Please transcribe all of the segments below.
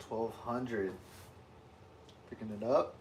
1200. Picking it up.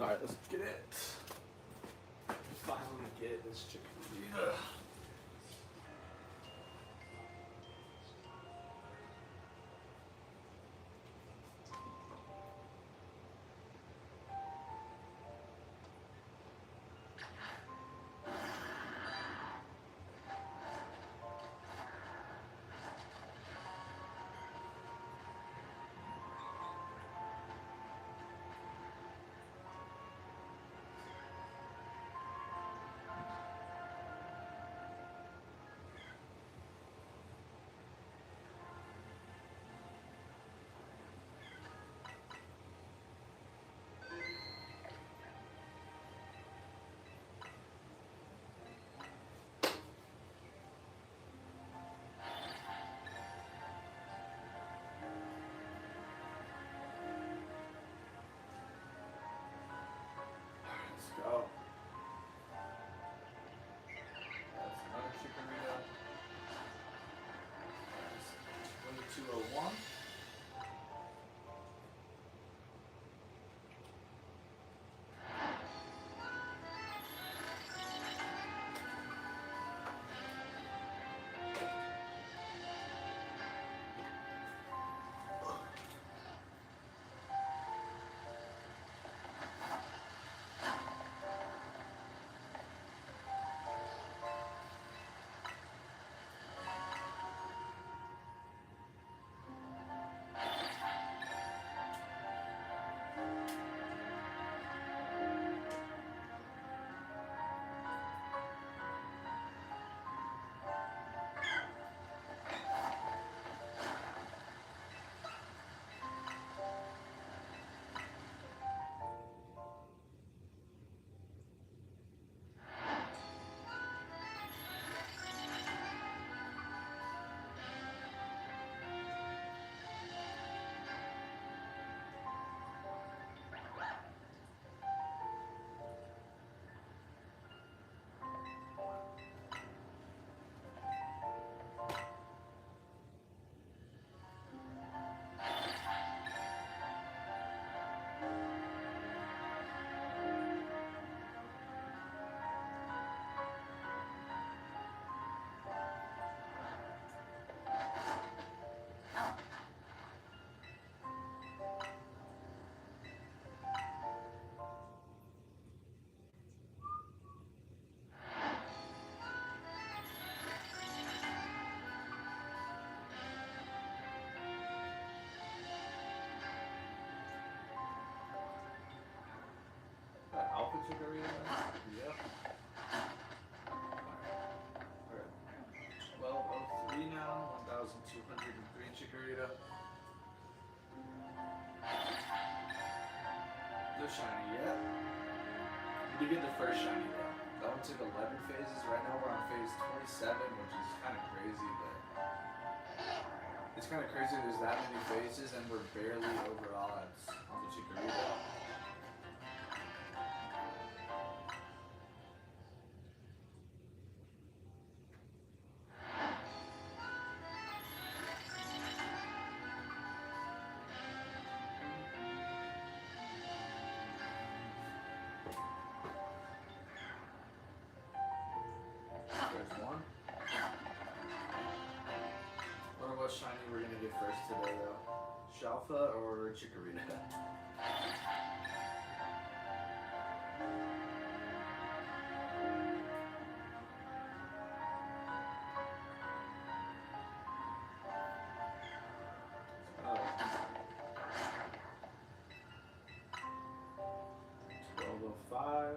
All right, let's get it. Finally get this chikorita. Go. That's another chikorita. That's 2201. Alpha chikorita? Yep. Alright. 1203 now, 1203 chikorita. No shiny yet. We did get the first shiny though. That one took 11 phases. Right now we're on phase 27, which is kind of crazy, but it's kind of crazy there's that many phases and we're barely over odds on the chikorita. Shalfa or Chikorita? Oh. 1205.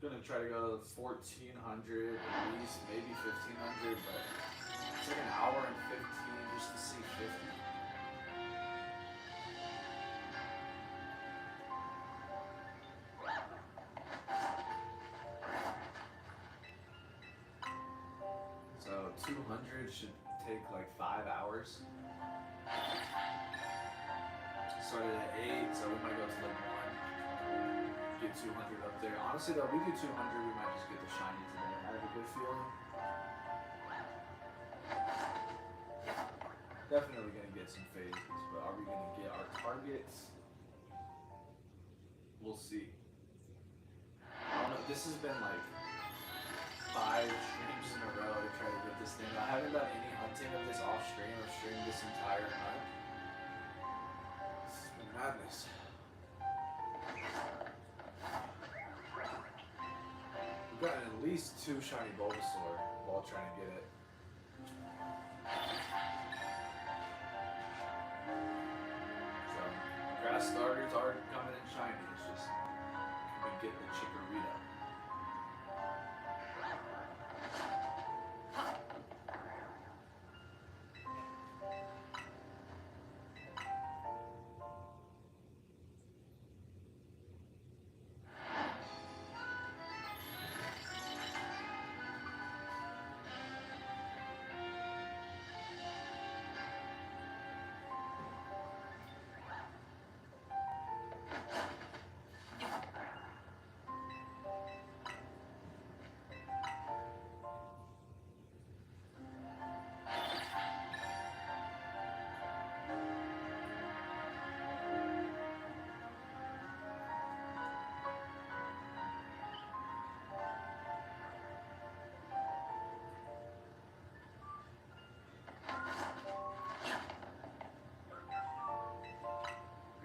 Gonna try to go to 1400 at least, maybe 1500, but it's like an hour and 15 just to see 50. So 200 should take like 5 hours. Started at 8, so we might go to like 1. Get 200 up there. Honestly though, if we do 200, we might just get the shiny today. I have a good feeling. Definitely gonna get some phases, but are we gonna get our targets? We'll see. I don't know, this has been like 5 streams in a row to try to get this thing. I haven't done any hunting of this off stream. I've streamed this entire hunt. This has been madness. We've gotten at least 2 shiny Bulbasaur while trying to get it. So, grass starters are coming in shiny. It's just, can we get the Chikorita?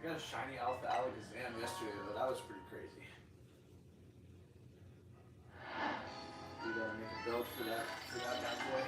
I got a shiny Alpha Alakazam yesterday, though. That was pretty crazy. We gotta make a build for that bad boy.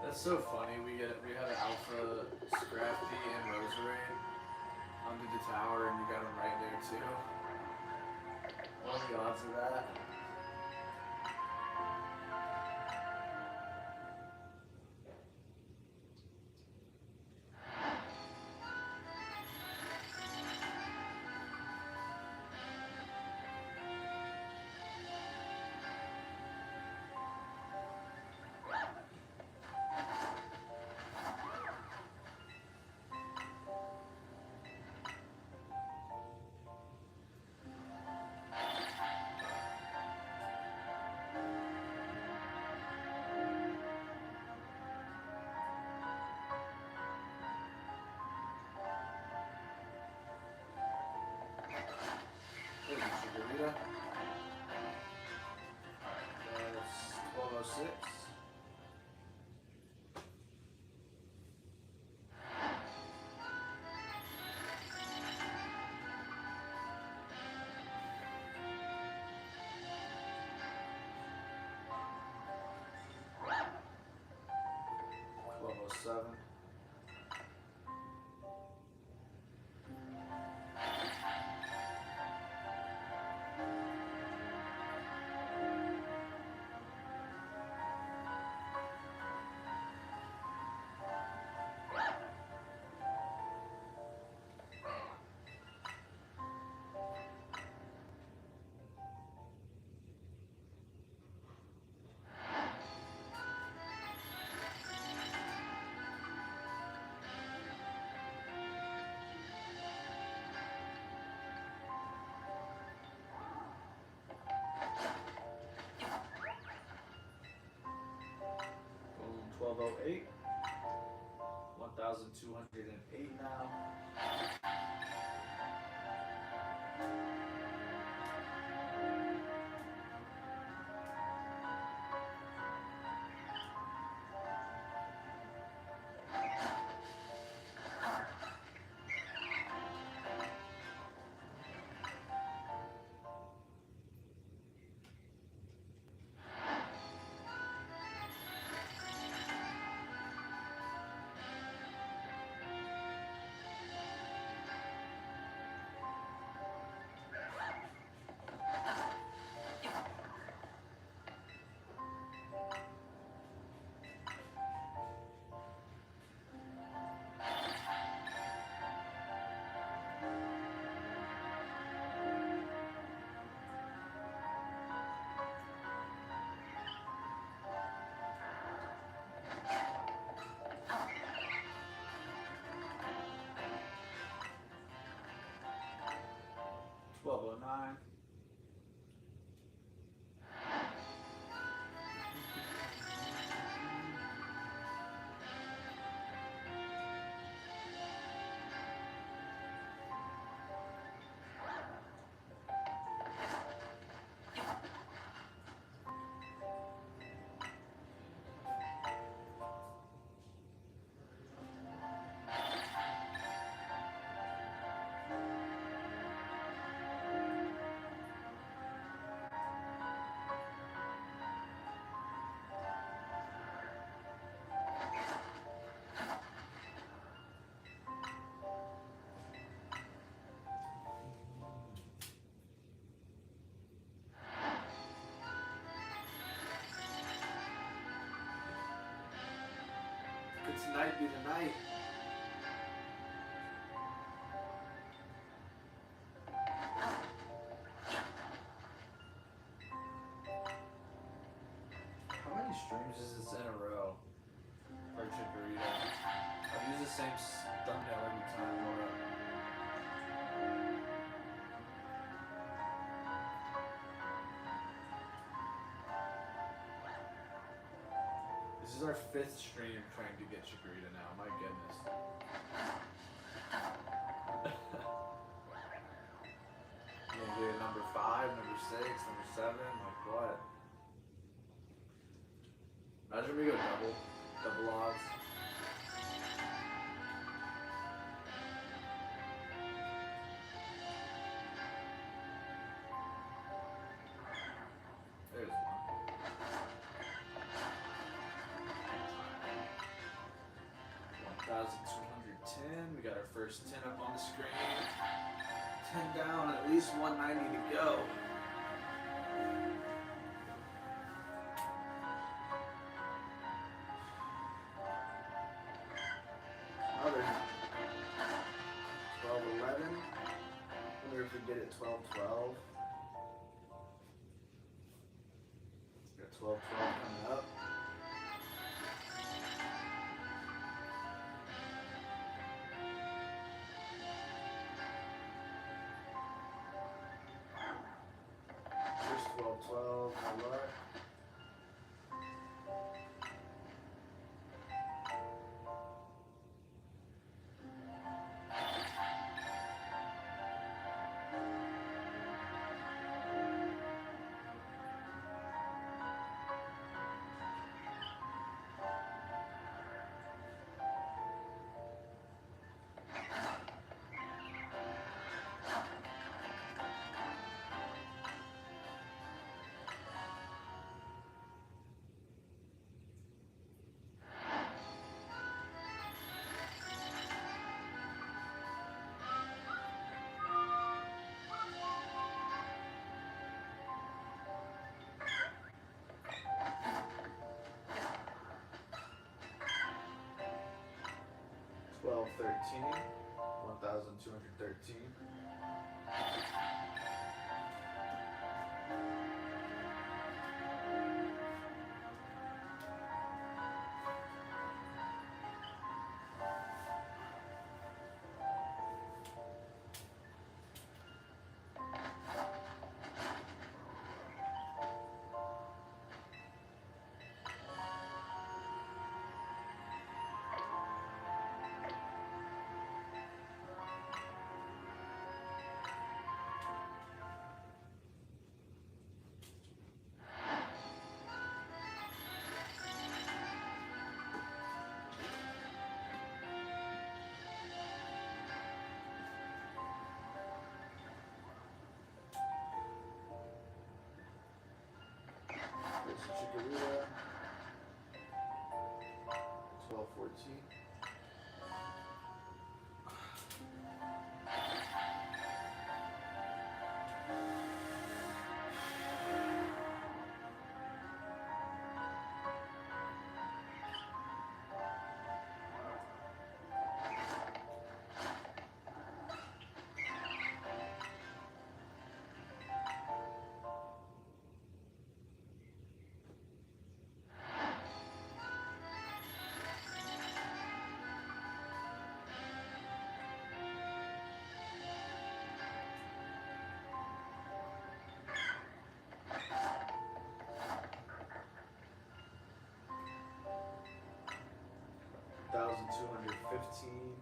That's so funny. We have an Alpha Scrafty and Roserade under the tower, and you got them right there too. What are the odds of that? 7. Boom, 1208. 1,208 now. $12.09. Could tonight be the night? How many streams is this in a row for Chikorita? I've used the same thumbnail every time. Hold up. This is our 5th stream trying to get Chikorita now. My goodness. You gonna get number 5, number 6, number 7? Like what? Imagine we go double odds. There's one. 1,210. We got our first 10 up on the screen. 10 down, at least 190 to go. Another 12-11. Wonder if we get it 12-12. We got 12-12 coming up. First 12-12, good luck. 1213, 1213. Chikorita, 1214. $1,215.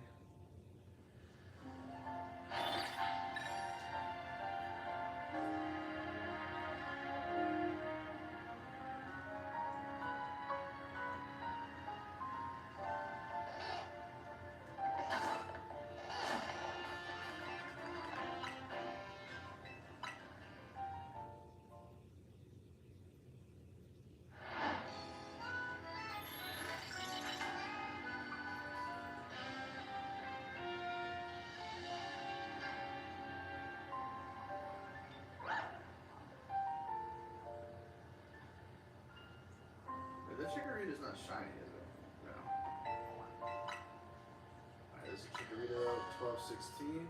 's not shiny, is it? No. Alright, this is Chikorita, 1216.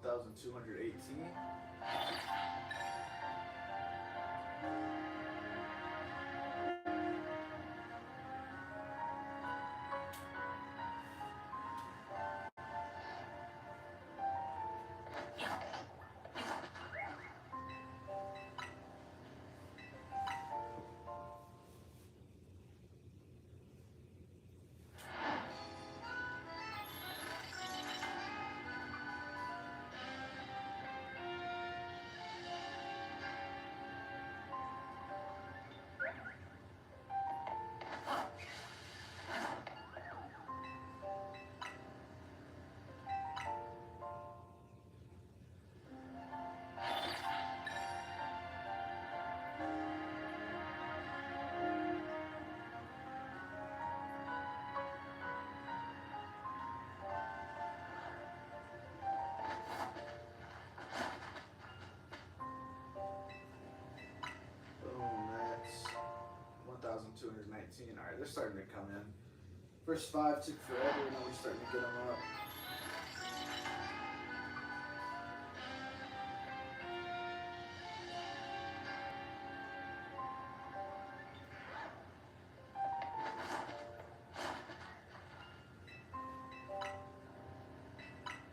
$1,218. Boom, that's 1,219. Alright, they're starting to come in. First 5 took forever, now we're starting to get them up.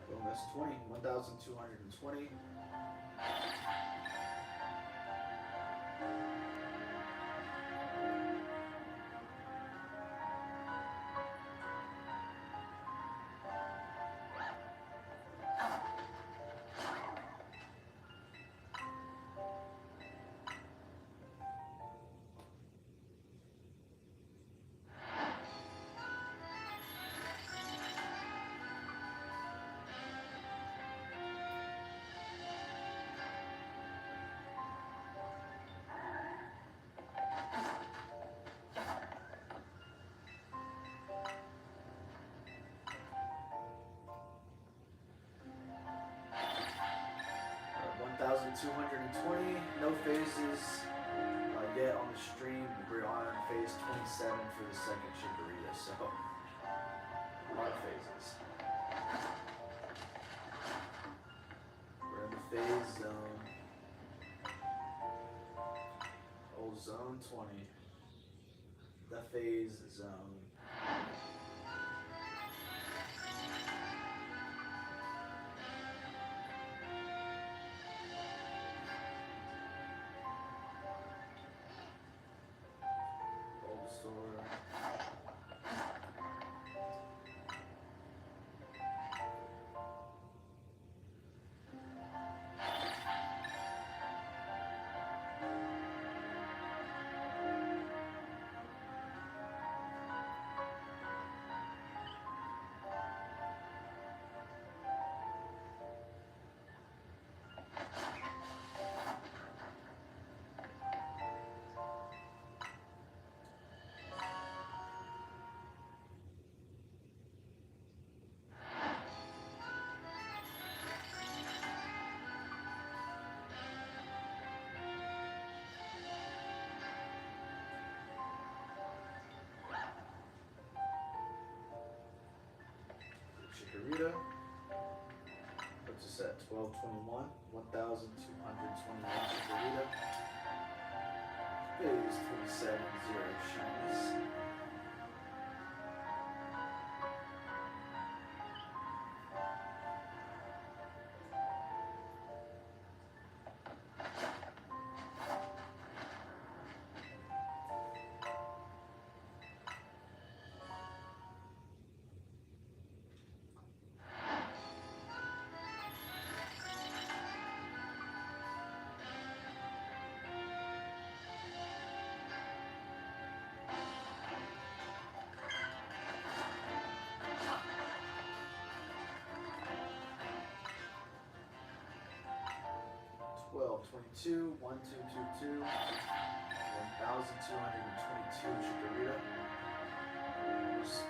Boom, that's 20. 1,220. 1,220. No phases yet on the stream. We're on phase 27 for the second chikorita, so a lot of phases. We're in the phase zone. Old zone 20. The phase zone. Chikorita. What's this at? 1221. 1,221 Chikorita. Phase 27, 0 Shinies. Well, 22, 1222, 1,222 Chikorita. Just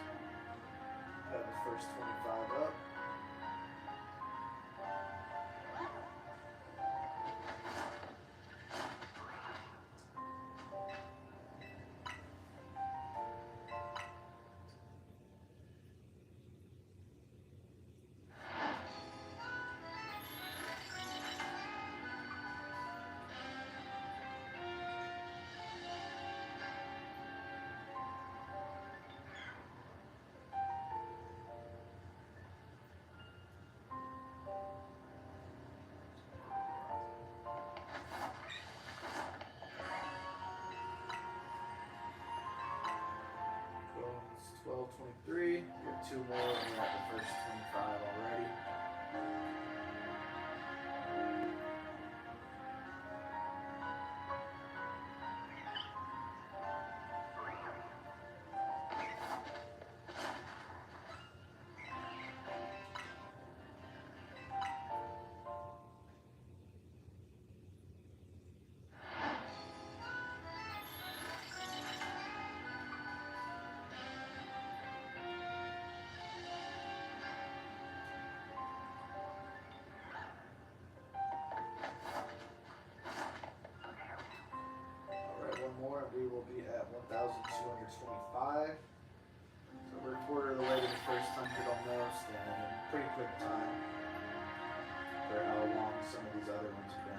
have the first 25 up. It's 1223. We got two more, and we're at the first 25 already. More, and we will be at 1,225. So we're a quarter of the way to the first 100 almost, and pretty quick time for how long some of these other ones have been.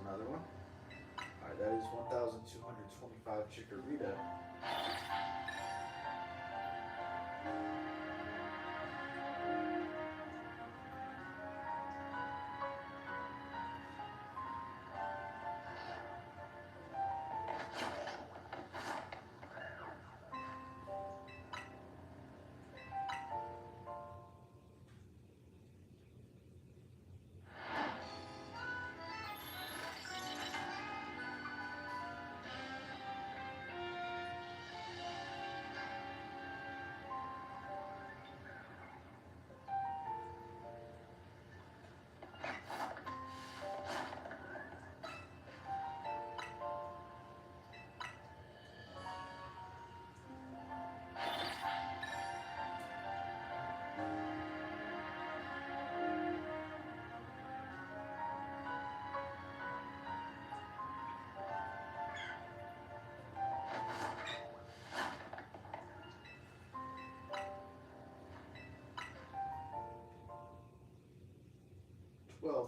Another one. Alright, that is 1,225 Chikorita.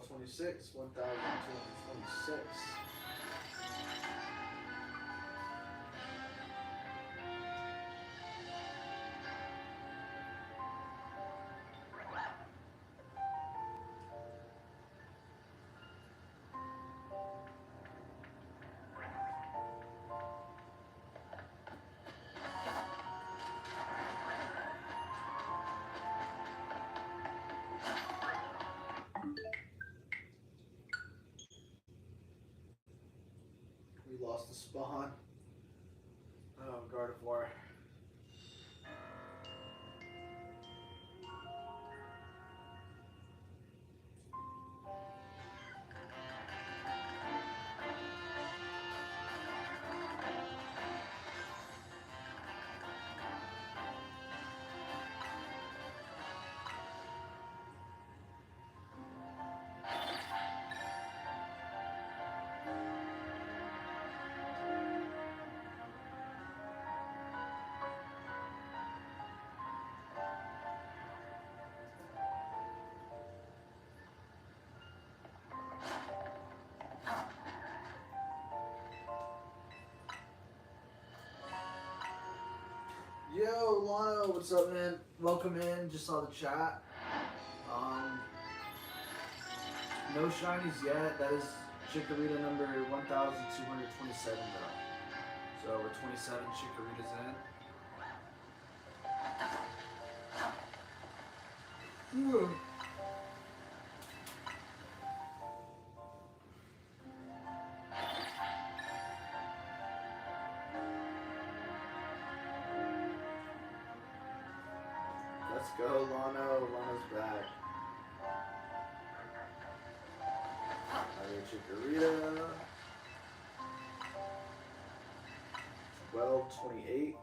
1226, 1226. We lost the spawn. Oh, Gardevoir. Yo, Lano, what's up, man? Welcome in. Just saw the chat. No shinies yet. That is Chikorita number 1227 though. So we're 27 Chikoritas in. Ooh. Let's go, Lano. Lano's back. Another Chikorita. 1228.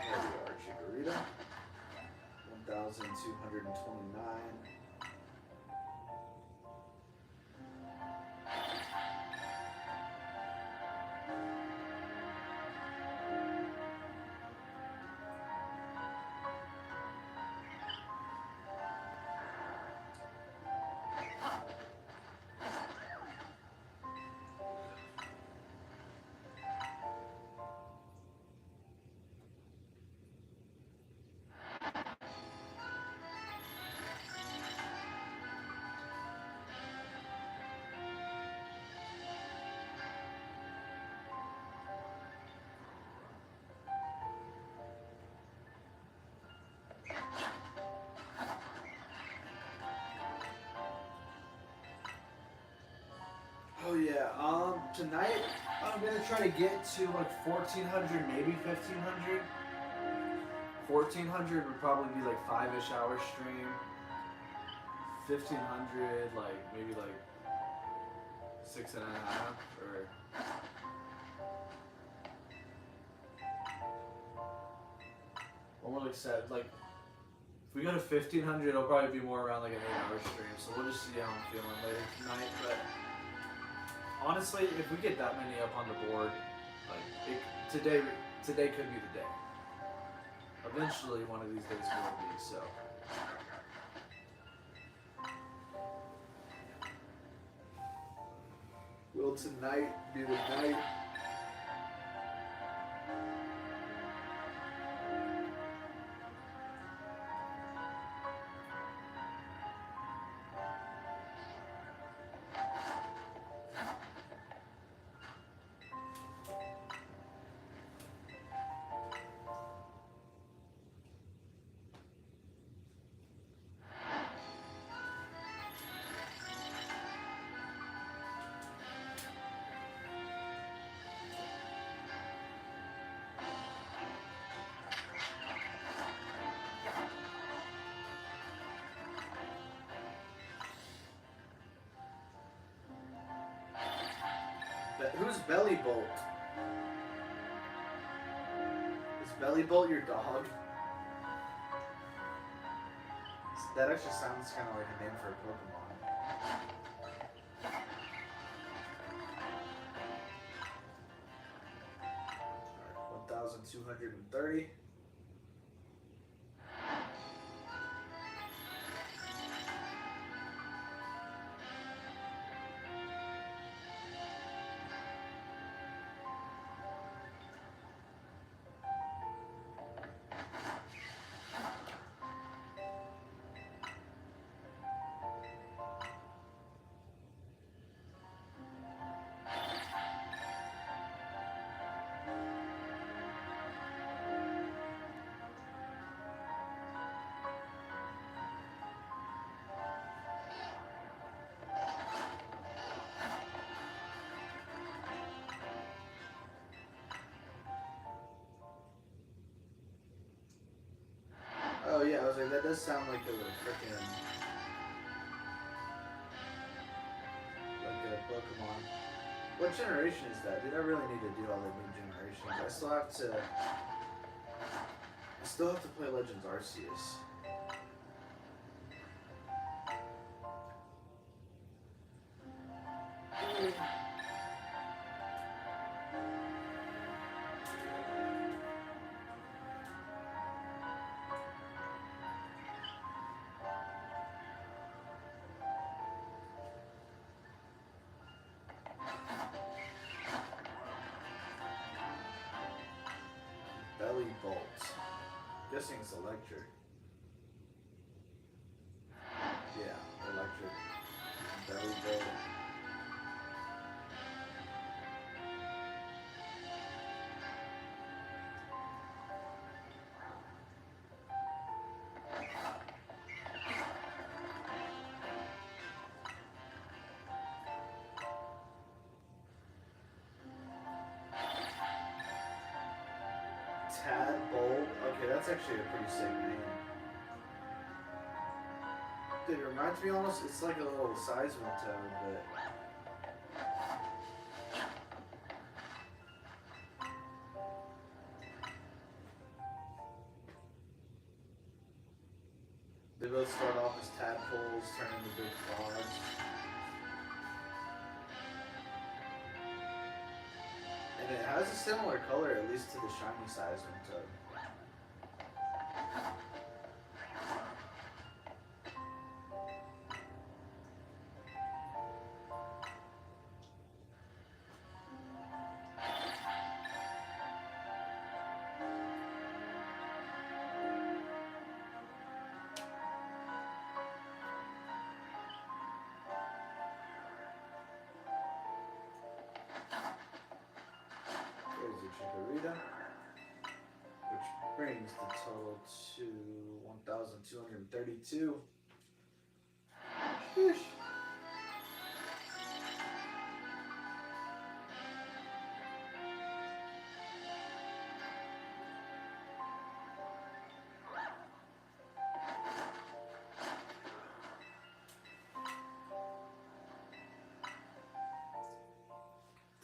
There we are, Chikorita. 1229. Oh yeah, tonight I'm gonna try to get to like 1400, maybe 1500. 1400 would probably be like 5-ish hour stream. 1500, like maybe like 6.5 or. Or more like set, like if we go to 1500, it'll probably be more around like an 8-hour stream. So we'll just see how I'm feeling later tonight. But honestly, if we get that many up on the board, like today could be the day. Eventually, one of these days will be. So. Will tonight be the night? Who's Belly Bolt? Is Belly Bolt your dog? That actually sounds kind of like a name for a Pokemon. 1,230. Oh yeah, I was like, that does sound like a freaking like a Pokemon. What generation is that? Dude, I really need to do all the new generations. I still have to play Legends Arceus. Belly Bolt. Guessing it's electric. Yeah, electric. Belly Bolt. Tadbolt. Okay, that's actually a pretty sick name. Dude, it reminds me almost, it's like a little Seismitoad, but... They both start off as tadpoles, turn into big frogs. And it has a similar color, at least to the shiny Seismitoad. There's a chikorita, which brings the total to 1,232. Sheesh.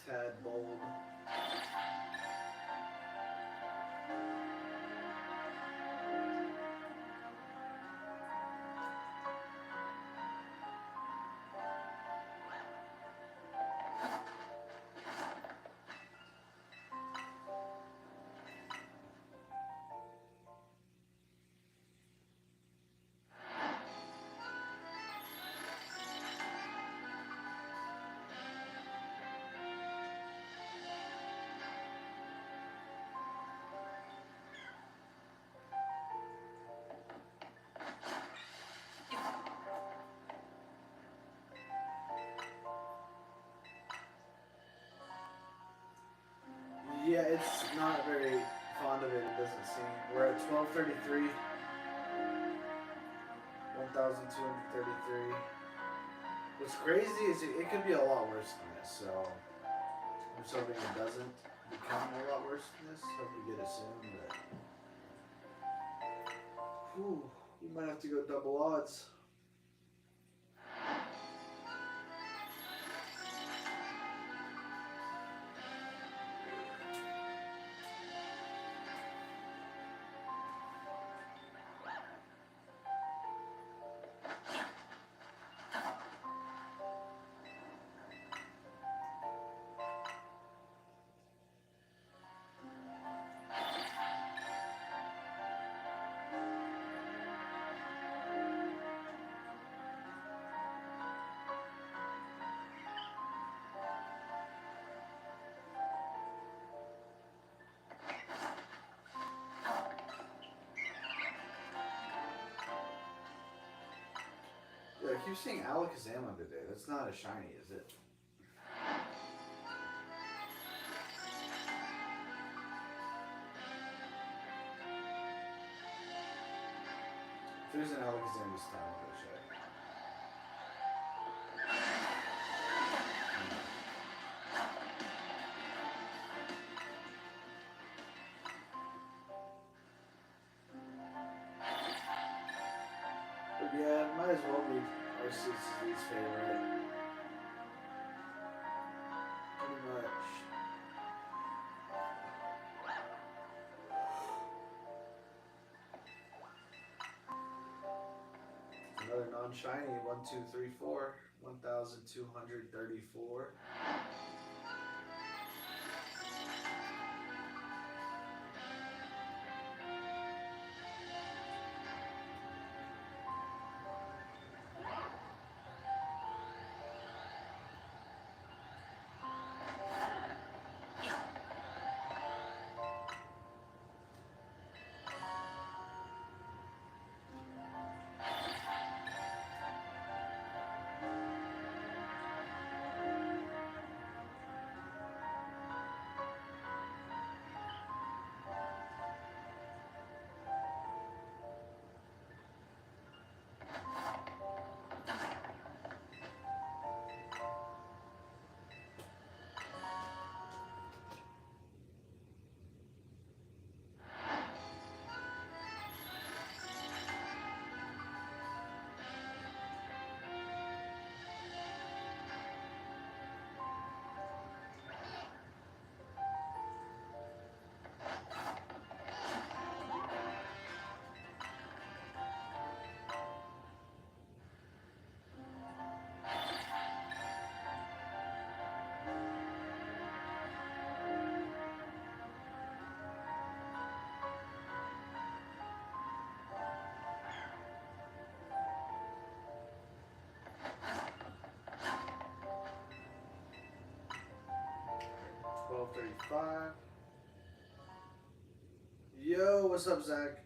Tadbold. Yeah, it's not very fond of it, it doesn't seem. We're at 1233. 1,233. What's crazy is it could be a lot worse than this, so I'm just hoping it doesn't become a lot worse than this. Hope we get it soon, but whew, you might have to go double odds. I keep seeing Alakazam today. That's not a shiny, is it? If there's an Alakazam this time, I'll go check. But yeah, might as well be RCC's favorite. Pretty much. Another non-shiny, 1, 2, 3, 4, 1,234. $12.35. Yo, what's up, Zach?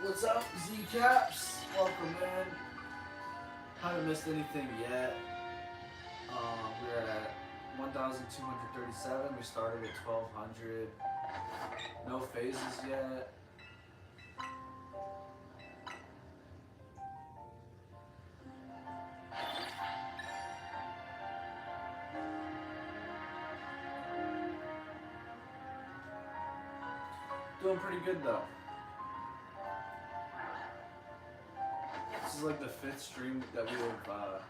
What's up, Z-Caps? Welcome, man. Haven't missed anything yet. We're at 1,237. We started at 1,200. No phases yet. Doing pretty good though. This is like the 5th stream that we have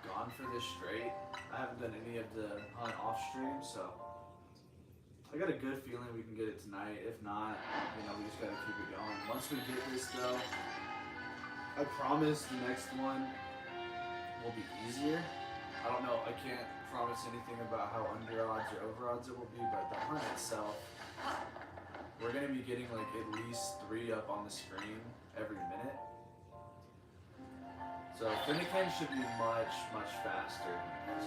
gone for this straight. I haven't done any of the hunt off stream, so I got a good feeling we can get it tonight. If not, you know, we just gotta keep it going. Once we get this though, I promise the next one will be easier. I don't know, I can't promise anything about how under odds or over odds it will be, but the hunt itself, we're going to be getting like at least 3 up on the screen every minute. So fennekin should be much, much faster than this.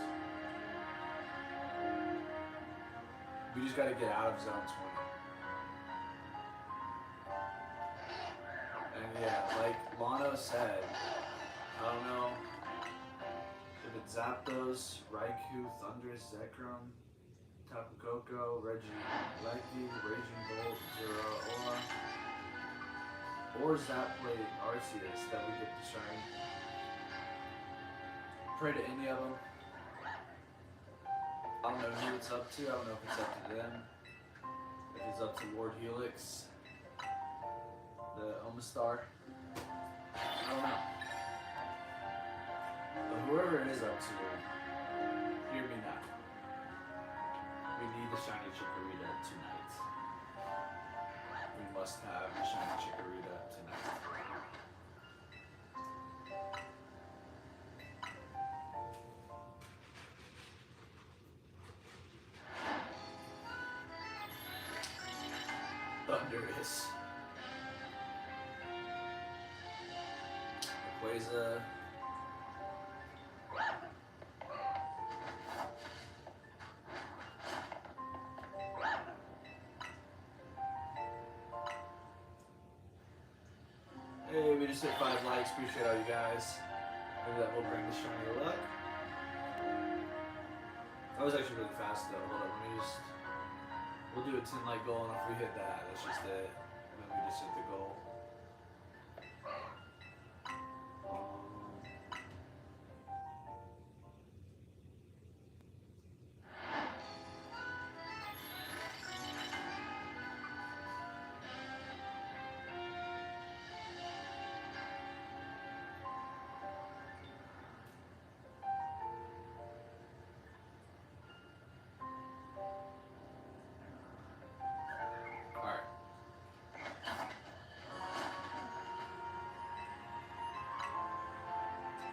We just got to get out of zone 20. And yeah, like Lano said, I don't know if it's Zapdos, Raikou, Thundurus, Zekrom, Tapu Koko, Regieleki, Raging Bolt, Zero, or Zapplate Arceus that we get to shine. Pray to any of them. I don't know who it's up to. I don't know if it's up to them. If it's up to Lord Helix, the Omastar. I don't know. But whoever it is up to, hear me now. We need the Shiny Chikorita tonight. We must have the Shiny Chikorita tonight. Thundurus. Quasar. Hey, we just hit 5 likes. Appreciate all you guys. Maybe that will bring the shiny luck. That was actually really fast though. Hold up, let me just. We'll do a 10 light goal, and if we hit that, that's just it. And then we just hit the goal.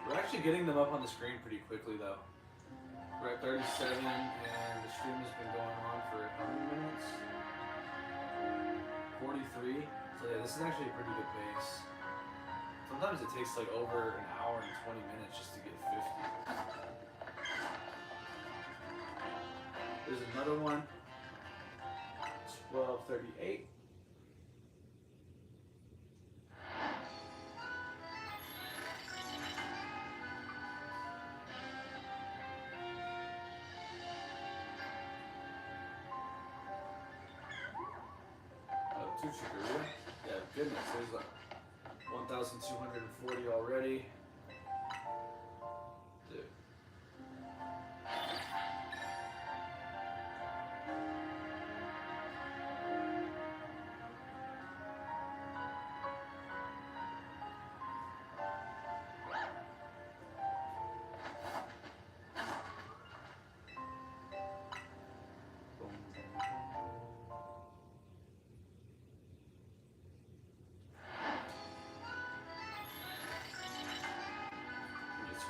We're actually getting them up on the screen pretty quickly though. We're at 37 and the stream has been going on for how many minutes? 43. So yeah, this is actually a pretty good pace. Sometimes it takes like over an hour and 20 minutes just to get 50. There's another one. 12:38. Two chikorita. Yeah, goodness, there's like 1,240 already. Dude.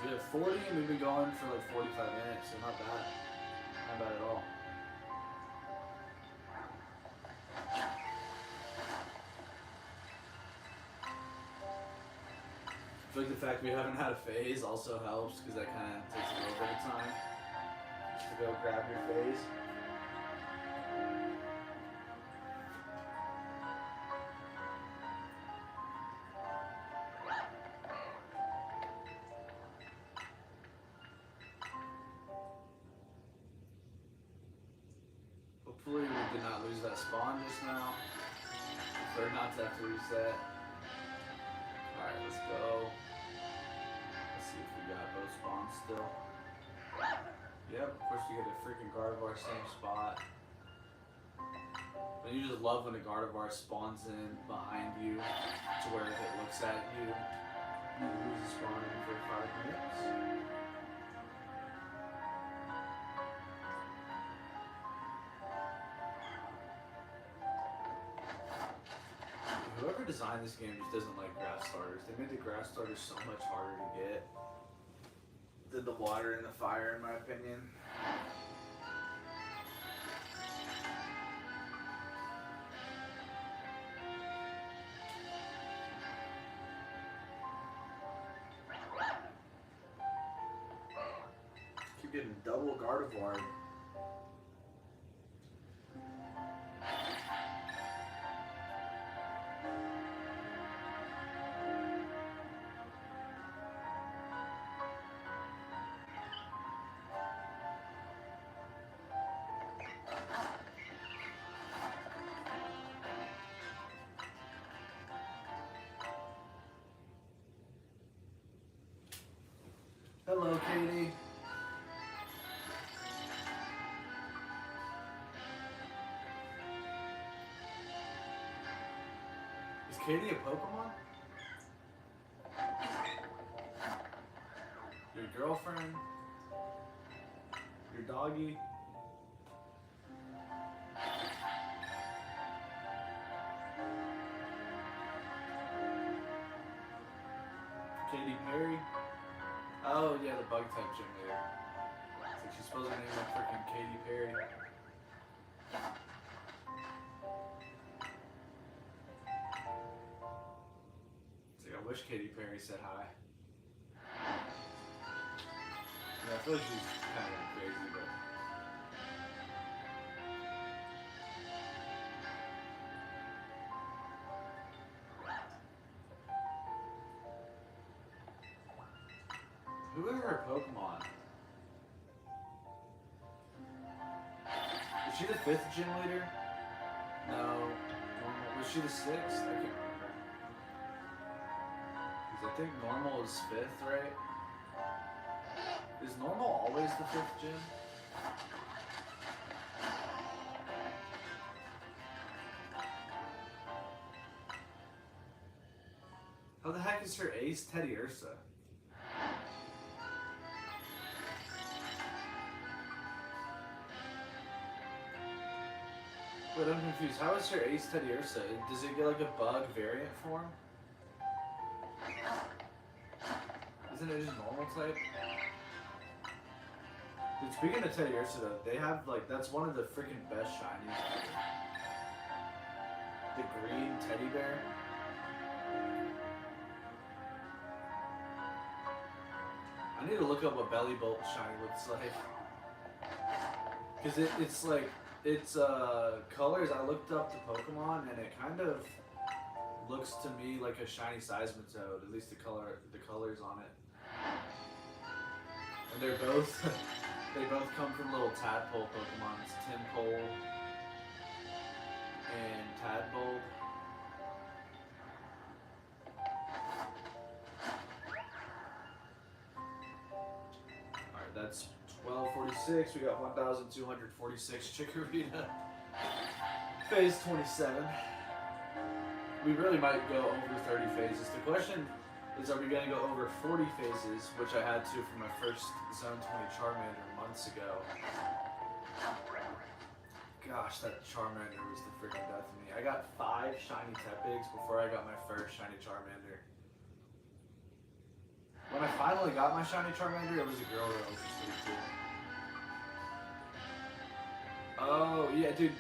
We have 40 and we've been going for like 45 minutes, so not bad. Not bad at all. I feel like the fact we haven't had a phase also helps because that kind of takes a little bit of time just to go grab your phase. Hopefully we did not lose that spawn just now. Prefer not to have to reset. Alright, let's go. Let's see if we got both spawns still. Yep, of course we get a freaking Gardevoir same spot. But you just love when a Gardevoir spawns in behind you to where if it looks at you, you lose the spawn in for 5 minutes. Whoever designed this game just doesn't like grass starters. They made the grass starters so much harder to get than the water and the fire, in my opinion. Keep getting double Gardevoir. Hello, Katie. Is Katie a Pokemon? Your girlfriend? Your doggy? Katy Perry? Oh yeah, the bug type gym leader. It's like she's supposed to name like freaking Katy Perry. It's like I wish Katy Perry said hi. Yeah, I feel like she's kind of crazy, but. Who are her Pokemon? Is she the 5th gym leader? No. Was she the 6th? I can't remember. Because I think normal is 5th, right? Is normal always the 5th gym? How the heck is her ace Teddy Ursa? But I'm confused. How is her ace Teddy Ursa? Does it get like a bug variant form? Isn't it just normal type? Dude, speaking of Teddy Ursa though, they have like, that's one of the freaking best shinies ever. The green teddy bear. I need to look up what Belly Bolt shiny looks like. Cause it's like, it's colors, I looked up the Pokemon and it kind of looks to me like a shiny Seismitoad, at least the colors on it. And they're both, they both come from little tadpole Pokemon. It's Timpole and Tadpole. Alright, that's 1246. We got 1,246 Chikorita. Phase 27. We really might go over 30 phases. The question is, are we going to go over 40 phases, which I had to for my first Zone 20 Charmander months ago. Gosh, that Charmander was the freaking death of me. I got 5 shiny Tepigs before I got my first shiny Charmander. When I finally got my shiny Charmander, it was a girl girl, which was pretty cool. Oh, yeah, dude,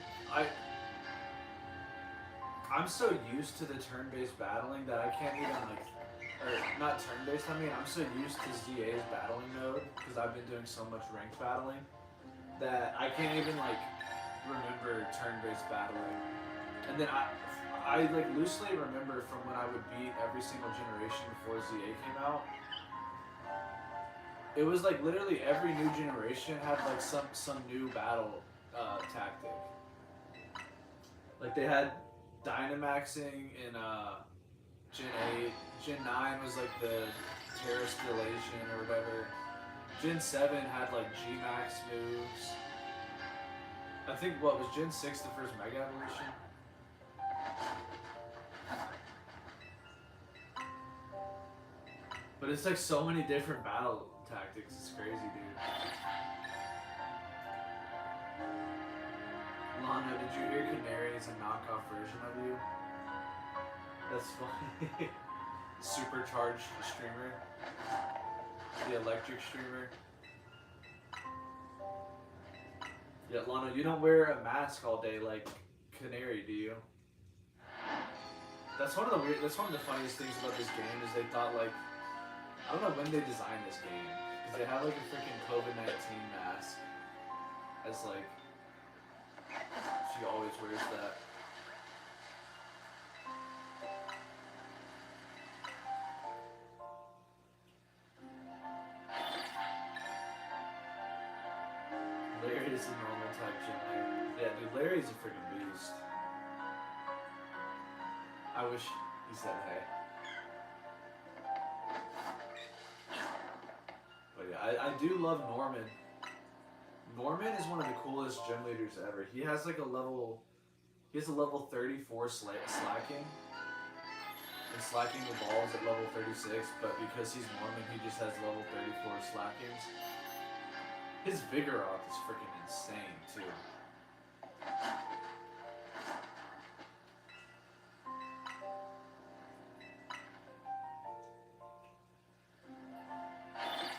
I'm so used to the turn-based battling that I can't even, like, or not turn-based, I mean, I'm so used to ZA's battling mode, because I've been doing so much ranked battling, that I can't even, like, remember turn-based battling. And then I like, loosely remember from when I would beat every single generation before ZA came out. It was like literally every new generation had like some new battle tactic. Like they had Dynamaxing in Gen 8. Gen 9 was like the Terrastillation or whatever. Gen 7 had like G-Max moves. I think, what was Gen 6 the first Mega Evolution? But it's like so many different battle tactics, it's crazy, dude. Lana, did you hear Canary is a knockoff version of you? That's funny. Supercharged streamer. The electric streamer. Yeah, Lana, you don't wear a mask all day like Canary, do you? That's one of the funniest things about this game is they thought, like, I don't know when they designed this game, because they have like a freaking COVID-19 mask as like, she always wears that. Larry is a normal type gym. Yeah, dude, Larry's a freaking beast. I wish he said hey. But yeah, I do love Norman. Norman is one of the coolest gym leaders ever. He has like a level 34 slacking. And slacking evolves at level 36, but because he's Norman, he just has level 34 slackings. His Vigoroth is freaking insane too.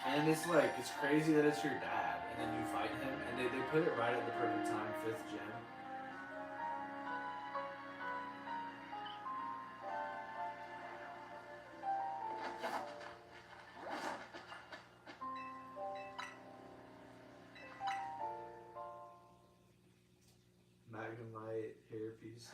And it's like, it's crazy that it's your dad, and then you fight him, and they put it right at the perfect time, 5th gen. Magnemite hair pieces.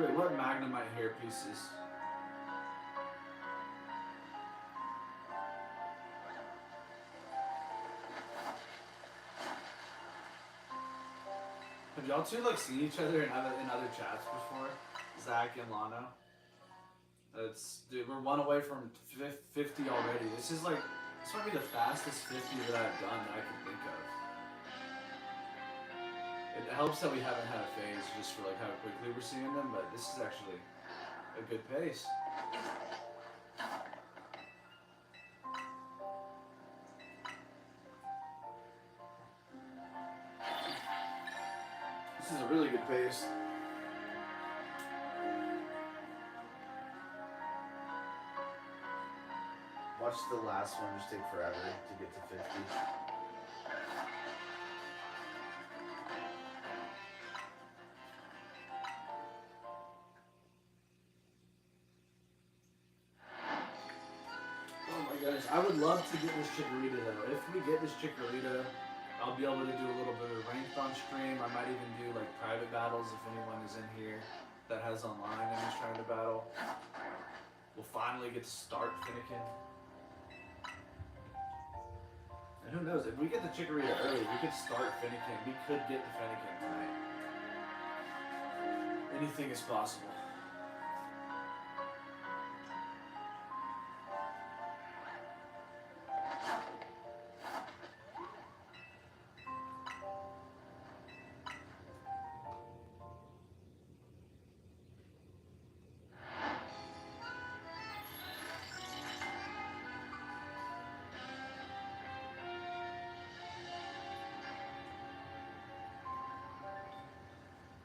Wait, what Magnemite hair pieces? Have y'all two like seen each other in other chats before? Zach and Lano. Dude, we're one away from 50 already. This might be the fastest 50 that I've done that I can think of. It helps that we haven't had a phase just for like how quickly we're seeing them, but this is actually a good pace. This is a really good pace. Watch the last one just take forever to get to 50. Oh my gosh, I would love to get this Chikorita though. If we get this Chikorita, I'll be able to do a little bit of ranked on stream. I might even do like private battles if anyone is in here that has online and is trying to battle. We'll finally get to start Fennekin. And who knows, if we get the Chikorita early, we could start Fennekin. We could get the Fennekin tonight. Anything is possible.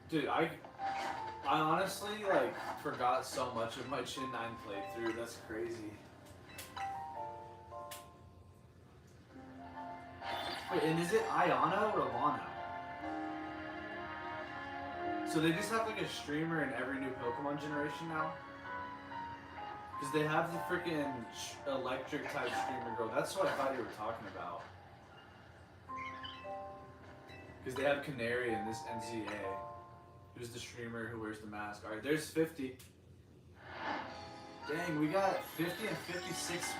Dude, I honestly like forgot so much of my Chin 9 playthrough. That's crazy. Wait, and is it Ayano or Lano? So they just have like a streamer in every new Pokemon generation now? Because they have the freaking electric type streamer girl. That's what I thought you were talking about. Because they have Canary in this NZA. Who's the streamer who wears the mask? Alright, there's 50. Dang, we got 50 and 56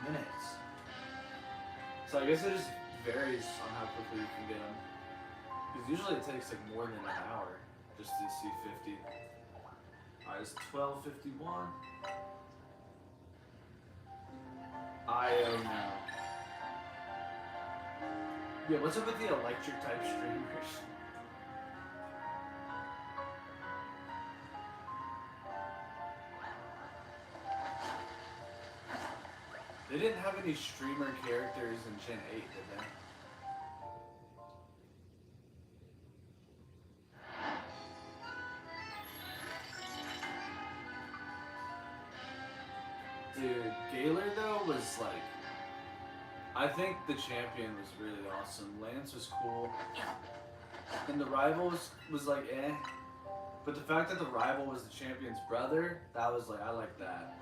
minutes. So I guess it just varies on how quickly you can get them. Because usually it takes like more than an hour just to see 50. Alright, it's 12:51. IO now. Yeah, what's up with the electric type streamers? They didn't have any streamer characters in Gen 8, did they? Dude, Gaylor though was like, I think the champion was really awesome. Lance was cool. And the rival was like eh. But the fact that the rival was the champion's brother, that was like, I like that.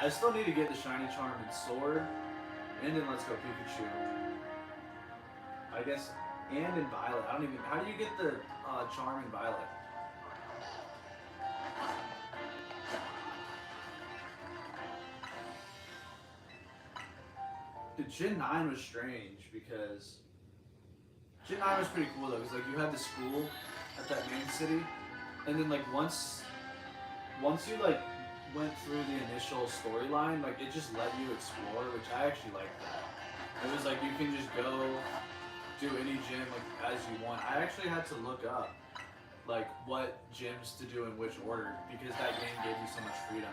I still need to get the Shiny Charm and Sword, and in Let's Go Pikachu. I guess, and in Violet. I don't even, how do you get the Charm in Violet? The Gen 9 was strange because Gen 9 was pretty cool though, because like you had the school at that main city, and then like once you like went through the initial storyline, like it just let you explore, which I actually liked that. It was like you can just go do any gym like as you want. I actually had to look up like what gyms to do in which order because that game gave you so much freedom.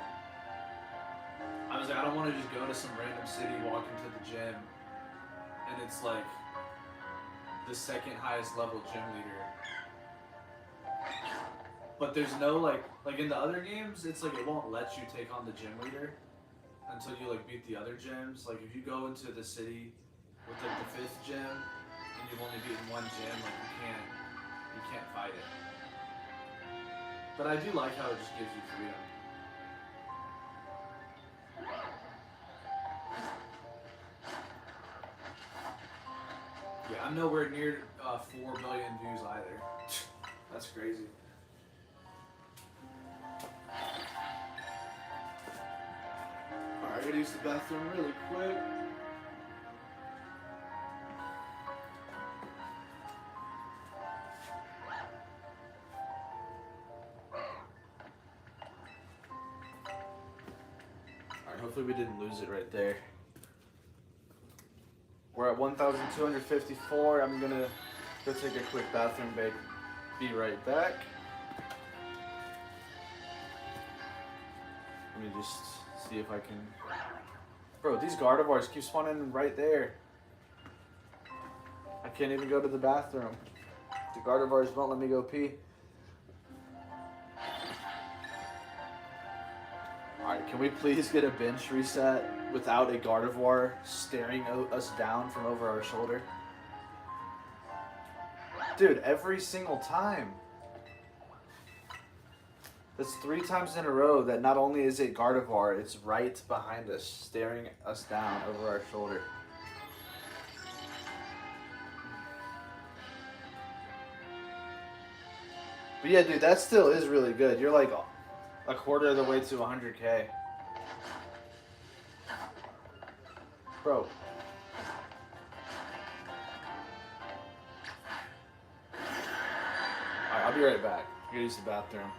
I was like, I don't want to just go to some random city, walk into the gym, and it's like the second highest level gym leader. But there's no like in the other games, it's like it won't let you take on the gym leader until you like beat the other gyms. Like if you go into the city with like the 5th gym and you've only beaten one gym, like you can't fight it. But I do like how it just gives you freedom. Yeah, I'm nowhere near 4 billion views either. That's crazy. gotta use the bathroom really quick. Alright, hopefully we didn't lose it right there. We're at 1,254. I'm gonna go take a quick bathroom break. Be right back. Let me just see if I can... Bro, these Gardevoirs keep spawning right there. I can't even go to the bathroom. The Gardevoirs won't let me go pee. Alright, can we please get a bench reset without a Gardevoir staring us down from over our shoulder? Dude, every single time. That's 3 times in a row that not only is it Gardevoir, it's right behind us, staring us down over our shoulder. But yeah, dude, that still is really good. You're like a quarter of the way to 100K. Bro. Alright, I'll be right back. I'm gonna use the bathroom.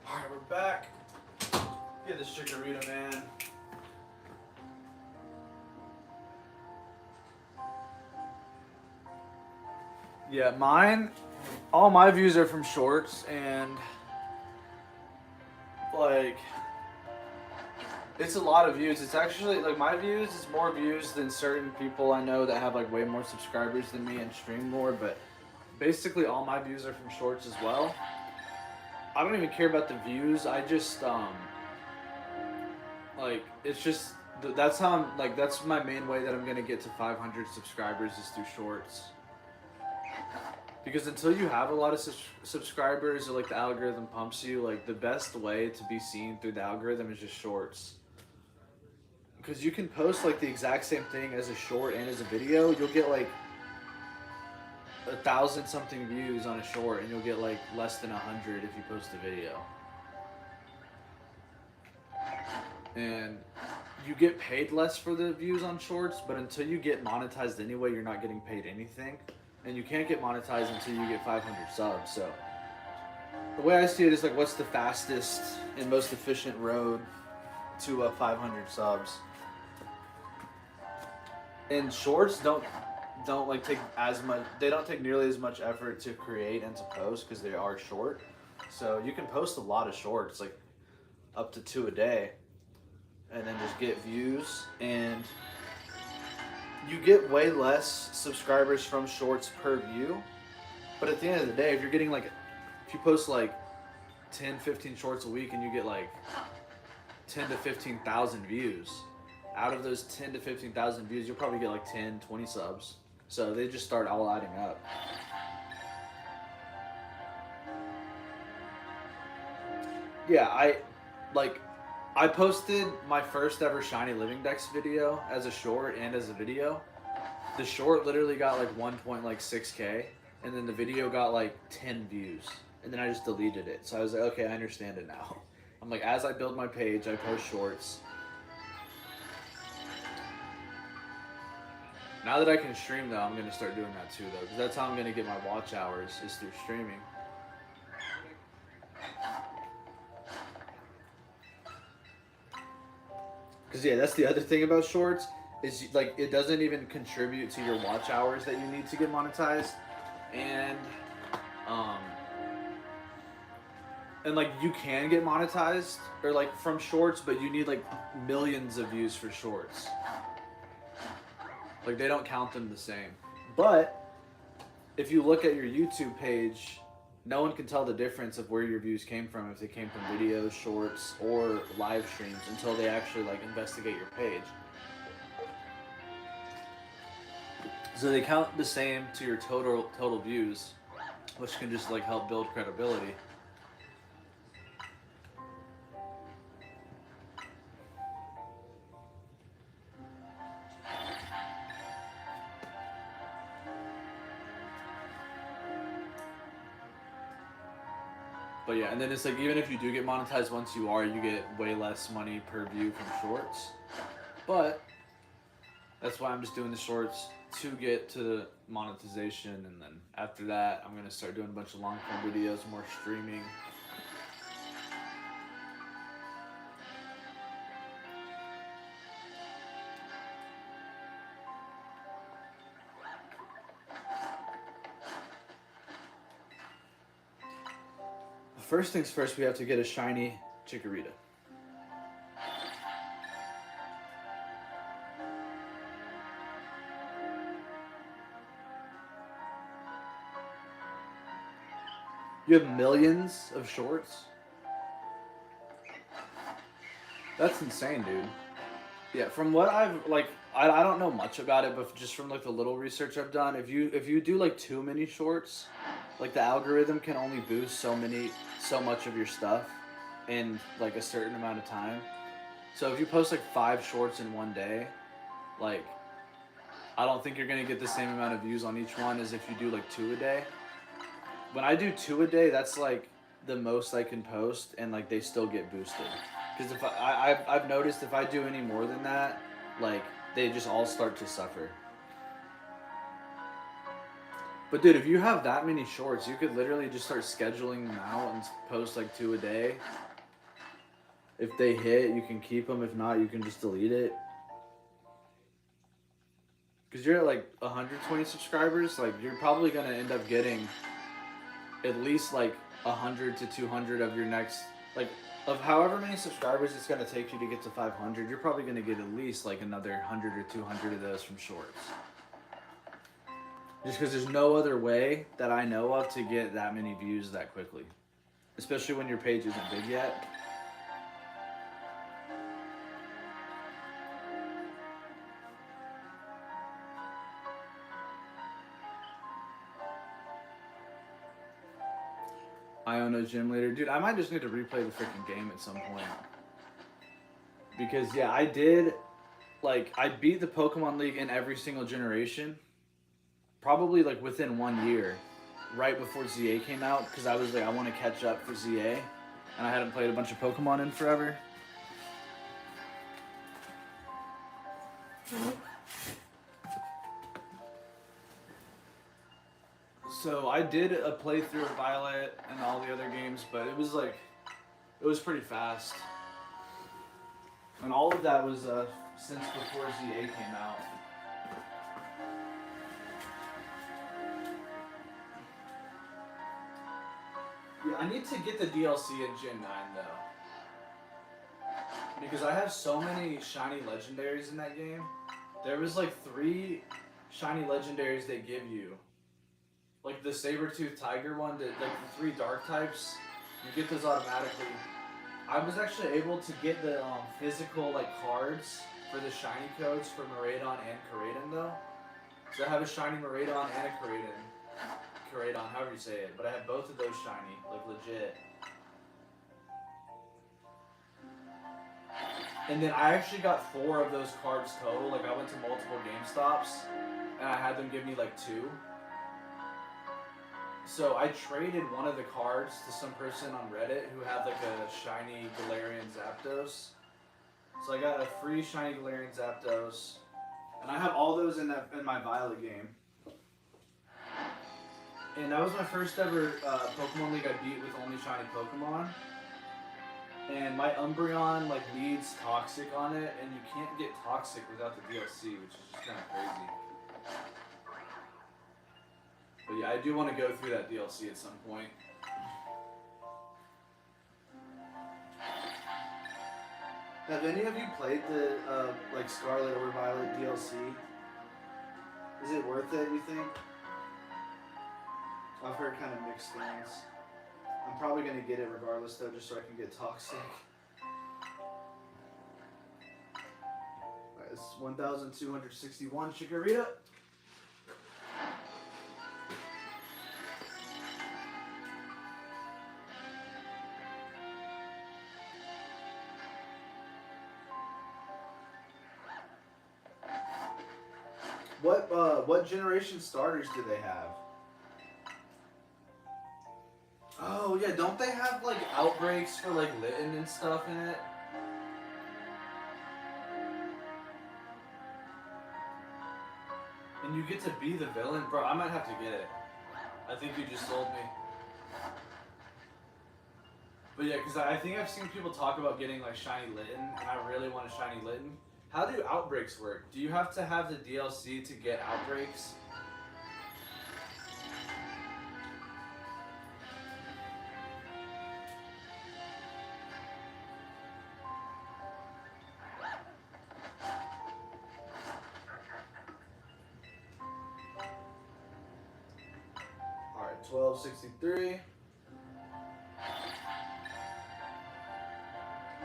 Alright, we're back. Get this chikorita, man. Yeah, mine, all my views are from shorts, and like, it's a lot of views. It's actually, like, my views is more views than certain people I know that have like way more subscribers than me and stream more, but basically all my views are from shorts as well. I don't even care about the views. I just, like, it's just, that's how I'm, like, that's my main way that I'm going to get to 500 subscribers is through shorts. Because until you have a lot of subscribers or, like, the algorithm pumps you, like, the best way to be seen through the algorithm is just shorts. Because you can post, like, the exact same thing as a short and as a video. You'll get, like, 1,000 something views on a short, and you'll get like less than 100 if you post a video. And you get paid less for the views on shorts, but until you get monetized anyway, you're not getting paid anything. And you can't get monetized until you get 500 subs. So the way I see it is like, what's the fastest and most efficient road to 500 subs? And shorts don't like take as much. They don't take nearly as much effort to create and to post because they are short. So you can post a lot of shorts, like up to 2 a day, and then just get views, and you get way less subscribers from shorts per view. But at the end of the day, if you're getting like, if you post like 10, 15 shorts a week and you get like 10 to 15,000 views, out of those 10 to 15,000 views, you'll probably get like 10, 20 subs. So they just start all adding up. Yeah, I posted my first ever Shiny Living Dex video as a short and as a video. The short literally got like 1.6K, and then the video got like 10 views, and then I just deleted it. So I was like, okay, I understand it now. I'm like, as I build my page, I post shorts. Now that I can stream though, I'm gonna start doing that too though, because that's how I'm gonna get my watch hours, is through streaming. Because yeah, that's the other thing about shorts, is like it doesn't even contribute to your watch hours that you need to get monetized, and like you can get monetized or like from shorts, but you need like millions of views for shorts. Like they don't count them the same. But if you look at your YouTube page, no one can tell the difference of where your views came from, if they came from videos, shorts, or live streams, until they actually like investigate your page. So they count the same to your total views, which can just like help build credibility. But yeah, and then it's like, even if you do get monetized once you get way less money per view from shorts. But that's why I'm just doing the shorts to get to the monetization, and then after that, I'm gonna start doing a bunch of long form videos, more streaming. First things first, we have to get a shiny chikorita. You have millions of shorts? That's insane, dude. Yeah, from what I've like, I don't know much about it, but just from like the little research I've done, if you do like too many shorts, like the algorithm can only boost so much of your stuff in like a certain amount of time. So if you post like 5 shorts in one day, like I don't think you're gonna get the same amount of views on each one as if you do like 2 a day. When I do 2 a day, that's like the most I can post, and like they still get boosted. Because if I've noticed if I do any more than that, like they just all start to suffer. But dude, if you have that many shorts, you could literally just start scheduling them out and post like 2 a day. If they hit, you can keep them. If not, you can just delete it. Because you're at like 120 subscribers, like you're probably going to end up getting at least like 100 to 200 of your next, like of however many subscribers it's going to take you to get to 500, you're probably going to get at least like another 100 or 200 of those from shorts. Just because there's no other way that I know of to get that many views that quickly. Especially when your page isn't big yet. I own a gym leader. Dude, I might just need to replay the freaking game at some point. Because, yeah, I did, like, I beat the Pokemon League in every single generation. Probably, like, within 1 year. Right before ZA came out. Because I was like, I want to catch up for ZA. And I hadn't played a bunch of Pokemon in forever. So I did a playthrough of Violet and all the other games, but it was like, it was pretty fast. And all of that was since before ZA came out. Yeah, I need to get the DLC in Gen 9 though. Because I have so many shiny legendaries in that game. There was like 3 shiny legendaries they give you. Like the saber-tooth tiger one, like the 3 dark types, you get those automatically. I was actually able to get the physical like cards for the shiny codes for Miraidon and Koraidon though. So I have a shiny Miraidon and a Koraidon, however you say it. But I have both of those shiny, like legit. And then I actually got 4 of those cards total. Like I went to multiple GameStops and I had them give me like 2. So I traded one of the cards to some person on Reddit who had like a shiny Galarian Zapdos. So I got a free shiny Galarian Zapdos, and I have all those in my Violet game. And that was my first ever Pokemon League I beat with only shiny Pokemon. And my Umbreon like needs Toxic on it, and you can't get Toxic without the DLC, which is just kind of crazy. But yeah, I do want to go through that DLC at some point. Have any of you played the like Scarlet or Violet DLC? Is it worth it, you think? I've heard kind of mixed things. I'm probably going to get it regardless though, just so I can get Toxic. Alright, it's 1,261 Chikorita. What generation starters do they have? Oh yeah, don't they have like outbreaks for like Litten and stuff in it? And you get to be the villain? Bro, I might have to get it. I think you just sold me. But yeah, because I think I've seen people talk about getting like shiny Litten, and I really want a shiny Litten. How do outbreaks work? Do you have to have the DLC to get outbreaks? Alright, 1263.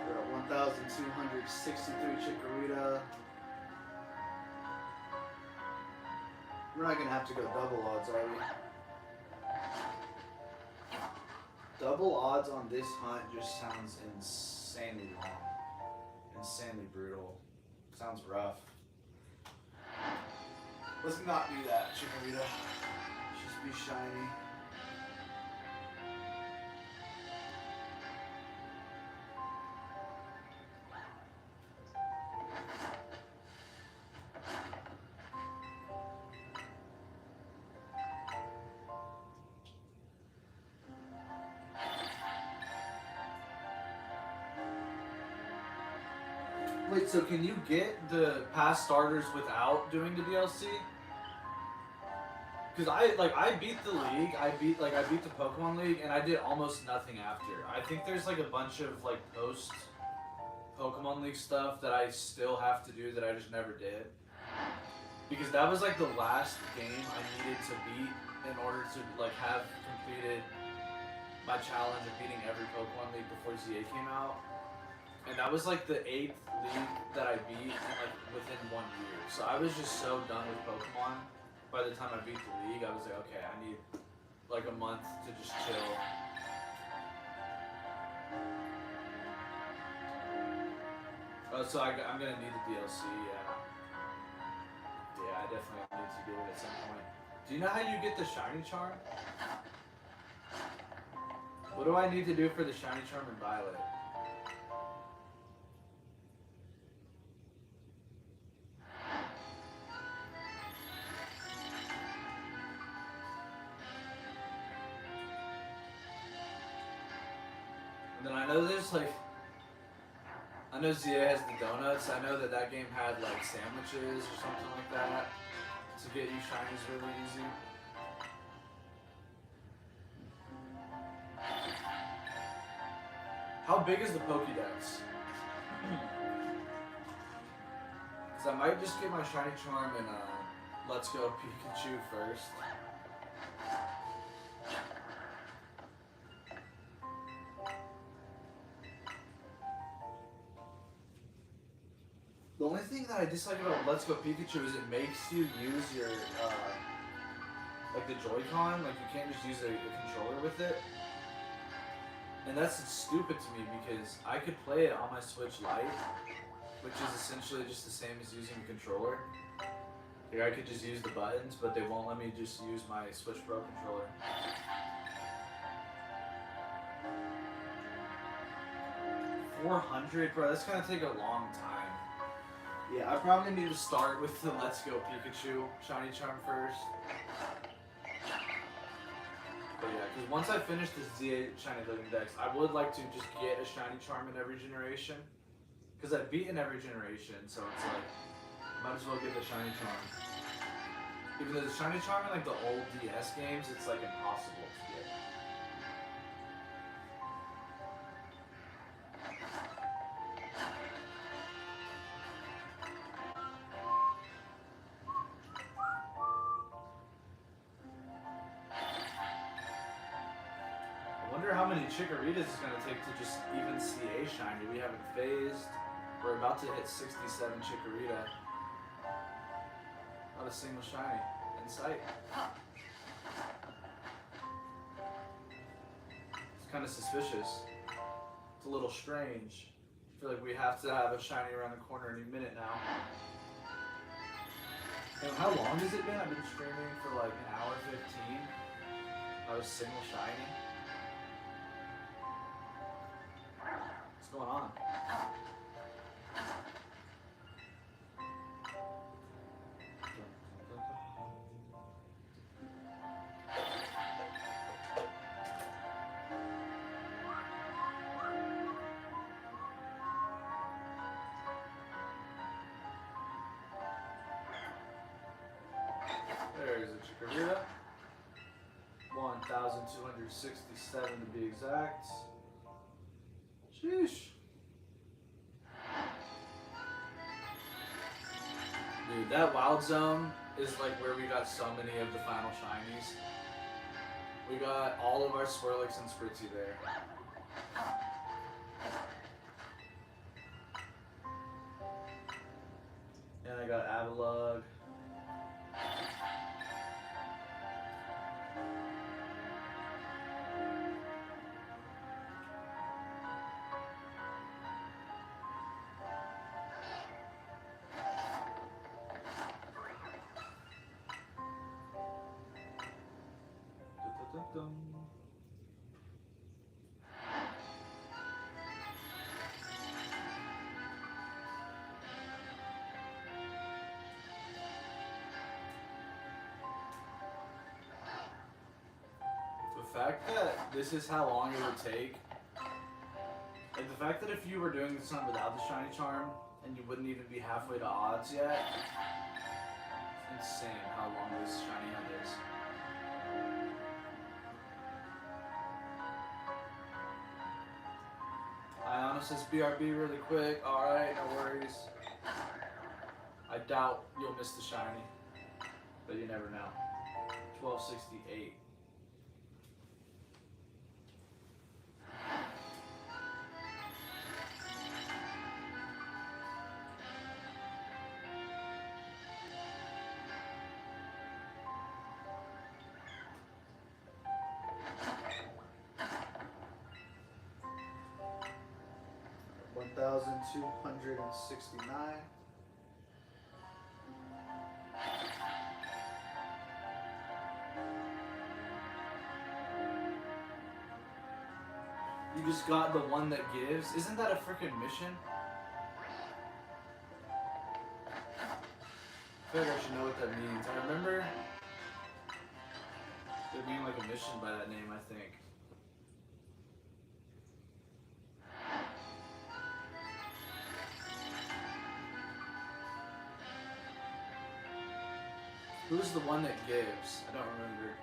We're at 1,263 Chikorita. We're not gonna have to go double odds, are we? Double odds on this hunt just sounds insanely long. Insanely brutal. Sounds rough. Let's not do that, Chikorita. Just be shiny. Wait, so can you get the past starters without doing the DLC? Because I beat the league, I beat the Pokemon League, and I did almost nothing after. I think there's like a bunch of like post Pokemon League stuff that I still have to do that I just never did. Because that was like the last game I needed to beat in order to like have completed my challenge of beating every Pokemon League before ZA came out. And that was like the 8th league that I beat in like within 1 year. So I was just so done with Pokemon. By the time I beat the league, I was like, okay, I need like a month to just chill. So I'm gonna need the DLC, yeah. Yeah, I definitely need to get it at some point. Do you know how you get the Shiny Charm? What do I need to do for the Shiny Charm in Violet? And then I know there's like, I know ZA has the donuts. I know that game had like sandwiches or something like that to get you shinies really easy. How big is the Pokédex? Because I might just get my shiny charm and Let's Go Pikachu first. The only thing that I dislike about Let's Go Pikachu is it makes you use your, like the Joy-Con, like you can't just use a controller with it. And that's stupid to me because I could play it on my Switch Lite, which is essentially just the same as using a controller. Like I could just use the buttons, but they won't let me just use my Switch Pro controller. $400, bro, that's gonna take a long time. Yeah, I probably need to start with the Let's Go Pikachu Shiny Charm first. But yeah, because once I finish this ZA Shiny Living Dex, I would like to just get a Shiny Charm in every generation. Because I've beaten every generation, so it's like, I might as well get the Shiny Charm. Even though the Shiny Charm in like the old DS games, it's like impossible to get. I wonder how many chikoritas it's going to take to just even see a shiny. We haven't phased. We're about to hit 67 chikorita. Not a single shiny in sight. It's kind of suspicious. It's a little strange. I feel like we have to have a shiny around the corner any minute now. And how long has it been? I've been streaming for like an hour 15. Not a single shiny. What's going on? There's a chikorita. 1,267 to be exact. Sheesh. Dude, that wild zone is like where we got so many of the final shinies. We got all of our Swirlix and Spritzy there. And I got Avalugg. The fact that this is how long it would take, like the fact that if you were doing this one without the Shiny Charm and you wouldn't even be halfway to odds yet, it's insane how long this Shiny Hunt is. Iona says BRB really quick. Alright, no worries. I doubt you'll miss the shiny, but you never know. 1268. $1,269. You just got the one that gives? Isn't that a freaking mission? I feel like I should know what that means. I remember there being like a mission by that name, I think. Who's the one that gives? I don't remember.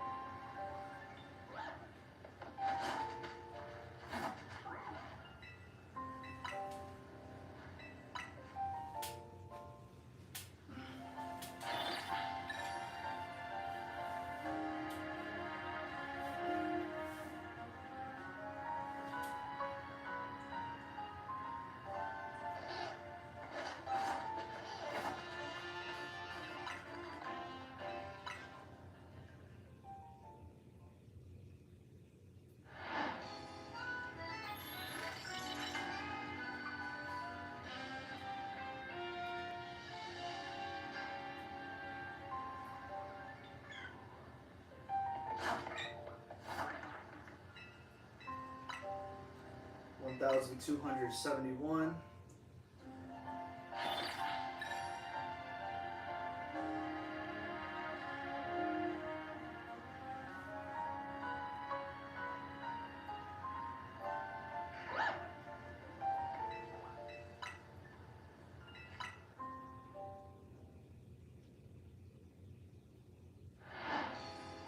$1,271.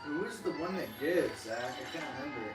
Who is the one that gives, Zach? I can't remember.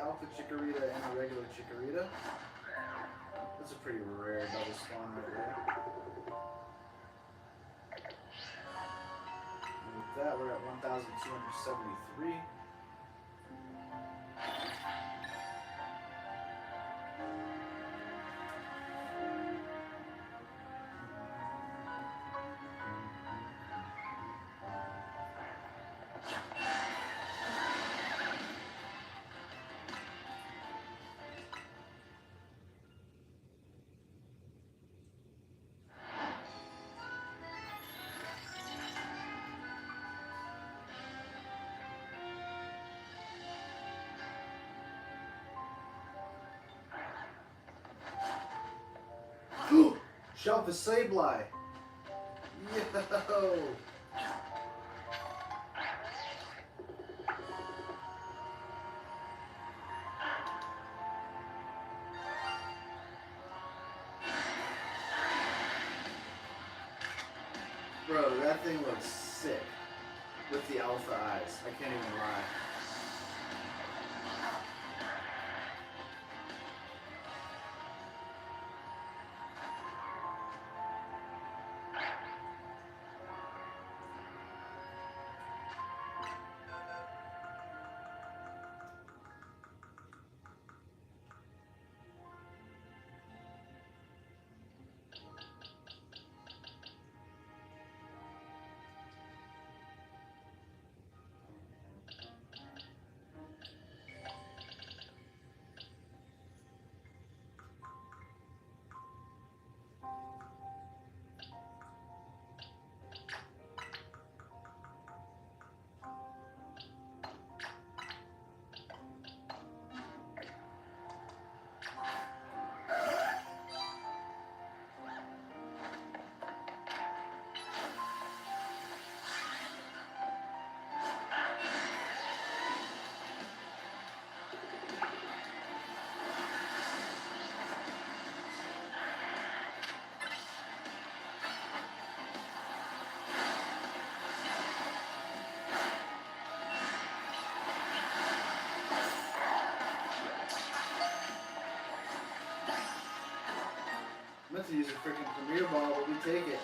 Alpha Chikorita and a regular Chikorita. That's a pretty rare double spawn right there. And with that, we're at 1,273. Shelf is Sableye. Yo. Bro, that thing looks sick with the alpha eyes. I can't even lie. I meant to use a freaking Premier Ball, but we take it.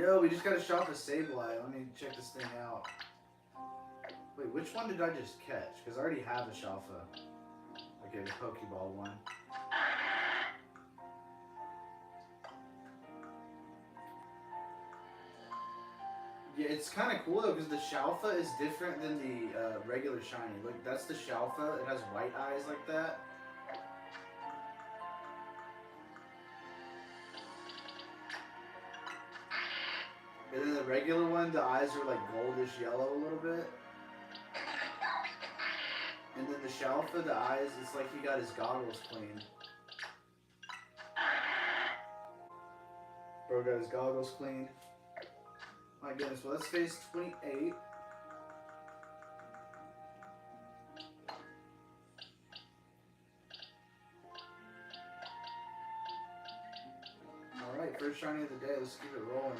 Yo, we just got a shot of Sableye. Let me check this thing out. Wait, which one did I just catch? Because I already have a Shalfa. Okay, the Pokeball one. Yeah, it's kind of cool though, because the Shalfa is different than the regular Shiny. Like, that's the Shalfa. It has white eyes like that. And then the regular one, the eyes are like goldish yellow a little bit. And then the Shalfa, the eyes, it's like he got his goggles cleaned. Bro got his goggles cleaned. My goodness, well that's phase 28. Alright, first shiny of the day, let's keep it rolling.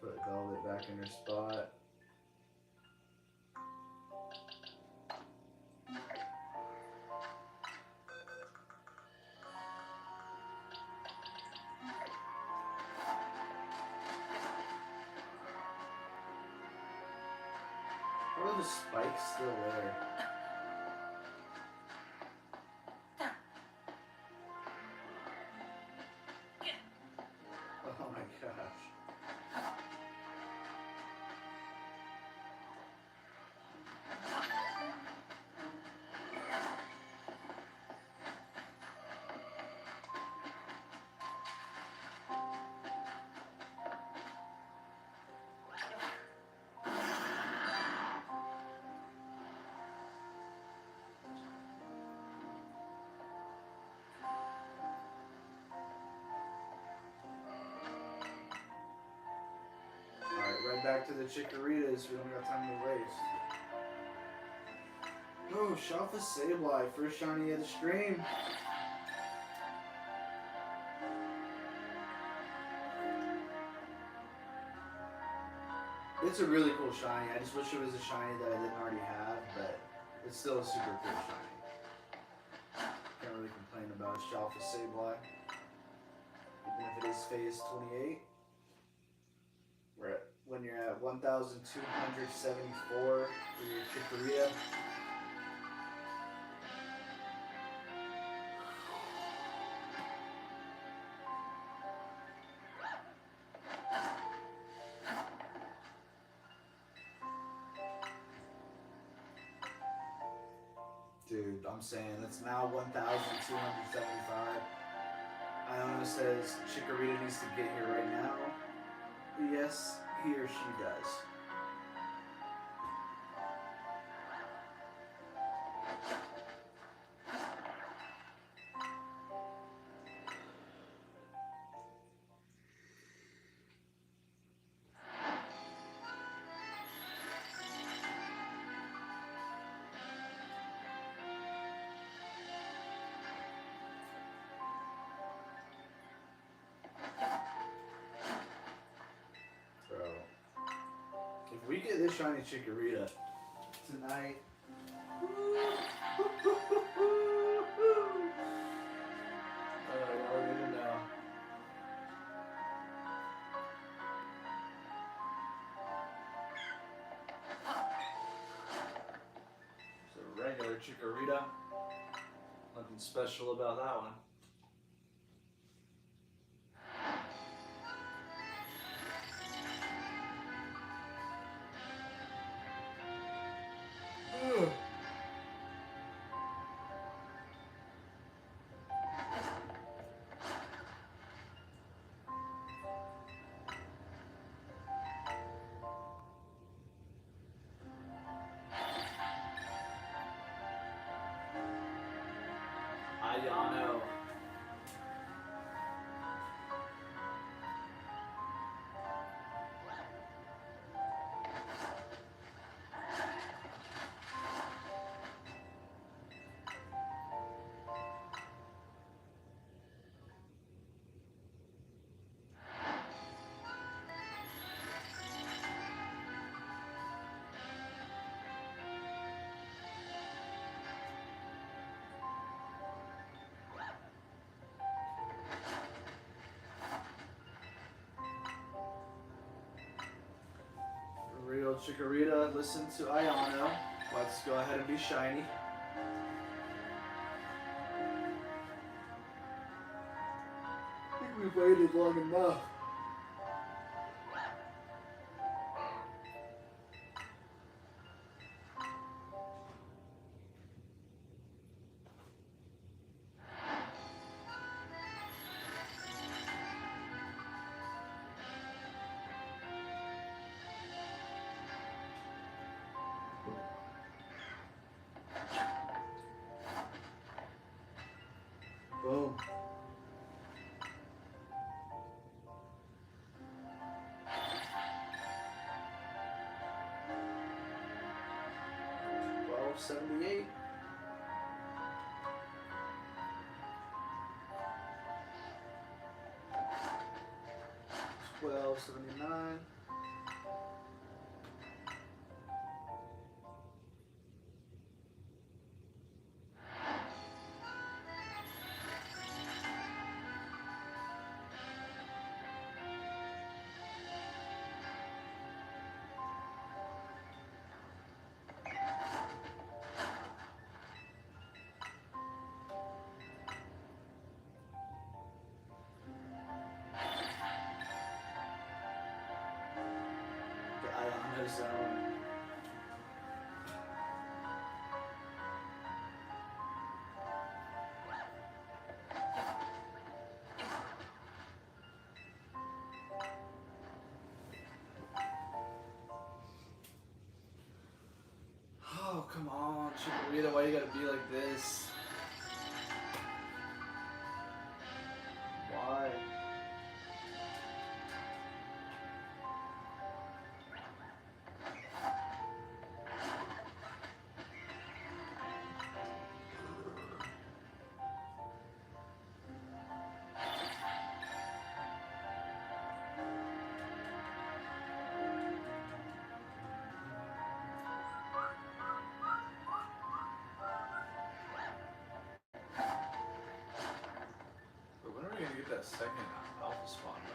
Put Velvet back in her spot. How are the spikes still there? Oh my gosh. Right back to the chikoritas. We don't got time to waste. Oh, Shalfa Sableye, first shiny of the stream. It's a really cool shiny. I just wish it was a shiny that I didn't already have, but it's still a super cool shiny. Can't really complain about a Shalfa Sableye. Even if it is phase 28. We're at, when you're at 1,274 for your chikorita. Dude, I'm saying it's now 1,275. Iona says Chikorita needs to get here right now. Yes, he or she does. If we get this shiny Chikorita tonight, I don't even know. It's a regular Chikorita. Nothing special about that one. Ayano. Chikorita, listen to Ayano. Let's go ahead and be shiny. I think we've waited long enough. Boom. $12.78. $12.79. Ayano zone. Oh, come on, Chikorita, why you gotta be like this? Why? But when are we gonna get that second alpha spawn back?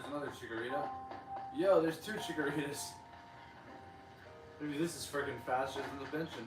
Another Chikorita. Yo, there's two Chikoritas. Maybe this is freaking faster than the benching.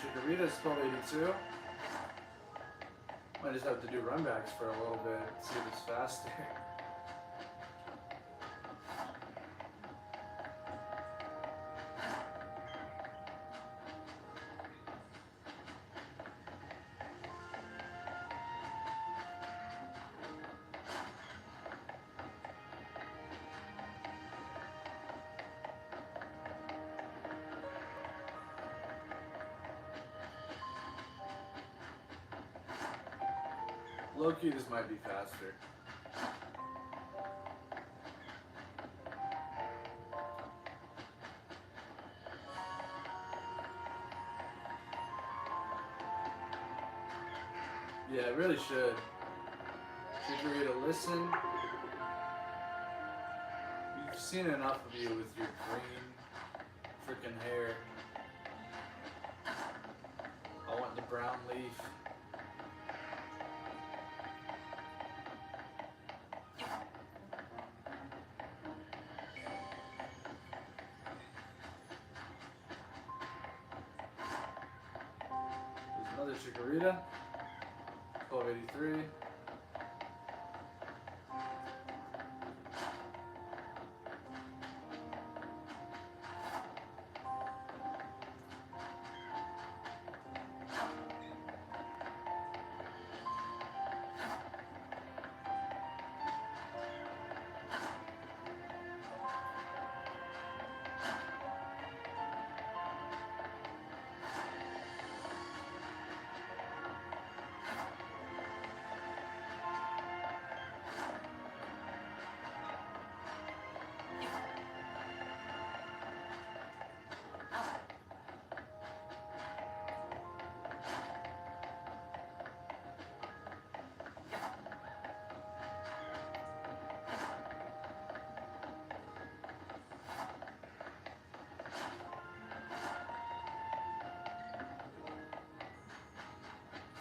Chikorita's 1282. Might just have to do runbacks for a little bit, see if it's faster. Low-key, this might be faster. Yeah, it really should. Chikorita, listen. You've seen enough of you with your green freaking hair. I want the brown leaf. There's another Chikorita. 1283.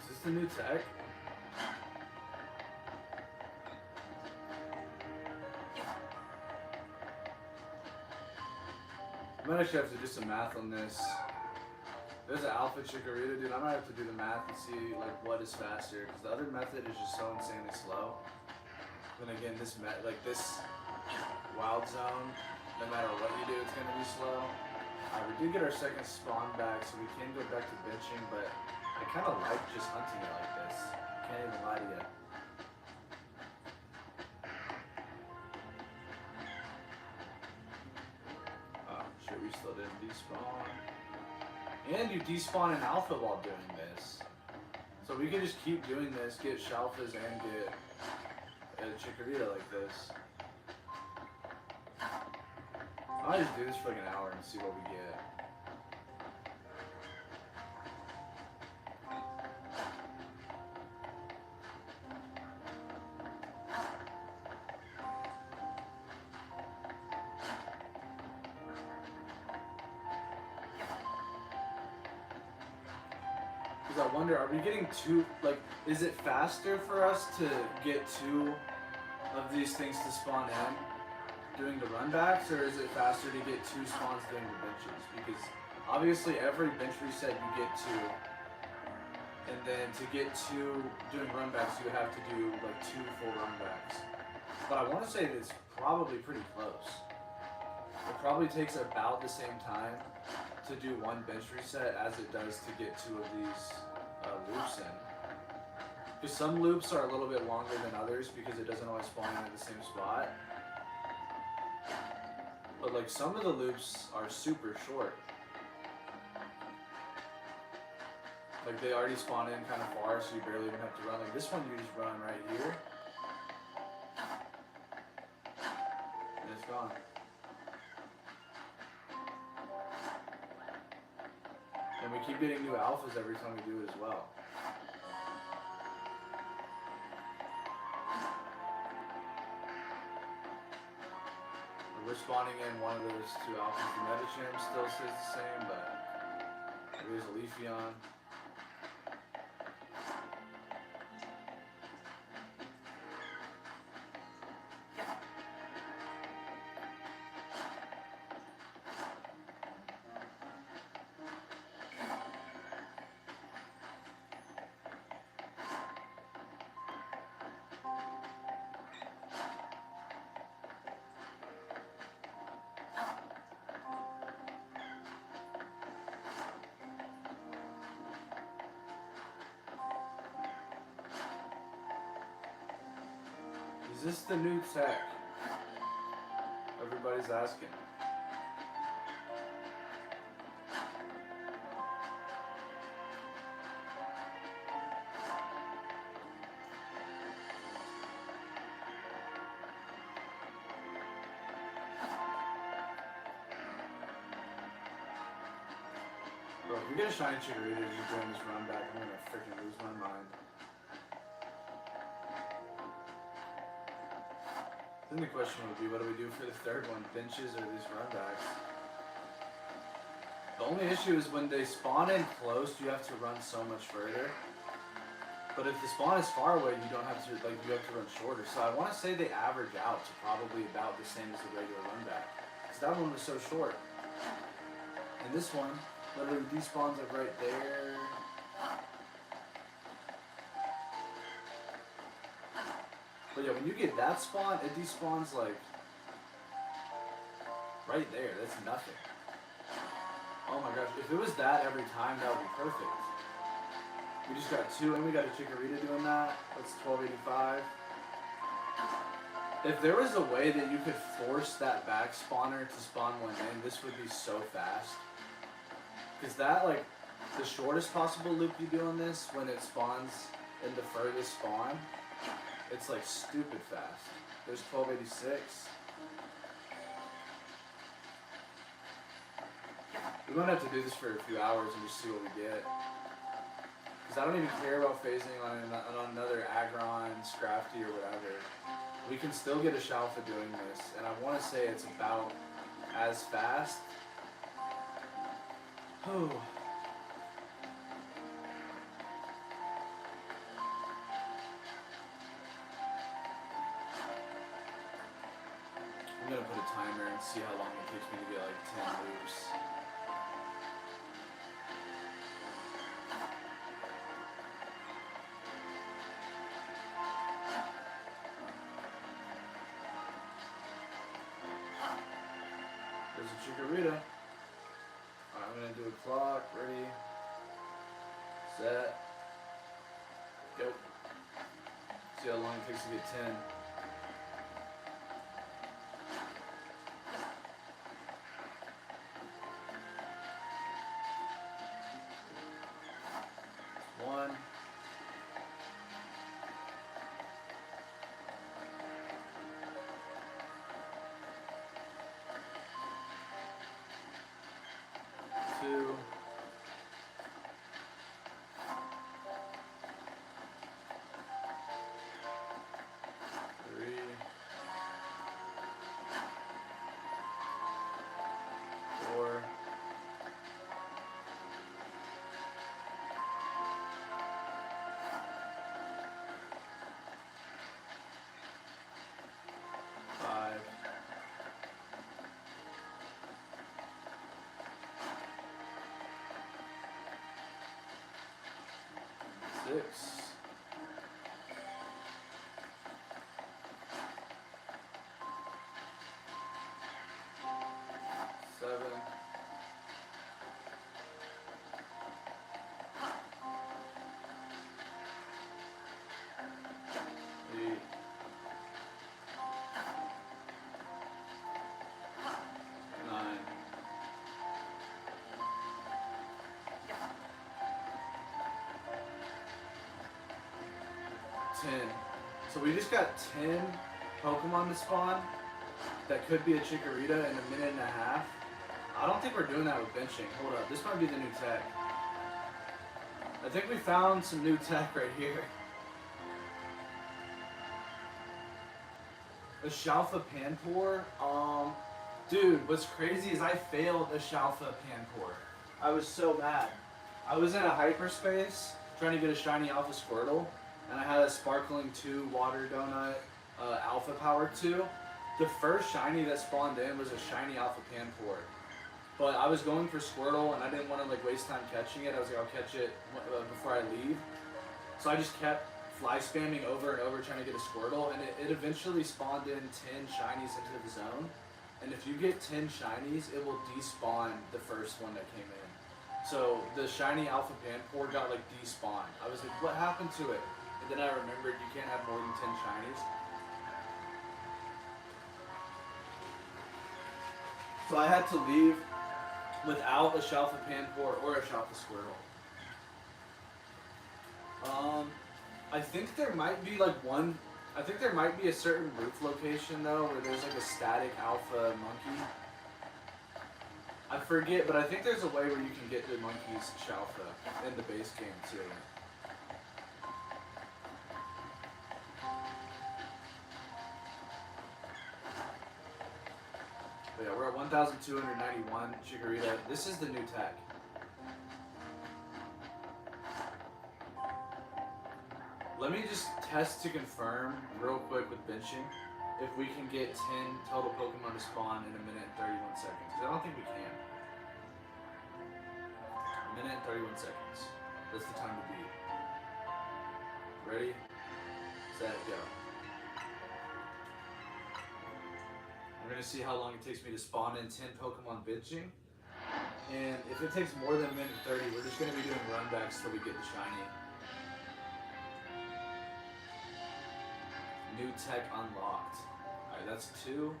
Is this the new tech? I might actually have to do some math on this. There's an alpha chikorita, dude. I might have to do the math and see like what is faster, because the other method is just so insanely slow. Then again, this wild zone, no matter what you do, it's gonna be slow. We did get our second spawn back, so we can go back to benching, but I kind of like just hunting it like this. Can't even lie to you. Oh shit, we still didn't despawn. And you despawn in alpha while doing this. So we can just keep doing this, get Shalfas and get a chikorita like this. I'll just do this for like an hour and see what we get. Because I wonder, are we getting two, like, is it faster for us to get two of these things to spawn in doing the runbacks, or is it faster to get two spawns doing the benches? Because obviously every bench reset you get two, and then to get two doing runbacks you have to do like two full runbacks. But I want to say that it's probably pretty close. It probably takes about the same time to do one bench reset as it does to get two of these loops in. Because some loops are a little bit longer than others because it doesn't always spawn in at the same spot. But like some of the loops are super short. Like they already spawn in kind of far, so you barely even have to run. Like this one you just run right here. And it's gone. And we keep getting new alphas every time we do it as well. We're spawning in one of those two alphas. The Medicham still stays the same, but there's a Leafeon. Is this the new tech? Everybody's asking. Bro, if we get a shiny chikorita just doing this run back, I'm gonna freaking lose my mind. Then the question would be, what do we do for the third one? Benches or these runbacks? The only issue is when they spawn in close, you have to run so much further. But if the spawn is far away, you don't have to, like, you have to run shorter. So I want to say they average out to probably about the same as the regular runback. Because that one was so short. And this one literally despawns it right there. But yeah, when you get that spawn, it despawns like right there. That's nothing. Oh my gosh, if it was that every time, that would be perfect. We just got 2 and we got a Chikorita doing that. That's 1285. If there was a way that you could force that back spawner to spawn one in, this would be so fast. Because that, like, the shortest possible loop you do on this, when it spawns in the furthest spawn, it's like stupid fast. There's 1286. We're going to have to do this for a few hours and just see what we get. Because I don't even care about phasing on another Aggron, Scrafty, or whatever. We can still get a Shalfa doing this, and I want to say it's about as fast. Oh. I'm going to put a timer and see how long it takes me to get like 10 loops. There's a Chikorita. Alright, I'm gonna do a clock. Ready, set, go. See how long it takes to get 10. One. Two. Three. Four. Five. Six. Seven. 8. 9. 10. So we just got 10 Pokemon to spawn that could be a Chikorita in a minute and a half. I don't think we're doing that with benching. Hold up, this might be the new tech. I think we found some new tech right here. A Shalfa Panpour? Dude, what's crazy is I failed a Shalfa Panpour. I was so mad. I was in a hyperspace trying to get a shiny Alpha Squirtle, and I had a Sparkling 2 Water Donut Alpha Power 2. The first shiny that spawned in was a shiny Alpha Panpour. But I was going for Squirtle, and I didn't want to like waste time catching it. I was like, I'll catch it before I leave. So I just kept fly spamming over and over trying to get a Squirtle, and it eventually spawned in 10 shinies into the zone. And if you get 10 shinies, it will despawn the first one that came in. So the shiny Alpha Panpour got like despawned. I was like, what happened to it? And then I remembered you can't have more than 10 shinies. So I had to leave without a Shalfa Panpour or a Shalfa Squirtle. I think there might be like one. I think there might be a certain roof location though where there's like a static alpha monkey. I forget, but I think there's a way where you can get the monkey's Shalfa in the base game too. But yeah, we're at 1,291 Chikorita. This is the new tech. Let me just test to confirm real quick with benching if we can get 10 total Pokemon to spawn in a minute and 31 seconds. Because I don't think we can. A minute and 31 seconds. That's the time to beat. Ready, set, go. We're gonna see how long it takes me to spawn in 10 Pokemon bitching. And if it takes more than a minute 30, we're just gonna be doing runbacks till we get the shiny. New tech unlocked. Alright, that's 2.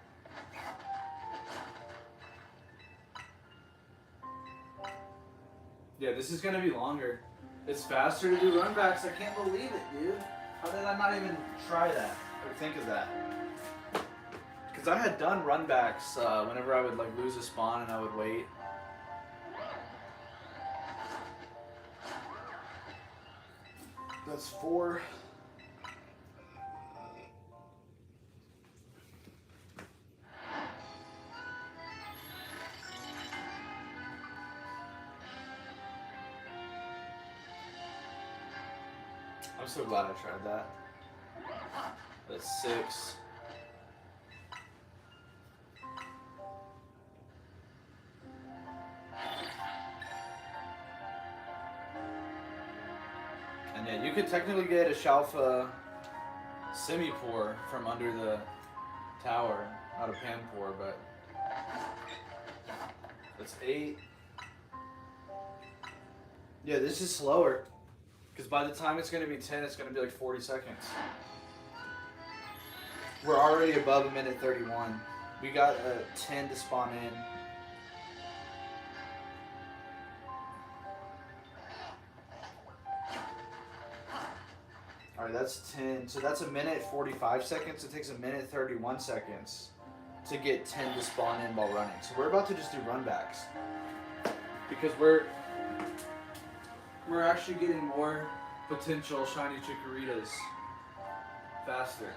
Yeah, this is gonna be longer. It's faster to do runbacks. I can't believe it, dude. How did I not even try that or think of that? Because I had done runbacks whenever I would like lose a spawn and I would wait. That's 4. I'm so glad I tried that. That's 6. And yeah, you could technically get a Shalfa Semi-Pour from under the tower. Not a Panpour, but that's 8. Yeah, this is slower. Because by the time it's going to be 10, it's going to be like 40 seconds. We're already above a minute 31. We got 10 to spawn in. Alright, that's 10. So that's a minute 45 seconds. It takes a minute 31 seconds to get 10 to spawn in while running. So we're about to just do runbacks. Because we're actually getting more potential shiny chikoritas faster.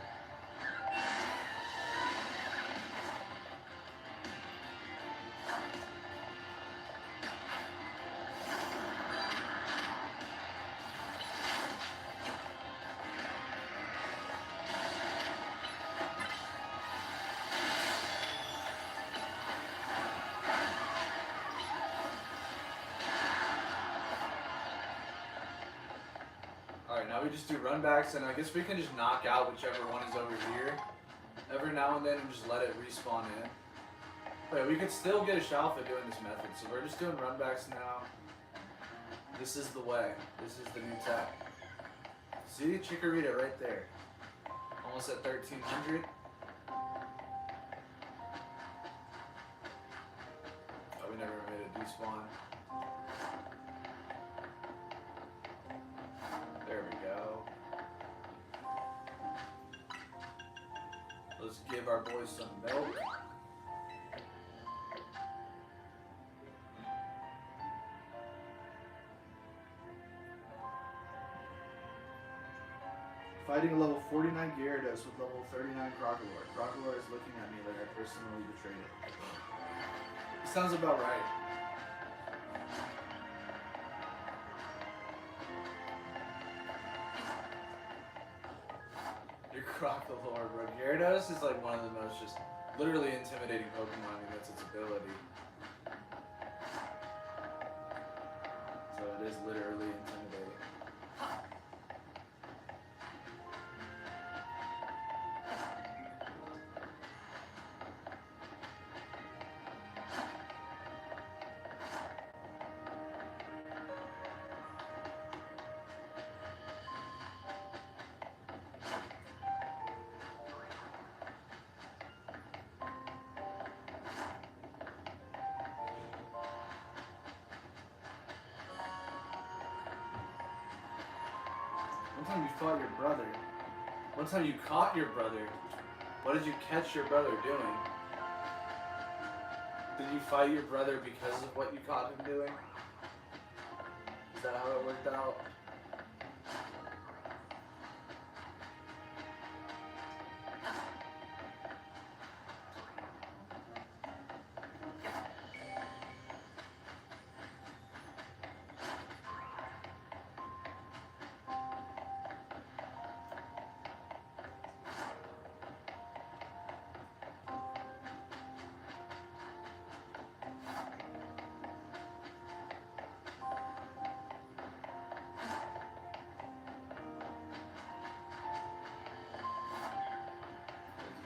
Alright, now we just do runbacks, and I guess we can just knock out whichever one is over here every now and then and just let it respawn in. But we could still get a Shalfa doing this method, so we're just doing runbacks now. This is the way. This is the new tech. See, Chikorita right there. Almost at 1300. Oh, we never made a despawn. There we go. Let's give our boys some milk. Fighting a level 49 Gyarados with level 39 Crocodile. Crocodile is looking at me like I personally betrayed it. Sounds about right. Your Crocodile, bro. Gyarados is like one of the most just literally intimidating Pokemon, and that's its ability. So it is literally intimidating. One time you fought your brother. One time you caught your brother. What did you catch your brother doing? Did you fight your brother because of what you caught him doing? Is that how it worked out?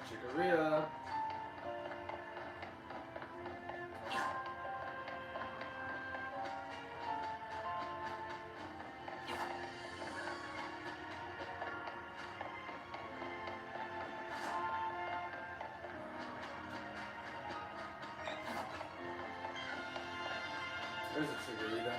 Chikorita. There's a chikorita.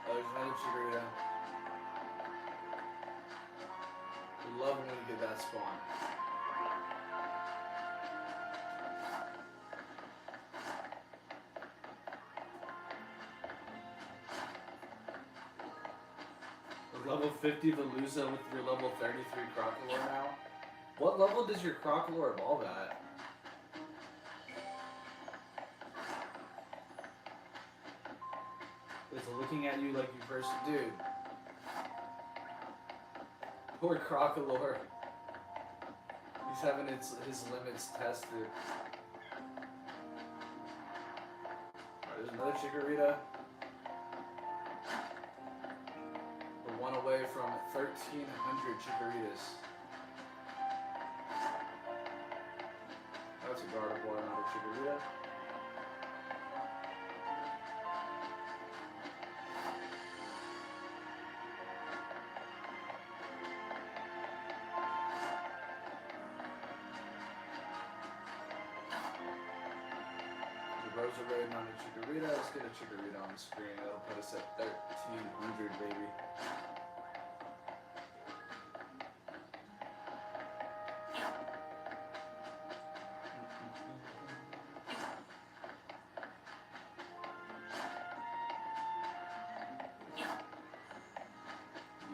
Oh, there's another chikorita. Love when you get that spawn. Level 50 Veluza with your level 33 Crocodile now. What level does your Crocodile evolve at? It's looking at you like you first. Dude. Poor Crocodile. He's having his limits tested. Alright, there's another chikorita. We're one away from 1,300 chikoritas. That's a Gardevoir, not a chikorita. Rosa Ray, not a chikorita. Let's get a chikorita on the screen. That'll put us at 1,300, baby.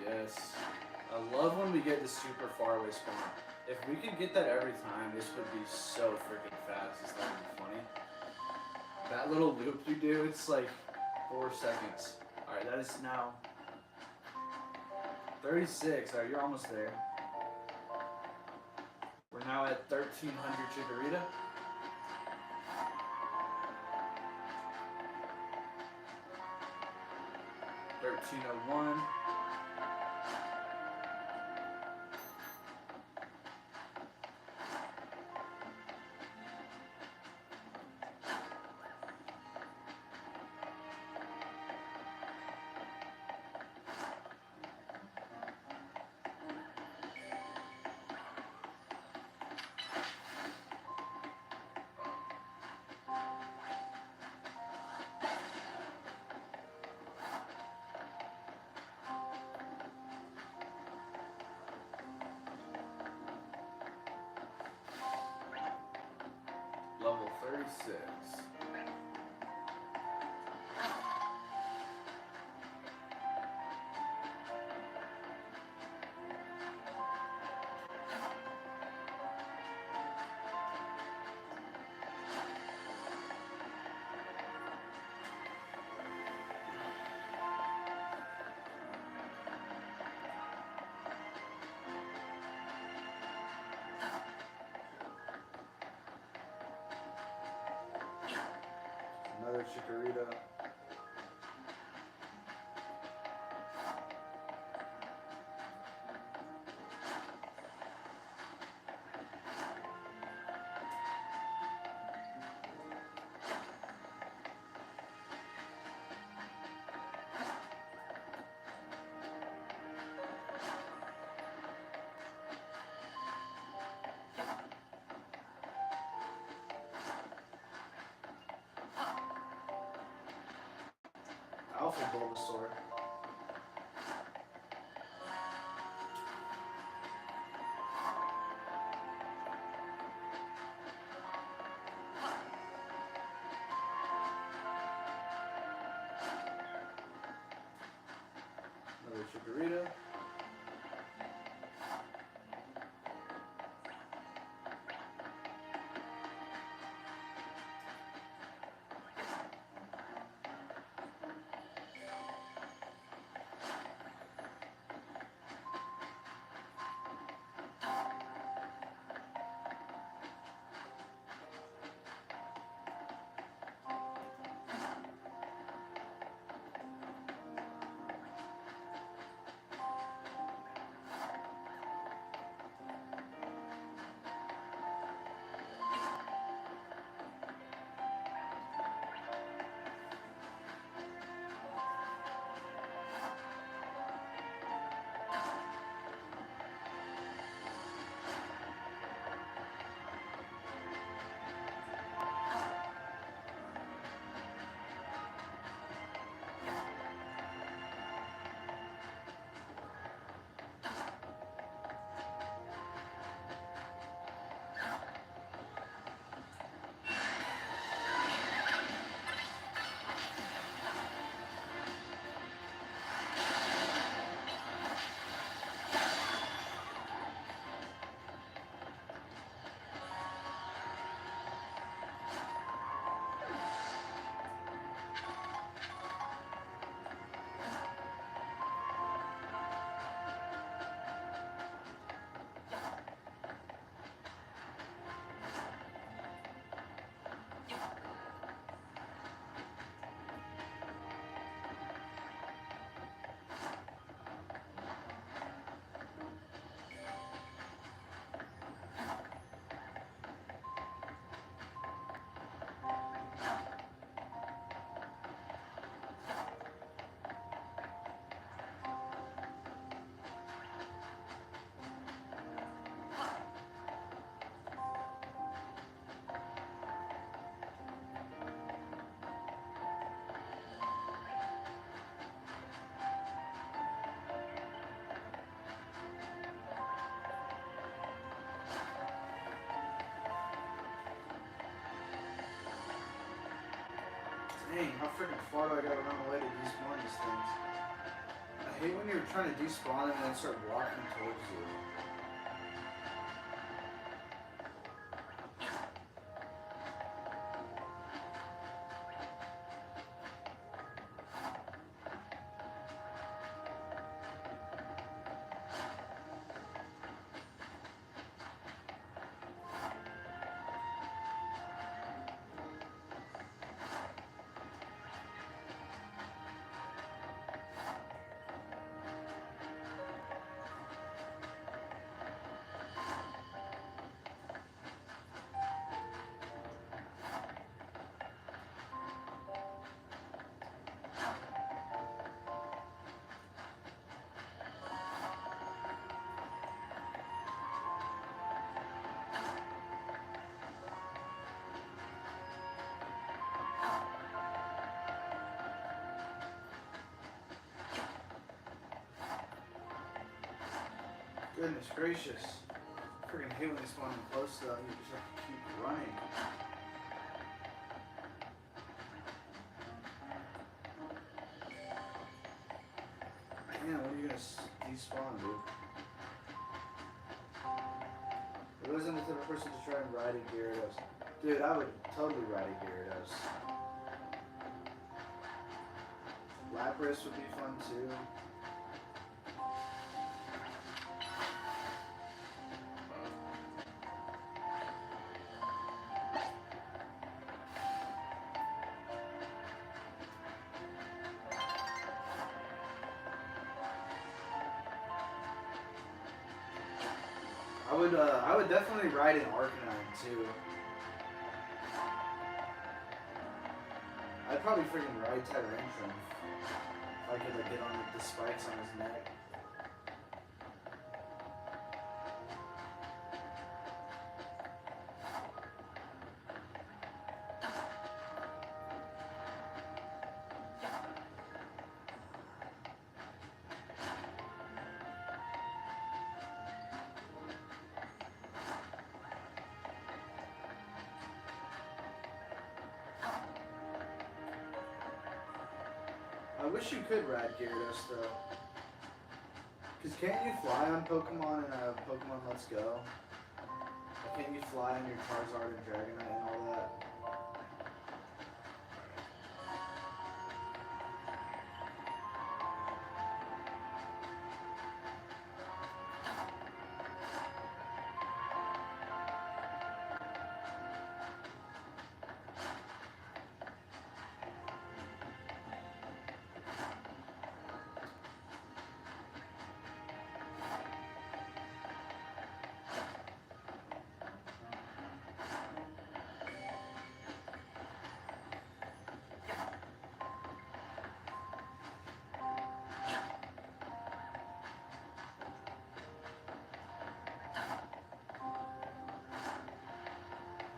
Yes. I love when we get the super far away spawn. If we could get that every time, this would be so freaking fast. It's not even funny. That little loop you do, it's like 4 seconds. Alright, that is now 36. Alright, you're almost there. We're now at 1,300 chikorita. $13.01. Level 36. Another chikorita. Alpha Bulbasaur. Another chikorita. Dang, how freaking far do I gotta run away to despawn these things? I hate when you're trying to despawn and then start walking towards you. Goodness gracious. I freaking hate when they spawn in close though. You just have to keep running. Man, when are you gonna despawn, dude? It wasn't the type of person to try and ride a Gyarados. Dude, I would totally ride a Gyarados. Lapras would be fun too. I would definitely ride an Arcanine too. I'd probably freaking ride Tyrantrum if I could like get on the spikes on his neck. I wish you could ride Gyarados though. Cause can't you fly on Pokemon in Pokemon Let's Go? Or can't you fly on your Charizard and Dragonite and all that?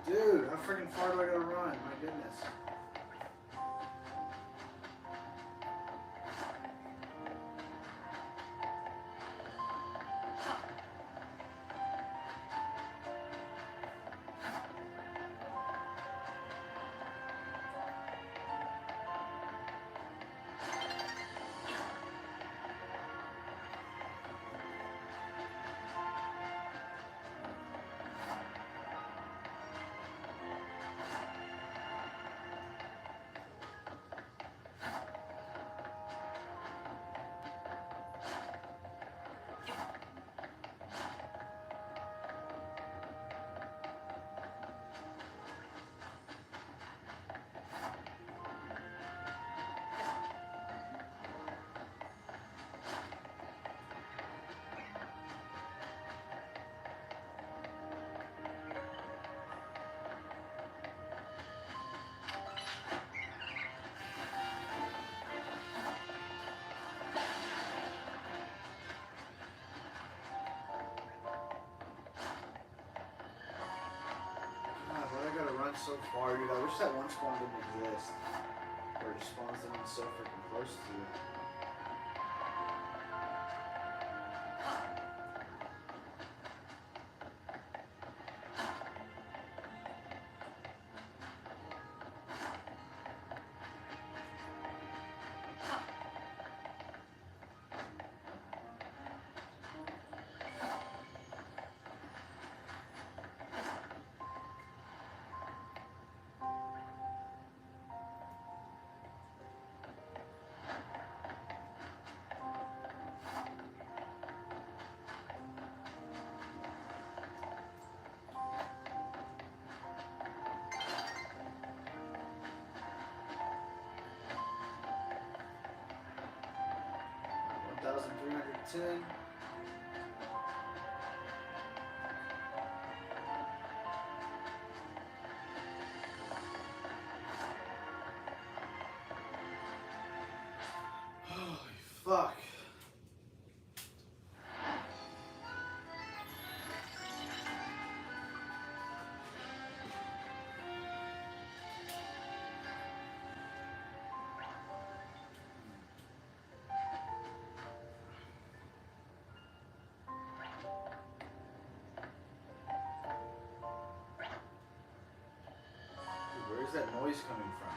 Dude, how freaking far do I gotta run? My goodness. So far, dude. I wish that one spawn didn't exist. Or it just spawns them so freaking close to you. 310. Holy fuck. Where's that noise coming from?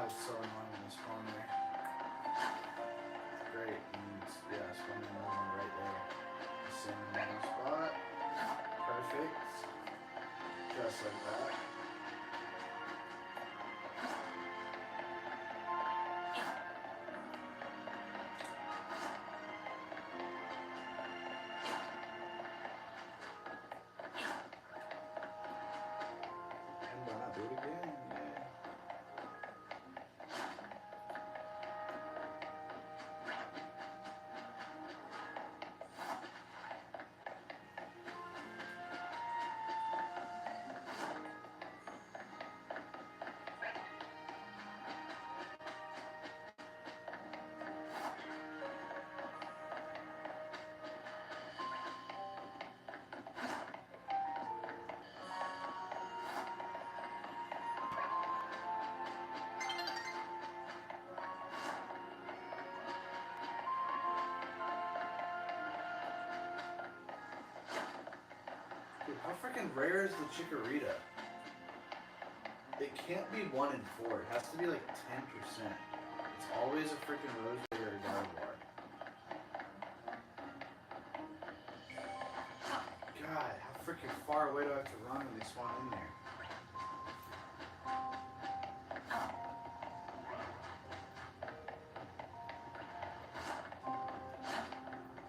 it's so annoying when they spawn there. Great, and yeah, spawning another one right there. The same spot. Perfect. Just like that. And why not do it again? Yeah. 'Dude, how freaking rare is the chikorita? It can't be 1 in 4. It has to be like 10%. It's always a freaking Roseberry or Gardevoir. God, how freaking far away do I have to run when they spawn in there?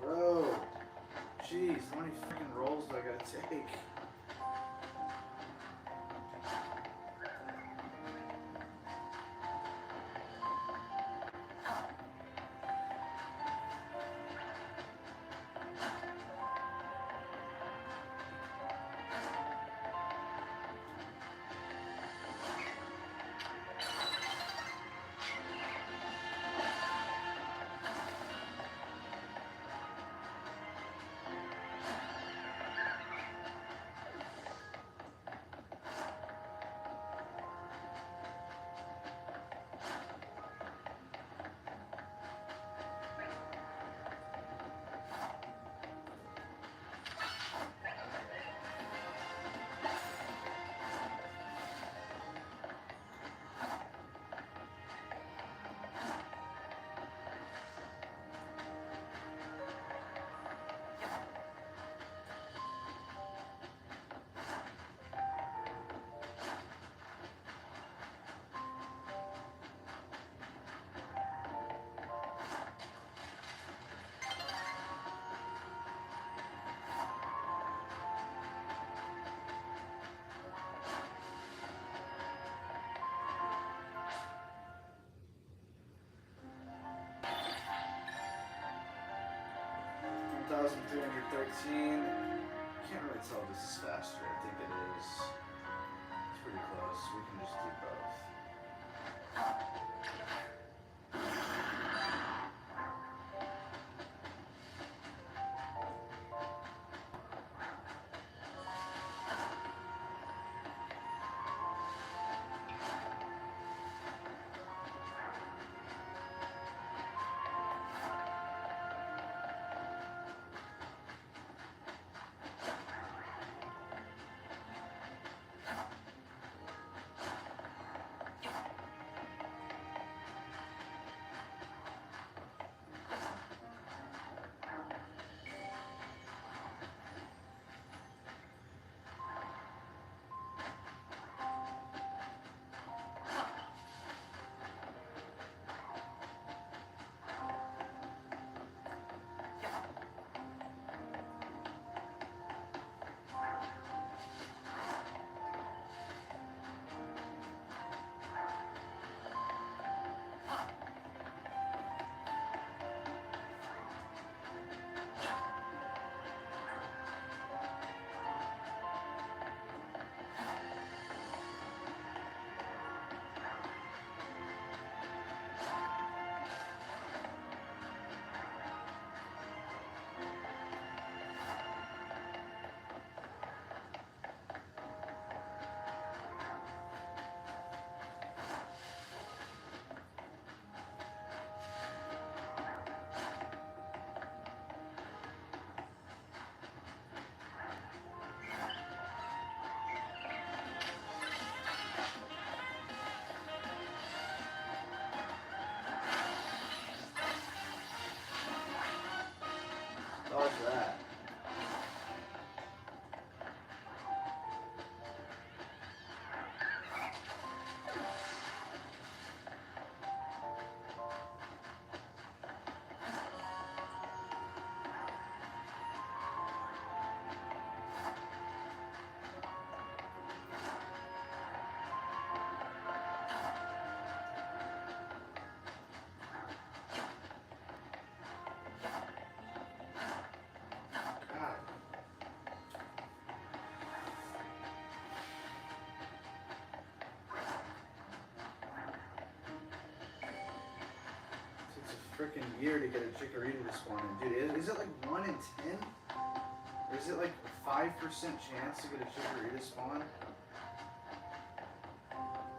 Bro, jeez, how many freaking rolls do I gotta take? $1,313. Can't really tell if this is faster. I think it is. It's pretty close. We can just do both. freaking year to get a chikorita to spawn in. Dude, is it like 1 in 10? Or is it like a 5% chance to get a chikorita spawn?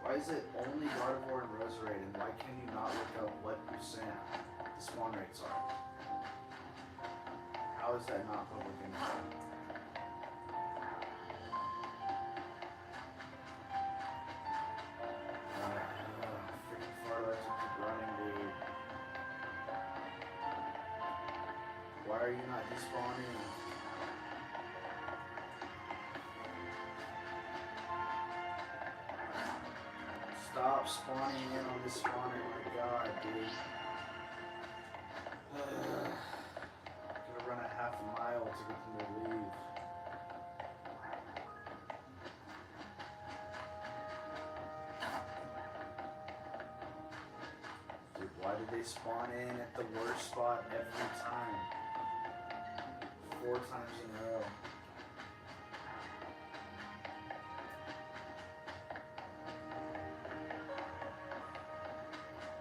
Why is it only Gardevoir and Roserade, and why can you not look up what percent the spawn rates are? How is that not public info? Freaking Farlights will keep running, dude. Why are you not despawning? Stop spawning in on this spawner, my god, dude. Gonna run a half a mile to get them to leave. Dude, why did they spawn in at the worst spot every time? 4 times in a row.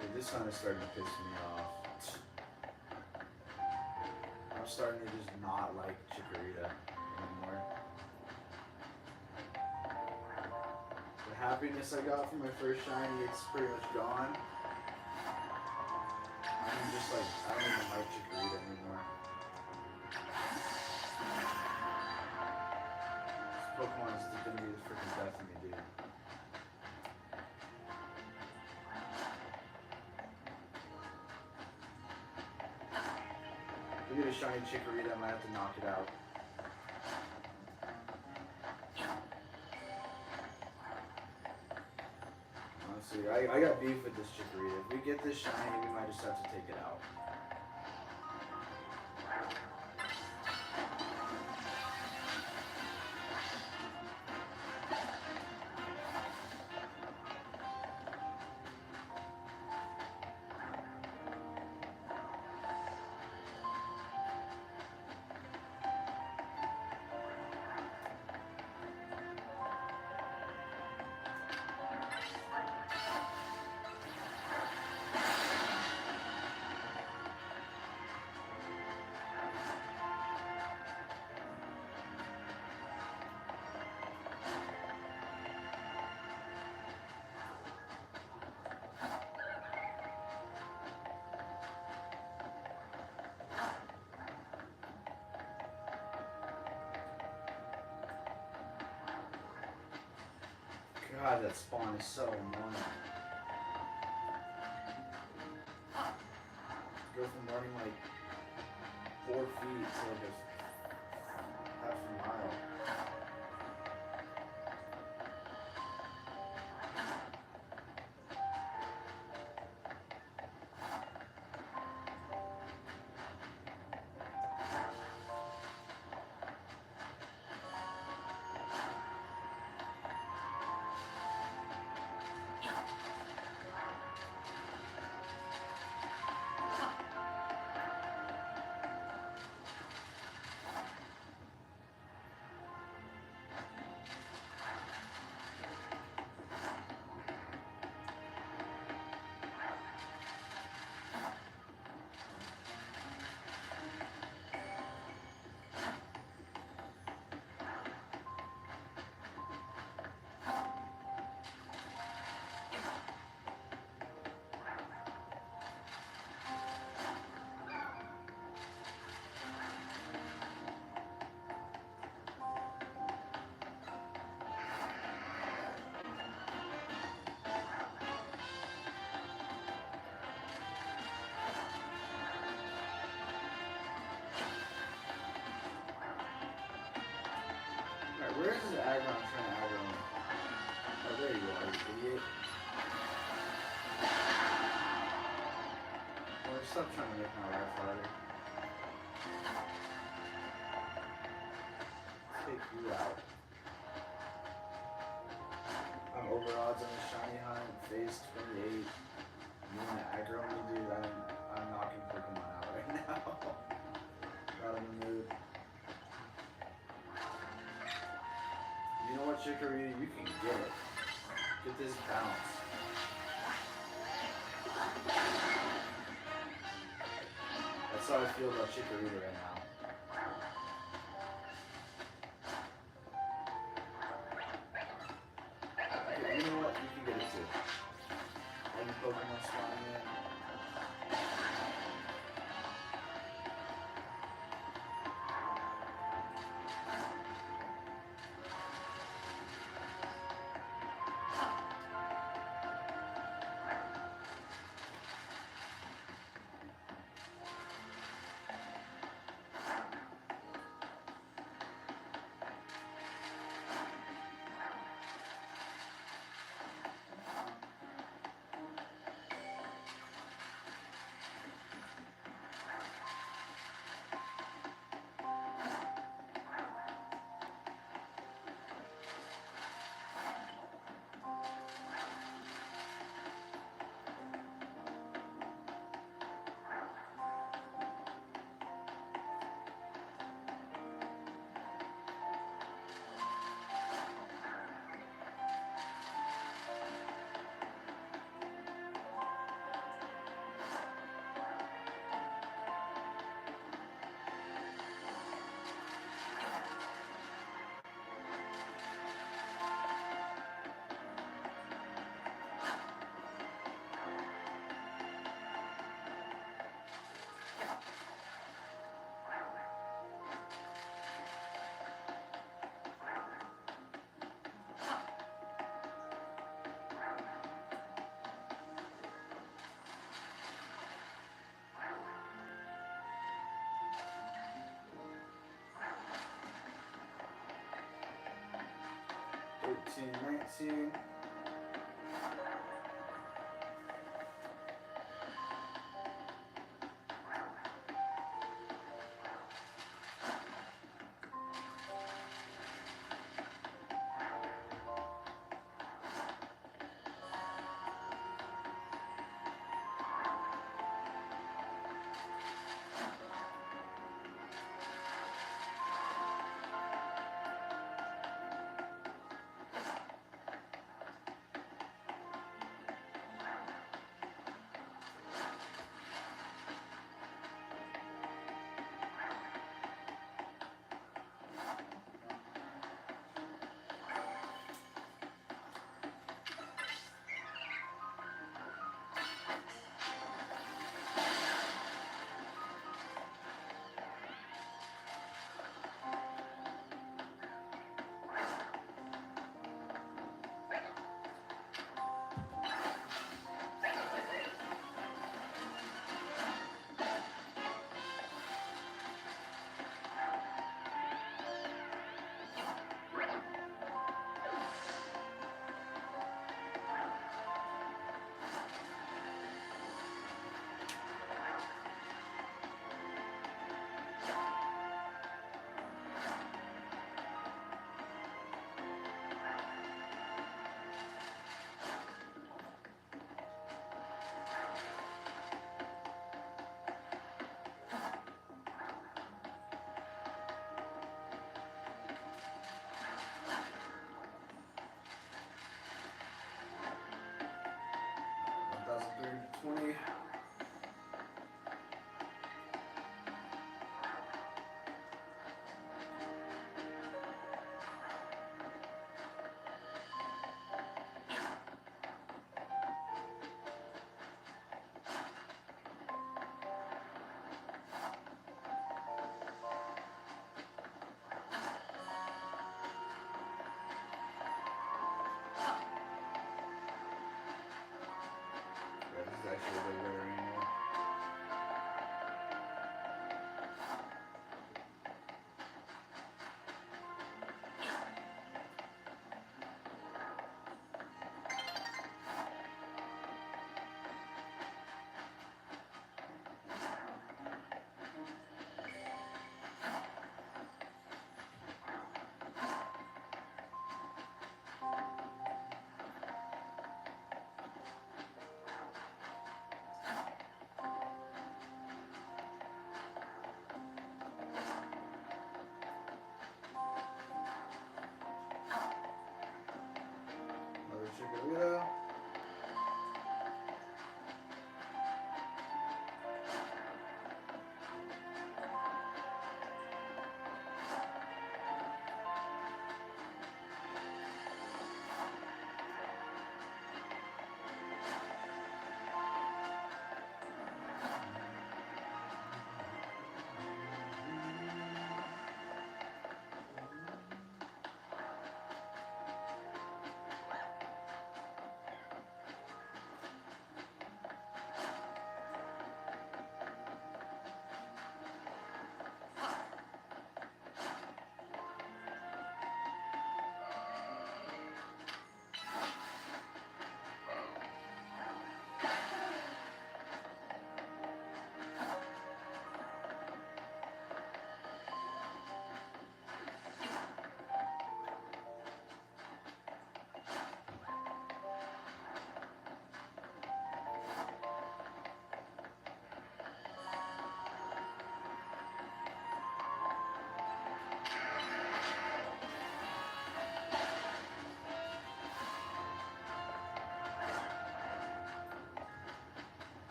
Dude, this one is starting to piss me off. I'm starting to just not like Chikorita anymore. The happiness I got from my first shiny, it's pretty much gone. I'm just like, I don't even like Chikorita anymore. This Pokemon is gonna be the freaking death of me, dude. If we get a shiny Chikorita, I might have to knock it out. Honestly, I got beef with this Chikorita. If we get this shiny, we might just have to take it out. God, that spawn is so annoying. Go from running like 4 feet to like a half a mile. Where is the aggro? I'm trying to aggro him. Oh, there you are, you idiot. Well, stop trying to make my life harder. Take you out. I'm over odds on the shiny hunt, phase 28. You wanna aggro me, dude? I'm knocking Pokemon out right now. Not in the mood. You know what, Chikorita? You can get it. Get this bounce. That's how I feel about Chikorita right now. Okay, you know what? You can get it too. All you Pokemon spawning in. Eighteen, 19.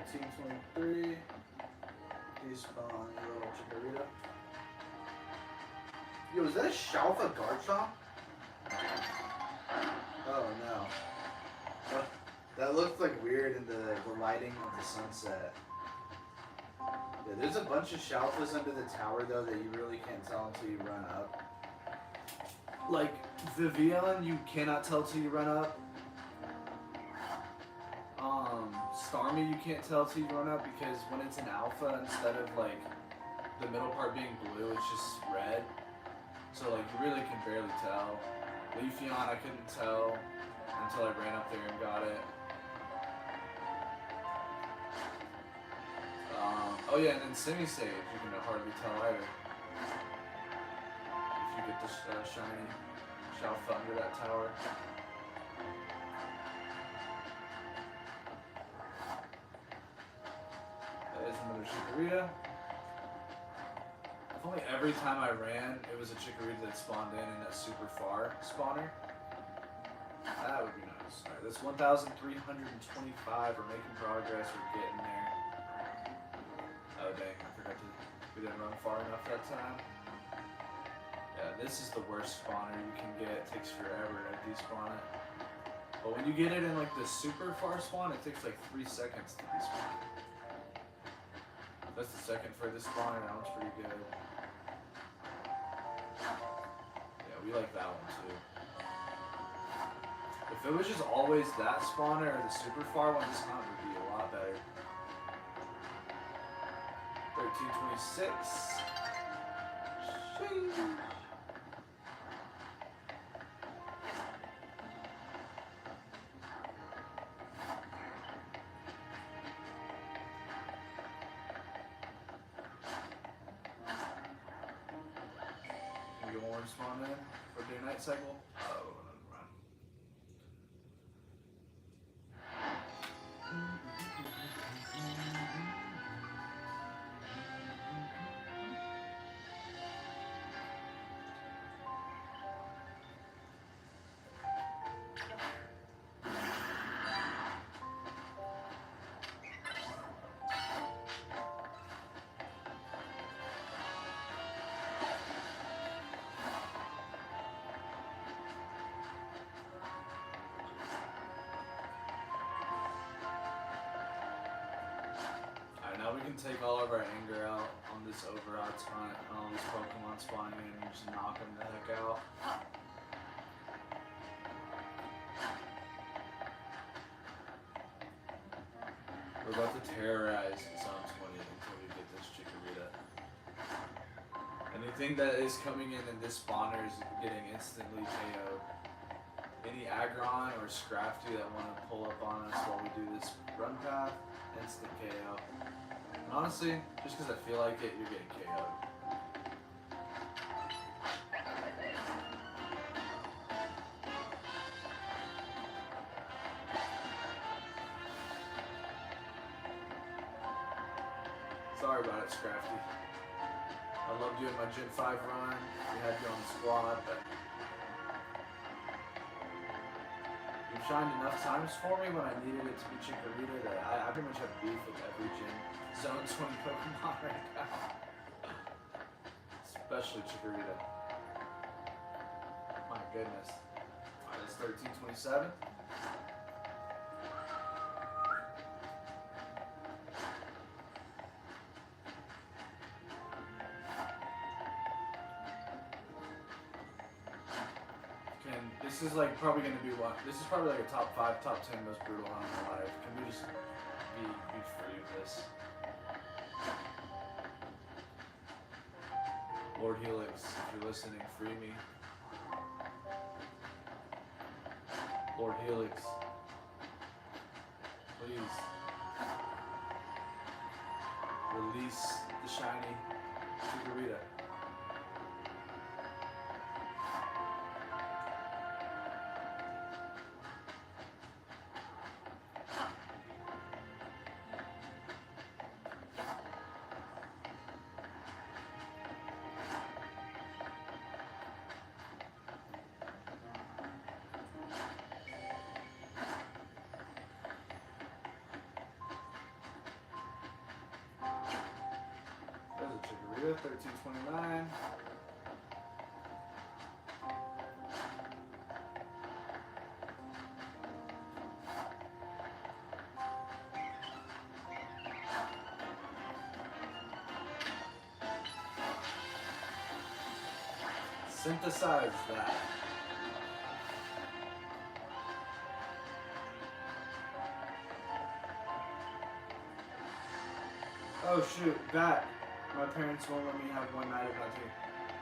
1323. Despawn little chikorita. Yo, is that a Shalfa Garchomp? Oh no. That looked like weird in the lighting of the sunset. Yeah, there's a bunch of Shalfas under the tower though that you really can't tell until you run up. Like Vivian, you cannot tell till you run up. Starmie, you can't tell till you run up because when it's an alpha, instead of like the middle part being blue, it's just red. So like you really can barely tell. Leafeon, I couldn't tell until I ran up there and got it. Oh yeah, and then Semi-Sage, you can hardly tell either. If you get the shiny Shalfa under that tower. That is another Chikorita. If only every time I ran, it was a Chikorita that spawned in that super far spawner. That would be nice. Alright, that's 1,325. We're making progress. We're getting there. Oh dang, I forgot to. We didn't run far enough that time. Yeah, this is the worst spawner you can get. It takes forever to despawn it. But when you get it in like the super far spawn, it takes like 3 seconds to despawn. That's the second furthest spawner. That one's pretty good. Yeah, we like that one too. If it was just always that spawner or the super far one, this hunt would be a lot better. 1326. Shing. Can we get one spawn in for day night cycle? Oh. Now we can take all of our anger out on this overodds hunt, on all these Pokemon spawning in and just knock them the heck out. We're about to terrorize Zone 20 until we get this Chikorita. Anything that is coming in this spawner is getting instantly KO'd. Any Aggron or Scrafty that want to pull up on us while we do this run path, instant KO. Honestly, just because I feel like it, you're getting KO'd. Sorry about it, Scrafty. I love doing my Gen 5 run. We had you on the squad, but you've shined enough times for me when I needed it to be Chikorita that I pretty much have beef with every Gen Zone 20 Pokemon right now. Especially Chikorita. My goodness. Alright, that's 1327. This is like probably going to be one. This is probably like a top 5, top 10 most brutal hunt in my life. Can we just be free of this? Lord Helix, if you're listening, free me. Lord Helix, please release the shiny Chikorita. good. 1329. Synthesize that. Oh shoot, bat. My parents won't let me have one night of not taking.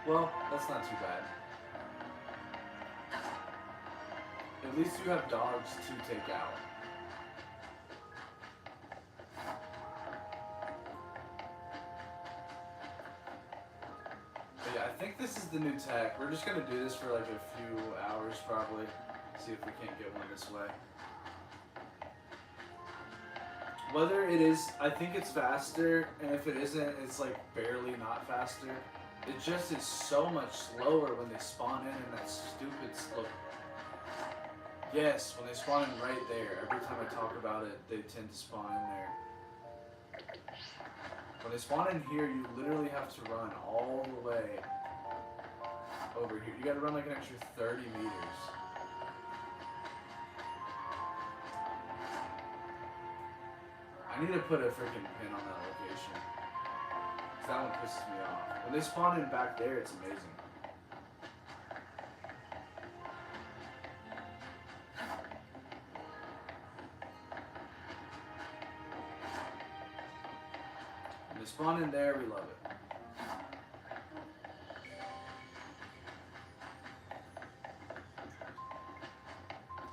Well, that's not too bad. At least you have dogs to take out. But yeah, I think this is the new tech. We're just gonna do this for like a few hours probably. See if we can't get one this way. Whether it is, I think it's faster, and if it isn't, it's like barely not faster. It just is so much slower when they spawn in that stupid slow. Yes, when they spawn in right there. Every time I talk about it, they tend to spawn in there. When they spawn in here, you literally have to run all the way over here. You gotta run like an extra 30 meters. I need to put a freaking pin on that location. Cause that one pisses me off. When they spawn in back there, it's amazing. When they spawn in there, we love it.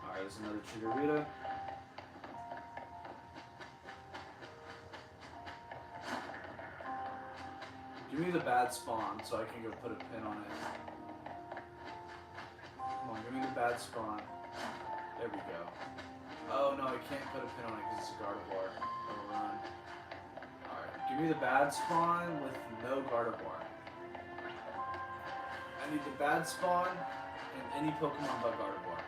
Alright, there's another chikorita. Give me the bad spawn so I can go put a pin on it. Come on, give me the bad spawn. There we go. Oh no, I can't put a pin on it because it's a Gardevoir. It'll run. Alright, give me the bad spawn with no Gardevoir. I need the bad spawn and any Pokemon but Gardevoir.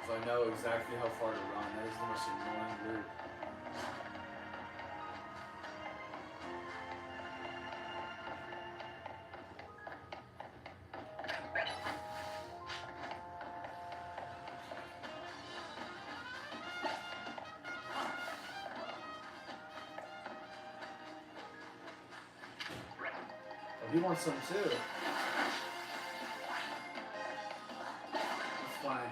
So I know exactly how far to run. That is the most annoying loop. He wants some too. That's fine.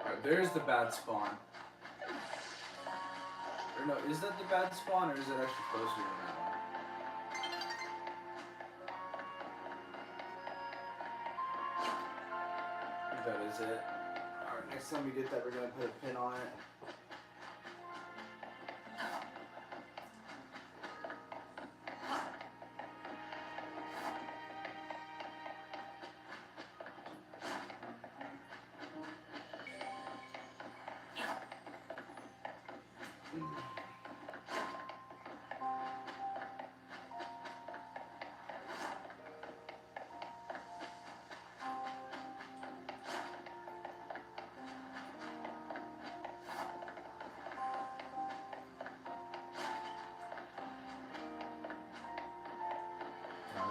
Alright, there's the bad spawn. Or no, is that the bad spawn or is it actually closer than that one? That is it. Alright, next time we get that, we're going to put a pin on it.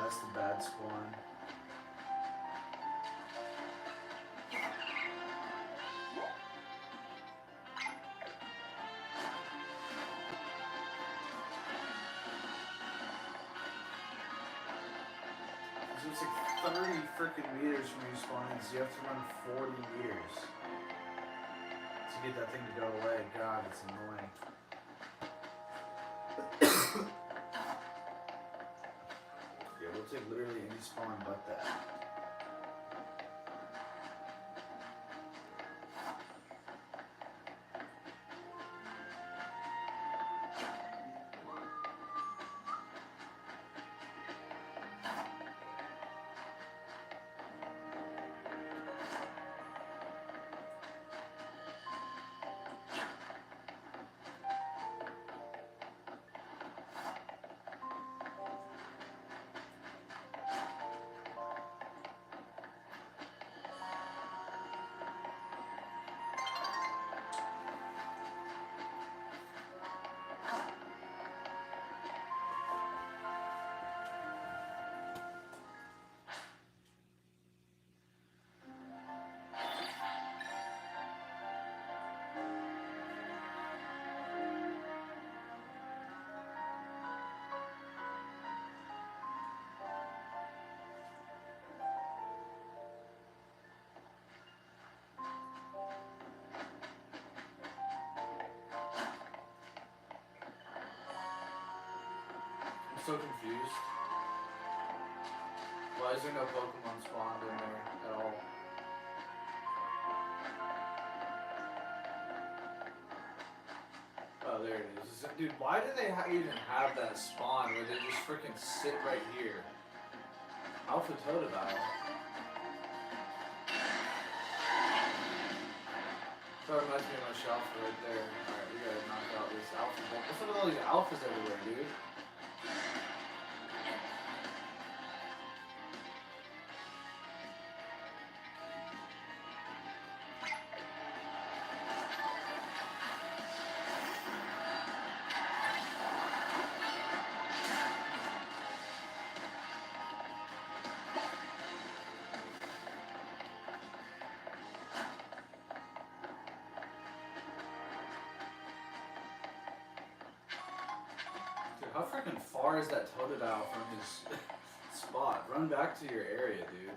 That's the bad spawn. So it's like 30 freaking meters from you spawning, so you have to run 40 meters to get that thing to go away. God, it's annoying. We'll take literally any spawn but that. so confused. Why is there no Pokemon spawned in there at all? Oh, there it is. Dude, why do they even have that spawn where they just freaking sit right here? Alpha Totodile. That reminds me of my shelf right there. Alright, we gotta knock out this alpha. What's up with all these alphas everywhere, dude? How freaking far is that Totodile from his spot? Run back to your area, dude.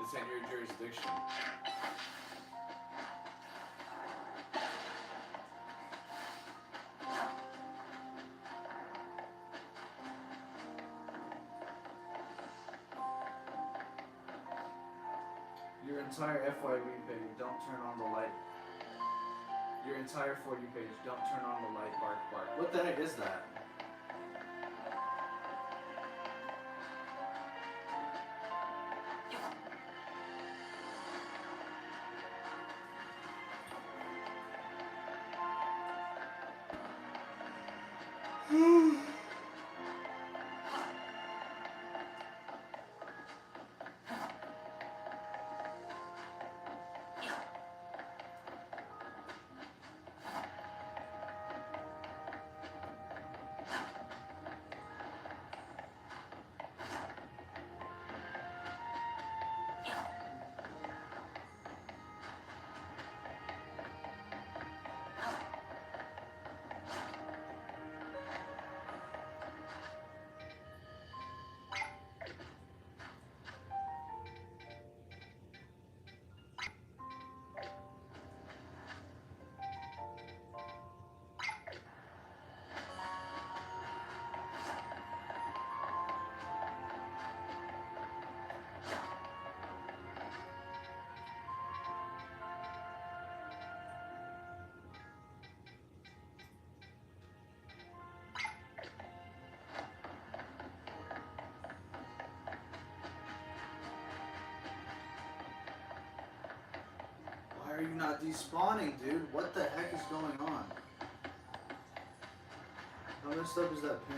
It's in your jurisdiction. Your entire FYB page, don't turn on the light. Your entire For You page, don't turn on the light, bark, bark. What the heck is that? Why are you not despawning, dude? What the heck is going on? How messed up is that pin?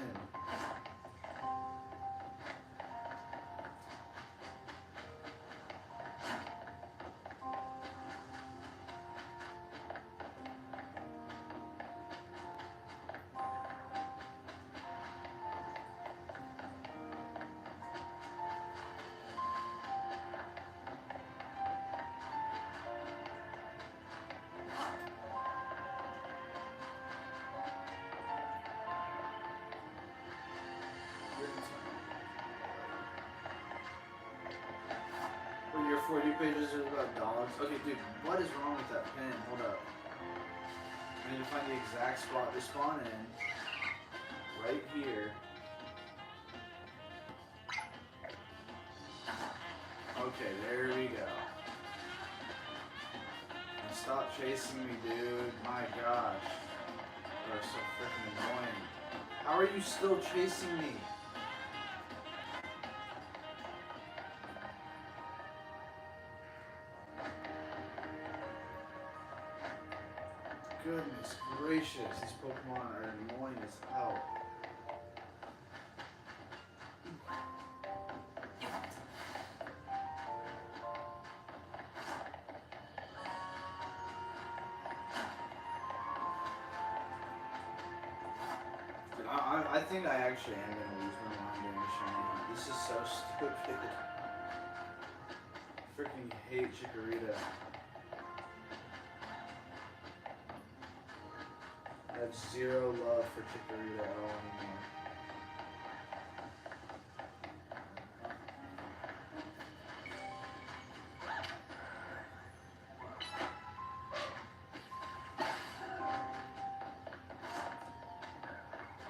Your For You pages are about dogs. Okay, dude, what is wrong with that pin? Hold up. I need to find the exact spot they spawn in. Right here. Okay, there we go. And stop chasing me, dude. My gosh. You are so freaking annoying. How are you still chasing me? Goodness gracious, these Pokemon are annoying as hell. Dude, I think I actually am going to lose my mind during the shiny hunt. This is so stupid. I freaking hate Chikorita. I have zero love for Chikorita at all anymore.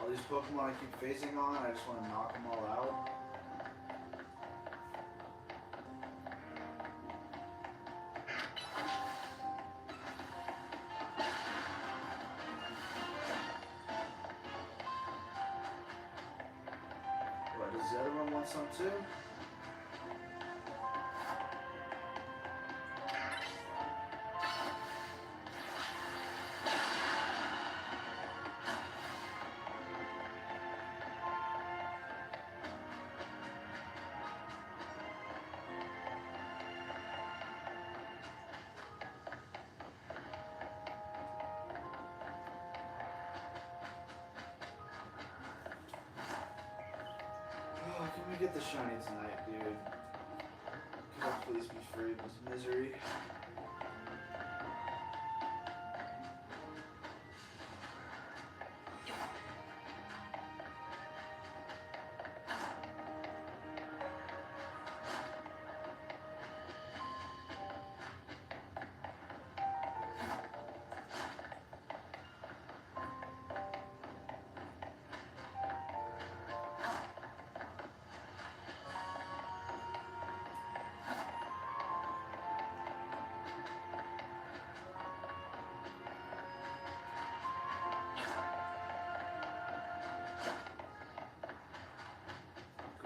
All these Pokemon I keep phasing on, I just want to knock them all out. What, does the other one want some too? Oh, can we get the shiny tonight, dude? Can I please be free of this misery?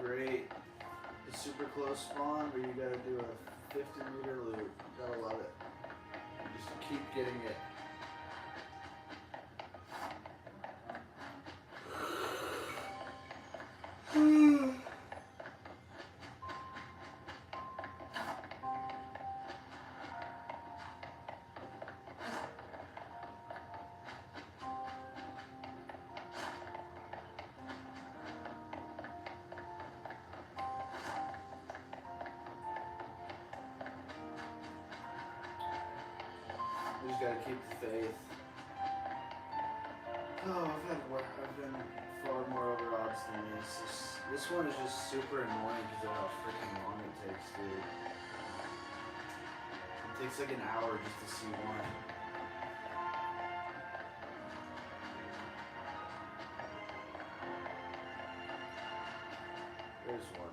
Great. The super close spawn where you gotta do a 50-meter loop. Gotta love it. Just keep getting it. We just gotta keep the faith. Oh, I've been far more over odds than this. This one is just super annoying because of how freaking long it takes, dude. It takes like an hour just to see one. There's one.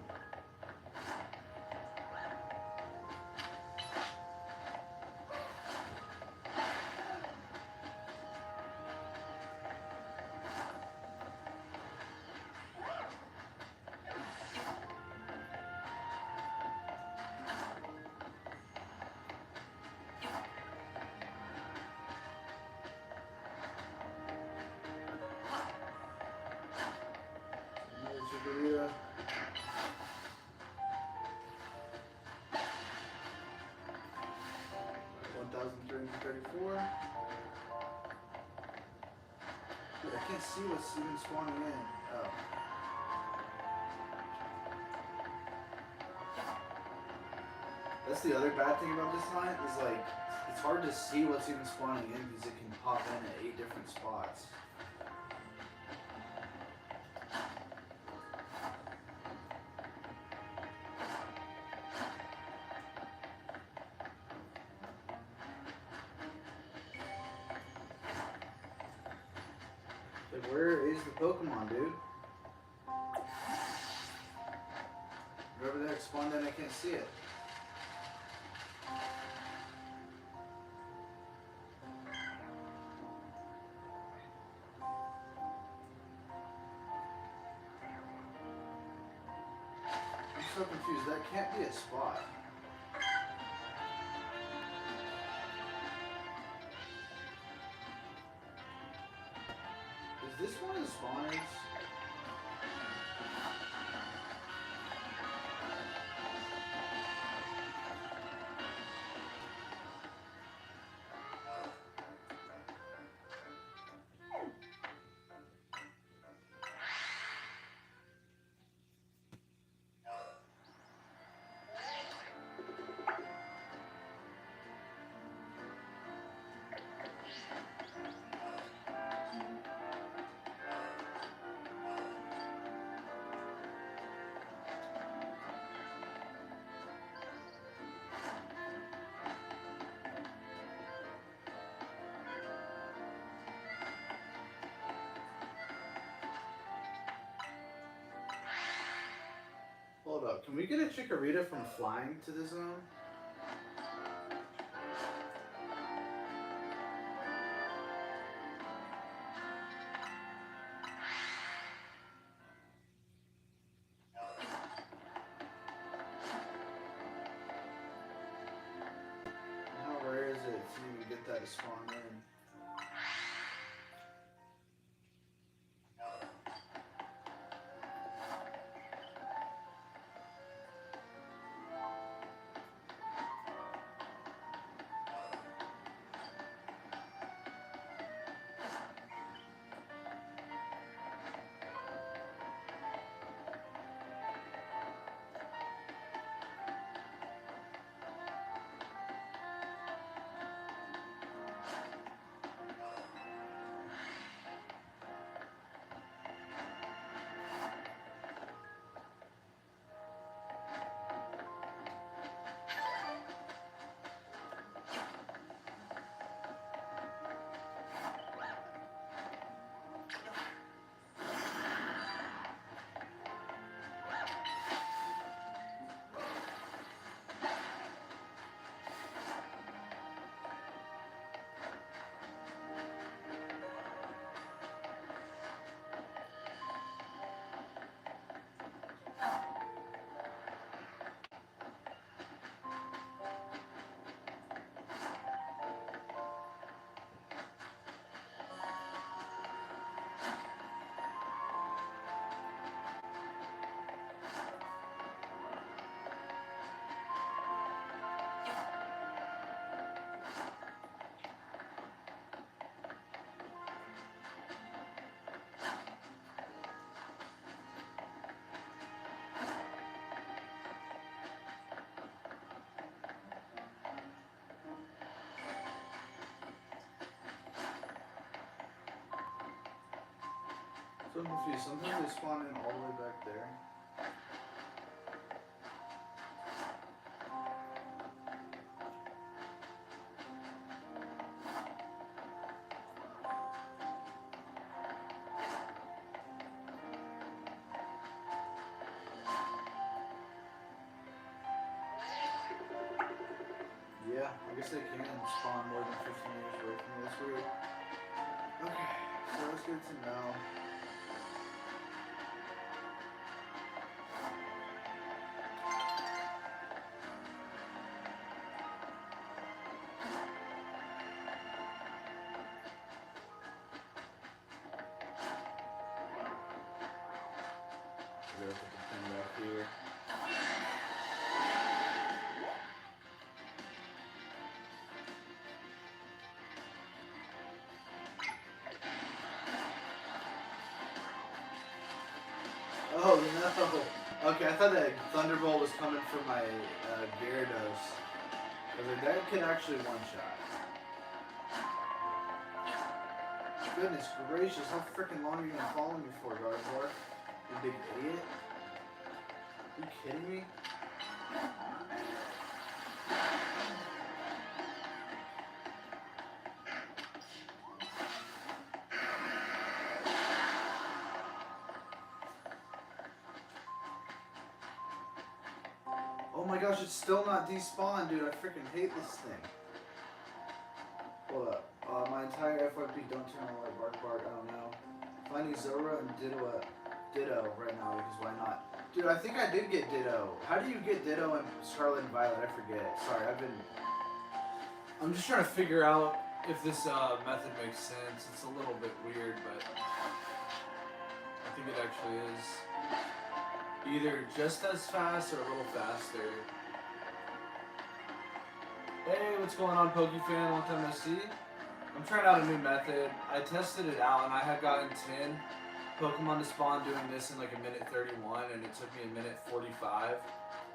Chikorita. $1,334. Dude, I can't see what's even spawning in. Oh. That's the other bad thing about this line is like it's hard to see what's even spawning in because it can pop in at 8 different spots. Like, where is the Pokemon, dude? Wherever the heck spawned in, I can't see it. I'm so confused. That can't be a spot. Is this one of the spawners? Hold up, can we get a chikorita from flying to the zone? How rare is it to even get that to spawn in? So I'm confused. Sometimes they spawn in all the way back there. Yeah, I guess they can spawn more than 50 meters away from me. That's weird. Okay, so that's good to know. We're gonna put the pin back here. Oh no! Okay, I thought that Thunderbolt was coming for my Gyarados. I was like, that could actually one-shot. Goodness gracious, how freaking long are you gonna follow me for, Gardevoir? You big idiot? Are you kidding me? Oh my gosh, it's still not despawned, dude. I freaking hate this thing. Hold up. My entire FYP, don't turn on like bark bark, I don't know. Finding Zora and Ditto right now, because why not? Dude, I think I did get Ditto. How do you get Ditto and Scarlet and Violet? I forget. Sorry, I'm just trying to figure out if this method makes sense. It's a little bit weird, but I think it actually is. Either just as fast or a little faster. Hey, what's going on, PokeFan? Long time no see. I'm trying out a new method. I tested it out and I had gotten 10 Pokemon to spawn doing this in like a minute 31, and it took me a minute 45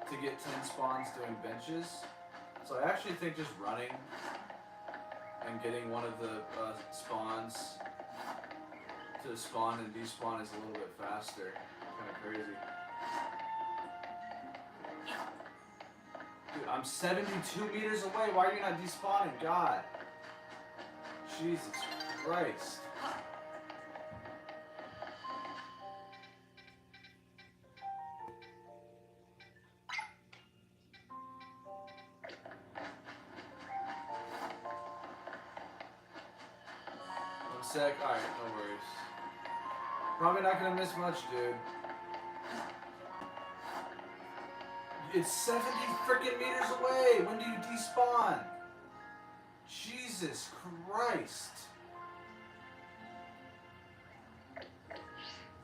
to get 10 spawns doing benches. So I actually think just running and getting one of the spawns to spawn and despawn is a little bit faster. Kind of crazy. Dude, I'm 72 meters away. Why are you not despawning? God. Jesus Christ. One sec. Alright, no worries. Probably not gonna miss much, dude. It's 70 freaking meters away! When do you despawn? Jesus Christ.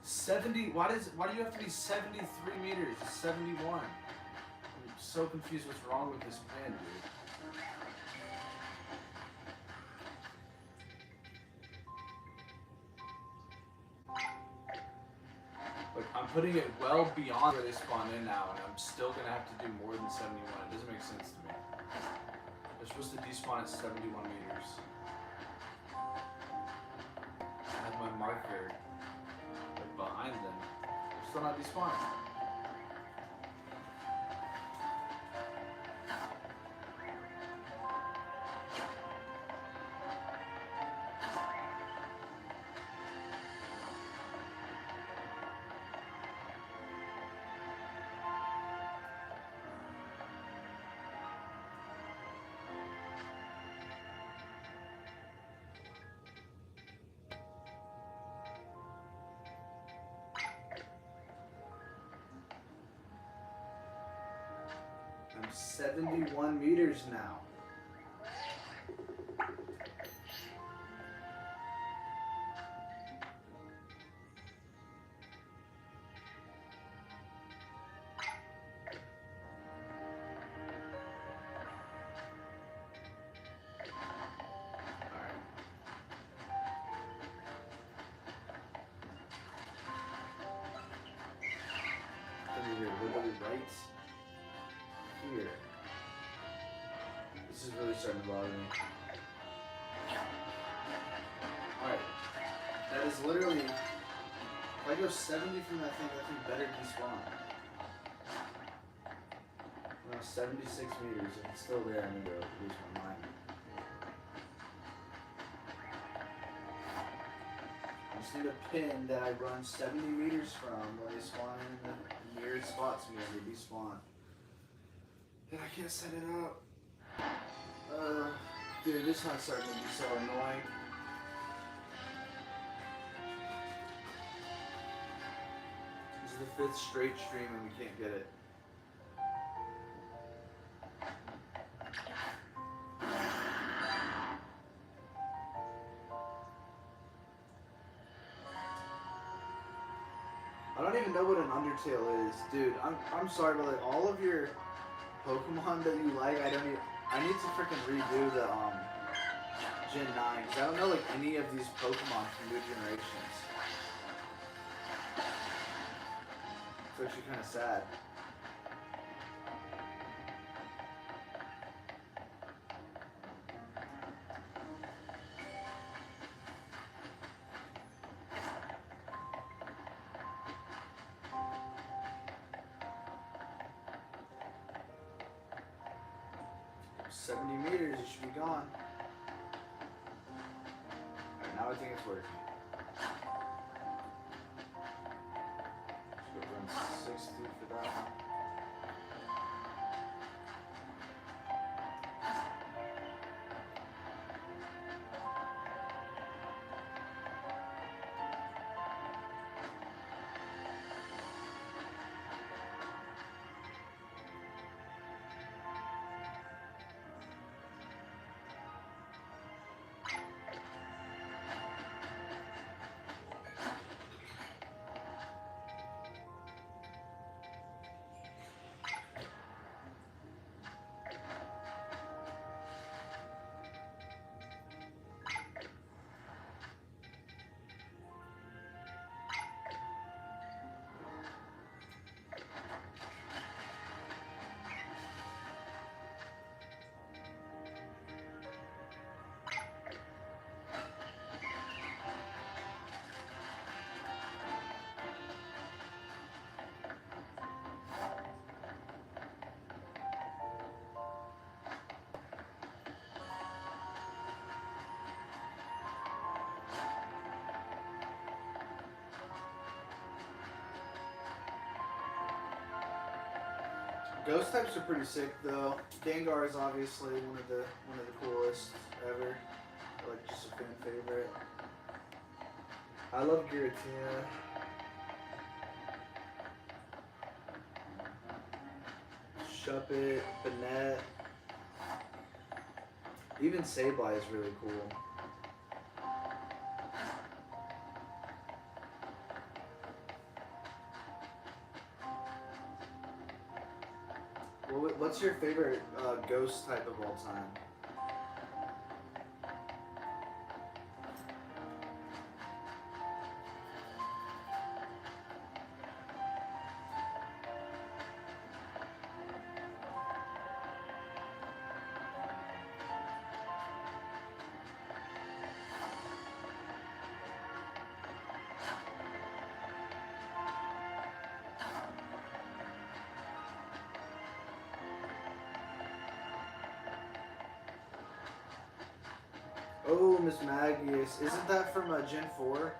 70, why do you have to be 73 meters? It's 71. I'm so confused what's wrong with this pin, dude. Look, I'm putting it well beyond where they spawn in now, and I'm still gonna have to do more than 71. It doesn't make sense to me. They're supposed to despawn at 71 meters. I have my marker like behind them. They're still not despawning. I'm 71 meters now. Literally right here. This is really starting to bother me. Alright. That is literally, if I go 70 from that thing better despawn. Now 76 meters, if it's still there, I'm gonna lose my mind. I just need a pin that I run 70 meters from where they spawn in the mirrored spots to me when they despawn. And I can't set it up. Dude, this hunt's starting to be so annoying. This is the 5th straight stream and we can't get it. I don't even know what an Undertale is. Dude, I'm sorry, but like all of your Pokemon that you like, I need to freaking redo the Gen 9 because I don't know like any of these Pokemon from new generations. It's actually kind of sad. Meters, it should be gone. Alright, now I think it's working. Should run 60 for that one. Ghost types are pretty sick though. Gengar is obviously one of the coolest ever. Like just a fan favorite. I love Giratina. Shuppet, Banette. Even Sableye is really cool. What's your favorite ghost type of all time? Oh, Miss Magius. Isn't that from Gen 4?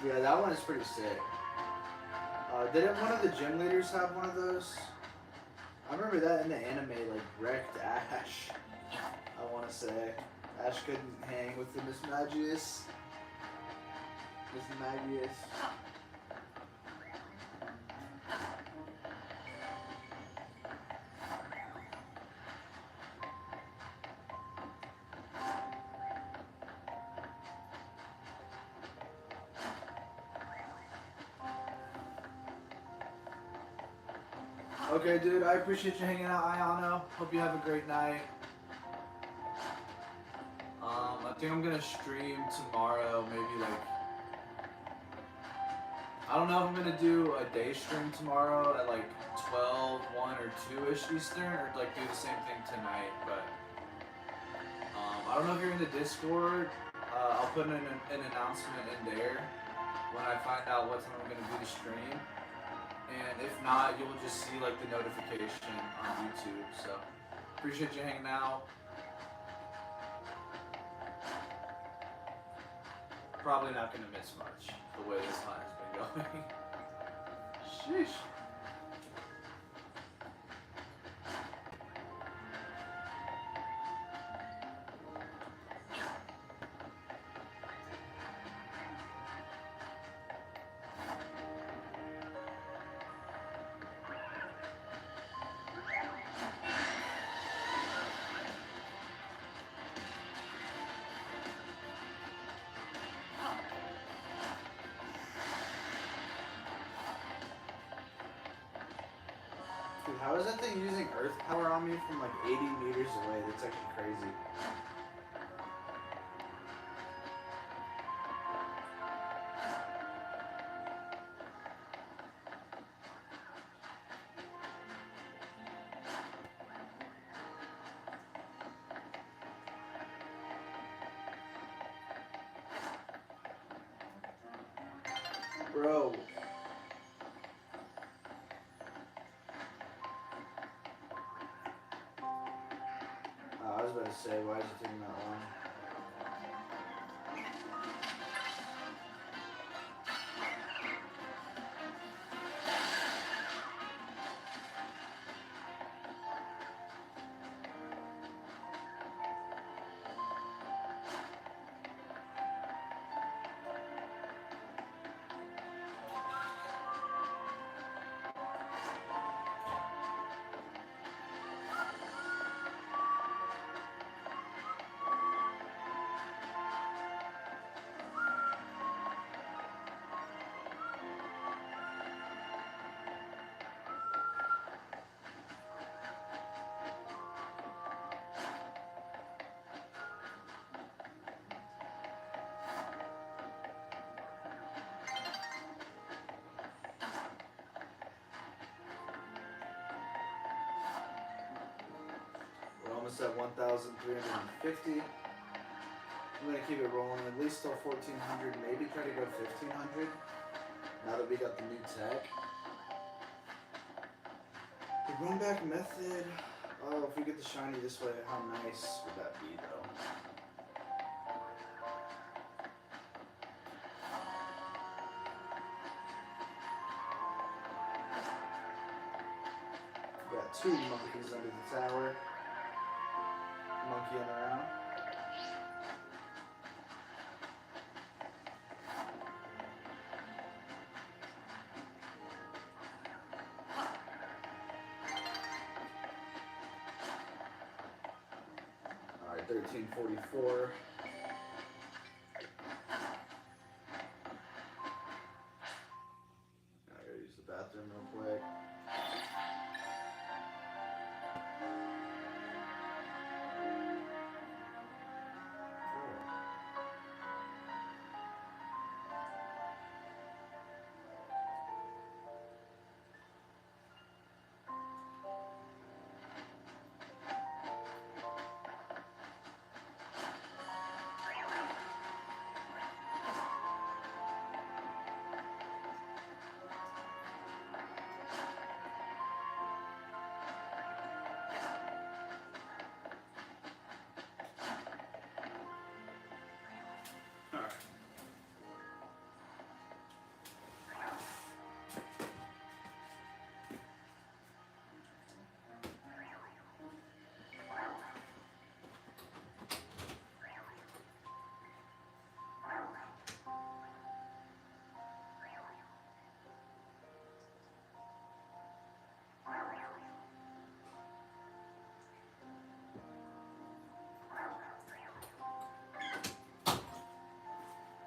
Yeah, that one is pretty sick. Didn't one of the gym leaders have one of those? I remember that in the anime, like, wrecked Ash. I want to say. Ash couldn't hang with the Miss Magius. Miss Magius. Okay, dude, I appreciate you hanging out, Ayano. Hope you have a great night. I think I'm gonna stream tomorrow, maybe like... I don't know if I'm gonna do a day stream tomorrow at like 12, 1, or 2-ish Eastern, or like do the same thing tonight, but... I don't know if you're in the Discord. I'll put an announcement in there when I find out what time I'm gonna do the stream. And if not, you'll just see like the notification on YouTube. So appreciate you hanging out. Probably not gonna miss much the way this line has been going. Sheesh. Dude, how is that thing using earth power on me from like 80 meters away? That's actually crazy. Bro. I was about to say, why is it taking that long? almost at 1,350. I'm gonna keep it rolling at least till 1,400, maybe try to go 1,500. Now that we got the new tech. The run back method. Oh, if we get the shiny this way, how nice would that be, though? Got 2 monkeys under the tower. Monkeying around. Alright, 1344. I gotta use the bathroom real quick.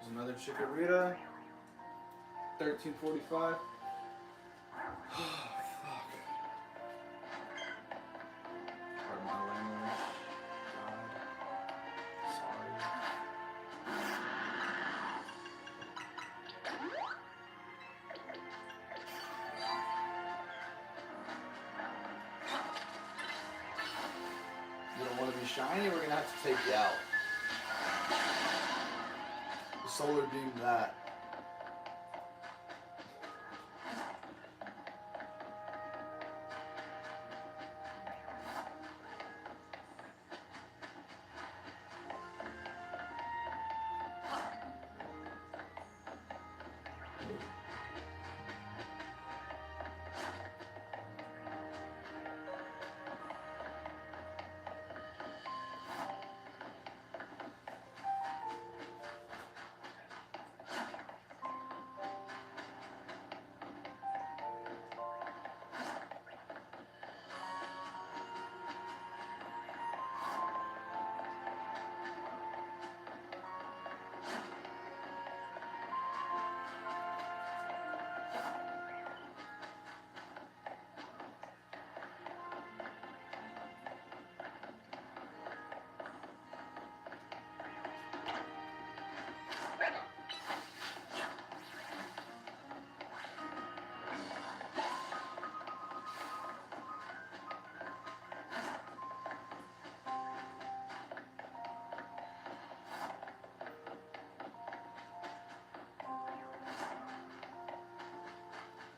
Another chikorita. 1345. Oh, fuck. Pardon my language. God. Sorry. You don't want to be shiny, we're gonna have to take you out. Solar beam that.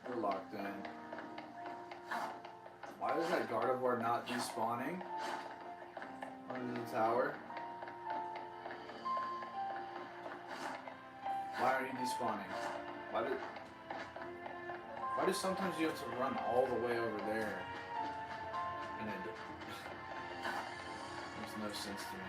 We're locked in. Why is that Gardevoir not despawning under the tower? Why are you despawning? Why do sometimes you have to run all the way over there and it makes no sense to me.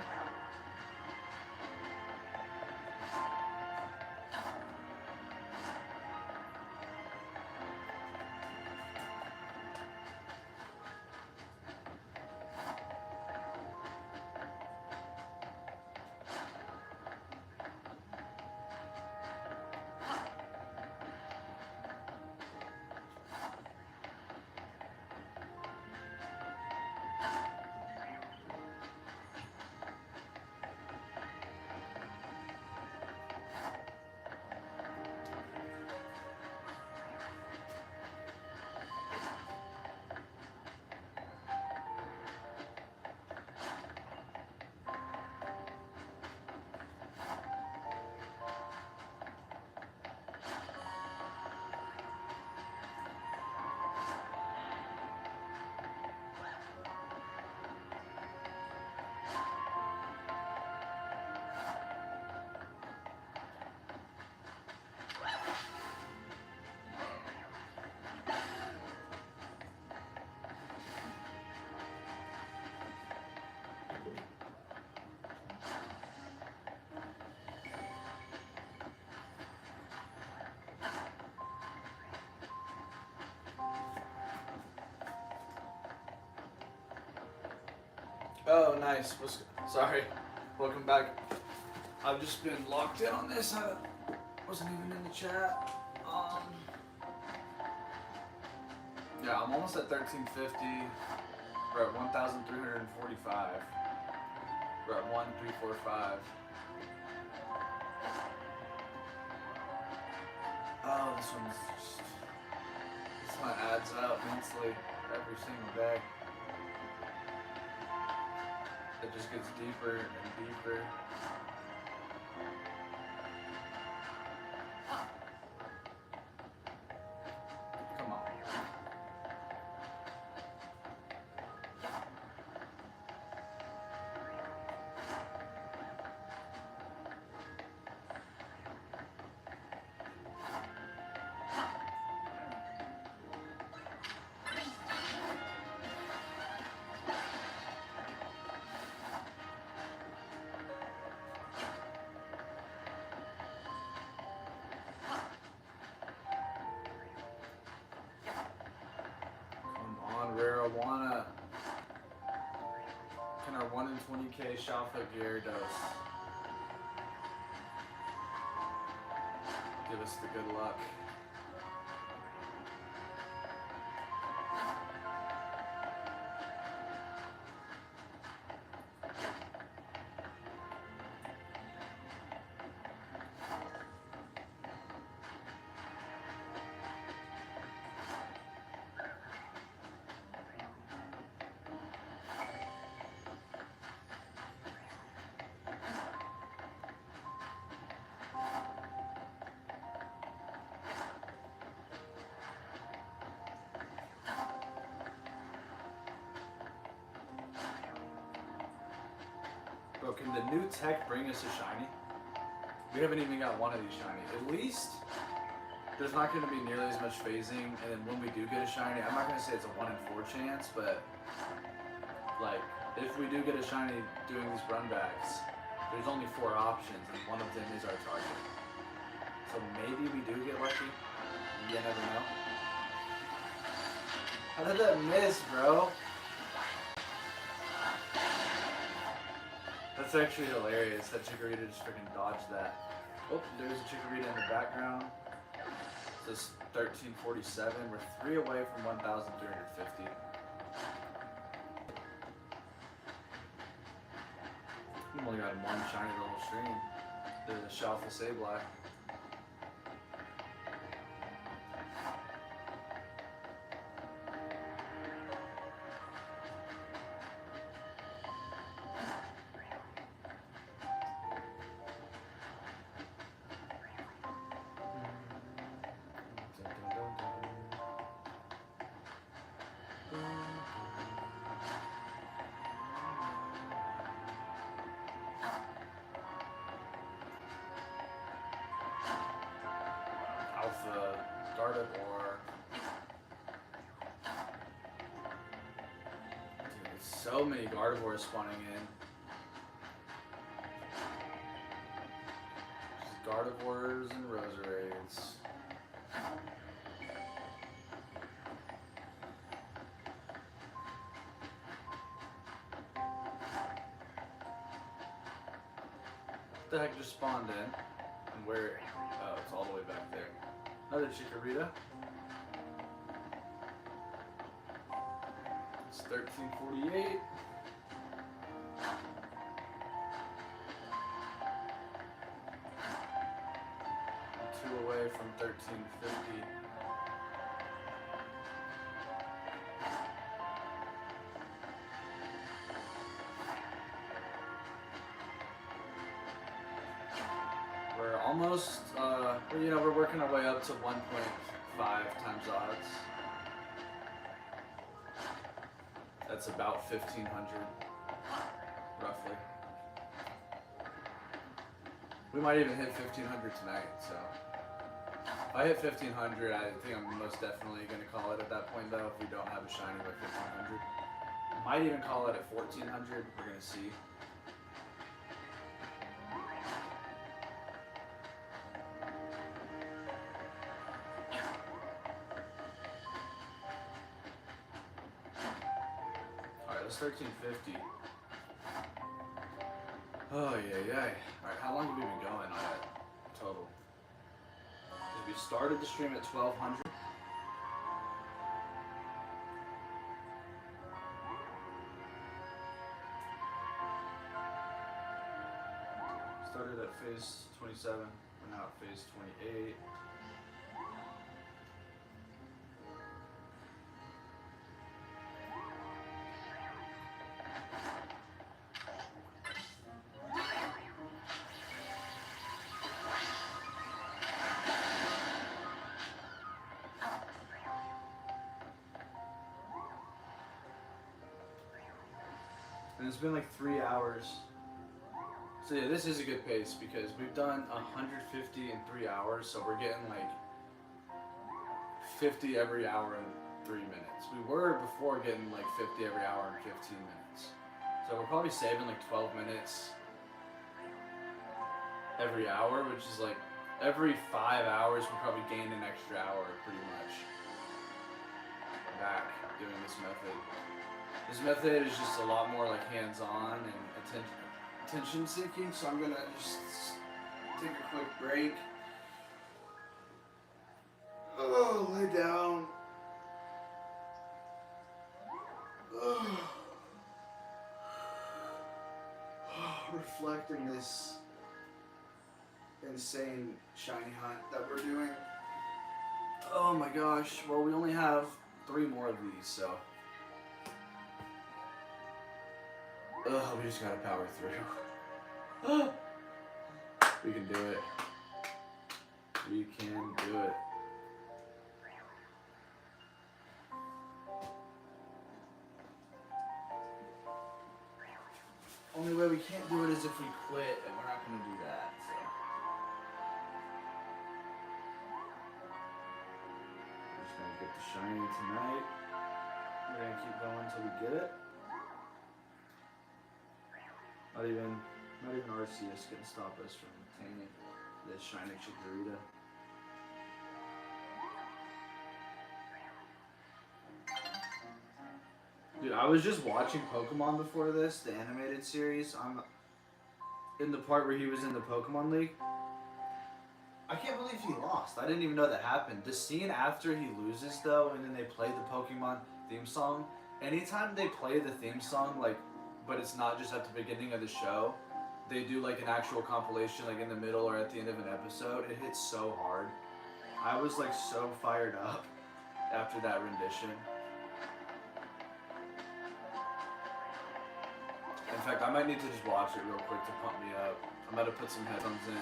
Oh, nice. Sorry. Welcome back. I've just been locked in on this. I wasn't even in the chat. Yeah, I'm almost at 1350. We're at 1,345. We're at 1,345. Oh, this one adds up immensely every single day. It just gets deeper and deeper. Come on. Marijuana. Can our 1 in 20k Shalfa Gyarados give us the good luck? Bro, can the new tech bring us a shiny? We haven't even got one of these shiny. At least there's not going to be nearly as much phasing, and then when we do get a shiny, I'm not going to say it's a 1 in 4 chance, but like if we do get a shiny doing these run backs, there's only 4 options, and one of them is our target. So maybe we do get lucky. You never know. How did that miss, bro? That's actually hilarious. That Chikorita just freaking dodged that. Oh, there's a Chikorita in the background. It says 1347. We're 3 away from 1,350. We've only got 1 shiny the whole stream. There's a Shalfa Sableye. Alpha Gardevoir. Dude, there's so many Gardevoirs spawning in. Just Gardevoirs and Roserades. What the heck just spawned in? And where? Oh, it's all the way back there. Another Chikorita. It's 1348. Two away from 1350. We're almost, we're working our way up to 1.5 times odds. That's about 1,500, roughly. We might even hit 1,500 tonight, so. If I hit 1,500, I think I'm most definitely going to call it at that point, though, if we don't have a shiny by 1,500. Might even call it at 1,400, we're going to see. Alright, that's 1350. Oh yeah. Alright, how long have we been going on that total? Because we started the stream at 1200. Started at phase 27. We're now at phase 28. And it's been like 3 hours. So yeah, this is a good pace because we've done 150 in 3 hours, so we're getting like 50 every hour in 3 minutes. We were before getting like 50 every hour in 15 minutes. So we're probably saving like 12 minutes every hour, which is like every 5 hours we probably gain an extra hour pretty much back doing this method. This method is just a lot more like hands-on and attention seeking, so I'm gonna just take a quick break. Oh, lay down. Oh. Reflect in this insane shiny hunt that we're doing. Oh my gosh, well we only have 3 more of these, so we just gotta power through. We can do it. We can do it. Only way we can't do it is if we quit, and we're not gonna do that, so. We're just gonna get the shiny tonight. We're gonna keep going until we get it. Not even RCS can stop us from obtaining this shiny chikorita. Dude, I was just watching Pokemon before this, the animated series. I'm in the part where he was in the Pokemon League. I can't believe he lost. I didn't even know that happened. The scene after he loses, though, and then they play the Pokemon theme song. Anytime they play the theme song, like, but it's not just at the beginning of the show, they do like an actual compilation, like in the middle or at the end of an episode. It hits so hard. I was like so fired up after that rendition. In fact, I might need to just watch it real quick to pump me up. I'm about to put some headphones in.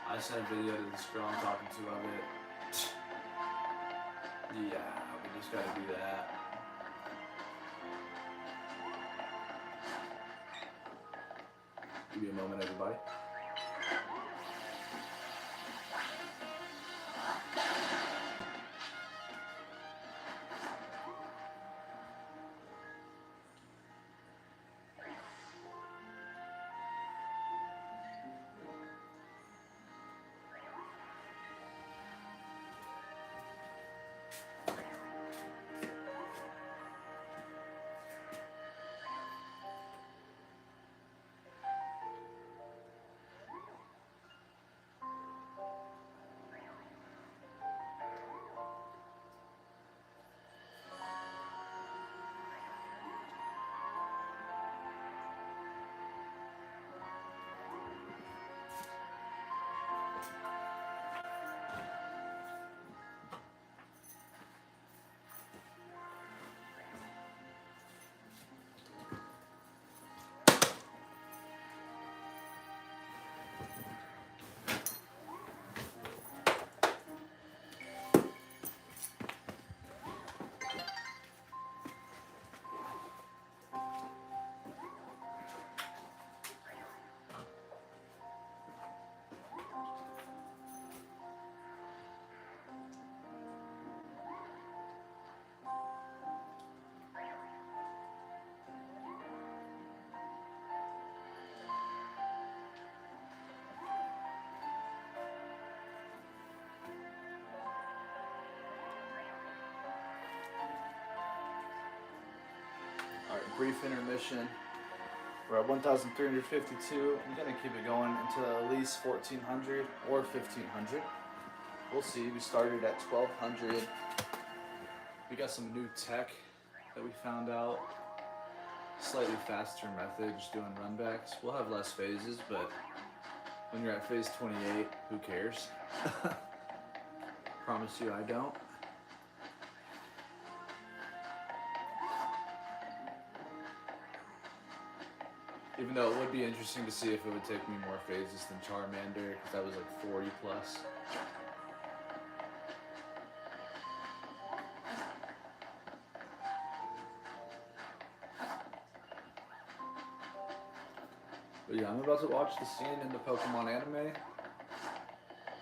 I sent a video to this girl I'm talking to of it. Yeah, we just gotta do that. Give me a moment, everybody. Alright, brief intermission. We're at 1,352. I'm gonna keep it going until at least 1,400 or 1,500. We'll see. We started at 1,200. We got some new tech that we found out. Slightly faster method, just doing runbacks. We'll have less phases, but when you're at phase 28, who cares? Promise you I don't. Even though it would be interesting to see if it would take me more phases than Charmander, because that was like 40 plus. But yeah, I'm about to watch the scene in the Pokemon anime.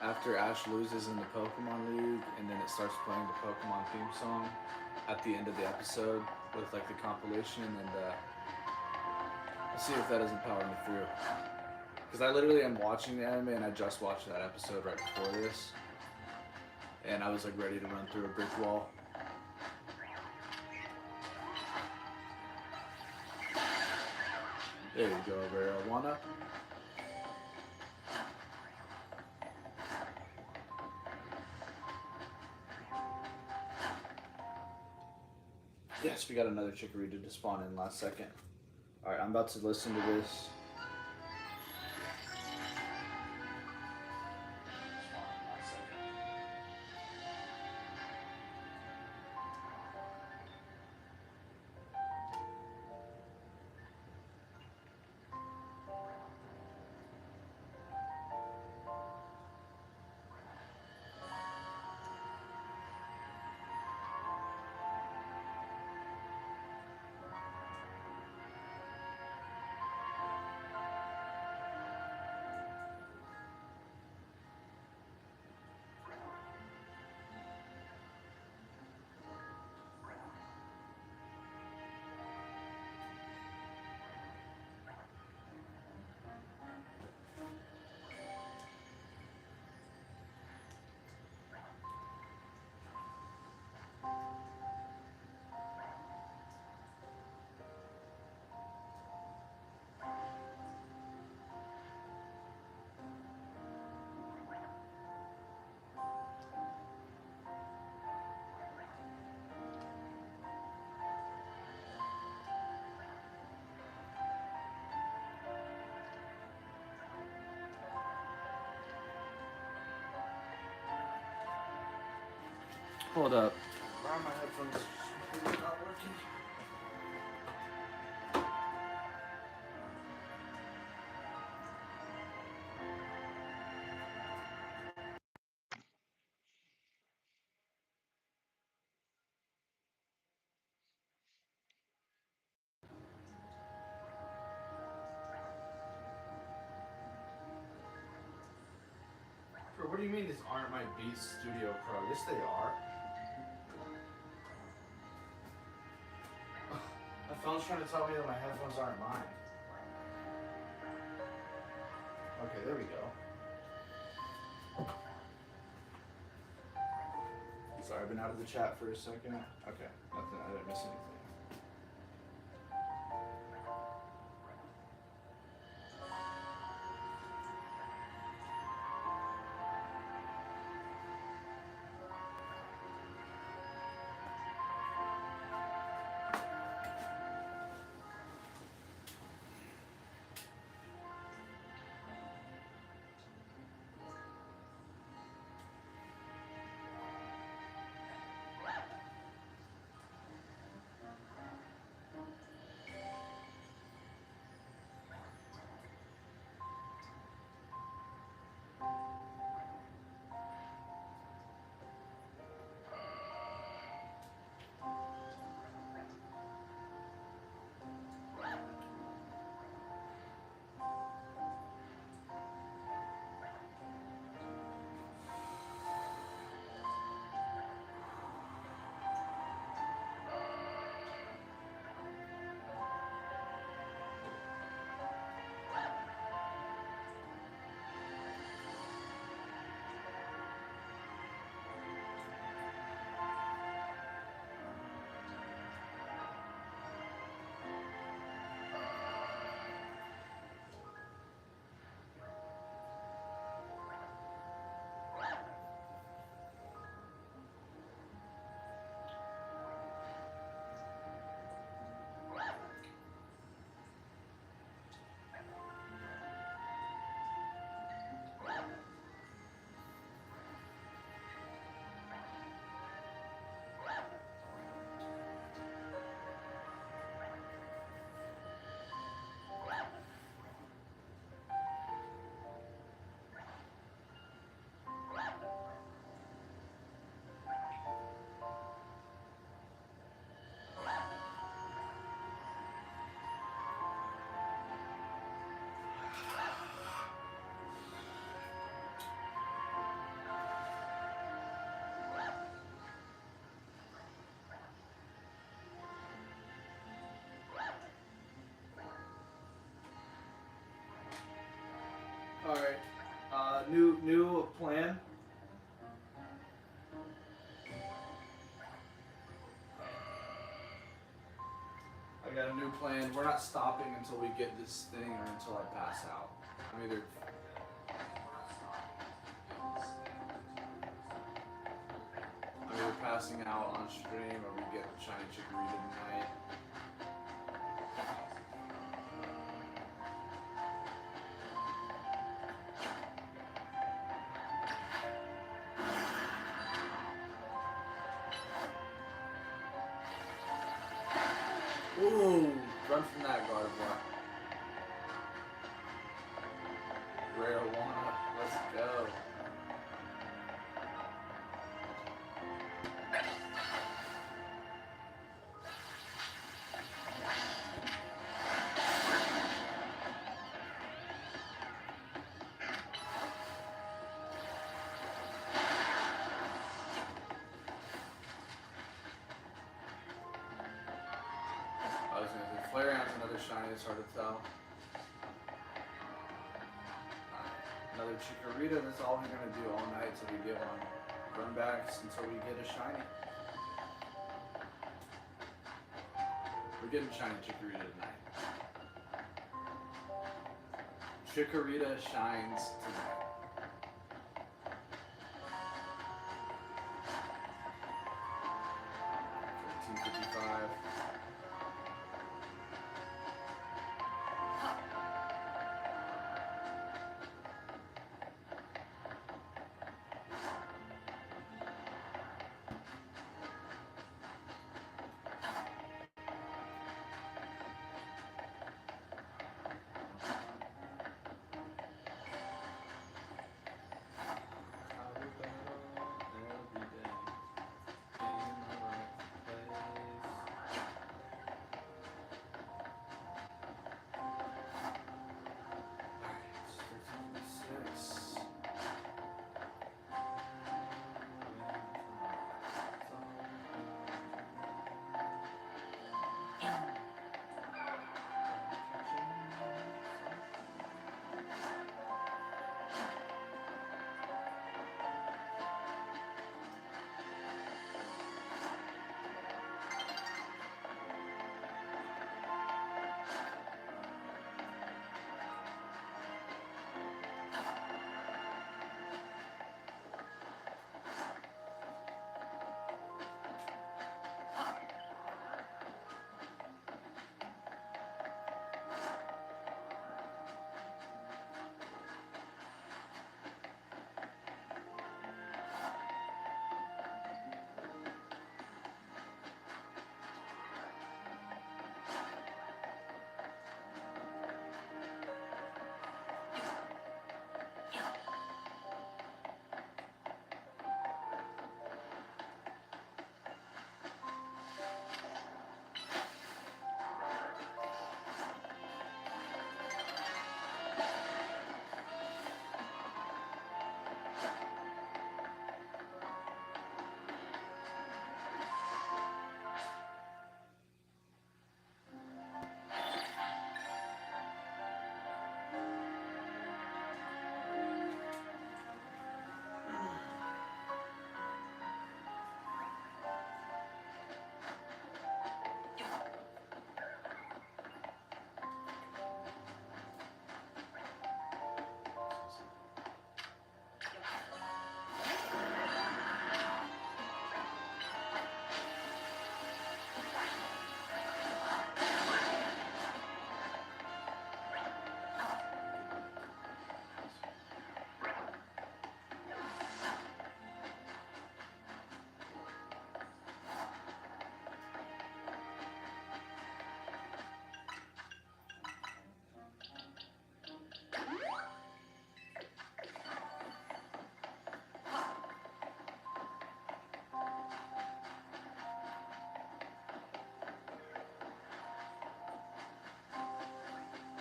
After Ash loses in the Pokemon League, and then it starts playing the Pokemon theme song at the end of the episode with like the compilation, and I'll see if that doesn't power me through. Because I literally am watching the anime, and I just watched that episode right before this, and I was like ready to run through a brick wall. There you go, Marijuana. Yes, we got another chikorita to spawn in last second. Alright, I'm about to listen to this. Hold up. Why are my headphones really not working? Bro, what do you mean these aren't my Beats Studio Pro? Yes, they are. My phone's trying to tell me that my headphones aren't mine. Okay, there we go. Sorry, I've been out of the chat for a second. Okay, nothing. I didn't miss anything. Alright. New plan. I got a new plan. We're not stopping until we get this thing or until I pass out. I'm either passing out on stream or we get Shiny Chikorita tonight. Ooh, run from that Gardevoir. Marijuana, let's go. I was gonna say, Flareon's another shiny, it's hard to tell. Another Chikorita, that's all we're gonna do all night till we get one. Run backs until we get a shiny. We're getting shiny Chikorita tonight. Chikorita shines tonight. $13.55.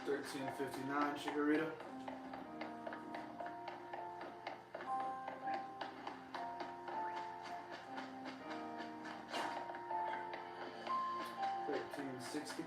$13.59 Chikorita. $13.60.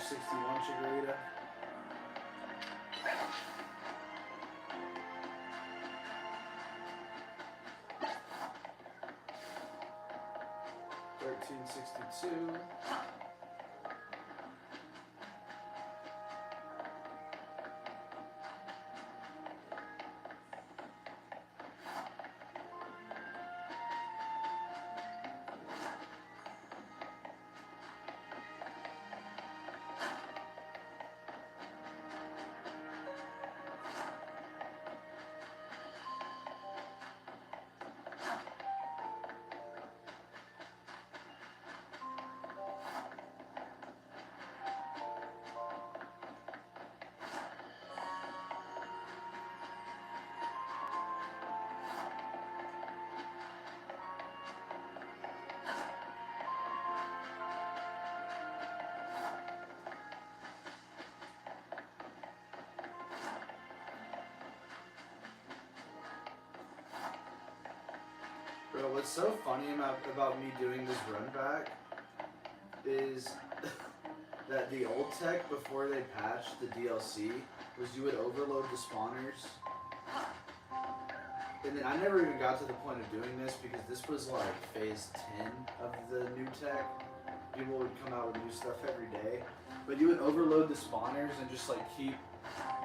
61 Chikorita. $13.62. Bro, what's so funny about me doing this run back is that the old tech before they patched the DLC was you would overload the spawners. And then I never even got to the point of doing this because this was like phase 10 of the new tech. People would come out with new stuff every day. But you would overload the spawners and just like keep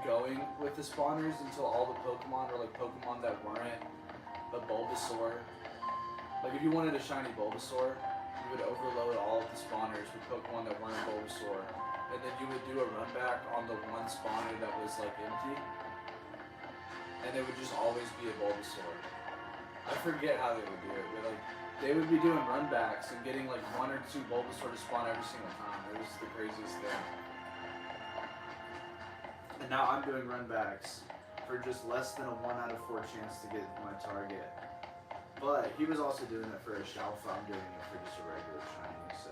going with the spawners until all the Pokemon were like Pokemon that weren't a Bulbasaur. Like if you wanted a shiny Bulbasaur, you would overload all of the spawners with Pokemon that weren't Bulbasaur. And then you would do a run back on the one spawner that was like empty. And it would just always be a Bulbasaur. I forget how they would do it, but like they would be doing run backs and getting like 1 or 2 Bulbasaur to spawn every single time. It was the craziest thing. And now I'm doing run backs for just less than a 1 out of 4 chance to get my target. But he was also doing it for a Shalfa. I'm doing it for just a regular shiny, so.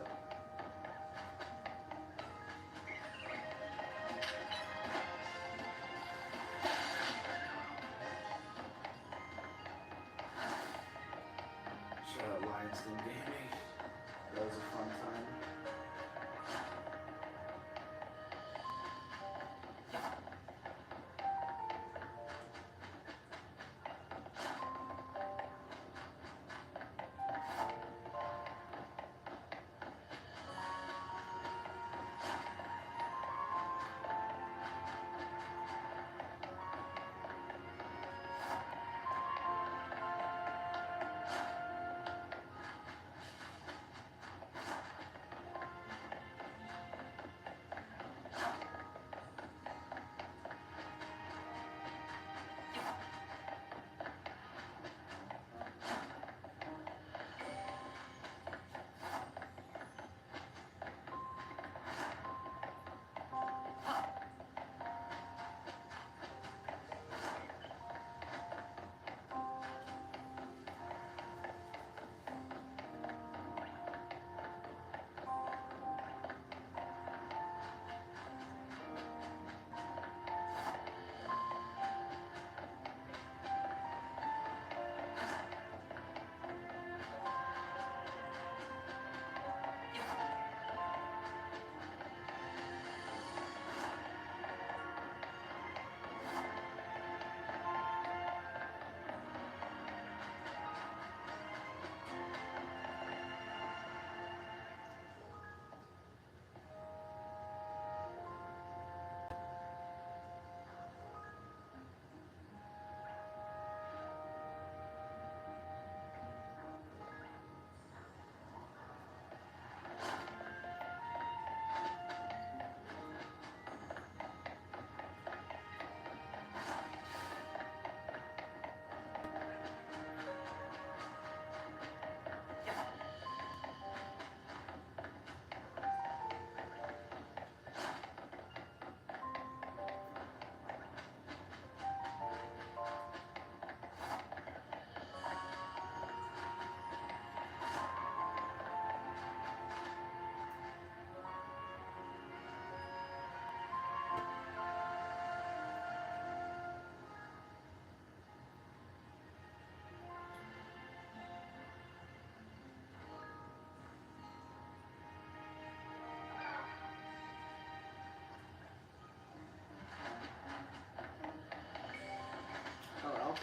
Shout out Lionsden Gaming. That was a fun time.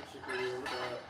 Chikorita, what's up?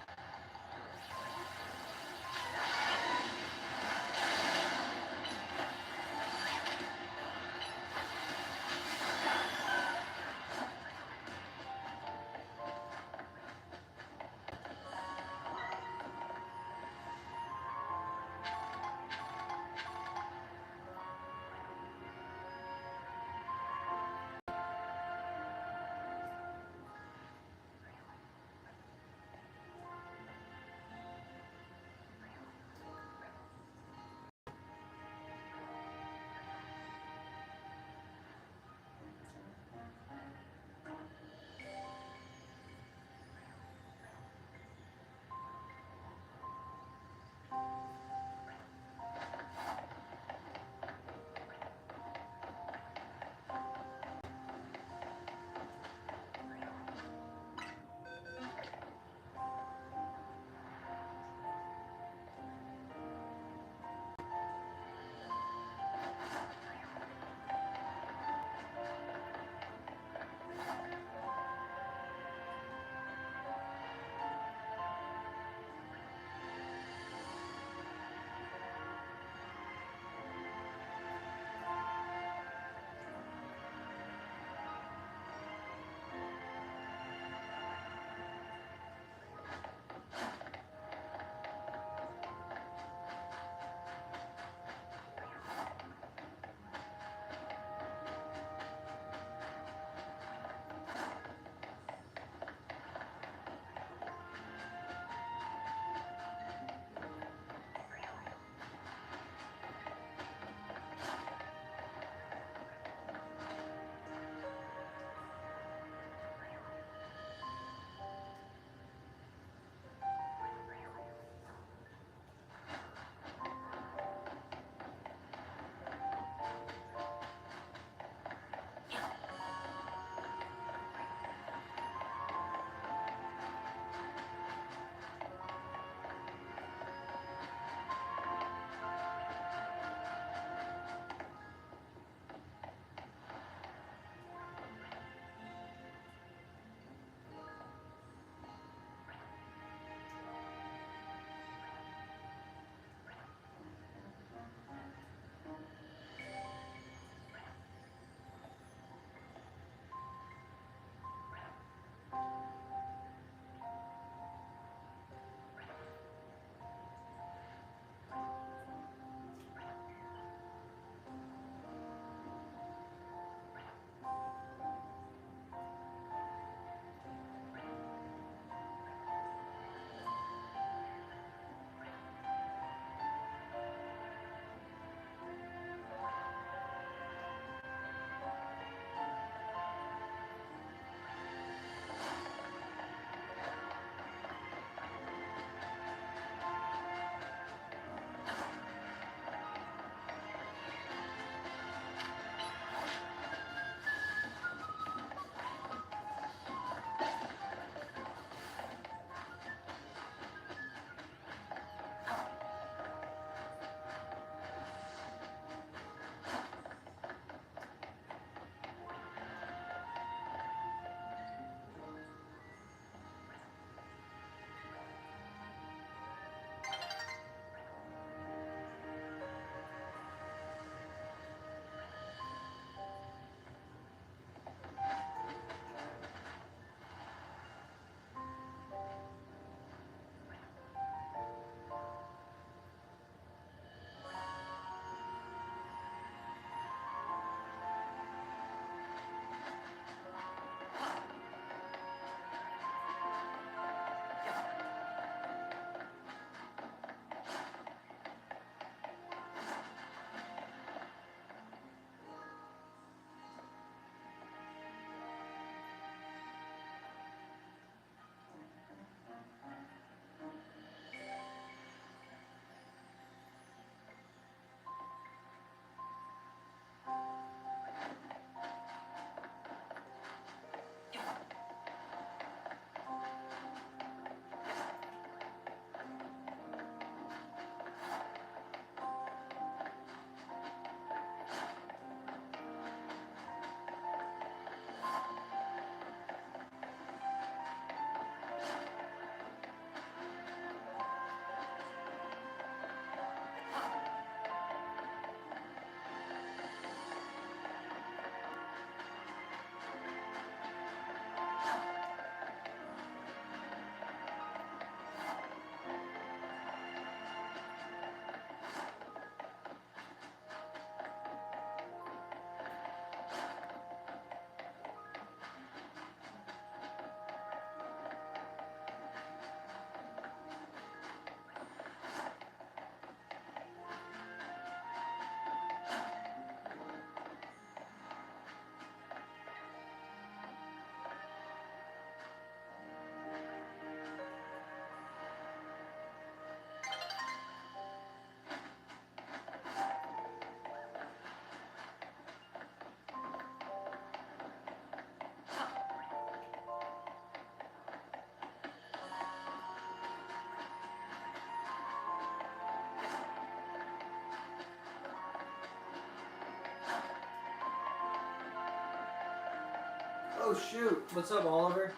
Oh shoot! What's up, Oliver?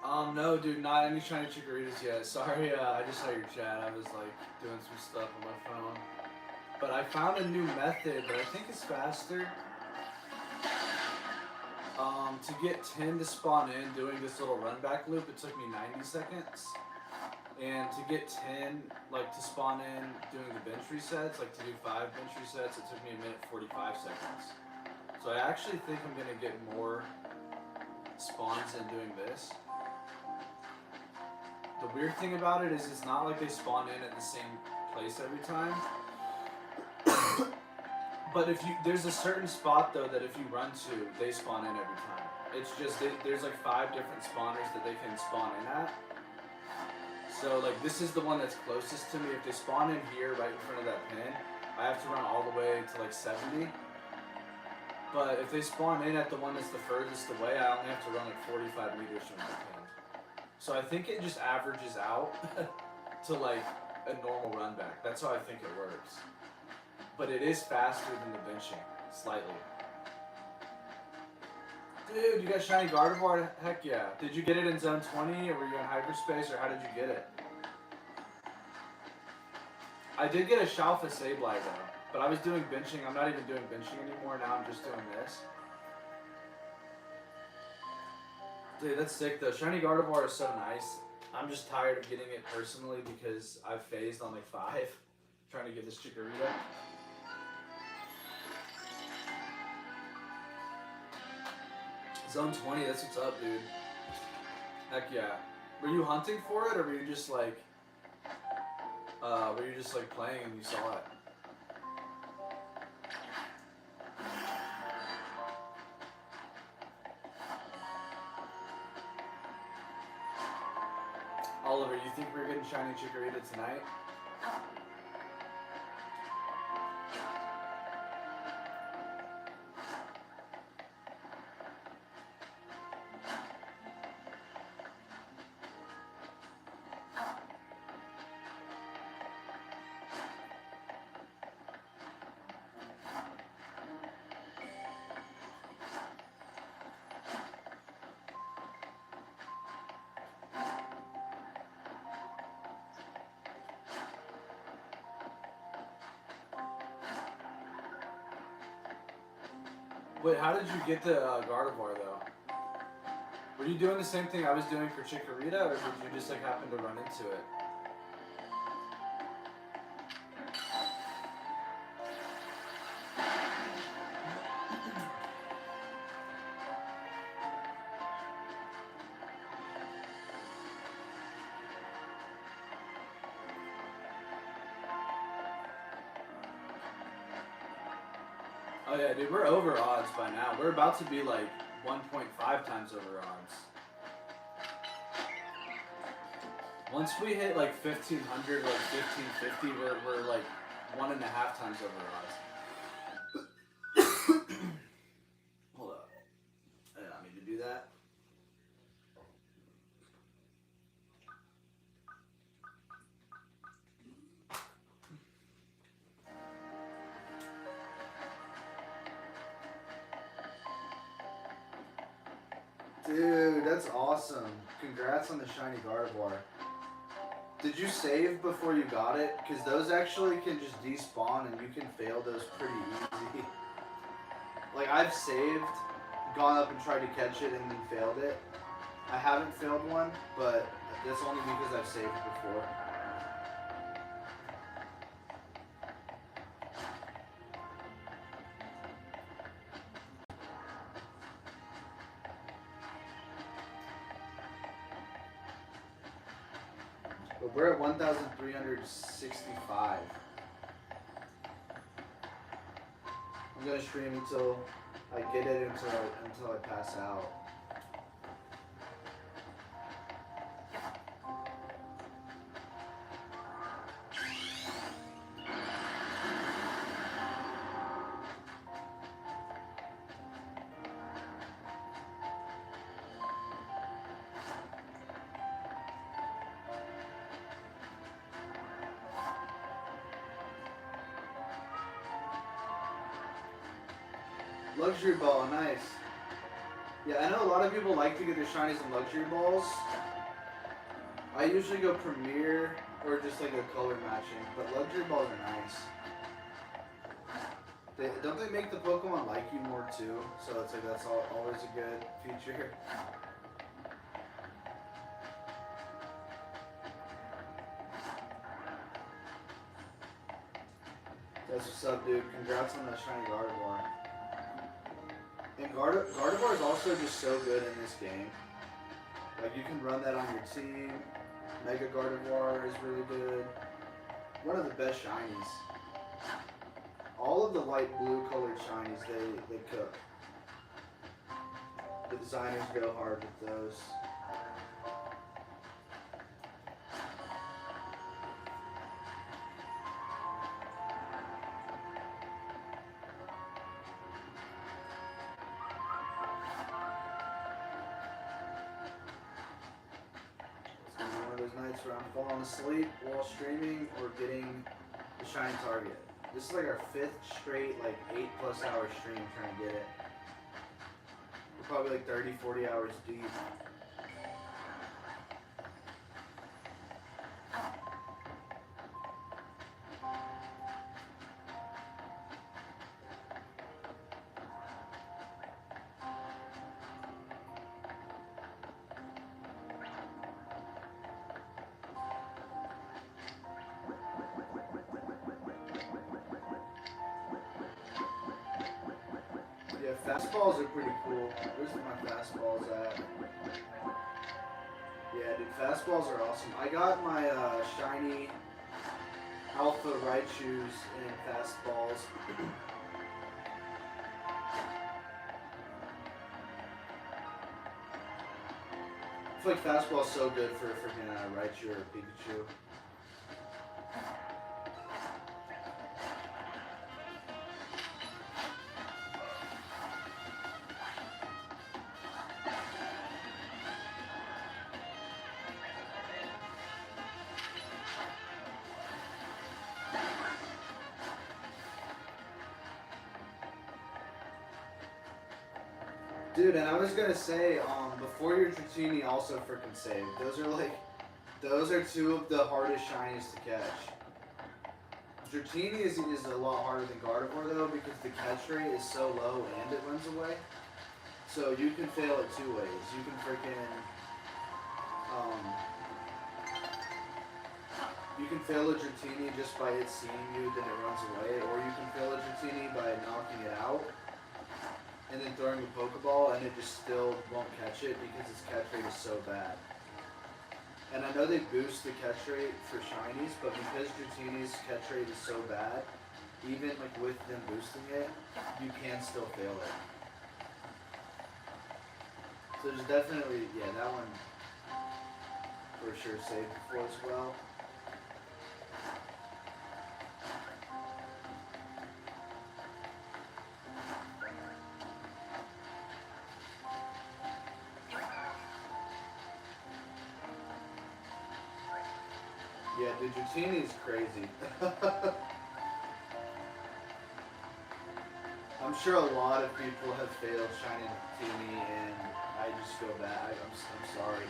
No, dude, not any shiny chikoritas yet. Sorry, I just saw your chat. I was like doing some stuff on my phone. But I found a new method that I think is faster. To get 10 to spawn in doing this little run back loop, it took me 90 seconds. And to get 10, like to spawn in doing the bench resets, like to do 5 bench resets, it took me 1:45 seconds. So I actually think I'm gonna get more spawns in doing this. The weird thing about it is it's not like they spawn in at the same place every time. But if you, there's a certain spot though that if you run to, they spawn in every time. It's just, there's like 5 different spawners that they can spawn in at. So like this is the one that's closest to me. If they spawn in here right in front of that pin, I have to run all the way to like 70. But if they spawn in at the one that's the furthest away, I only have to run like 45 meters from that pin. So I think it just averages out to like a normal run back. That's how I think it works. But it is faster than the benching, slightly. Dude, you got Shiny Gardevoir? Heck yeah. Did you get it in Zone 20, or were you in hyperspace, or how did you get it? I did get a Shalfa Sableye though, but I was doing benching. I'm not even doing benching anymore, now I'm just doing this. Dude, that's sick though. Shiny Gardevoir is so nice. I'm just tired of getting it personally because I've phased on like 5, trying to get this Chikorita. Zone 20, that's what's up, dude. Heck yeah. Were you hunting for it, or were you just like playing and you saw it? Oliver, you think we're getting Shiny Chikorita tonight? Wait, how did you get the Gardevoir though? Were you doing the same thing I was doing for Chikorita, or did you just like happen to run into it? Oh yeah, dude, we're over odds by now. We're about to be like 1.5 times over odds. Once we hit like 1500 or like 1550, we're like 1.5 times over odds. Hold up. I did not mean to do that. Dude, that's awesome. Congrats on the Shiny Gardevoir. Did you save before you got it? Because those actually can just despawn and you can fail those pretty easy. Like, I've saved, gone up and tried to catch it and then failed it. I haven't failed one, but that's only because I've saved before. But we're at 1,365. I'm gonna stream until I get it, until I pass out. Luxury ball, nice. Yeah, I know a lot of people like to get their shinies in luxury balls. I usually go premier or just like a color matching, but luxury balls are nice. Don't they make the Pokemon like you more too? So it's like that's always a good feature. That's what's up, dude. Congrats on that shiny Gardevoir. And Gardevoir is also just so good in this game. Like, you can run that on your team. Mega Gardevoir is really good. One of the best shinies. All of the light blue colored shinies, they cook. The designers go hard with those. Nights where I'm falling asleep while streaming or getting the shiny target. This is like our 5th straight, like 8+ hour stream trying to get it. We're probably like 30-40 hours deep. Yeah, fastballs are pretty cool. Where's my fastballs at? Yeah, dude, fastballs are awesome. I got my shiny Alpha Raichus in fastballs. I feel like fastball's so good for a freaking Raichu or Pikachu. Dude, and I was gonna say, before your Dratini also freaking saved. Those are 2 of the hardest shinies to catch. Dratini is a lot harder than Gardevoir though, because the catch rate is so low and it runs away. So you can fail it 2 ways. You can freaking, you can fail a Dratini just by it seeing you, then it runs away, or you can fail a Dratini by knocking it out and then throwing a Pokeball, and it just still won't catch it because its catch rate is so bad. And I know they boost the catch rate for shinies, but because Dratini's catch rate is so bad, even like with them boosting it, you can still fail it. So there's definitely, yeah, that one for sure saved before as well. Yeah, dude, Dratini is crazy. I'm sure a lot of people have failed Shiny Dratini, and I just feel bad. I'm sorry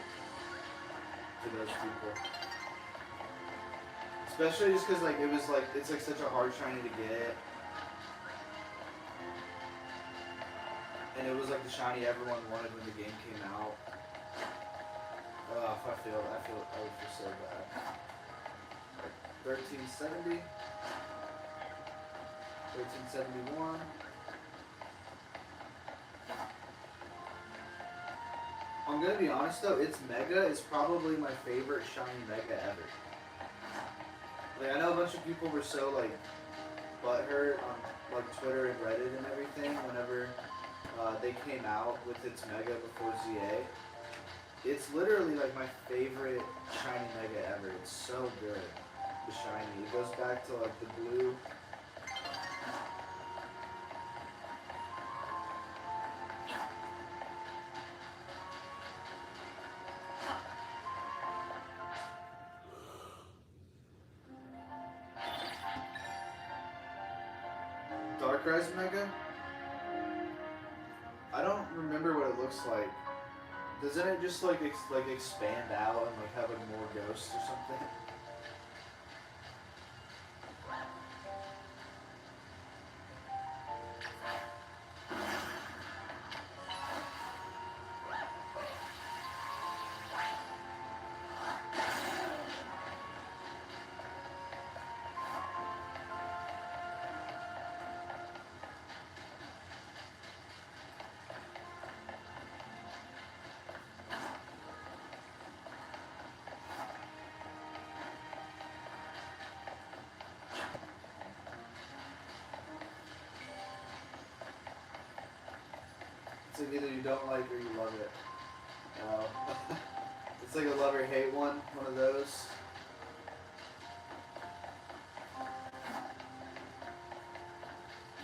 to those people. Especially just because like it's like such a hard shiny to get, and it was like the shiny everyone wanted when the game came out. I would feel so bad. 1370, 1371. I'm gonna be honest though, its Mega is probably my favorite shiny Mega ever. Like, I know a bunch of people were so like butthurt on like Twitter and Reddit and everything whenever they came out with its Mega before ZA. It's literally like my favorite shiny Mega ever. It's so good. The shiny. It goes back to like the blue. Darkrise Mega? I don't remember what it looks like. Doesn't it just like expand out and like have like more ghosts or something? It's like either you don't like or you love it. It's like a love or hate one of those.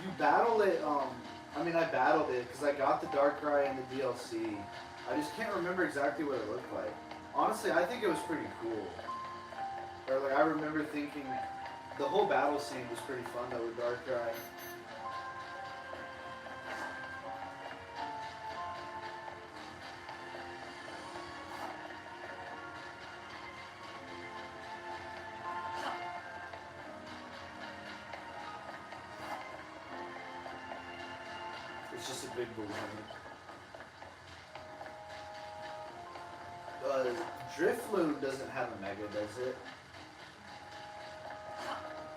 You battle it, I mean I battled it because I got the Darkrai in the DLC. I just can't remember exactly what it looked like. Honestly, I think it was pretty cool. Or like I remember thinking the whole battle scene was pretty fun though with Darkrai. It's just a big balloon. Drifloon doesn't have a Mega, does it?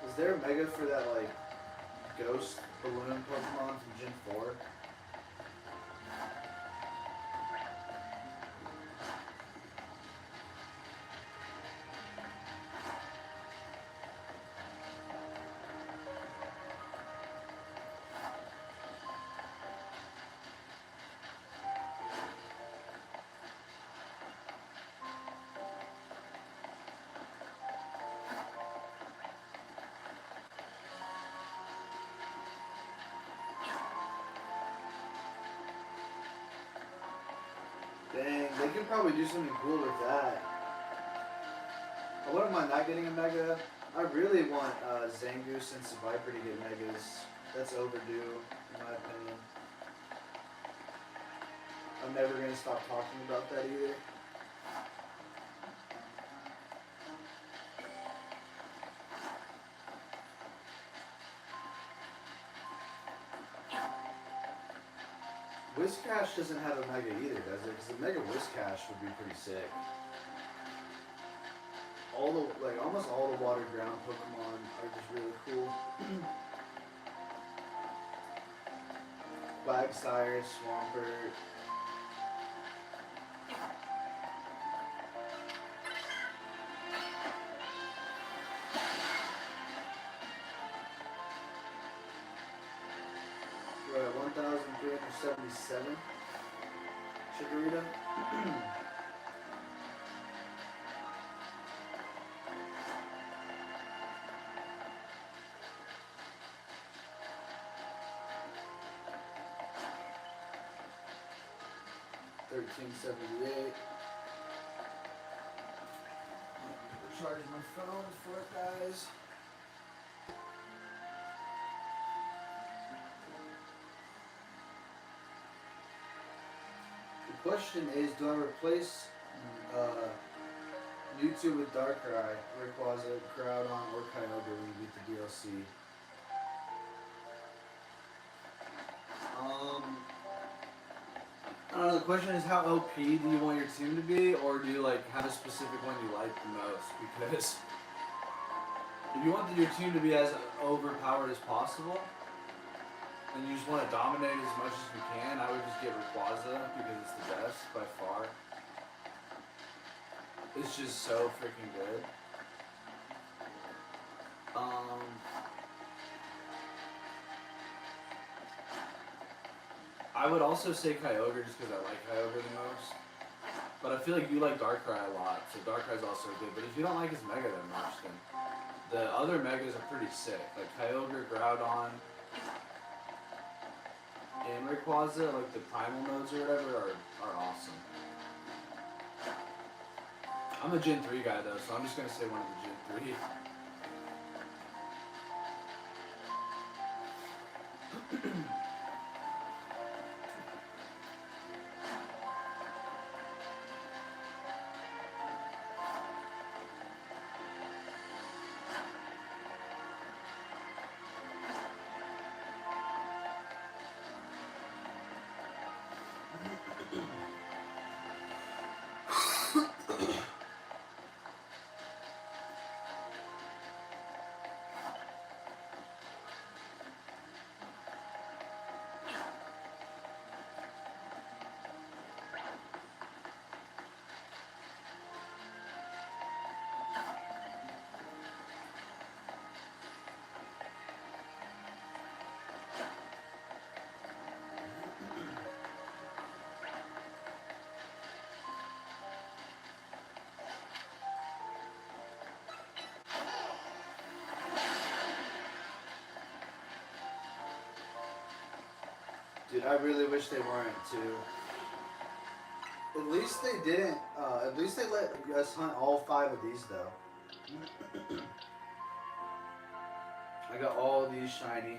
Is there a Mega for that, like, ghost balloon Pokemon from Gen 4? Dang, they could probably do something cool with that. I wouldn't mind not getting a Mega. I really want Zangoose and Seviper to get Megas. That's overdue, in my opinion. I'm never going to stop talking about that either. Whiscash doesn't have a Mega either, does it? Because a Mega Whiscash would be pretty sick. Almost all the water ground Pokemon are just really cool. Quagsire, Swampert. We're at 1,377. Chikorita. 1378. Charge my phone for it, guys. The question is, do I replace Mewtwo with Darkrai, Rayquaza, Groudon, or Kyogre when you beat the DLC? I don't know, the question is how OP do you want your team to be, or do you like have a specific one you like the most? Because if you want your team to be as overpowered as possible, and you just want to dominate as much as you can, I would just get Rayquaza because it's the best by far. It's just so freaking good. I would also say Kyogre just because I like Kyogre the most. But I feel like you like Darkrai a lot, so Darkrai's also good. But if you don't like his Mega that much, then the other Megas are pretty sick. Like Kyogre, Groudon, and Rayquaza, like the primal modes or whatever, are awesome. I'm a Gen 3 guy though, so I'm just going to say one of the Gen 3. Dude, I really wish they weren't too. At least they didn't. At least they let us hunt all 5 of these though. I got all these shiny.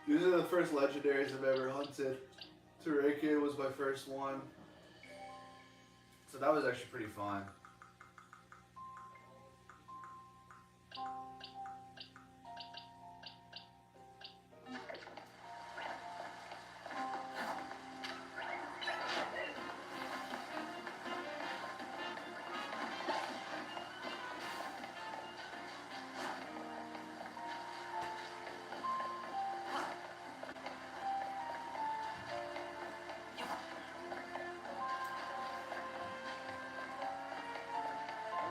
These are the first legendaries I've ever hunted. Tereke was my first one. So that was actually pretty fun.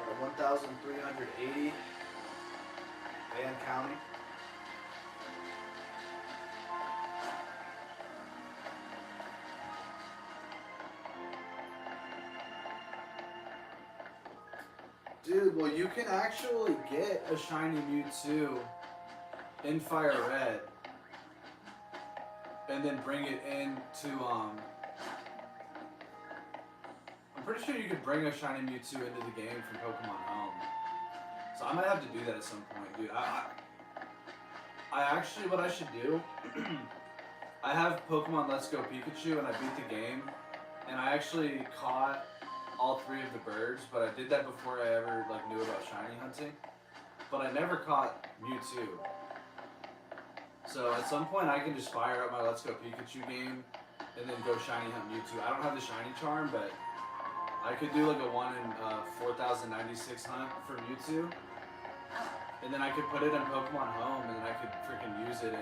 We're at 1,380 and counting. Dude, well you can actually get a shiny Mewtwo in Fire Red and then bring it into I'm pretty sure you could bring a shiny Mewtwo into the game from Pokemon Home. So I might have to do that at some point, dude. I actually, what I should do, I have Pokemon Let's Go Pikachu and I beat the game, and I actually caught all 3 of the birds, but I did that before I ever like knew about shiny hunting. But I never caught Mewtwo. So at some point I can just fire up my Let's Go Pikachu game and then go shiny hunt Mewtwo. I don't have the shiny charm, but I could do like a 1 in 4,096 hunt for Mewtwo. And then I could put it in Pokemon Home, and then I could freaking use it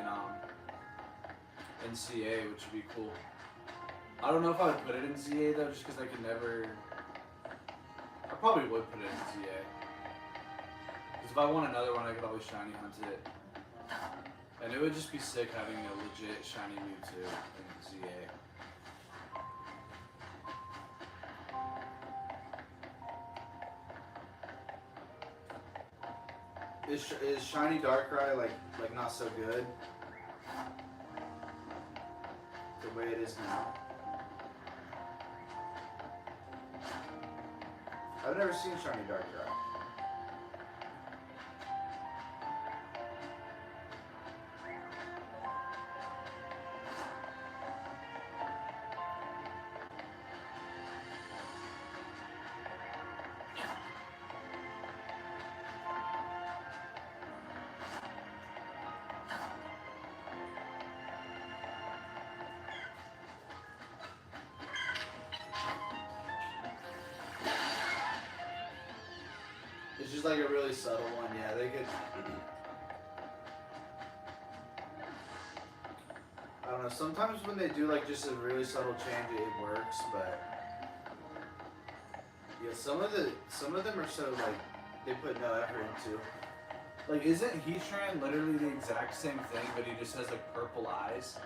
in CA, which would be cool. I don't know if I would put it in CA though, just because I could never. I probably would put it in CA. Because if I want another one, I could always shiny hunt it. And it would just be sick having a legit shiny Mewtwo in CA. Is shiny Darkrai like not so good? The way it is now. I've never seen shiny Darkrai. It's just like a really subtle one, yeah, they could. I don't know, sometimes when they do like just a really subtle change, it works, but yeah, some of them are so like, they put no effort into. Like, isn't Heatran literally the exact same thing, but he just has like purple eyes?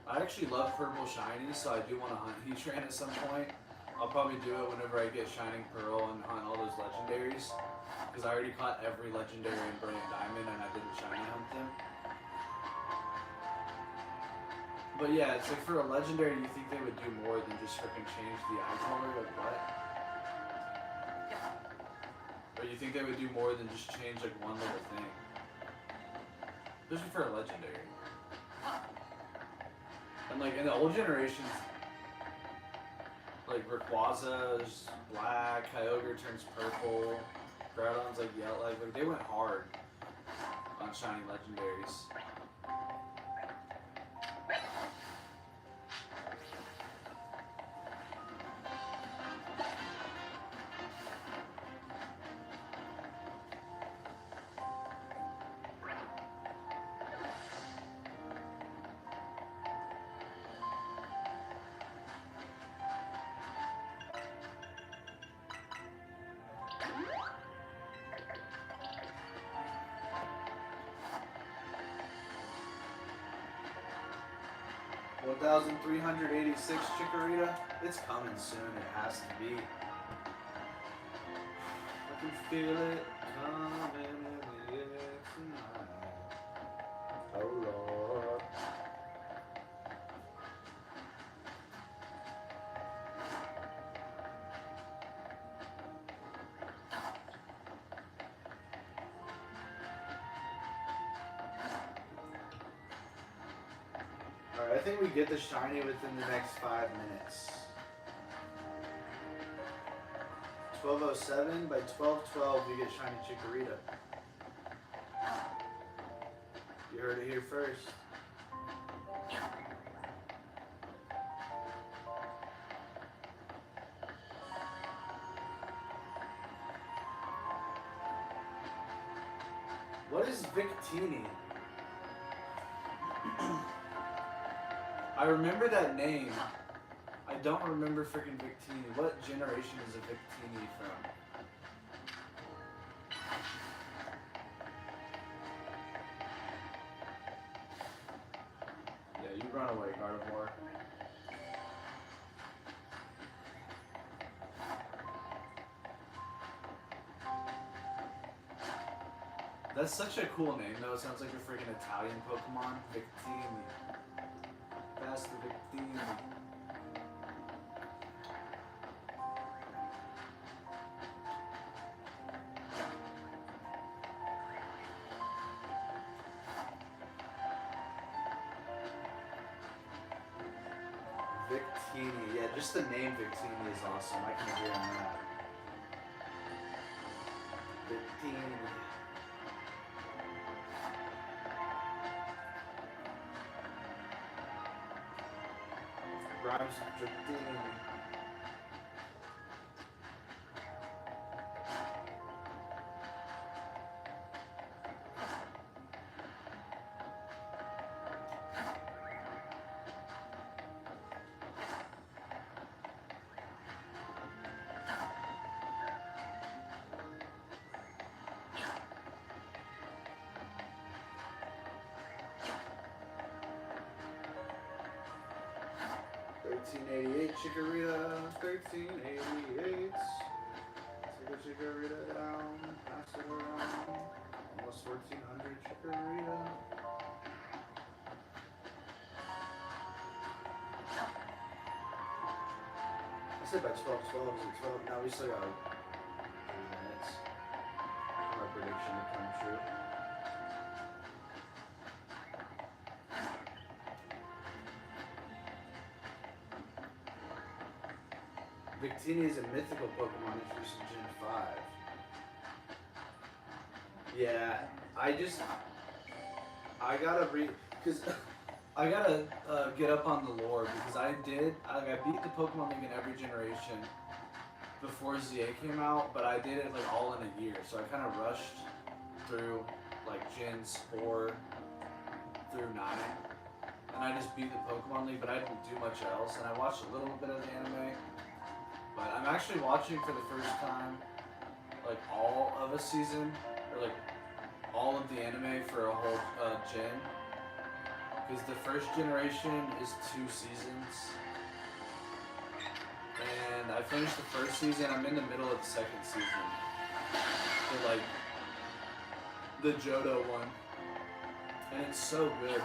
I actually love purple shinies, so I do want to hunt Heatran at some point. I'll probably do it whenever I get Shining Pearl and hunt all those legendaries. Because I already caught every legendary in Brilliant Diamond and I didn't shiny hunt them. But yeah, it's like for a legendary, you think they would do more than just freaking change the eye color? Like what? Or you think they would do more than just change like one little thing? Especially for a legendary. And like in the old generations, like Rayquaza's black, Kyogre turns purple, Groudon's like yellow, like they went hard on shiny legendaries. 1,386 Chikorita. It's coming soon. It has to be. I can feel it coming in the air tonight. Oh Lord. Alright, I think we get the shiny within the next 5 minutes. 12:07, by 12:12 we get shiny Chikorita. You heard it here first. What is Victini? I remember that name. I don't remember freaking Victini. What generation is a Victini from? Yeah, you run away, Gardevoir. That's such a cool name, though. It sounds like a freaking Italian Pokemon. Victini. That's the Victini. Victini. Yeah, just the name Victini is awesome. I can agree on that. Victini. Rhymes with Victini. Chikorita, 1388. Take a Chikorita down, pass it around. Almost 1400 Chikorita. I said by 12:12, is it 12? Now we still got 3 minutes for our prediction to come true. Victini is a mythical Pokemon introduced in Gen 5. Yeah, I gotta because I gotta get up on the lore because I beat the Pokemon League in every generation before ZA came out, but I did it like all in a year, so I kind of rushed through like Gens 4 through 9, and I just beat the Pokemon League, but I didn't do much else, and I watched a little bit of the anime. But I'm actually watching for the first time, like all of a season, or like all of the anime for a whole gen. Because the first generation is 2 seasons. And I finished the first season, I'm in the middle of the second season. So like, the Johto one. And it's so good.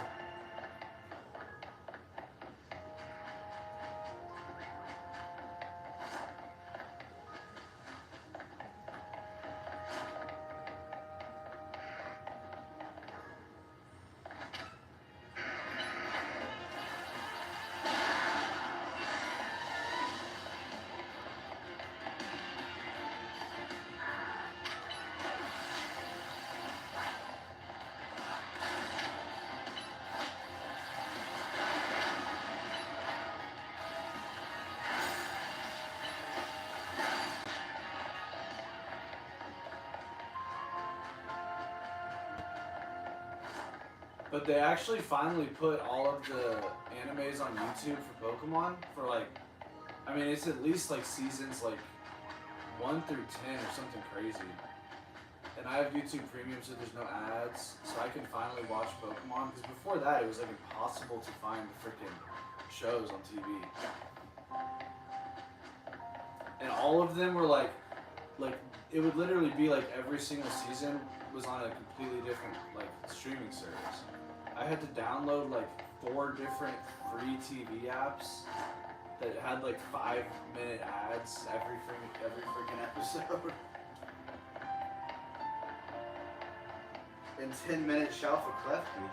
But they actually finally put all of the animes on YouTube for Pokemon for like, I mean, it's at least like seasons like 1 through 10 or something crazy. and I have YouTube Premium, so there's no ads, so I can finally watch Pokemon. Because before that, it was like impossible to find the freaking shows on TV, and all of them were like it would literally be like every single season was on a completely different like streaming service. I had to download like 4 different free TV apps that had like 5-minute ads every freaking episode. In 10-minute shelf of Klefki.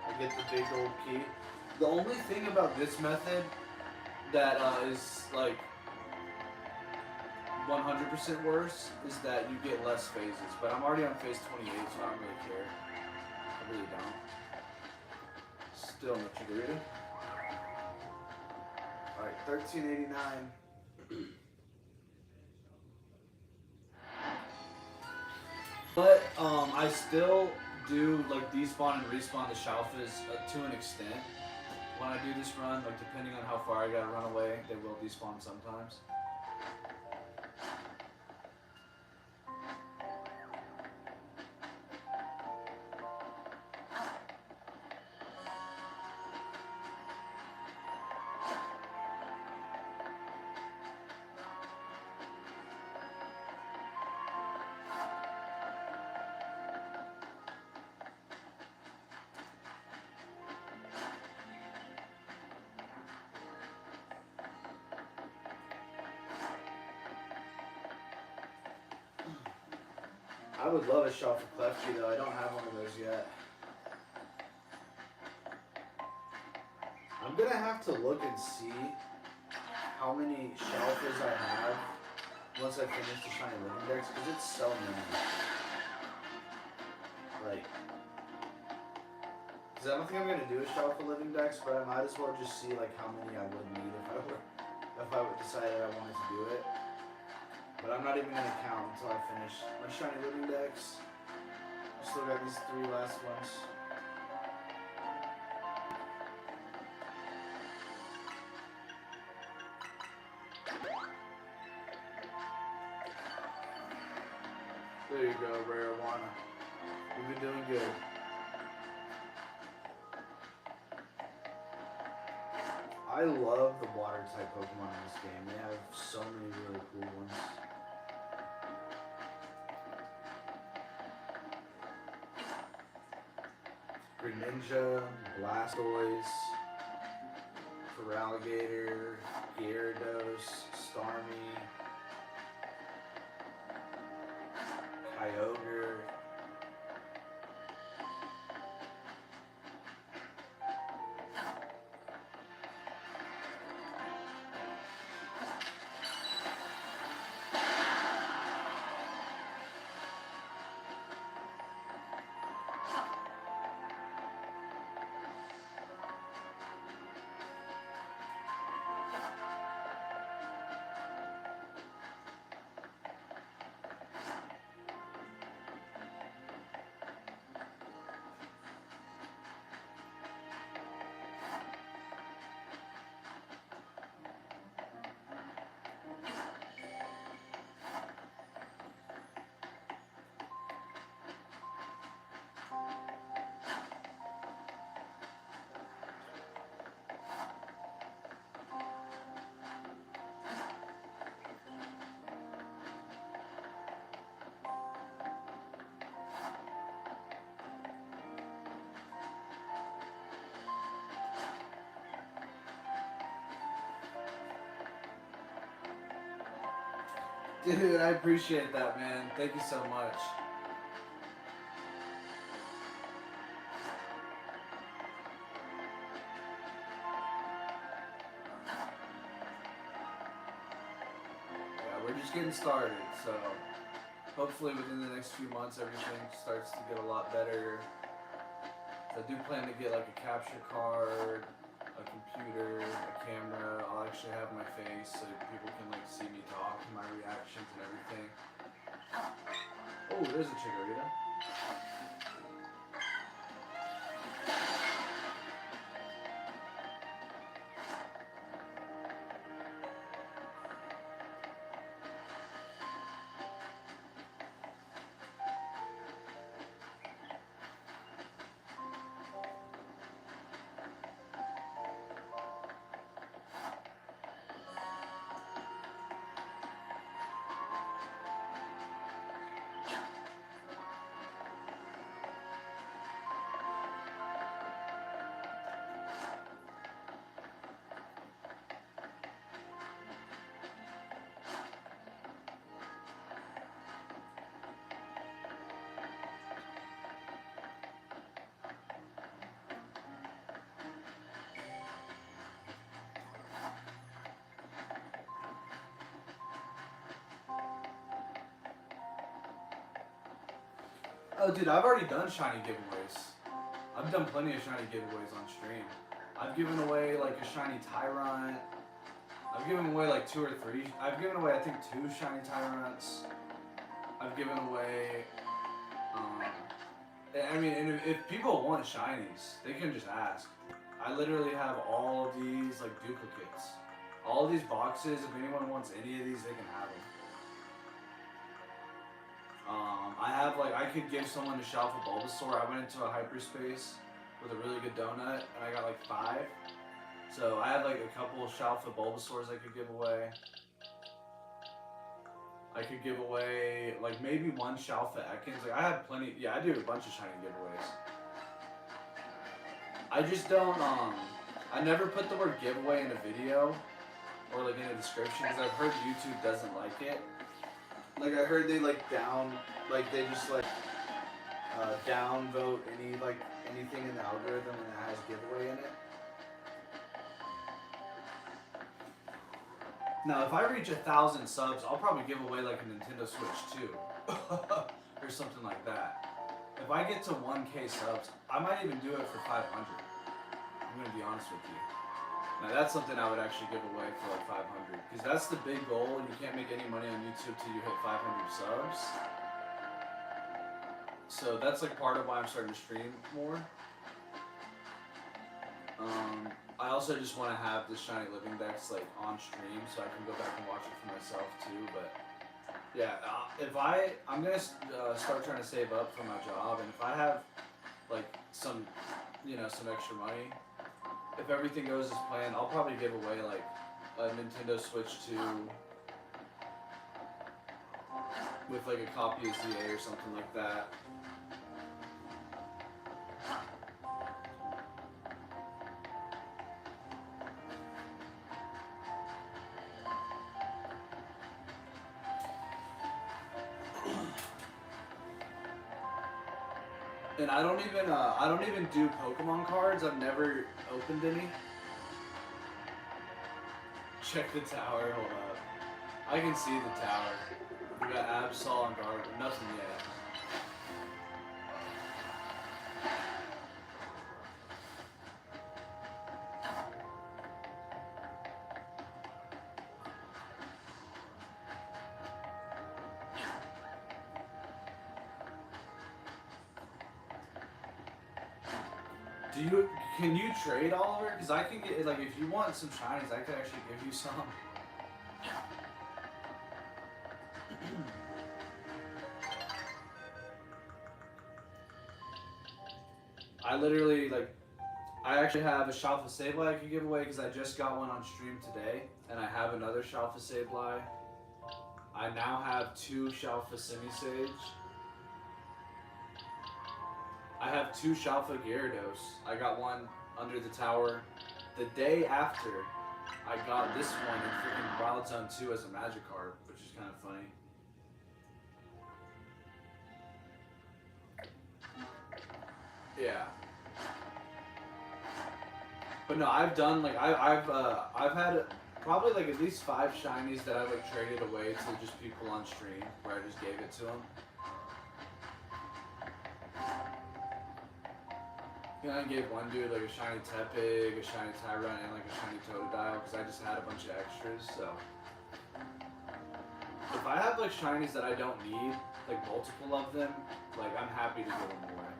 I get the big old key. The only thing about this method that is like 100% worse is that you get less phases. But I'm already on phase 28, so I don't really care. I really don't. Still no chikorita. Alright, $13.89. But I still do like despawn and respawn the Shalfas to an extent. When I do this run, like depending on how far I gotta run away, they will despawn sometimes. I would love a shelf of Klefki though. I don't have one of those yet. I'm gonna have to look and see how many shelfers I have once I finish the Shiny Living Dex, because it's so many. Like, because I don't think I'm gonna do a shelf of Living Dex, but I might as well just see like how many I would need if I would decide that I wanted to do it. But I'm not even gonna count until I finish my Shiny Living Dex. I still got these 3 last ones. There you go, Rarijuana. We've been doing good. I love the water type Pokemon in this game. They have so many really cool ones. Greninja, Blastoise, Feraligatr, Gyarados, Starmie, Kyogre. Dude, I appreciate that, man. Thank you so much. Yeah, we're just getting started, so hopefully within the next few months everything starts to get a lot better. So I do plan to get like a capture card, a computer, a camera. I'll actually have my face so that people can like see me talk, my reactions and everything. Oh, there's a chikorita. Oh, dude, I've already done shiny giveaways. I've done plenty of shiny giveaways on stream. I've given away like a shiny Tyrant. I've given away like 2 or 3. I've given away I think 2 shiny Tyrants. I've given away. I mean, and if people want shinies, they can just ask. I literally have all of these like duplicates. All of these boxes. If anyone wants any of these, they can have them. I have like I could give someone a shelf of Bulbasaur. I went into a hyperspace with a really good donut, and I got like 5. So I had like a couple shelf of Bulbasaurs I could give away. I could give away like maybe 1 shelf of Ekans. Like I have plenty. Yeah, I do a bunch of shiny giveaways. I just don't. I never put the word giveaway in a video or like in a description because I've heard YouTube doesn't like it. Like I heard they like they just like downvote anything in the algorithm and it has giveaway in it. Now, if I reach 1,000 subs, I'll probably give away like a Nintendo Switch 2 or something like that. If I get to 1K subs, I might even do it for 500. I'm gonna be honest with you. Now that's something I would actually give away for like 500 because that's the big goal. You can't make any money on YouTube till you hit 500 subs. So that's like part of why I'm starting to stream more. I also just want to have the Shiny Living Dex like on stream so I can go back and watch it for myself too. But yeah, if I'm gonna start trying to save up for my job, and if I have like some extra money, if everything goes as planned, I'll probably give away like a Nintendo Switch 2 with like a copy of ZA or something like that. And I don't even do Pokemon cards. I've never opened any. Check the tower. Hold up. I can see the tower. We got Absol and Guard. Nothing yet. Can you trade, Oliver? Because I can get, like, if you want some shinies, I could actually give you some. I literally, like, I actually have a shelf of Sableye I could give away because I just got one on stream today, and I have another shelf of Sableye. I now have 2 shelf of Simisage. I have 2 shelf of Gyarados. I got one under the tower the day after I got this one in freaking Wild Zone 2 as a Magikarp, which is kind of funny. Yeah. But no, I've done like I've had probably like at least 5 shinies that I like traded away to just people on stream where I just gave it to them. I gave one dude like a shiny Tepig, a shiny Tyrant, and like a shiny Totodile because I just had a bunch of extras. So if I have like shinies that I don't need, like multiple of them, like I'm happy to give them away.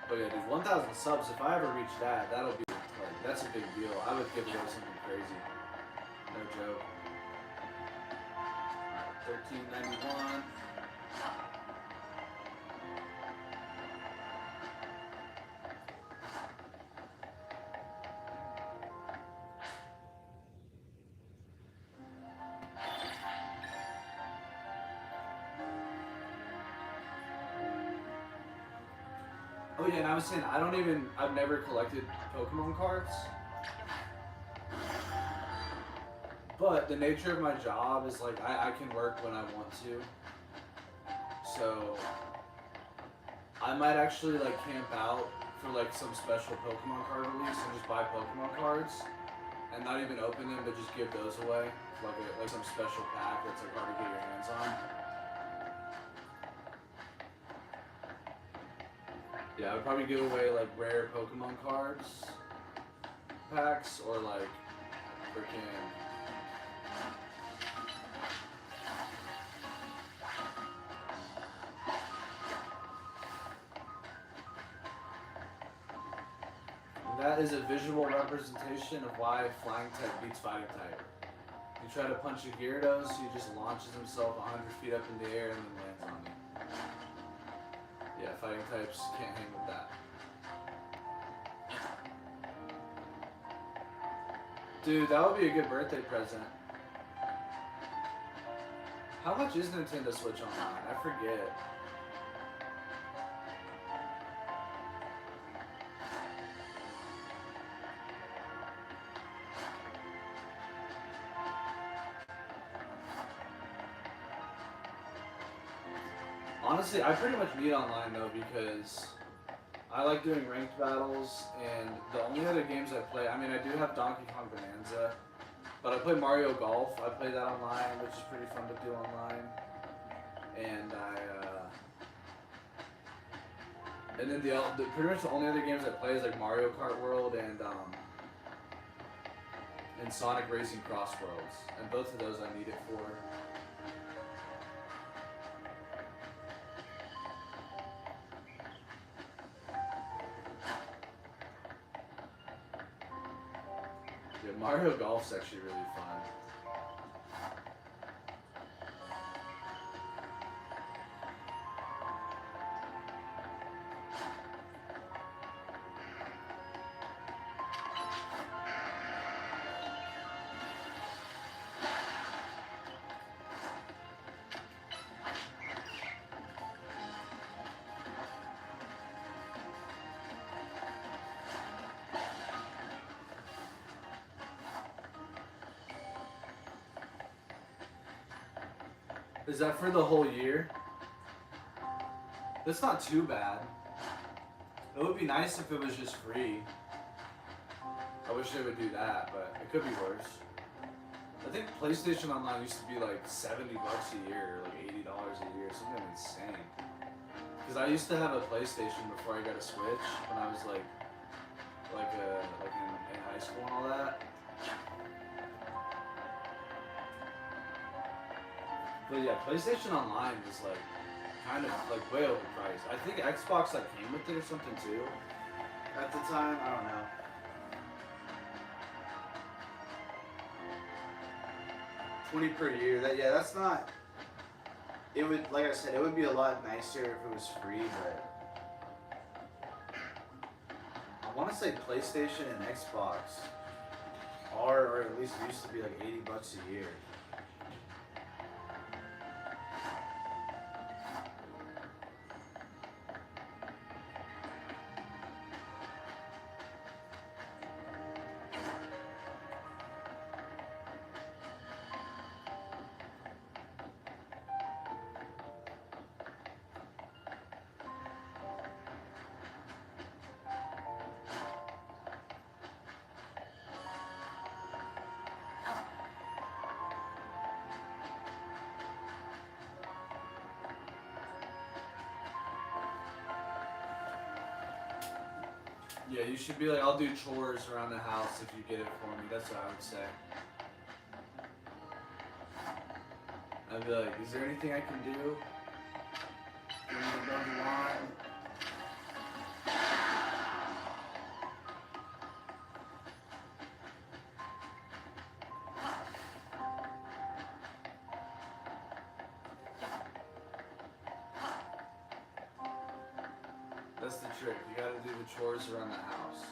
But yeah, dude, 1,000 subs. If I ever reach that, that'll be like that's a big deal. I would give away something crazy. No joke. Alright, $13.91. Oh yeah, and I was saying I've never collected Pokemon cards. But the nature of my job is like I can work when I want to. So I might actually like camp out for like some special Pokemon card release and just buy Pokemon cards and not even open them, but just give those away, like some special pack that's like hard to get your hands on. Yeah, I would probably give away like rare Pokemon cards packs or like freaking. That is a visual representation of why flying type beats fighting type. You try to punch a Gyarados, he just launches himself 100 feet up in the air and then lands on you. Yeah, fighting types can't hang with that. Dude, that would be a good birthday present. How much is Nintendo Switch Online? I forget. Honestly, I pretty much need online though because I like doing ranked battles, and the only other games I play, I mean, I do have Donkey Kong Bonanza, but I play Mario Golf. I play that online, which is pretty fun to do online. And and then the pretty much the only other games I play is like Mario Kart World and Sonic Racing Cross Worlds, and both of those I need it for. Yeah, Mario Golf's actually really fun. Is that for the whole year? That's not too bad. It would be nice if it was just free. I wish they would do that, but it could be worse. I think PlayStation Online used to be like $70 a year, or like $80 a year, something insane. Because I used to have a PlayStation before I got a Switch when I was like in high school and all that. But yeah, PlayStation Online was like kind of like way overpriced. I think Xbox like came with it or something too at the time. I don't know. $20 per year. That's not. It would, like I said, it would be a lot nicer if it was free, but I want to say PlayStation and Xbox are, or at least used to be like $80 a year. Yeah, you should be like, I'll do chores around the house if you get it for me. That's what I would say. I'd be like, is there anything I can do? Give me the love you want. That's the trick. You gotta do the chores around the house.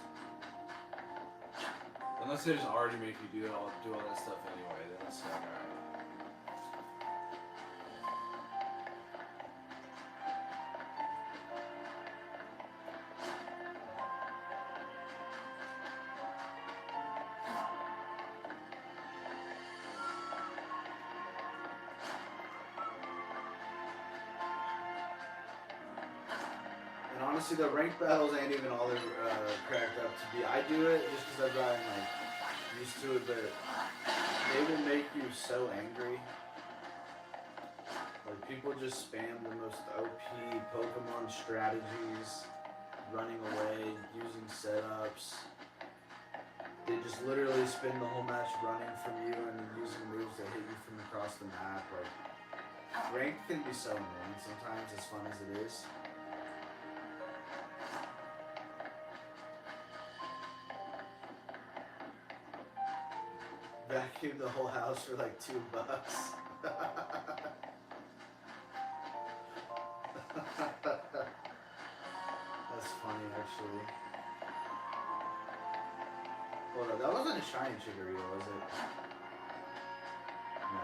Unless they just already make you do all that stuff anyway, then it's like, alright. honestly, the ranked battles ain't even all they're cracked up to be. I do it just because I've gotten like used to it, but they will make you so angry. Like people just spam the most OP Pokemon strategies, running away, using setups. They just literally spend the whole match running from you and then using moves that hit you from across the map. Like ranked can be so annoying sometimes, as fun as it is. Vacuum the whole house for like $2. That's funny, actually. Hold on, that wasn't a shiny chikorita, was it? No.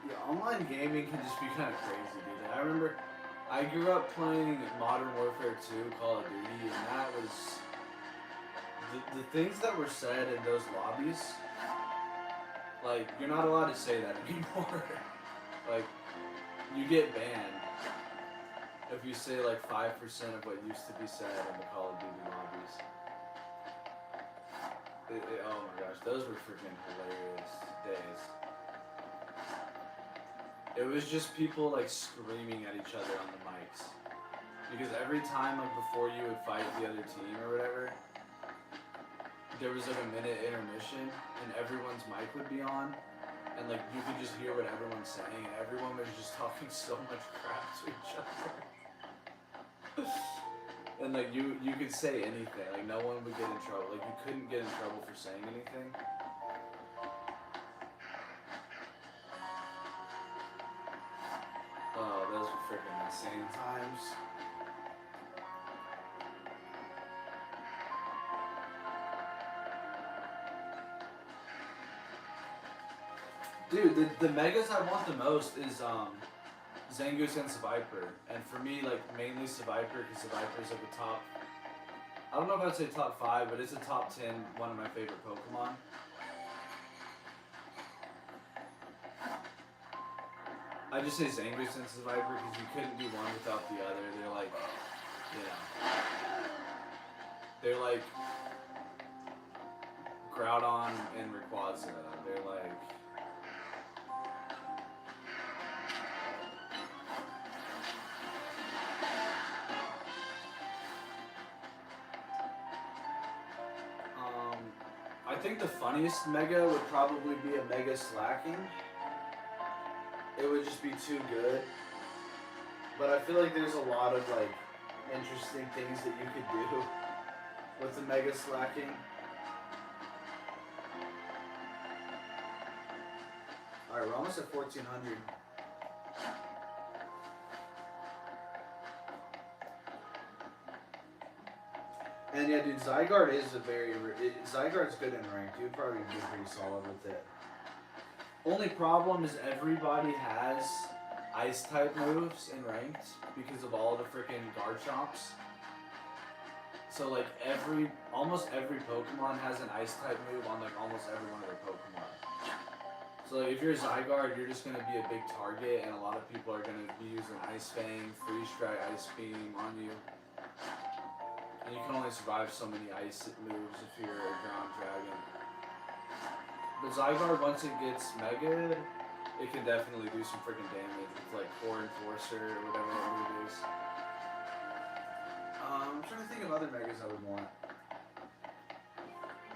Yeah, online gaming can just be kind of crazy, dude. I remember I grew up playing Modern Warfare 2, Call of Duty, and that was the things that were said in those lobbies. Like, you're not allowed to say that anymore. Like, you get banned if you say like 5% of what used to be said in the Call of Duty lobbies. Oh my gosh, those were freaking hilarious days. It was just people like screaming at each other on the mics. Because every time like before you would fight the other team or whatever, there was like a minute intermission and everyone's mic would be on and like you could just hear what everyone's saying and everyone was just talking so much crap to each other. And like you could say anything, like no one would get in trouble. Like you couldn't get in trouble for saying anything. Oh, those were freaking insane times. Dude, the megas I want the most is Zangoose and Seviper. And for me, like mainly Seviper, because Seviper is like a top, I don't know if I'd say top 5, but it's a top 10, one of my favorite Pokemon. I just say Zangoose and Seviper because you couldn't do one without the other. They're like, you know, they're like Groudon and Rayquaza. They're like, I think the funniest Mega would probably be a Mega Slacking. It would just be too good. But I feel like there's a lot of like interesting things that you could do with the Mega Slacking. Alright, we're almost at 1400. And yeah, dude, Zygarde is Zygarde's good in ranked. You'd probably be pretty solid with it. Only problem is everybody has ice type moves in ranked because of all the freaking Garchomps. So like almost every Pokemon has an ice type move on like almost every one of their Pokemon. So like, if you're Zygarde, you're just gonna be a big target, and a lot of people are gonna be using Ice Fang, Freeze Strike, Ice Beam on you. And you can only survive so many ice moves if you're a ground dragon. But Zygarde, once it gets Mega, it can definitely do some freaking damage with like Core Enforcer or whatever that move is. I'm trying to think of other Megas I would want.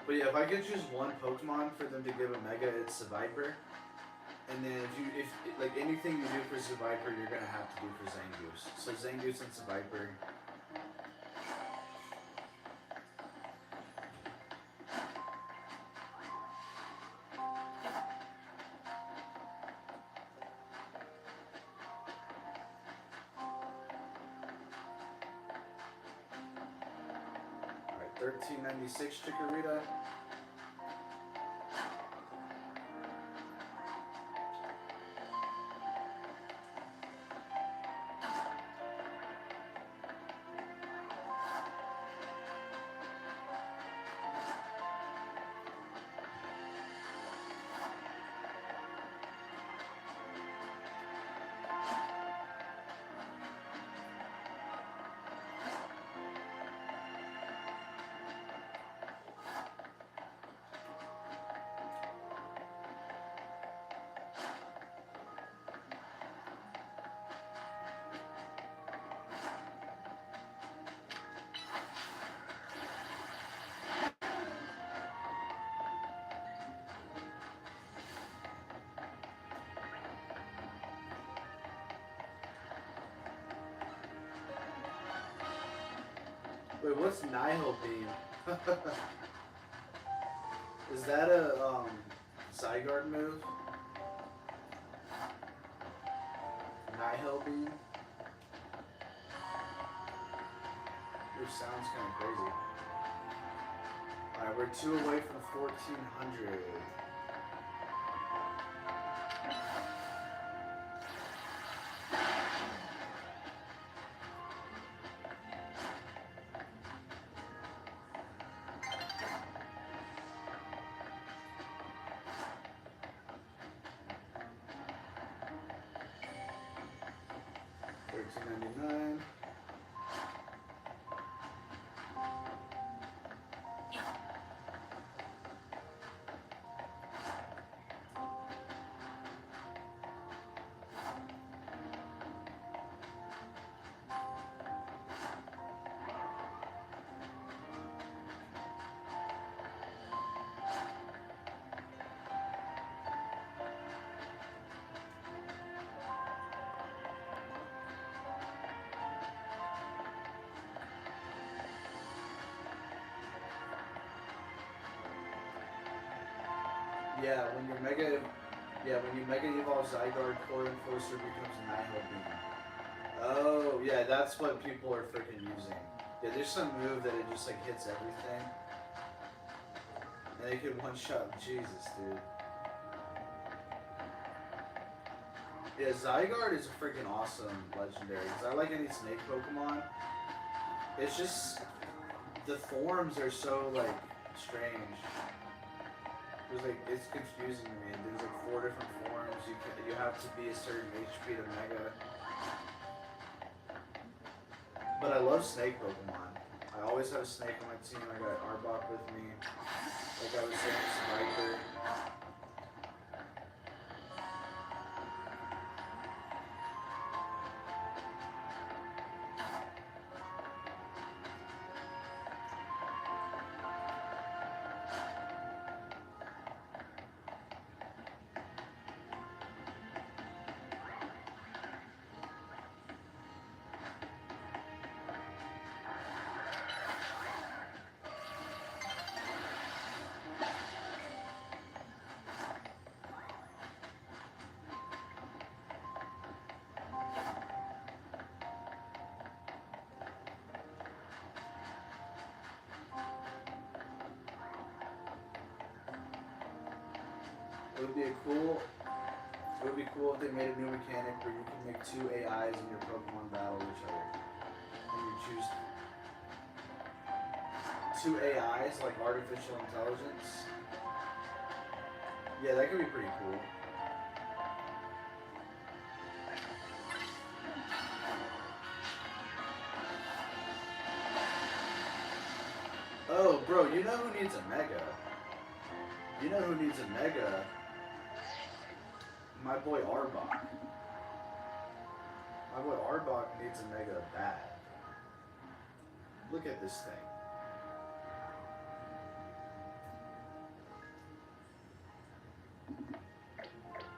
But yeah, if I could choose one Pokemon for them to give a Mega, it's Seviper. And then if like anything you do for Seviper, you're gonna have to do for Zangoose. So Zangoose and Seviper. Alright, 1396 Chikorita. Wait, what's Nihil Beam? Is that a Zygarde move? Nihil Beam? Which sounds kind of crazy. Alright, we're 2 away from 1400. $13.99. When you Mega Evolve Zygarde, Core Enforcer becomes Nihil Beam. Oh, yeah, that's what people are freaking using. Yeah, there's some move that it just like hits everything. And it can one-shot. Jesus, dude. Yeah, Zygarde is a freaking awesome legendary. Because I like any snake Pokemon. It's just... the forms are so, like, strange. There's like, it's confusing to me. There's like 4 different forms. You have to be a certain HP to Mega. But I love snake Pokemon. I always have a snake on my team. I got Arbok with me. Like I was saying, Sniper. It would be cool if they made a new mechanic where you can make 2 AIs in your Pokemon battle each other. And you choose 2 AIs, like artificial intelligence. Yeah, that could be pretty cool. Oh, bro, you know who needs a Mega? You know who needs a Mega? My boy Arbok. My boy Arbok needs a Mega bad. Look at this thing.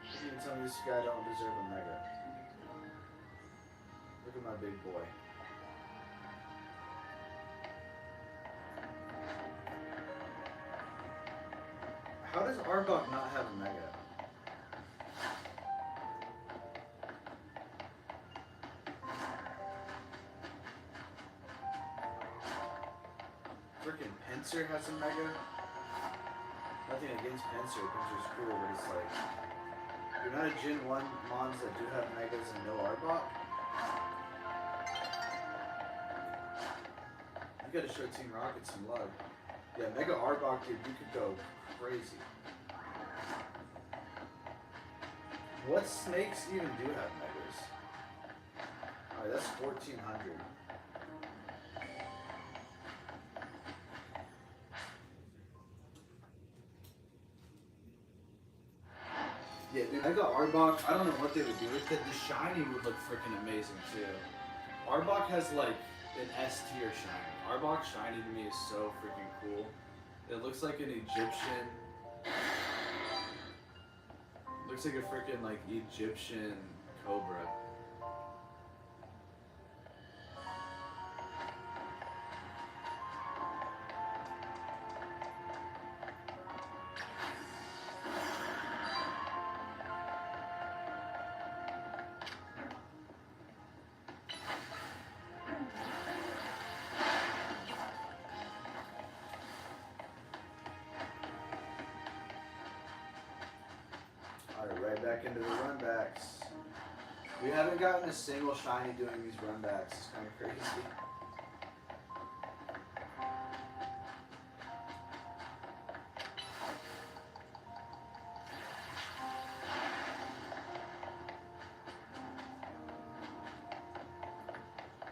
He tell me this guy don't deserve a mega. Look at my big boy. How does Arbok not have a mega? Freaking Pinsir has a mega? Nothing against Pinsir. Pinsir's cool, but it's like the amount of Gen 1 mons that do have megas and no Arbok. You gotta show Team Rocket some love. Yeah, Mega Arbok, dude, you could go crazy. What snakes even do have megas? Alright, that's 1400. Yeah, dude, Mega Arbok, I don't know what they would do with it. The shiny would look freaking amazing too. Arbok has like an S tier shiny. Arbok shiny to me is so freaking cool. It looks like an Egyptian. Looks like a freaking like Egyptian cobra. Alright, right back into the runbacks. We haven't gotten a single shiny doing these runbacks. It's kind of crazy.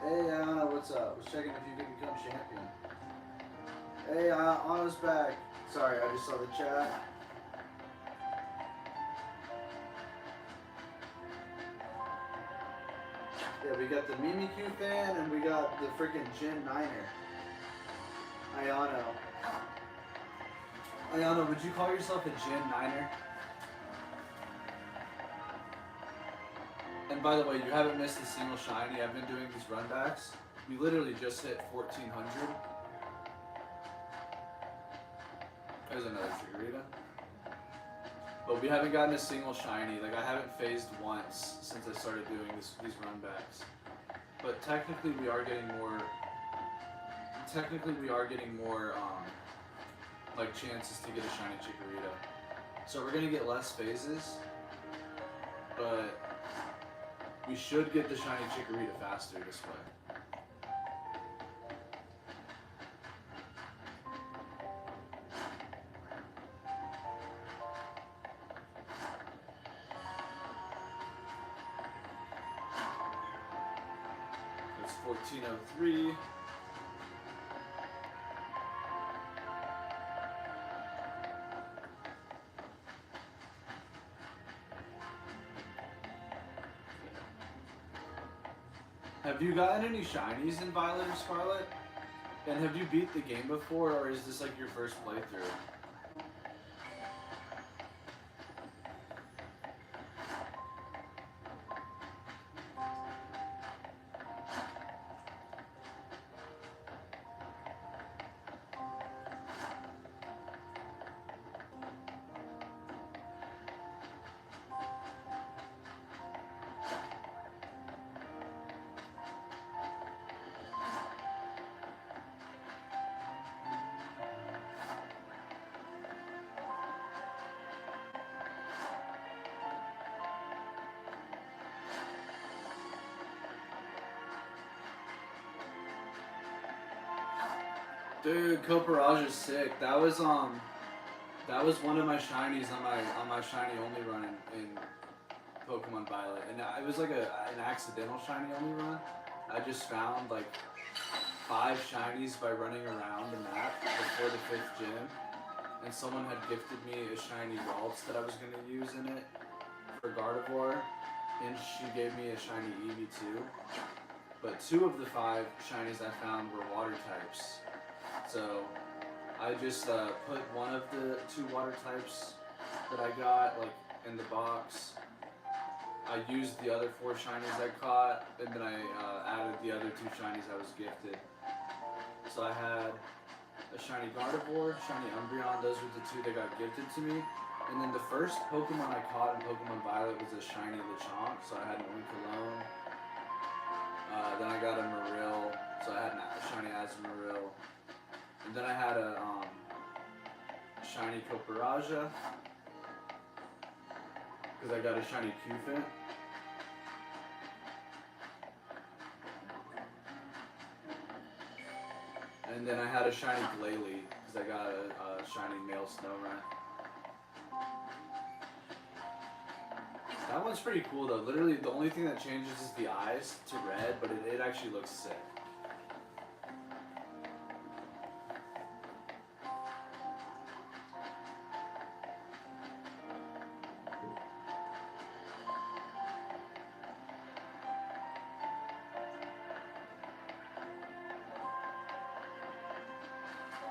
Hey Anna, what's up? Was checking if you could become champion. Hey, Anna's back. Sorry, I just saw the chat. Yeah, we got the Mimikyu fan and we got the freaking Gen 9er. Ayano. Ayano, would you call yourself a Gen 9er? And by the way, you haven't missed a single shiny. I've been doing these runbacks. We literally just hit 1400. There's another chikorita. But we haven't gotten a single shiny. Like, I haven't phased once since I started doing these runbacks. But technically we are getting more like chances to get a shiny chikorita. So we're gonna get less phases, but we should get the shiny chikorita faster this way. It's 1403. Have you gotten any shinies in Violet or Scarlet? And have you beat the game before, or is this like your first playthrough? Dude, Coparage is sick. That was one of my shinies on my shiny only run in Pokemon Violet, and it was like an accidental shiny only run. I just found like 5 shinies by running around the map before the 5th gym, and someone had gifted me a shiny Waltz that I was gonna use in it for Gardevoir, and she gave me a shiny Eevee too. But 2 of the 5 shinies I found were water types. So I just put one of the 2 water types that I got like in the box, I used the other 4 shinies I caught, and then I added the other 2 shinies I was gifted. So I had a shiny Gardevoir, shiny Umbreon. Those were the 2 that got gifted to me. And then the first Pokemon I caught in Pokemon Violet was a shiny Lechonk, so I had an Oinkologne. Then I got a Marill, so I had a shiny Azumarill. And then I had a shiny Copperajah, because I got a shiny Cufant. And then I had a shiny Glalie, because I got a shiny male Snorunt. That one's pretty cool though. Literally the only thing that changes is the eyes to red, but it actually looks sick.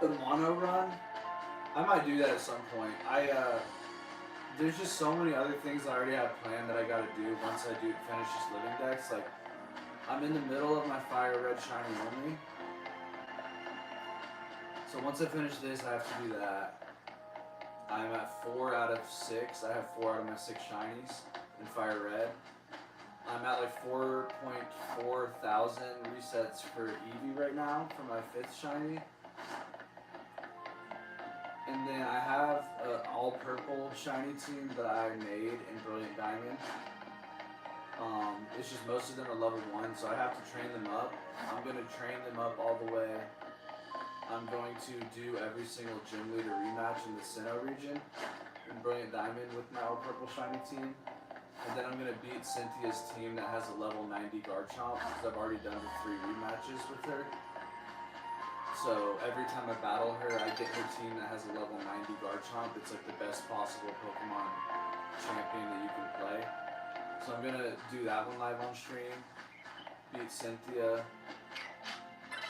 The mono run, I might do that at some point. There's just so many other things I already have planned that I gotta do once I do finish this Living Dex. Like, I'm in the middle of my Fire Red Shiny only. So once I finish this, I have to do that. I'm at 4 out of 6. I have 4 out of my 6 shinies in Fire Red. I'm at like 4.4 thousand resets for Eevee right now for my 5th shiny. And then I have an all-purple shiny team that I made in Brilliant Diamond. It's just most of them are level 1, so I have to train them up. I'm going to train them up all the way. I'm going to do every single gym leader rematch in the Sinnoh region in Brilliant Diamond with my all-purple shiny team. And then I'm going to beat Cynthia's team that has a level 90 Garchomp, because I've already done the 3 rematches with her. So every time I battle her, I get her team that has a level 90 Garchomp. It's like the best possible Pokemon champion that you can play. So I'm gonna do that one live on stream, beat Cynthia,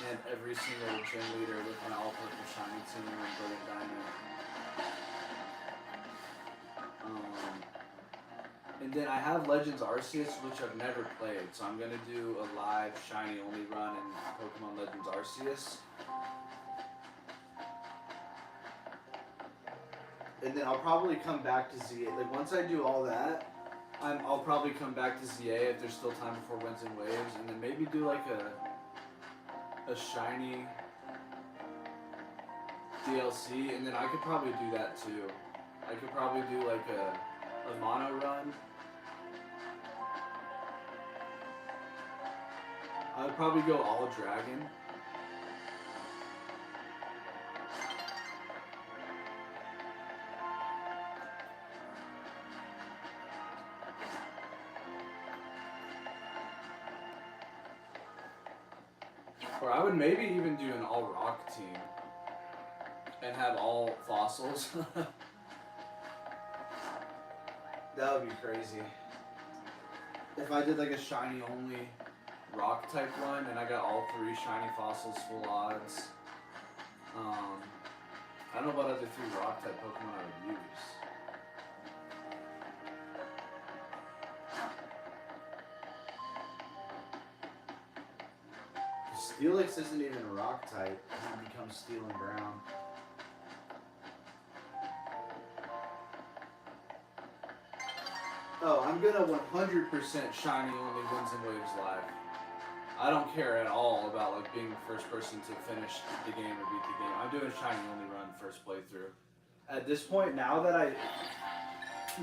and every single gym leader with my all-purple shiny team on Brilliant Diamond. And then I have Legends Arceus, which I've never played. So I'm gonna do a live shiny only run in Pokemon Legends Arceus. And then I'll probably come back to ZA. Like, once I do all that, I'll probably come back to ZA if there's still time before Winds and Waves, and then maybe do like a shiny DLC, and then I could probably do that too. I could probably do like a mono run. I would probably go all dragon. Or I would maybe even do an all rock team and have all fossils. That would be crazy. If I did like a shiny only rock type one and I got all 3 shiny fossils full odds. I don't know what other 3 rock type Pokemon I would use. Steelix isn't even a rock type. He becomes steel and ground. Oh, I'm gonna 100% shiny only Winds and Waves live. I don't care at all about like being the first person to finish the game or beat the game. I'm doing shiny only run first playthrough. At this point, now that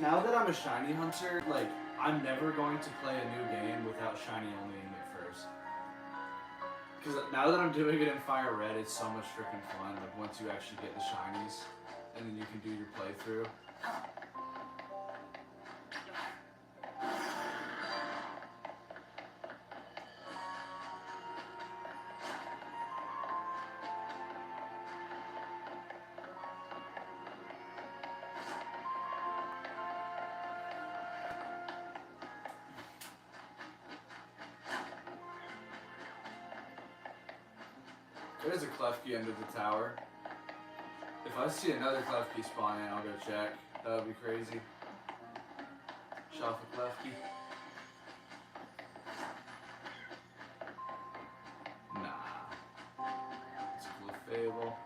I'm a shiny hunter, like I'm never going to play a new game without shiny only in it first. Because now that I'm doing it in Fire Red, it's so much freaking fun. Like once you actually get the shinies, and then you can do your playthrough. There's a Klefki under the tower. If I see another Klefki spawn in, I'll go check. That would be crazy. Shuffle Klefki. Fable.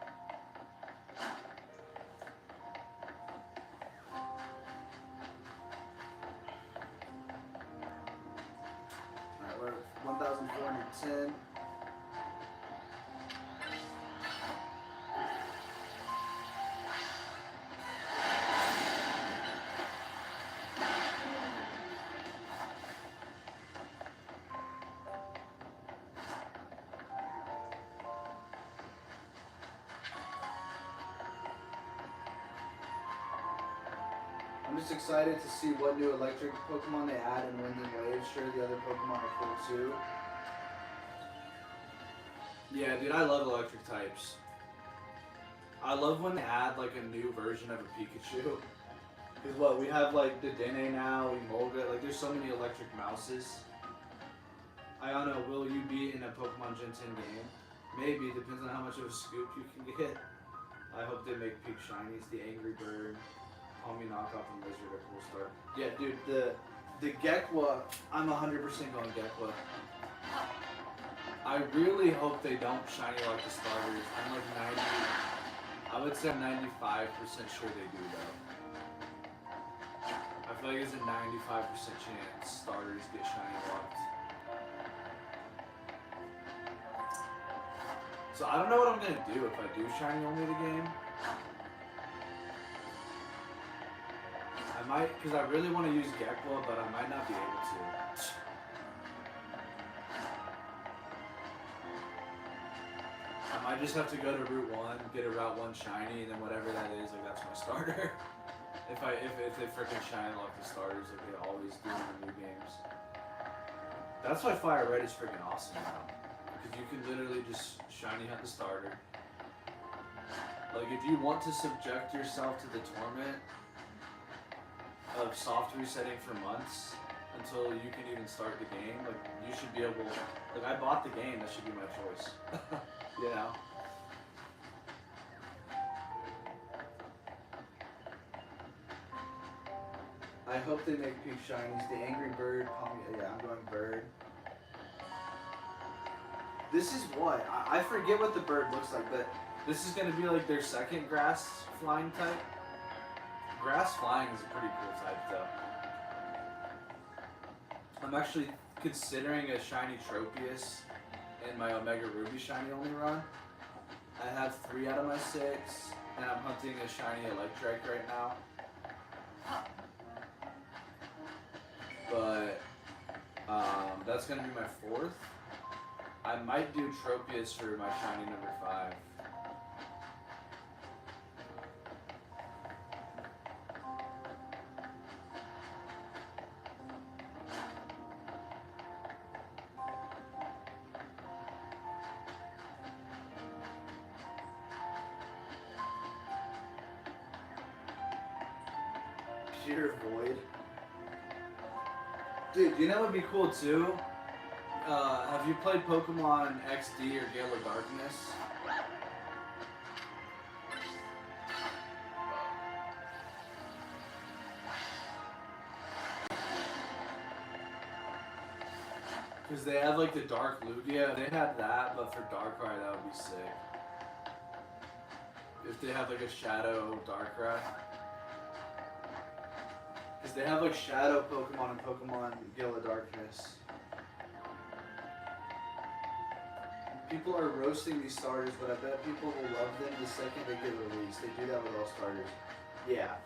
Alright, we're at 1,410. I'm just excited to see what new electric Pokemon they add in Wind and Wave. Sure, the other Pokemon are cool too. Yeah, dude, I love electric types. I love when they add like a new version of a Pikachu. Cause what, we have like the Dedenne now, Emolga, like there's so many electric mouses. I don't know, will you be in a Pokemon Gen 10 game? Maybe, depends on how much of a scoop you can get. I hope they make Pink Shinies, the Angry Bird, Homie Knockoff, and Lizard a cool start. Yeah, dude, the Gekwa, I'm 100% going Gekwa. I really hope they don't shiny like the starters. I'm like 90, I would say 95% sure they do though. I feel like there's a 95% chance starters get shiny locked. So I don't know what I'm gonna do if I do shiny only the game. I might, because I really want to use Gekwa, but I might not be able to. I might just have to go to Route 1, get a Route 1 shiny, and then whatever that is, like that's my starter. If they freaking shiny lock the starters like they always do in the new games. That's why Fire Red is freaking awesome now. Because you can literally just shiny hunt the starter. Like if you want to subject yourself to the torment of soft resetting for months until you can even start the game, like you should be able, like I bought the game, that should be my choice. You know? I hope they make Pink Shinies. The Angry Bird, yeah, I'm going Bird. This is what? I forget what the bird looks like, but This is going to be like their second grass flying type. Grass flying is a pretty cool type though. I'm actually considering a shiny Tropius in my Omega Ruby shiny only run. I have 3 out of my 6, and I'm hunting a shiny Electrike right now. But that's gonna be my 4th. I might do Tropius for my shiny number 5. Pure Void. Dude, you know what would be cool too? Have you played Pokemon XD or Gale of Darkness? Because they have like the Dark Lugia. They had that, but for Darkrai that would be sick. If they have like a Shadow Darkrai. Because they have like Shadow Pokemon and Pokemon Gale of Darkness. People are roasting these starters, but I bet people will love them the second they get released. They do that with all starters. Yeah.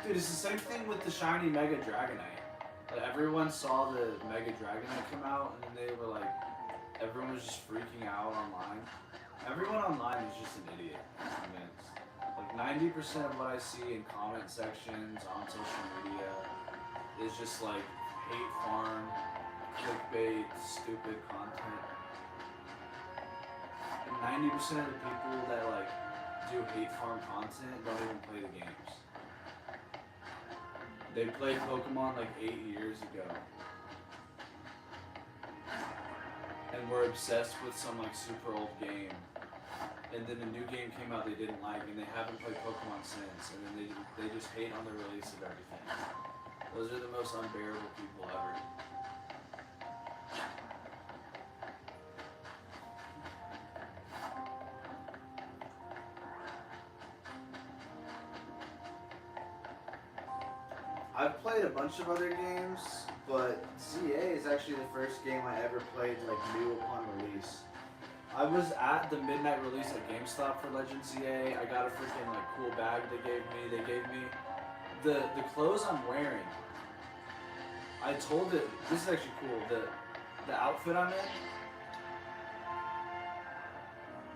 Dude, it's the same thing with the shiny Mega Dragonite. Like, everyone saw the Mega Dragonite come out, and then they were like, everyone was just freaking out online. Everyone online is just an idiot. I'm convinced. Like 90% of what I see in comment sections on social media is just like hate farm, clickbait, stupid content. And 90% of the people that like do hate farm content don't even play the games. They played Pokemon like 8 years ago. And were obsessed with some like super old game. And then a new game came out they didn't like, and they haven't played Pokemon since. And then they just hate on the release of everything. Those are the most unbearable people ever. I've played a bunch of other games, but ZA is actually the first game I ever played like new upon release. I was at the midnight release at GameStop for Legends ZA. I got a freaking like cool bag they gave me. They gave me the clothes I'm wearing. I told it, this is actually cool, the outfit I'm in,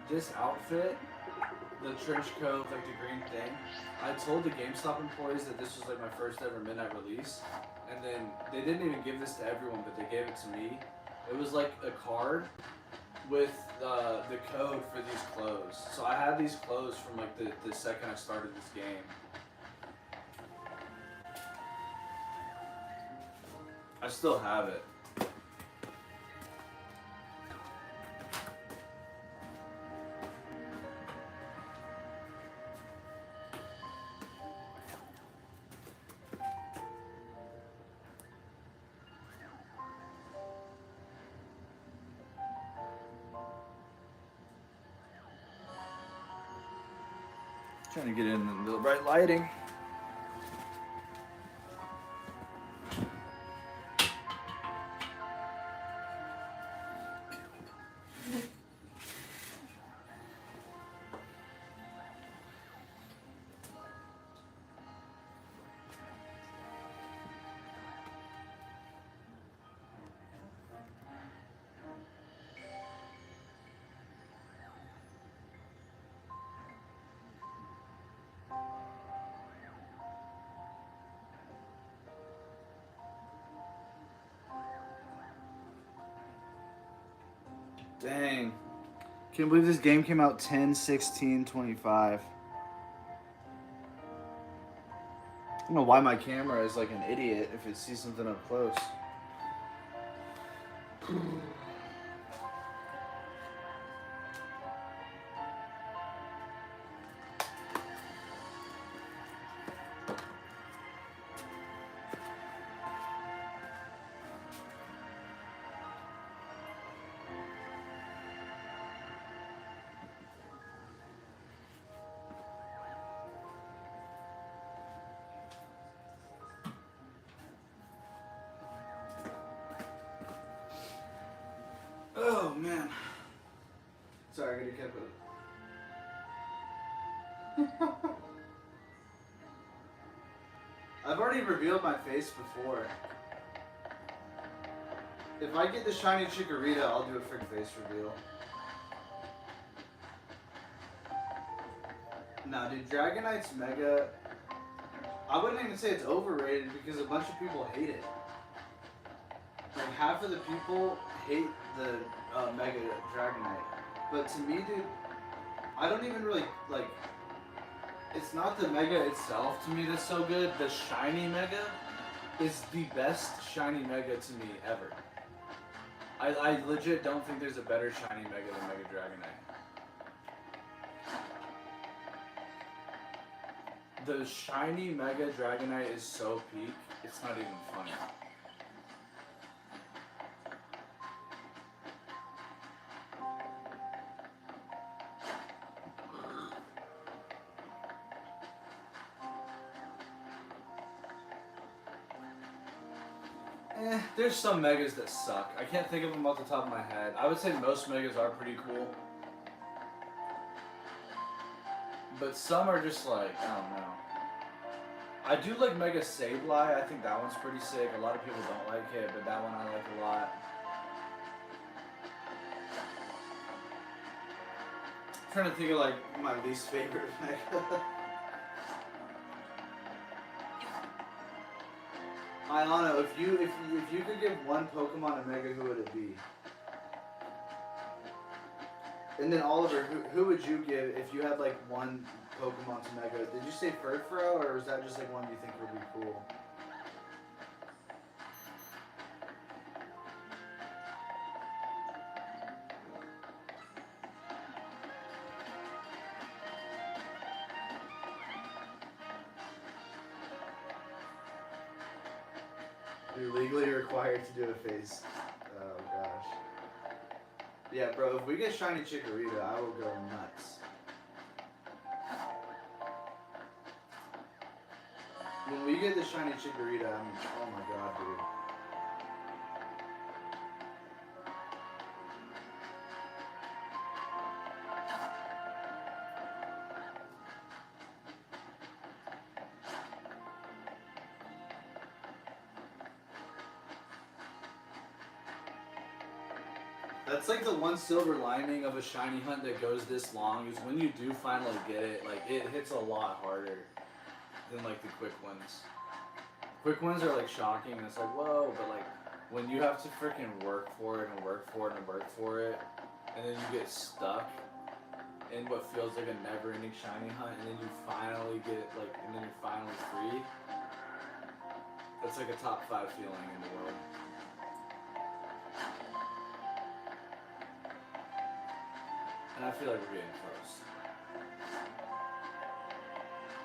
this outfit, the trench coat, like the green thing, I told the GameStop employees that this was like my first ever midnight release, and then they didn't even give this to everyone, but they gave it to me. It was like a card with the code for these clothes. So I had these clothes from like the second I started this game. I still have it. Trying to get in the right lighting. Dang. Can't believe this game came out 10/16/25. I don't know why my camera is like an idiot if it sees something up close. Oh man. Sorry, I gotta keep it. I've already revealed my face before. If I get the shiny chikorita, I'll do a freaking face reveal. Nah, dude, Dragonite's Mega, I wouldn't even say it's overrated because a bunch of people hate it. Like half of the people hate the Mega Dragonite. But to me, dude, I don't even really, like, it's not the Mega itself to me that's so good. The Shiny Mega is the best Shiny Mega to me ever. I legit don't think there's a better Shiny Mega than Mega Dragonite. The Shiny Mega Dragonite is so peak, it's not even funny. There's some Megas that suck. I can't think of them off the top of my head. I would say most Megas are pretty cool. But some are just like, I don't know. I do like Mega Sableye. I think that one's pretty sick. A lot of people don't like it, but that one I like a lot. I'm trying to think of like my least favorite Mega. Ayano, if you could give one Pokemon a Mega, who would it be? And then Oliver, who would you give if you had like one Pokemon to Mega? Did you say Furfrou, or was that just like one you think would be cool? You're legally required to do a face. Oh gosh. Yeah, bro, if we get Shiny Chikorita, I will go nuts. When we get the shiny chikorita, oh my god, dude. That's like the one silver lining of a shiny hunt that goes this long is when you do finally get it, like it hits a lot harder than like the quick ones. Quick ones are like shocking and it's like whoa, but like when you have to freaking work for it and work for it and work for it, and then you get stuck in what feels like a never-ending shiny hunt, and then you finally get like, and then you're finally free. That's like a top 5 feeling in the world. And I feel like we're getting close.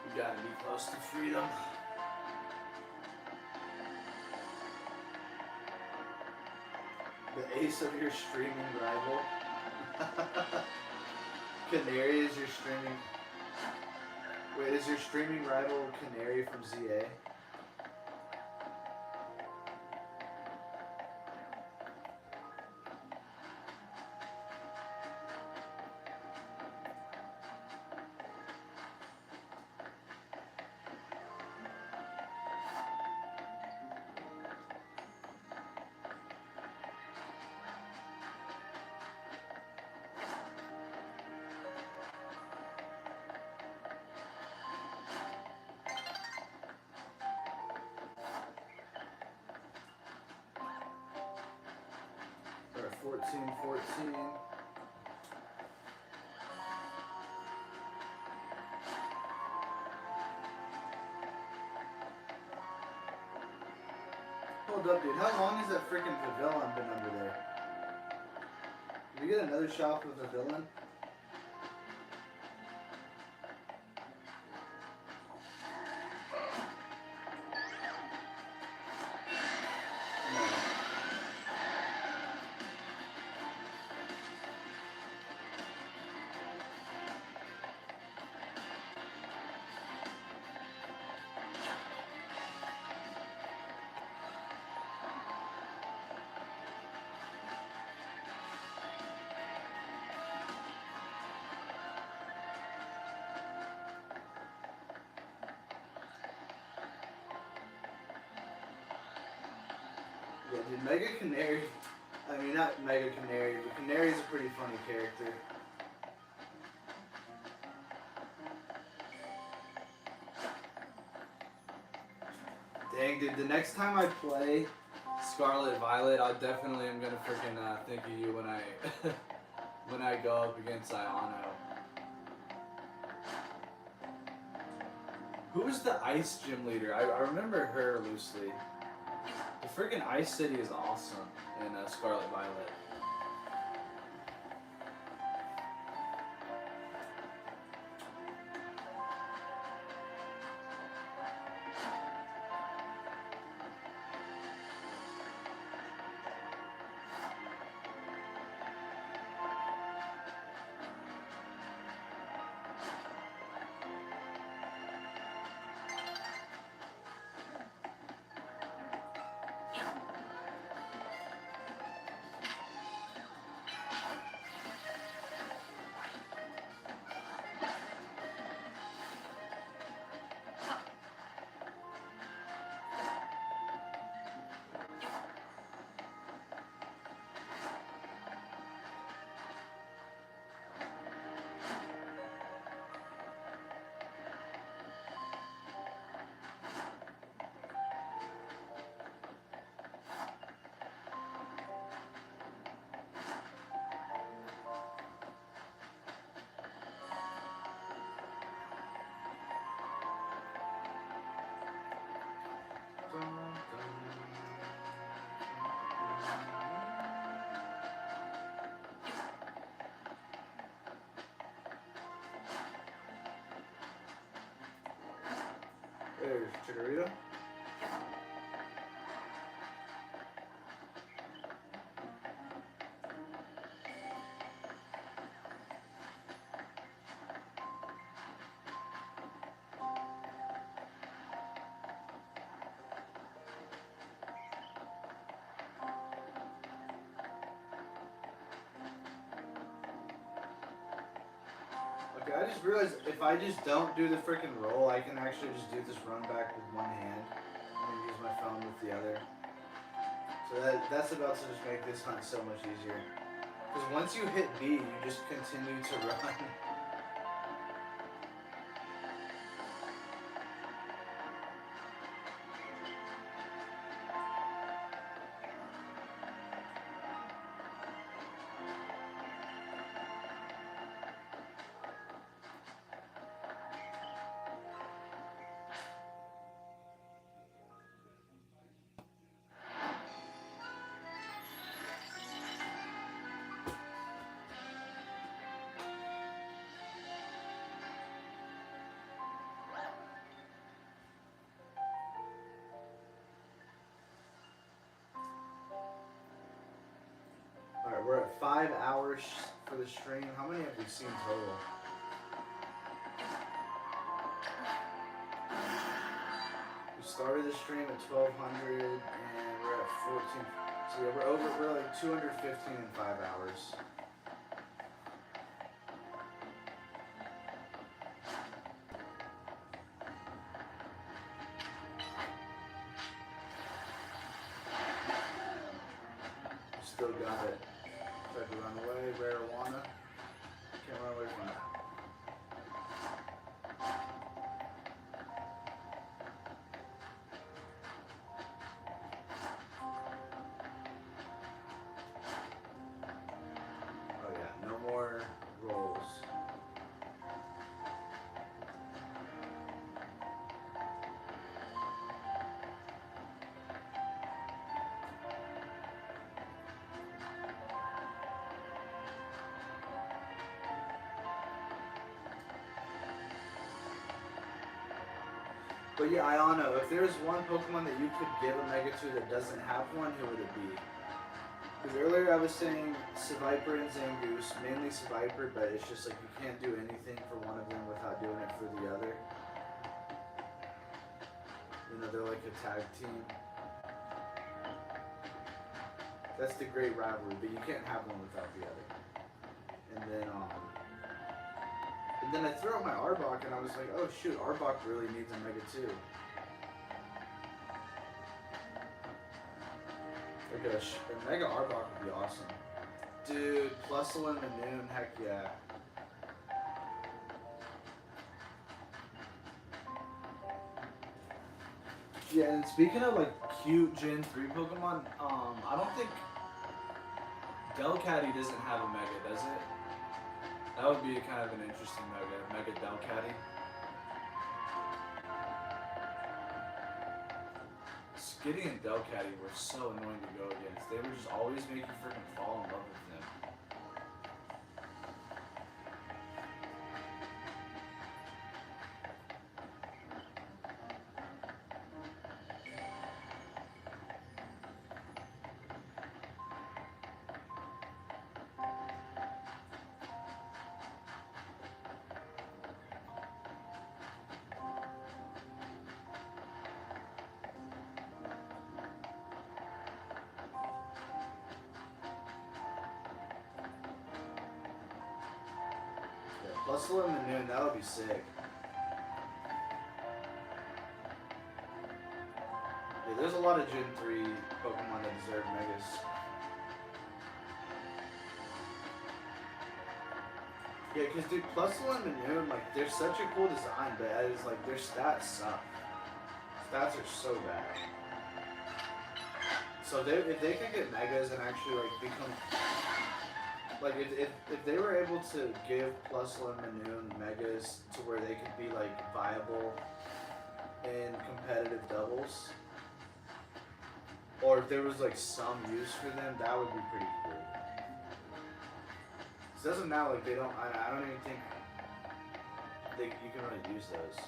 We gotta be close to freedom. The ace of your streaming rival. Canary is your streaming. Wait, is your streaming rival Canary from ZA? Or 14. Hold up, dude. How long has that freaking pavilion been under there? Did we get another shop with a villain? Yeah, dude, Mega Canary. I mean, not Mega Canary, but Canary's a pretty funny character. Dang, dude, the next time I play Scarlet Violet, I definitely am gonna freaking think of you when I when I go up against Iono. Who was the Ice Gym leader? I remember her loosely. The freaking Ice City is awesome in Scarlet Violet. There's Chikorita. Okay, I just realized if I just don't do the freaking roll, I can actually just do this run back with one hand and then use my phone with the other. So that's about to just make this hunt so much easier. Because once you hit B, you just continue to run. Alright, we're at 5 hours for the stream. How many have we seen total? We started the stream at 1200 and we're at 14. So yeah, we're like 215 in 5 hours. Still got it. Tried to run away. Marijuana. Can't run away from that. Oh yeah, no more rolls. But yeah, Ayano, if there's one Pokemon that you could give a Mega to that doesn't have one, who would it be? Because earlier I was saying Seviper and Zangoose, mainly Seviper, but it's just like you can't do anything for one of them without doing it for the other. You know, they're like a tag team. That's the great rivalry, but you can't have one without the other. And then I threw out my Arbok and I was like, oh shoot, Arbok really needs a Mega 2. Like a Mega Arbok would be awesome. Dude, Plusle and Manoon, heck yeah. Yeah, and speaking of like cute Gen 3 Pokemon, I don't think Delcatty doesn't have a Mega, does it? That would be kind of an interesting Mega Delcatty. Skitty and Delcatty were so annoying to go against. They would just always make you freaking fall in love with them. Plusle and Manoon, that would be sick. Yeah, there's a lot of Gen 3 Pokemon that deserve Megas. Yeah, because dude, Plusle and Manoon, like, they're such a cool design, but it's like, their stats suck. Stats are so bad. So if they could get Megas and actually, like, become... Like, if they were able to give Plusle and Manoon Megas to where they could be, like, viable in competitive doubles, or if there was, like, some use for them, that would be pretty cool. It doesn't matter, like, they don't, I don't even think you can really use those.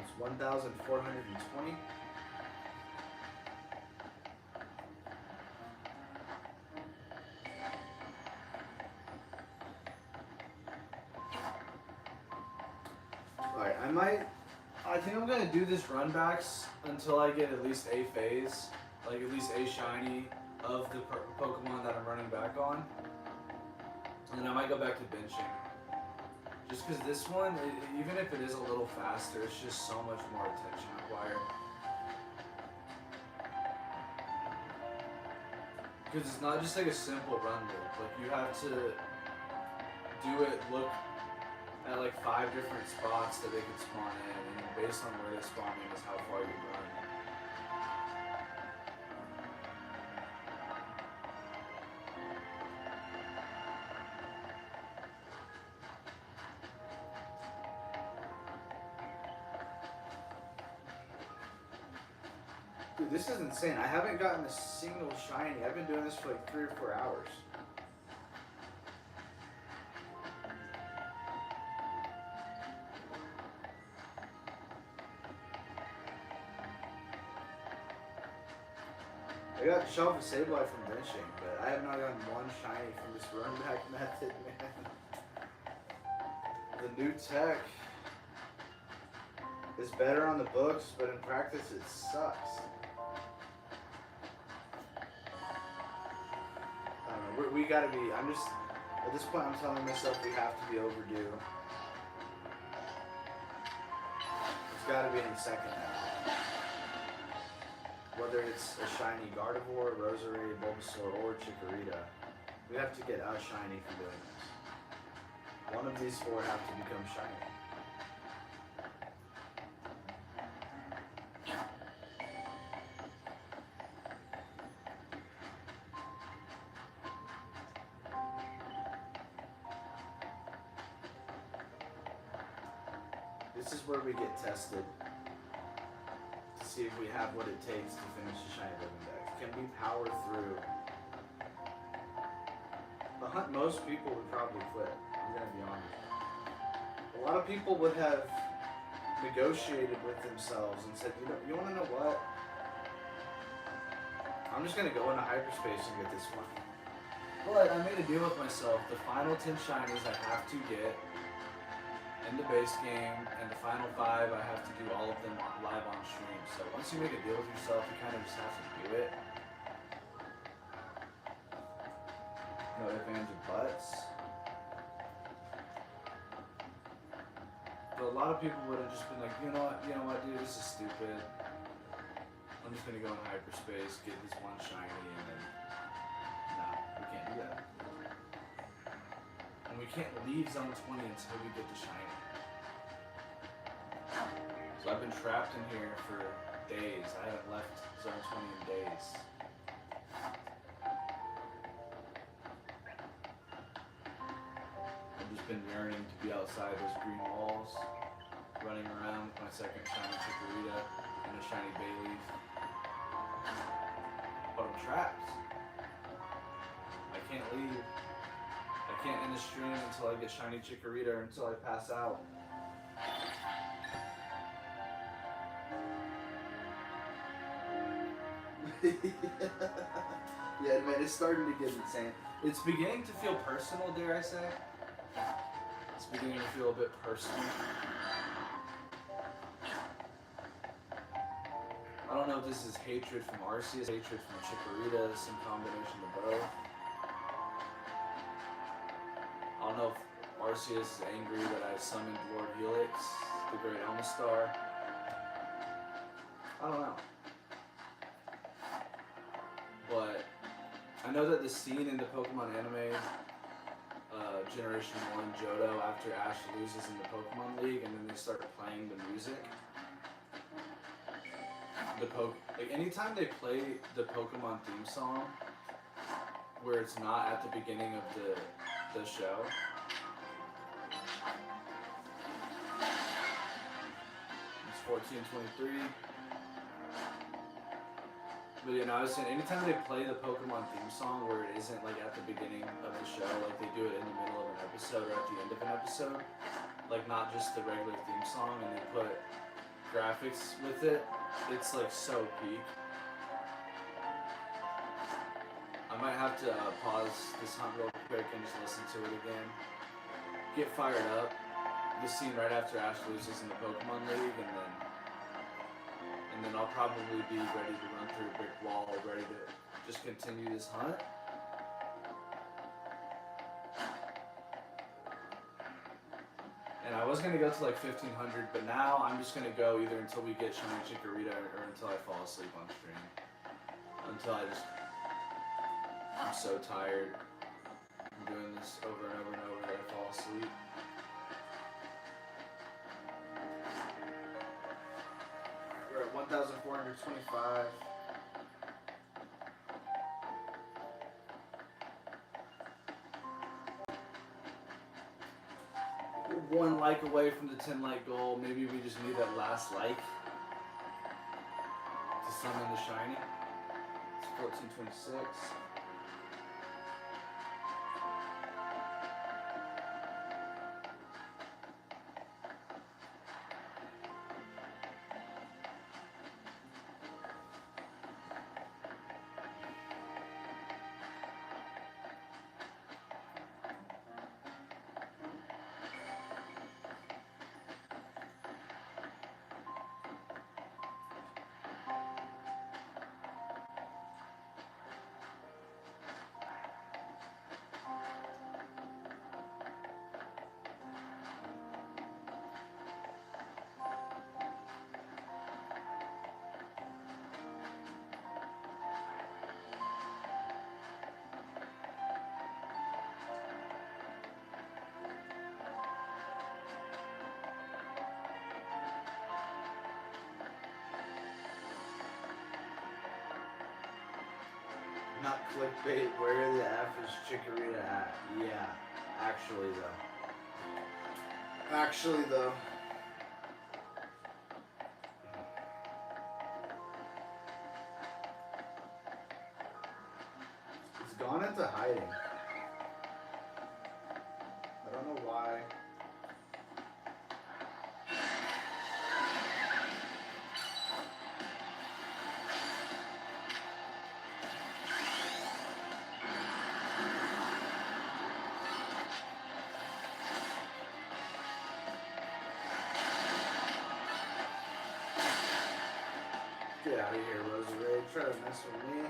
It's 1,420. Alright, I think I'm gonna do this run backs until I get at least a phase, like at least a shiny of the Pokemon that I'm running back on. And then I might go back to benching. Just because this one, even if it is a little faster, it's just so much more attention required. Because it's not just like a simple run loop. Like you have to do it, look at like 5 different spots that they can spawn in, and then based on where they spawn in is how far you run. Dude, this is insane. I haven't gotten a single shiny. I've been doing this for like 3 or 4 hours. I got Shelf and Sableye from benching, but I have not gotten one shiny from this run back method, man. The new tech is better on the books, but in practice it sucks. I don't know, we gotta be, at this point I'm telling myself we have to be overdue. It's gotta be any second now. Whether it's a shiny Gardevoir, Roserade, Bulbasaur, or Chikorita, we have to get a shiny from doing this. One of these 4 have to become shiny. This is where we get tested. See if we have what it takes to finish the Shiny Living Dex. Can we power through? The hunt, most people would probably quit. I'm gonna be honest. A lot of people would have negotiated with themselves and said, you wanna know what? I'm just gonna go into hyperspace and get this one. But I made a deal with myself. The final 10 shinies I have to get in the base game, and the final 5 I have to do all of them live on stream. So once you make a deal with yourself, you kind of just have to do it. No ifs, ands, or buts. But a lot of people would have just been like, you know what, dude, this is stupid. I'm just gonna go in hyperspace, get this one shiny, and then nah, we can't do that. And we can't leave zone 20 until we get the shiny. So I've been trapped in here for days. I haven't left zone 20 in days. I've just been yearning to be outside those green walls, running around with my second shiny Chikorita and a shiny Bayleaf. But I'm trapped. I can't leave. I can't end the stream until I get shiny Chikorita or until I pass out. Yeah, man, it's starting to get insane. It's beginning to feel personal, dare I say. It's beginning to feel a bit personal. I don't know if this is hatred from Arceus, hatred from Chikorita, some combination of both. I don't know if Arceus is angry that I summoned Lord Helix, the Great Elmastar. I don't know. But I know that the scene in the Pokemon anime, Generation 1 Johto, after Ash loses in the Pokemon League and then they start playing the music. Like anytime they play the Pokemon theme song, where it's not at the beginning of the show, it's 14:23. But you know, I was saying, anytime they play the Pokemon theme song where it isn't like at the beginning of the show, like they do it in the middle of an episode or at the end of an episode, like not just the regular theme song, and they put graphics with it, it's like so peak. I might have to pause this hunt real quick and just listen to it again. Get fired up. The scene right after Ash loses in the Pokemon League, and then I'll probably be ready to run through a brick wall, ready to just continue this hunt. And I was gonna go to like 1500, but now I'm just gonna go either until we get Shiny Chikorita or until I fall asleep on stream. Until I'm so tired from doing this over and over and over that I fall asleep. We're at 1,425. We're 1 like away from the 10 like goal. Maybe we just need that last like to summon the shiny. It's 1426. Not clickbait, where the F is Chikorita at? Yeah, actually though. It's gone into hiding. I don't know why. Get out of here, Roserade. Try to mess with me.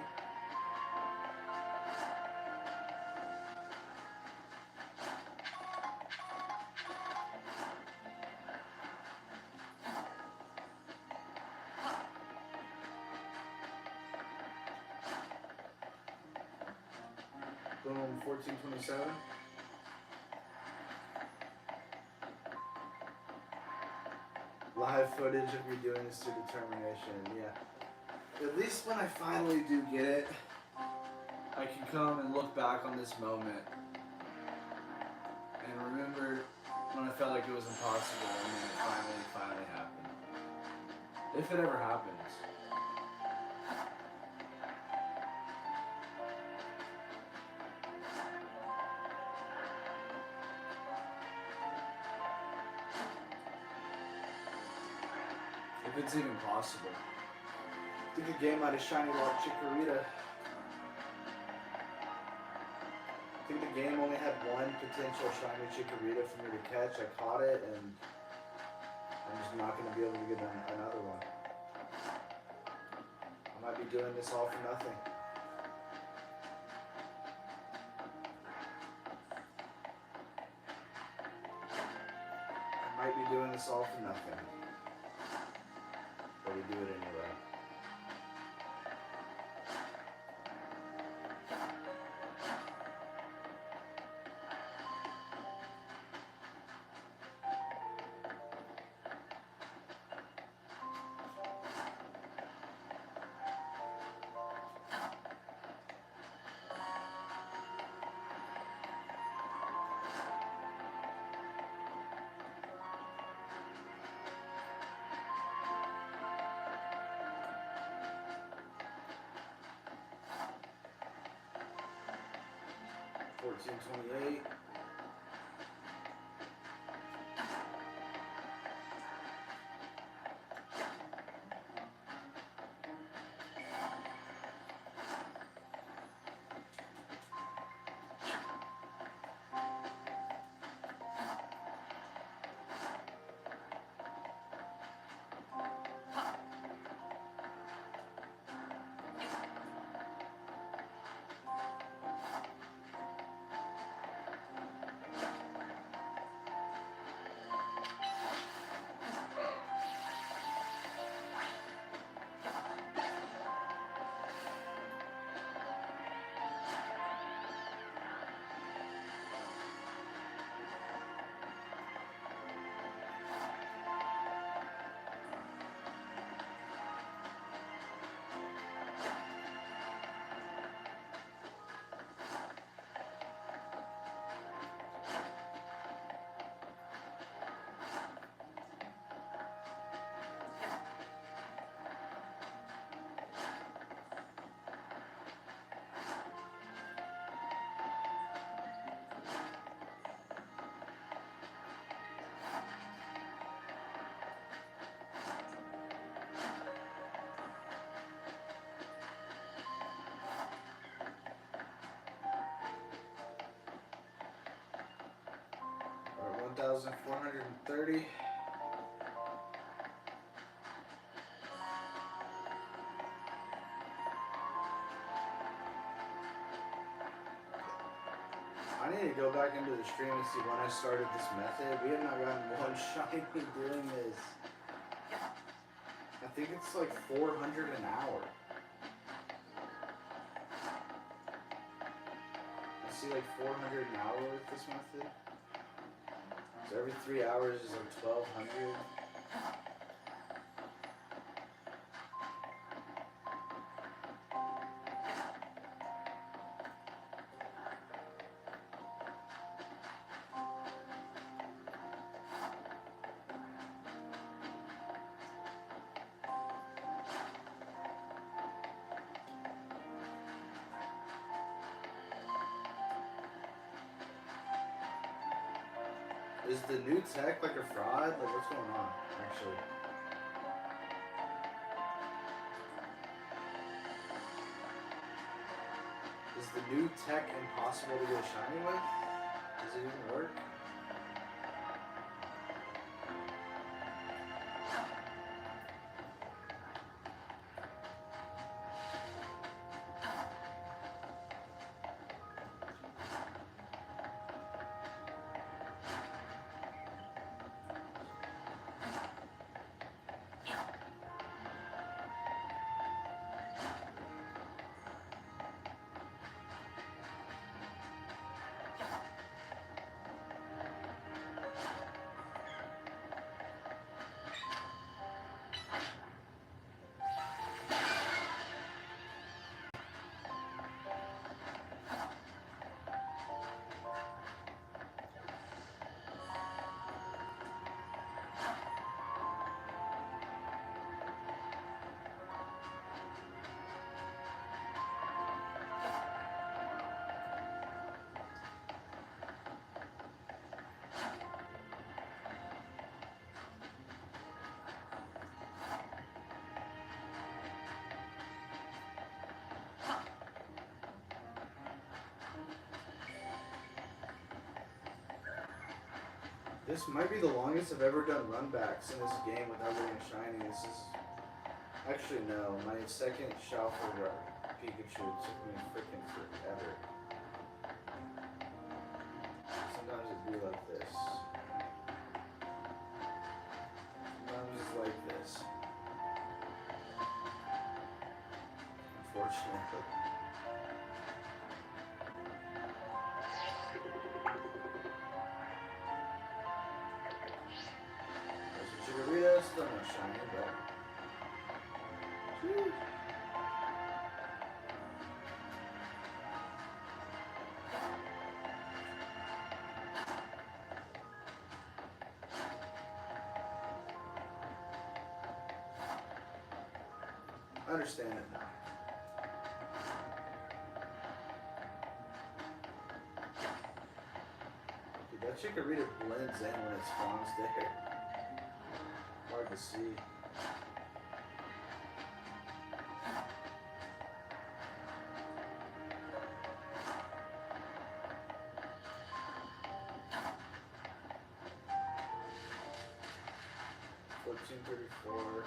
Boom, 1427. Live footage of me doing this to determination, yeah. At least when I finally do get it, I can come and look back on this moment and remember when I felt like it was impossible and then it finally happened. If it ever happens. If it's even possible. took a game out of Shiny Chikorita. I think the game only had one potential Shiny Chikorita for me to catch. I caught it, and I'm just not going to be able to get another one. I might be doing this all for nothing. I might be doing this all for nothing. But we do it anyway. $14.28. 1,430. I need to go back into the stream and see when I started this method. We have not gotten one shiny doing this. I think it's like 400 an hour. I see like 400 an hour with this method. So every 3 hours is like 1,200. Is the new tech like a fraud? Like what's going on, actually? Is the new tech impossible to get shiny with? Does it even work? This might be the longest I've ever done runbacks in this game without getting a shiny. This is... Actually, no. My second Shalford Pikachu took me freaking forever. Sometimes it'd be like this. Sometimes it's like this. Unfortunately. Chikoritas, still not shiny, but... Whew. I understand it now. Dude, that Chikorita blends in when it spawns there. Hard to see. $14.34.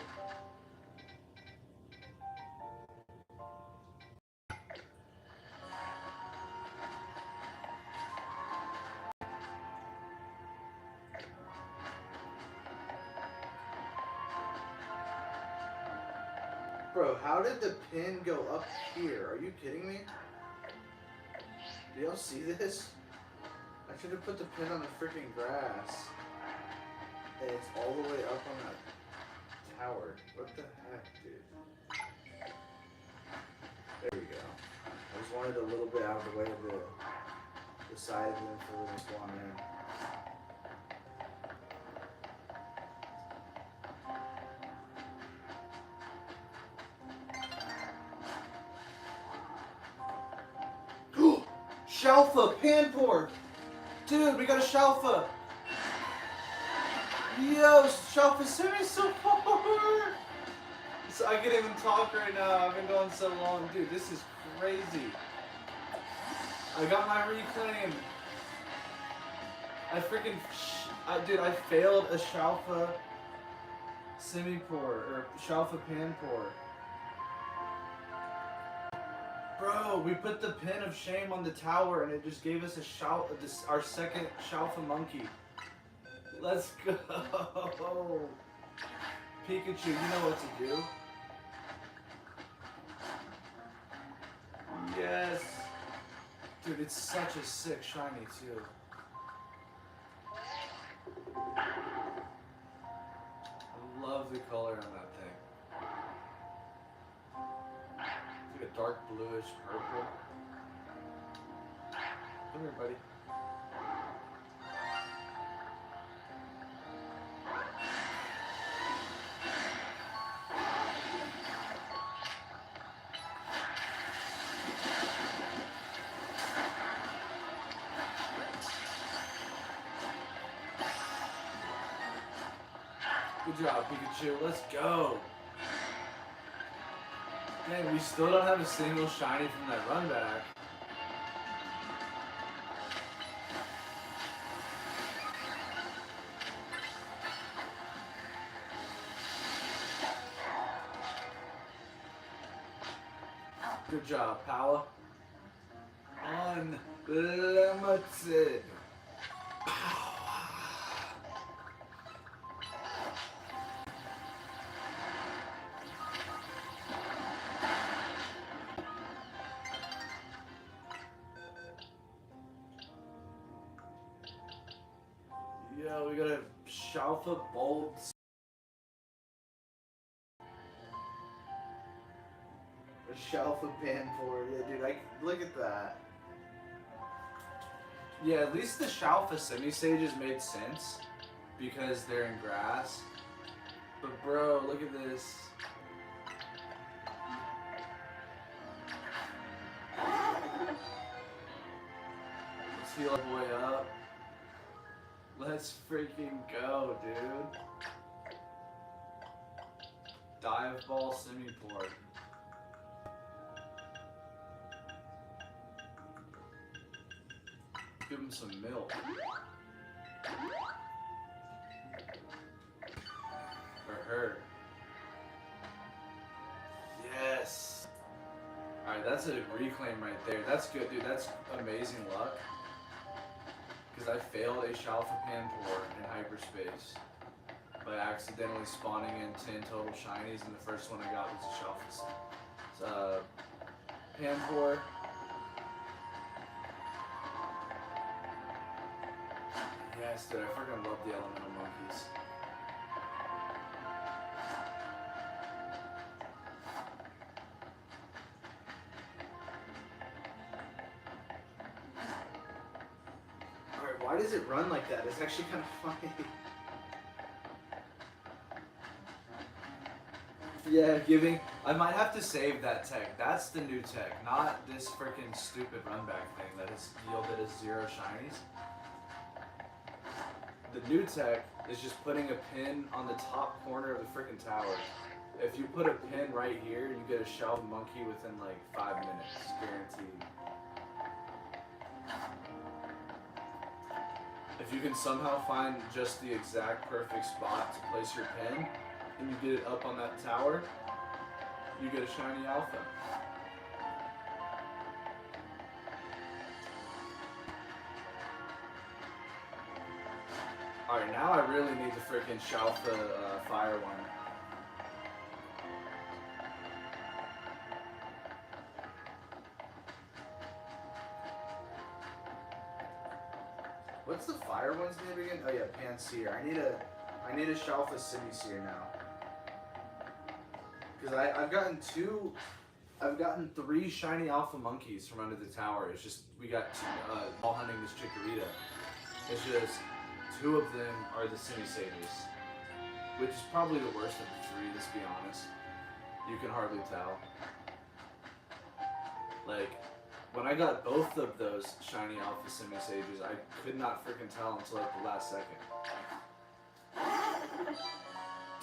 Bro, how did the pin go up here? Are you kidding me? Do y'all see this? I should have put the pin on the freaking grass. And it's all the way up on that tower. What the heck, dude? There we go. I just wanted a little bit out of the way of the side of them for when they spawn in. Shalfa, Panpour! Dude, we got a Shalfa! Yo, Shalfa sent me so hard! So I can't even talk right now, I've been going so long. Dude, this is crazy. I got my reclaim. I freaking, dude, I failed a Shalfa Semi-Pour, or Shalfa Panpour. Bro, we put the pin of shame on the tower and it just gave us a our second Shalfa monkey. Let's go. Pikachu, you know what to do. Yes. Dude, it's such a sick shiny too. I love the color on that thing. It's like a dark bluish purple. Come here, buddy. Good job, Pikachu. Let's go. Man, we still don't have a single shiny from that run back. Good job, Power. Unlimited. Yo, we got a Shalfa Bold. A Shalfa Panpour. Yeah, dude, look at that. Yeah, at least the Shalfa Semi-Sages made sense because they're in grass. But bro, look at this. Let's heal all the way up. Let's freaking go, dude. Dive Ball Semi-Pour. Give him some milk. For her. Yes. Alright, that's a reclaim right there. That's good, dude. That's amazing luck. Because I failed a Shalfa Panpour in hyperspace by accidentally spawning in 10 total shinies, and the first one I got was a Shalfa Panpour. Yes, dude, I freaking love the elemental monkeys. Alright, why does it run like that? It's actually kind of funny. Yeah, I might have to save that tech. That's the new tech, not this freaking stupid runback thing that has yielded us 0 shinies. The new tech is just putting a pin on the top corner of the freaking tower. If you put a pin right here, you get a Shalfa monkey within like 5 minutes, guaranteed. If you can somehow find just the exact perfect spot to place your pin, and you get it up on that tower, you get a shiny alpha. Alright, now I really need the freaking Shalfa fire one. What's the fire one's name again? Oh yeah, Panseer. I need a Shalfa Semi-Seer now. Because I've gotten 3 shiny alpha monkeys from under the tower. It's just, we got all hunting this chikorita. It's just, 2 of them are the Semi-Sages, which is probably the worst of the 3, let's be honest. You can hardly tell. Like, when I got both of those shiny alpha Semi-Sages, I could not freaking tell until like the last second.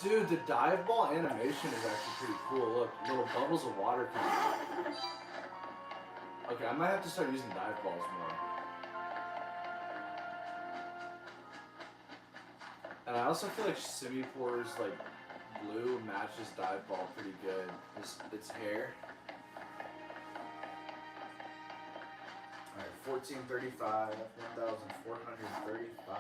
Dude, the dive ball animation is actually pretty cool. Look, little bubbles of water coming out. Okay, I might have to start using dive balls more. And I also feel like Simipour's like blue matches Dive Ball pretty good. Its hair. Alright, 1435, 1435.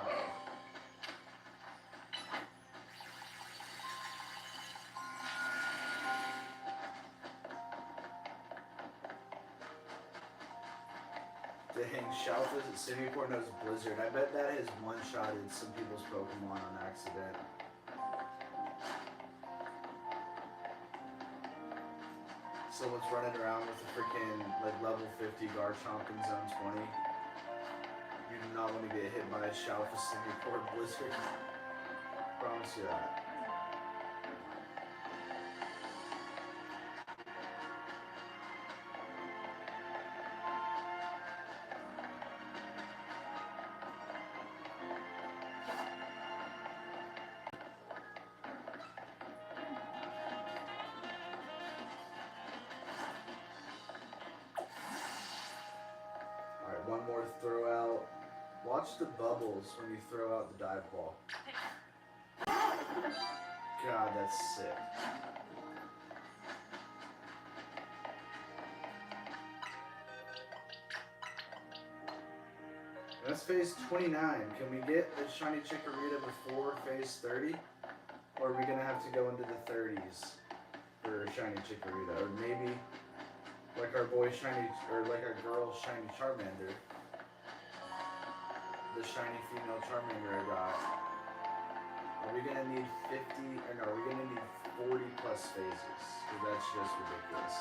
Dang, Shalfus at Simipour knows Blizzard. I bet that has one-shotted some people's Pokemon on accident. Someone's running around with a freaking like level 50 Garchomp in zone 20. You do not want to get hit by a Shalfus Simipour Blizzard. Promise you that. One more throw out. Watch the bubbles when you throw out the dive ball. God, that's sick. That's phase 29. Can we get a shiny Chikorita before phase 30? Or are we going to have to go into the 30s for a shiny Chikorita? Or maybe like our boy shiny, or like our girl shiny Charmander. The shiny female Charmander I got. Are we gonna need 50, or no, are we gonna need 40 plus phases? Because that's just ridiculous.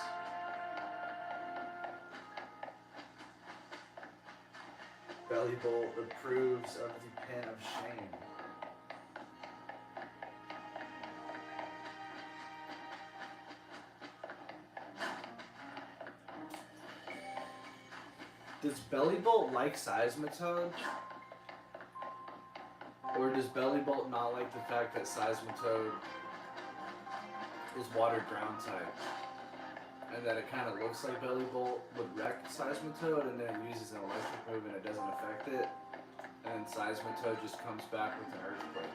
Belly Bolt approves of the Pen of Shame. Does Bellybolt like Seismitoad? Or does Bellybolt not like the fact that Seismitoad is water ground type? And that it kind of looks like Bellybolt would wreck Seismitoad and then it uses an electric move and it doesn't affect it. And then Seismitoad just comes back with an earthquake.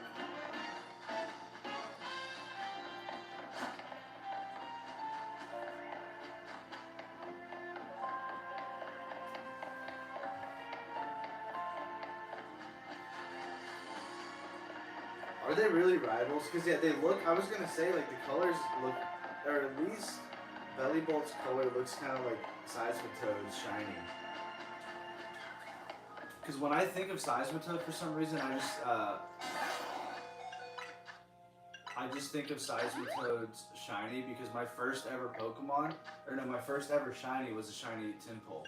Are they really rivals? Because yeah, they look, I was going to say like the colors look, or at least Bellybolt's color looks kind of like Seismitoad's shiny. Because when I think of Seismitoad for some reason, I just think of Seismitoad's shiny because my first ever Pokemon, or no, my first ever shiny was a shiny Tympole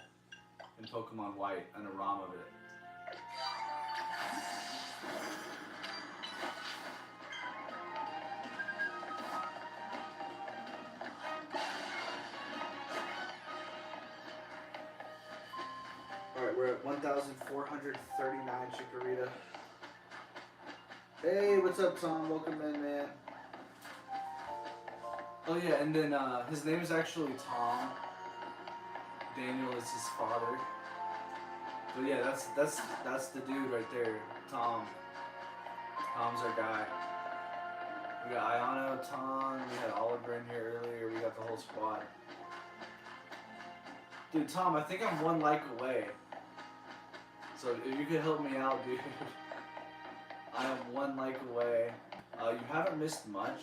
in Pokemon White, and a ROM of it. Alright, we're at 1,439 Chikorita. Hey, what's up, Tom? Welcome in, man. Oh yeah, and then his name is actually Tom. Daniel is his father. But yeah, that's the dude right there, Tom. Tom's our guy. We got Ayano, Tom, we had Oliver in here earlier, we got the whole squad. Dude, Tom, I think I'm one like away. So if you could help me out, dude. I am one like away. You haven't missed much.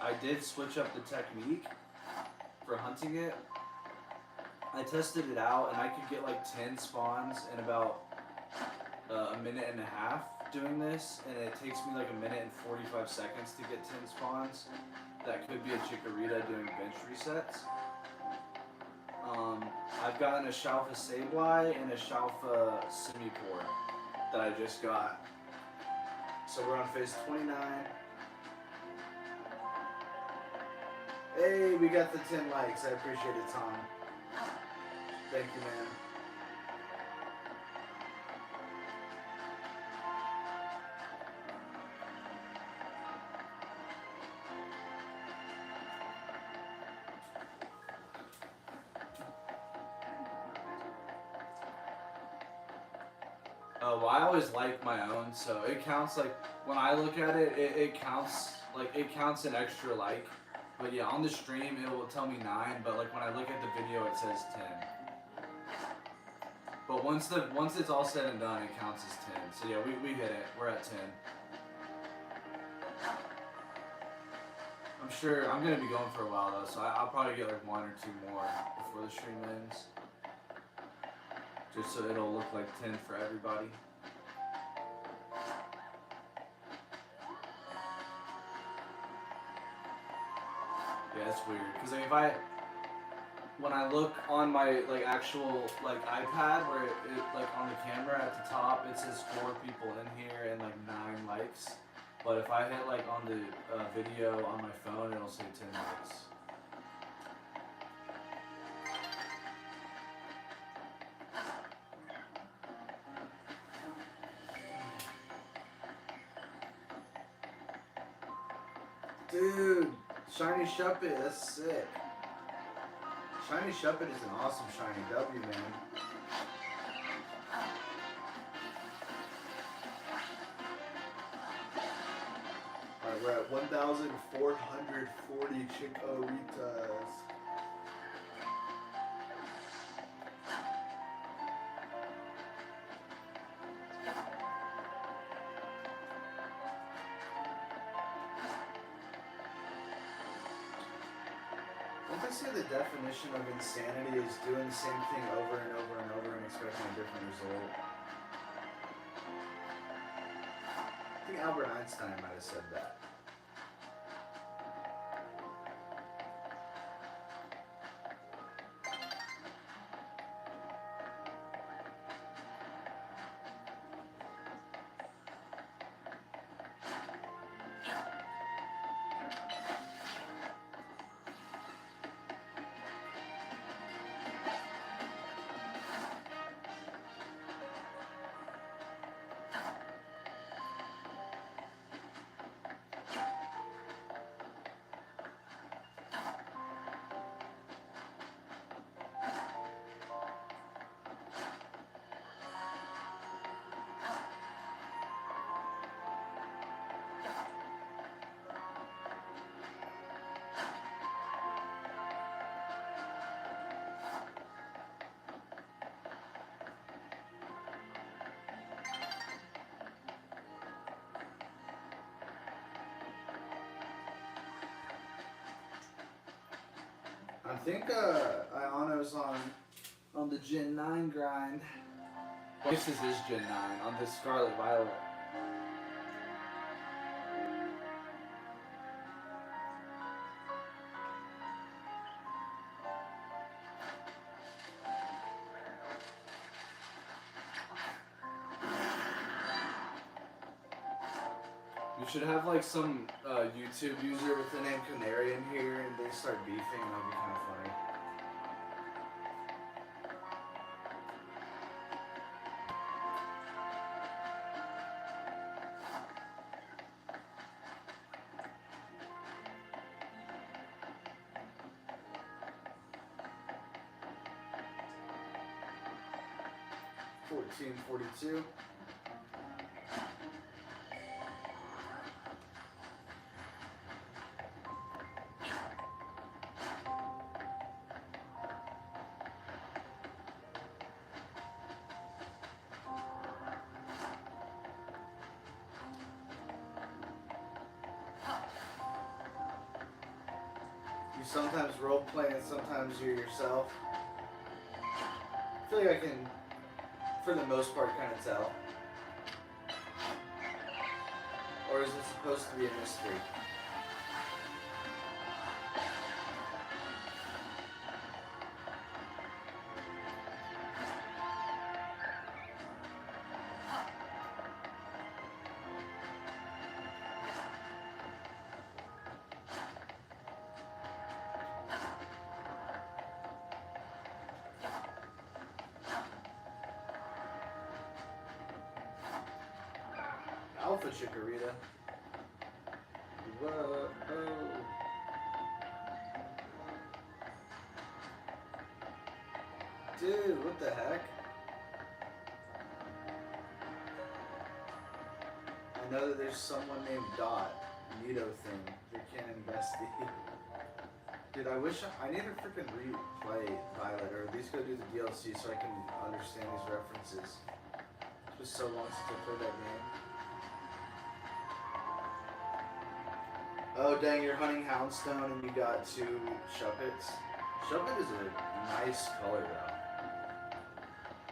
I did switch up the technique for hunting it. I tested it out and I could get like 10 spawns in about a minute and a half doing this, and it takes me like a minute and 45 seconds to get 10 spawns. That could be a Chikorita doing bench resets. I've gotten a Shalfa Sableye and a Shalfa Simipour that I just got. So we're on phase 29. Hey, we got the 10 likes. I appreciate it, Tom. Thank you, man. Well, I always like my own, so it counts. Like when I look at it, it counts. Like it counts an extra like. But yeah, on the stream it will tell me 9. But like when I look at the video, it says 10. But once it's all said and done, it counts as 10. So yeah, we hit it. We're at 10. I'm sure I'm gonna be going for a while though, so I'll probably get like 1 or 2 more before the stream ends, just so it'll look like 10 for everybody. Yeah, it's weird because like when I look on my like actual like iPad where it like on the camera at the top it says 4 people in here and like 9 likes. But if I hit like on the video on my phone, it'll say 10 likes. Dude, Shiny Shuppet, that's sick. Shiny Shuppet is an awesome Shiny W, man. Alright, we're at 1,440 chikoritas. Don't they say the definition of insanity is doing the same thing over and over and over and expecting a different result? I think Albert Einstein might have said that. I think Iano's on the Gen 9 grind. This is his Gen 9 on this Scarlet Violet. You should have like some YouTube user with the name Canary in here and they start beefing, that'd be kind of funny. $14.42. You sometimes role play and sometimes you're yourself. I feel like I can, for the most part, kind of tell. Or is it supposed to be a mystery? Alpha Chikorita. Whoa. Dude, what the heck? I know that there's someone named Dot, Nito thing, your canon bestie. Dude, I wish I need to freaking replay Violet, or at least go do the DLC so I can understand these references. It's been so long since I played that game. Oh dang, you're hunting Houndstone and you got 2 Shuppets. Shuppet is a nice color though.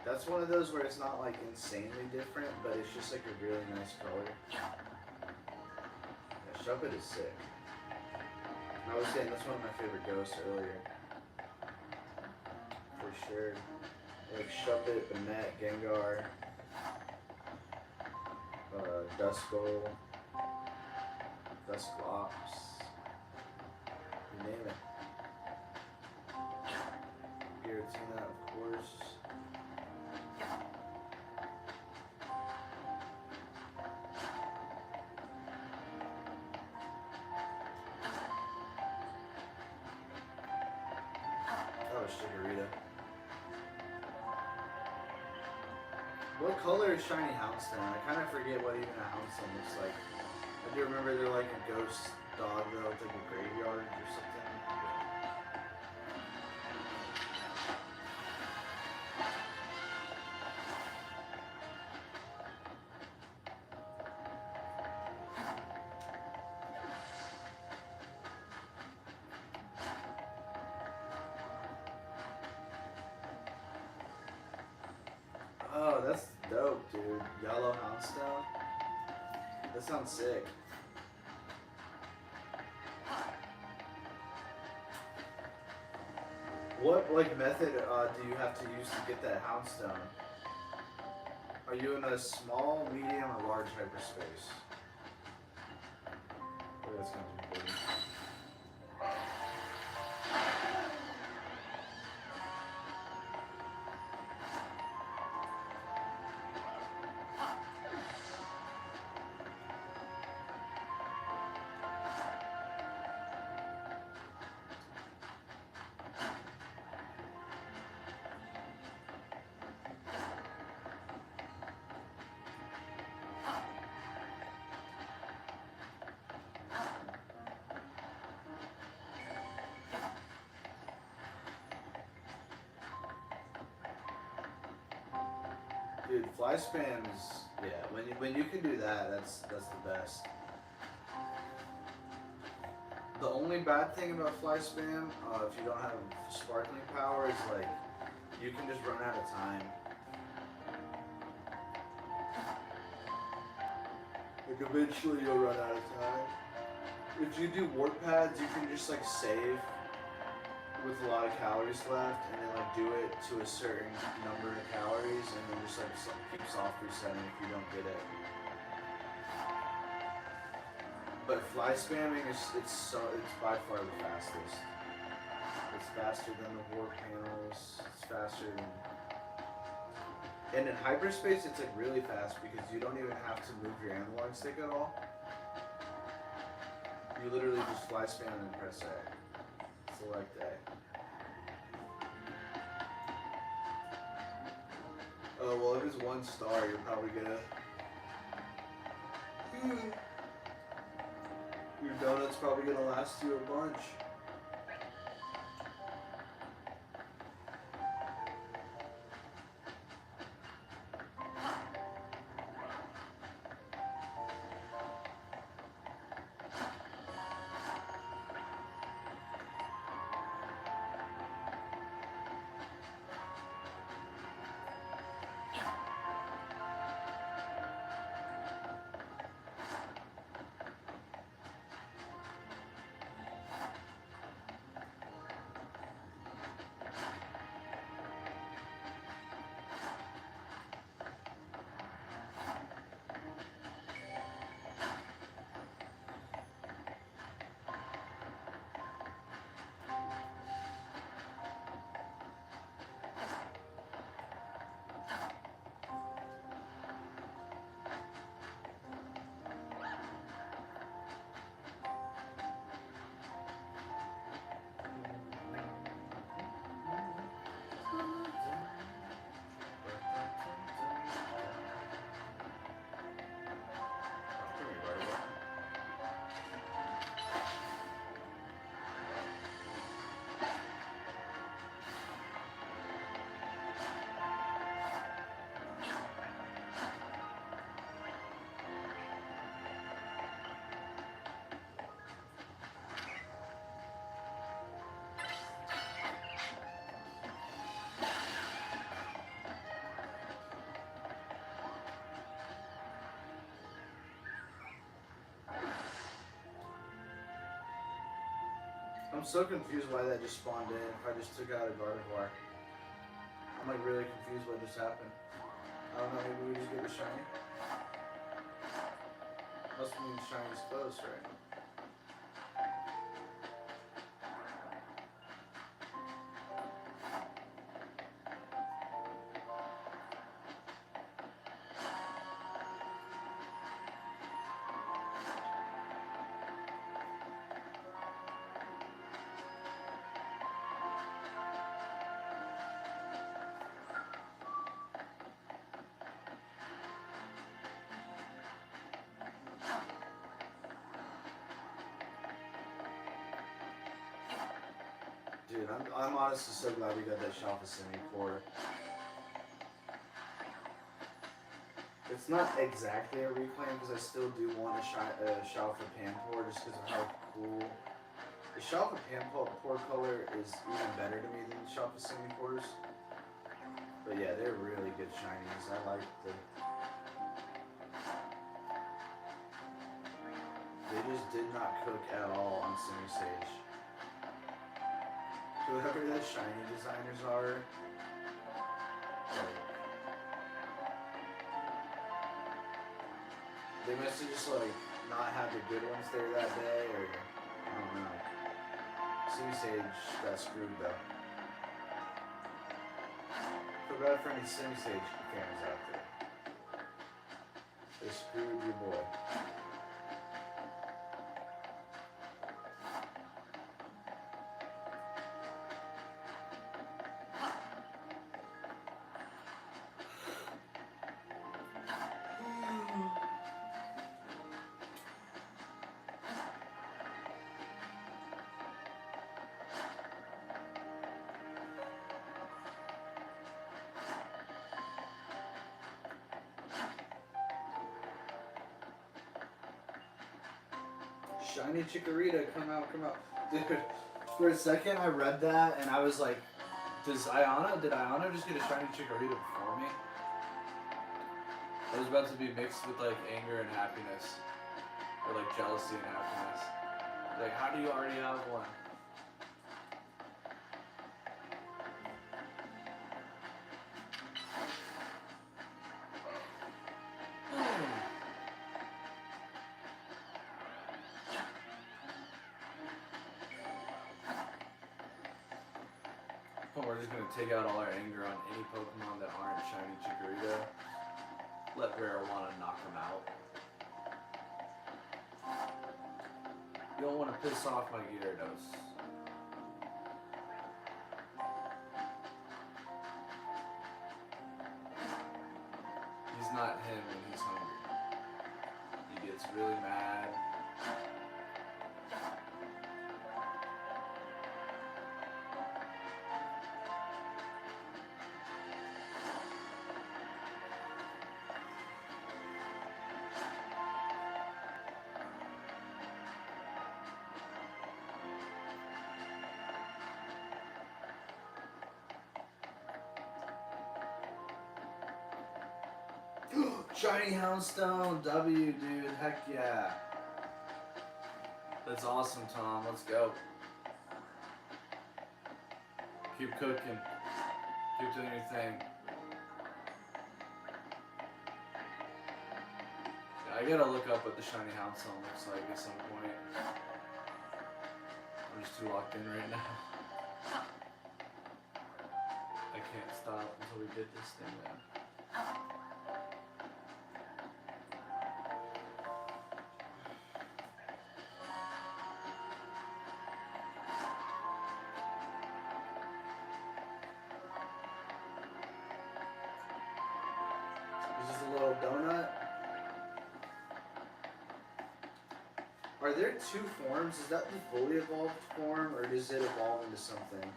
That's one of those where it's not like insanely different, but it's just like a really nice color. Yeah, Shuppet is sick. I was saying that's one of my favorite ghosts earlier. For sure. Like Shuppet, Banette, Gengar, Duskull, Dusclops, you name it. Giratina, of course. Oh, Chikorita. What color is Shiny Houndstone? I kind of forget what even a Houndstone looks like. I do remember they're like a ghost dog though, with like a graveyard or something. Oh, that's dope, dude. Yellow Houndstone. That sounds sick. What like method do you have to use to get that Houndstone? Are you in a small, medium, or large hyperspace? Oh, that's gonna be important. Dude, fly spam is when you can do that, that's the best. The only bad thing about fly spam, if you don't have sparkling power, is like you can just run out of time. Like eventually you'll run out of time. If you do warp pads, you can just like save with a lot of calories left, and then like do it to a certain number of calories, and then just like keep soft resetting if you don't get it. But fly spamming it's by far the fastest. It's faster than the warp panels. It's faster than. And in hyperspace, it's like really fast because you don't even have to move your analog stick at all. You literally just fly spam and press A. Select A. Oh, well, if it's 1 star, you're probably gonna... Your donut's probably gonna last you a bunch. I'm so confused why that just spawned in. If I just took out a Gardevoir. I'm like really confused what just happened. I don't know, maybe we just get the shiny? Must mean shiny's close, right? Dude, I'm honestly so glad we got that Shalfasini core. It's not exactly a reclaim because I still do want a Shalfa Panpour just because of how cool. The Shalfa Panpour color is even better to me than the Shalfasini cores. But yeah, they're really good shinies. I like the. They just did not cook at all on Simisage. Whoever the shiny designers are, like, they must have just like not had the good ones there that day, or I don't know. Simisage got screwed though. Feel bad for any Simisage fans out there. They screwed your boy. Shiny Chikorita, come out, come out. Dude, for a second I read that and I was like, did Ayana just get a Shiny Chikorita before me? It was about to be mixed with like anger and happiness. Or like jealousy and happiness. Like, how do you already have one? We're just gonna take out all our anger on any Pokemon that aren't Shiny Chikorita. Let Marijuana knock them out. You don't want to piss off my Gyarados. He's not him when he's hungry. He gets really mad. Shiny Houndstone, W, dude, heck yeah. That's awesome, Tom, let's go. Keep cooking. Keep doing your thing. Yeah, I gotta look up what the Shiny Houndstone looks like at some point. I'm just too locked in right now. I can't stop until we get this thing down. This is a little donut. Are there two forms? Is that the fully evolved form, or does it evolve into something?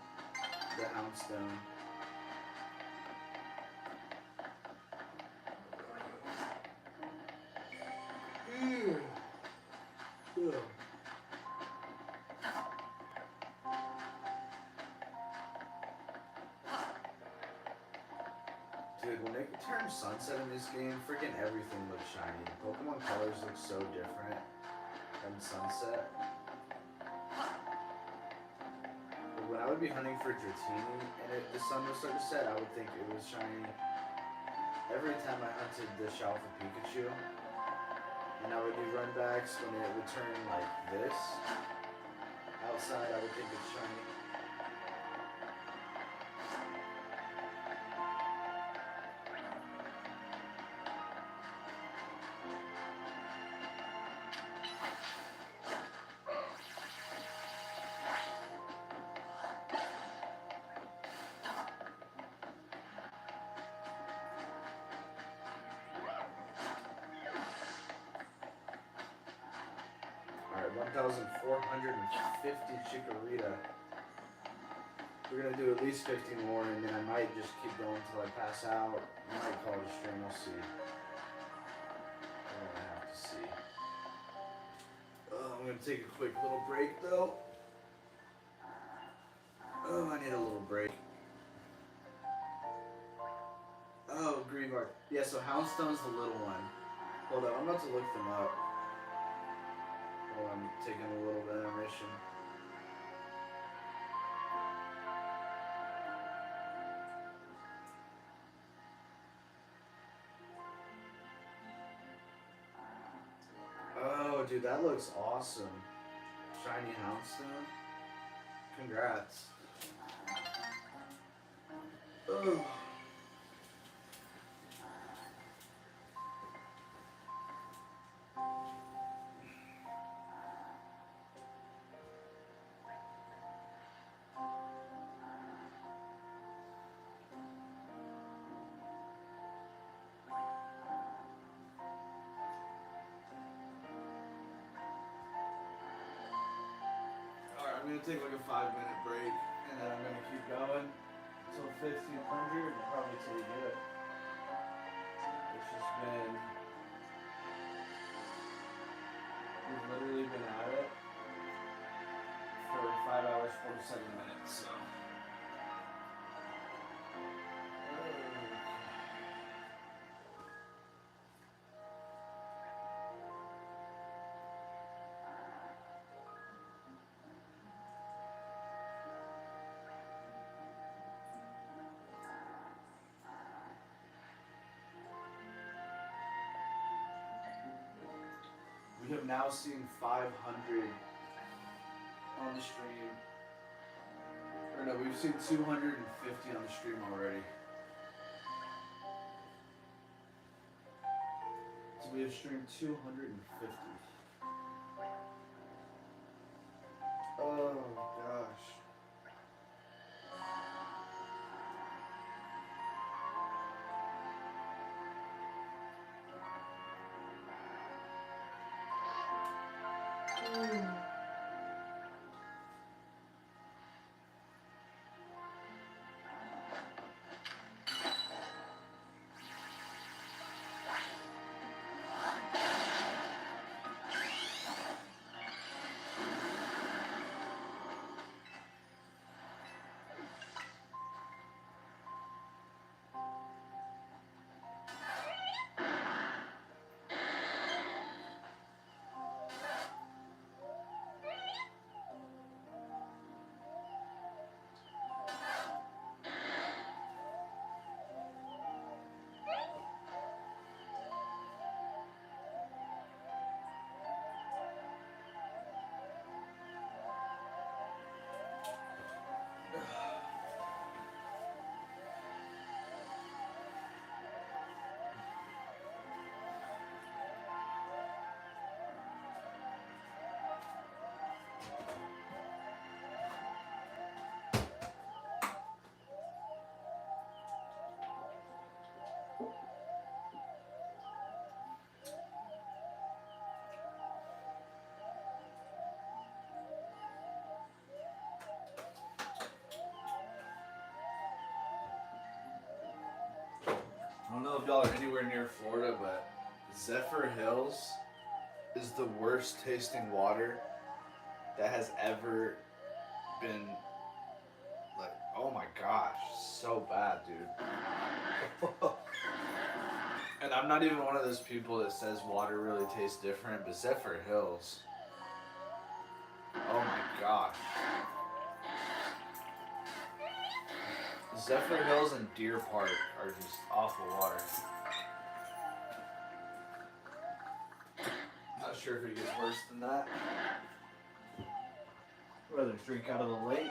The Houndstone. Dude, when they turn sunset in this game, freaking everything looks shiny. The Pokemon colors look so different than sunset. when I would be hunting for Dratini and the sun would start to set, I would think it was shiny. Every time I hunted the Shalfa Pikachu, and I would do runbacks when it would turn like this, outside I would think it's shiny. Alright, 1,450 chikorita. We're gonna do at least 15 more, and then I might just keep going until I pass out. I might call it a stream, we'll see. I'm gonna have to see. Oh, I'm gonna take a quick little break though. Oh, I need a little break. Oh, Greenbark. Yeah, so Houndstone's the little one. Hold on, I'm about to look them up. While I'm taking a little bit of intermission. Oh, dude, that looks awesome. Shiny Houndstone. Congrats. Oh. I'm gonna take like a 5-minute break, and then I'm gonna keep going until 1500, and probably till we get it. It's just been, we've literally been at it for 5 hours, 47 minutes, so. We have now seen 500 on the stream. Or no, we've seen 250 on the stream already. So we have streamed 250. Oh gosh. I don't know if y'all are anywhere near Florida, but Zephyr Hills is the worst tasting water that has ever been, like, oh my gosh, so bad, dude. And I'm not even one of those people that says water really tastes different, but Zephyr Hills, oh my gosh. Zephyr Hills and Deer Park are just awful water. Not sure if it gets worse than that. I'd rather drink out of the lake.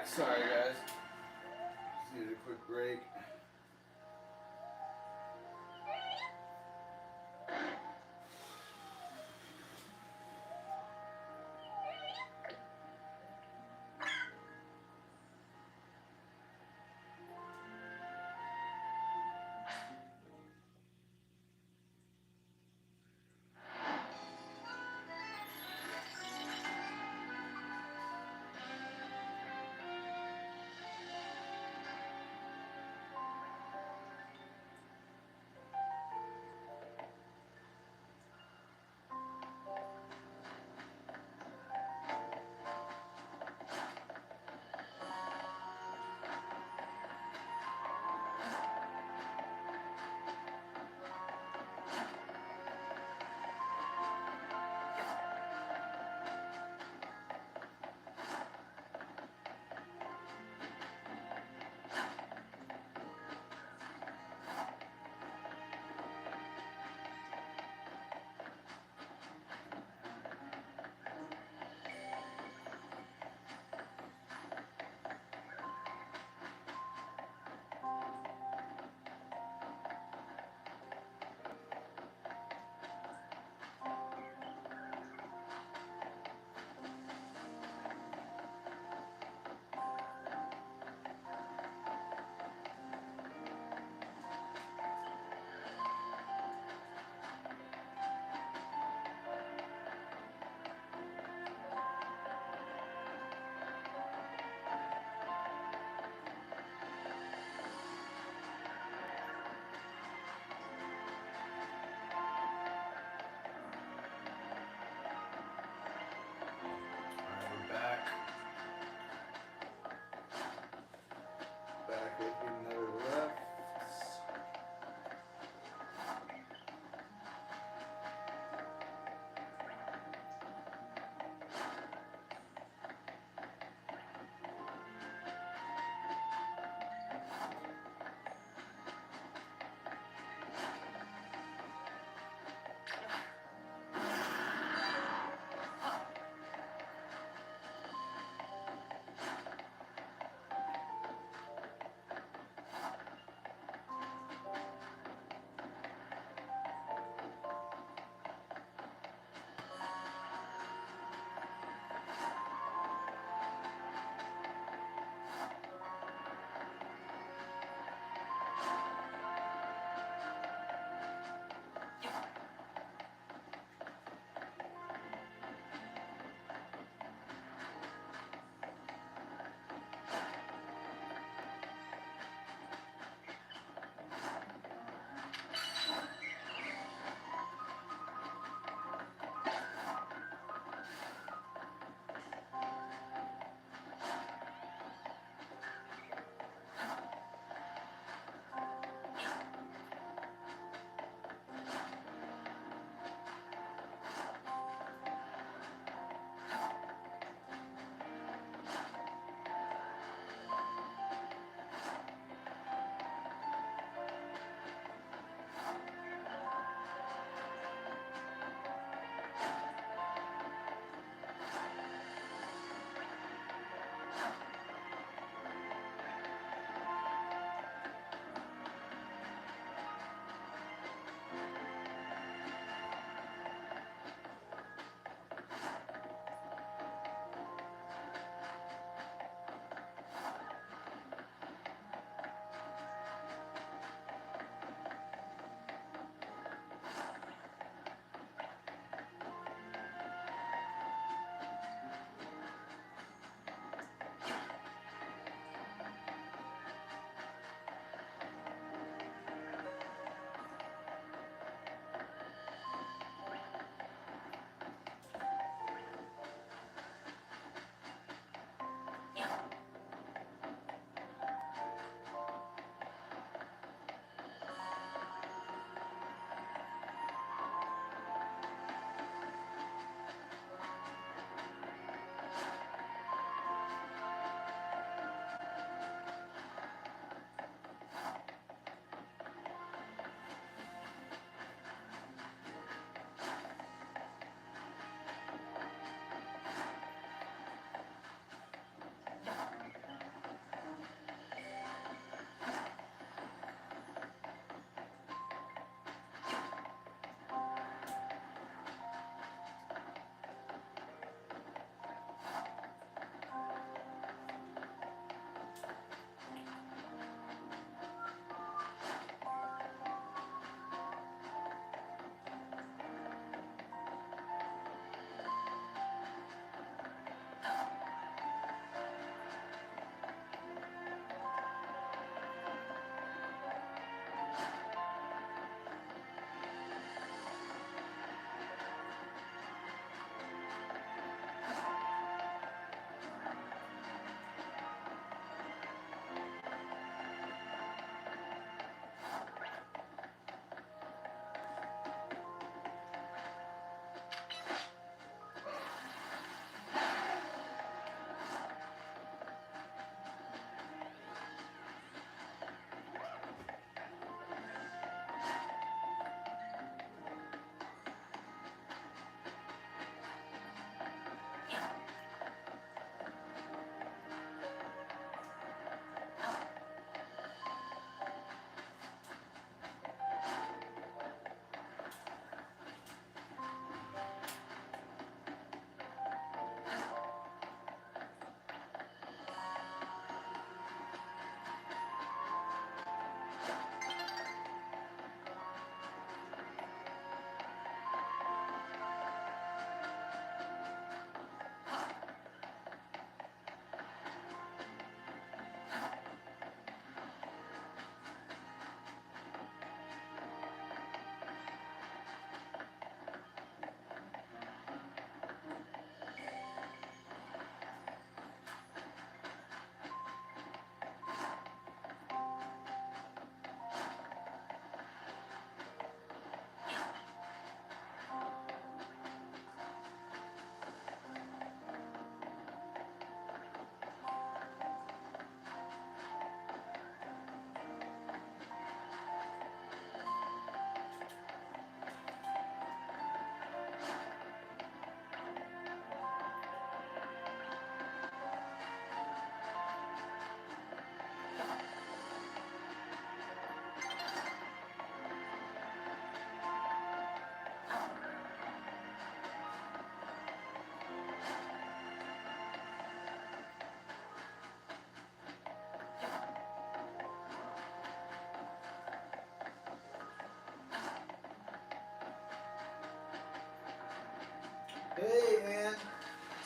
back. Sorry, guys. Just needed a quick break.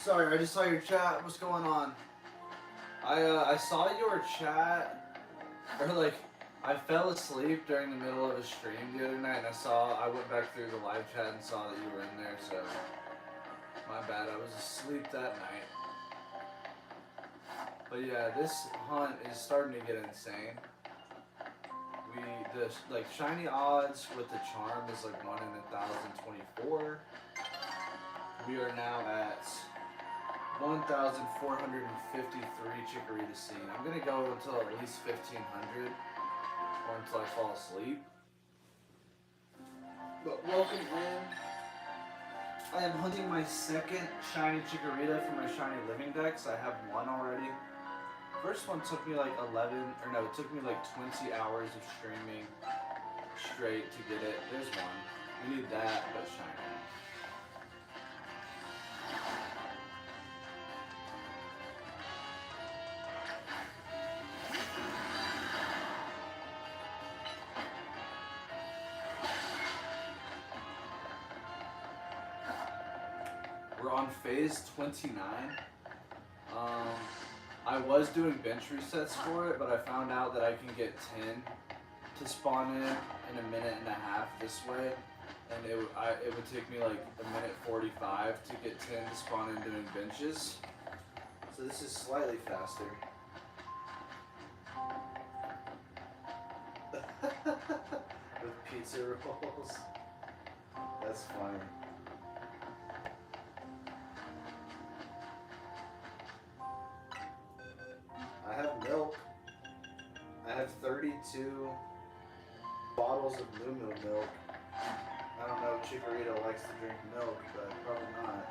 Sorry, I just saw your chat. What's going on? I saw your chat, or like, I fell asleep during the middle of a stream the other night, and I went back through the live chat and saw that you were in there, so my bad. I was asleep that night. But yeah, this hunt is starting to get insane. The shiny odds with the charm is like 1 in 1,024. We are now at 1,453 chikorita seen. I'm gonna go until at least 1,500 or until I fall asleep. But welcome in. I am hunting my second shiny chikorita for my Shiny Living Dex. I have one already. First one took me like it took me like 20 hours of streaming straight to get it. There's one. We need that, but shiny. We're on phase 29. I was doing bench resets for it, but I found out that I can get 10 to spawn in a minute and a half this way, and it would take me like a minute 45 to get 10 to spawn in doing benches. So this is slightly faster. With pizza rolls. That's funny. I have milk. I have 32 bottles of Lumiose milk. I don't know if Chikorita likes to drink milk, but probably not.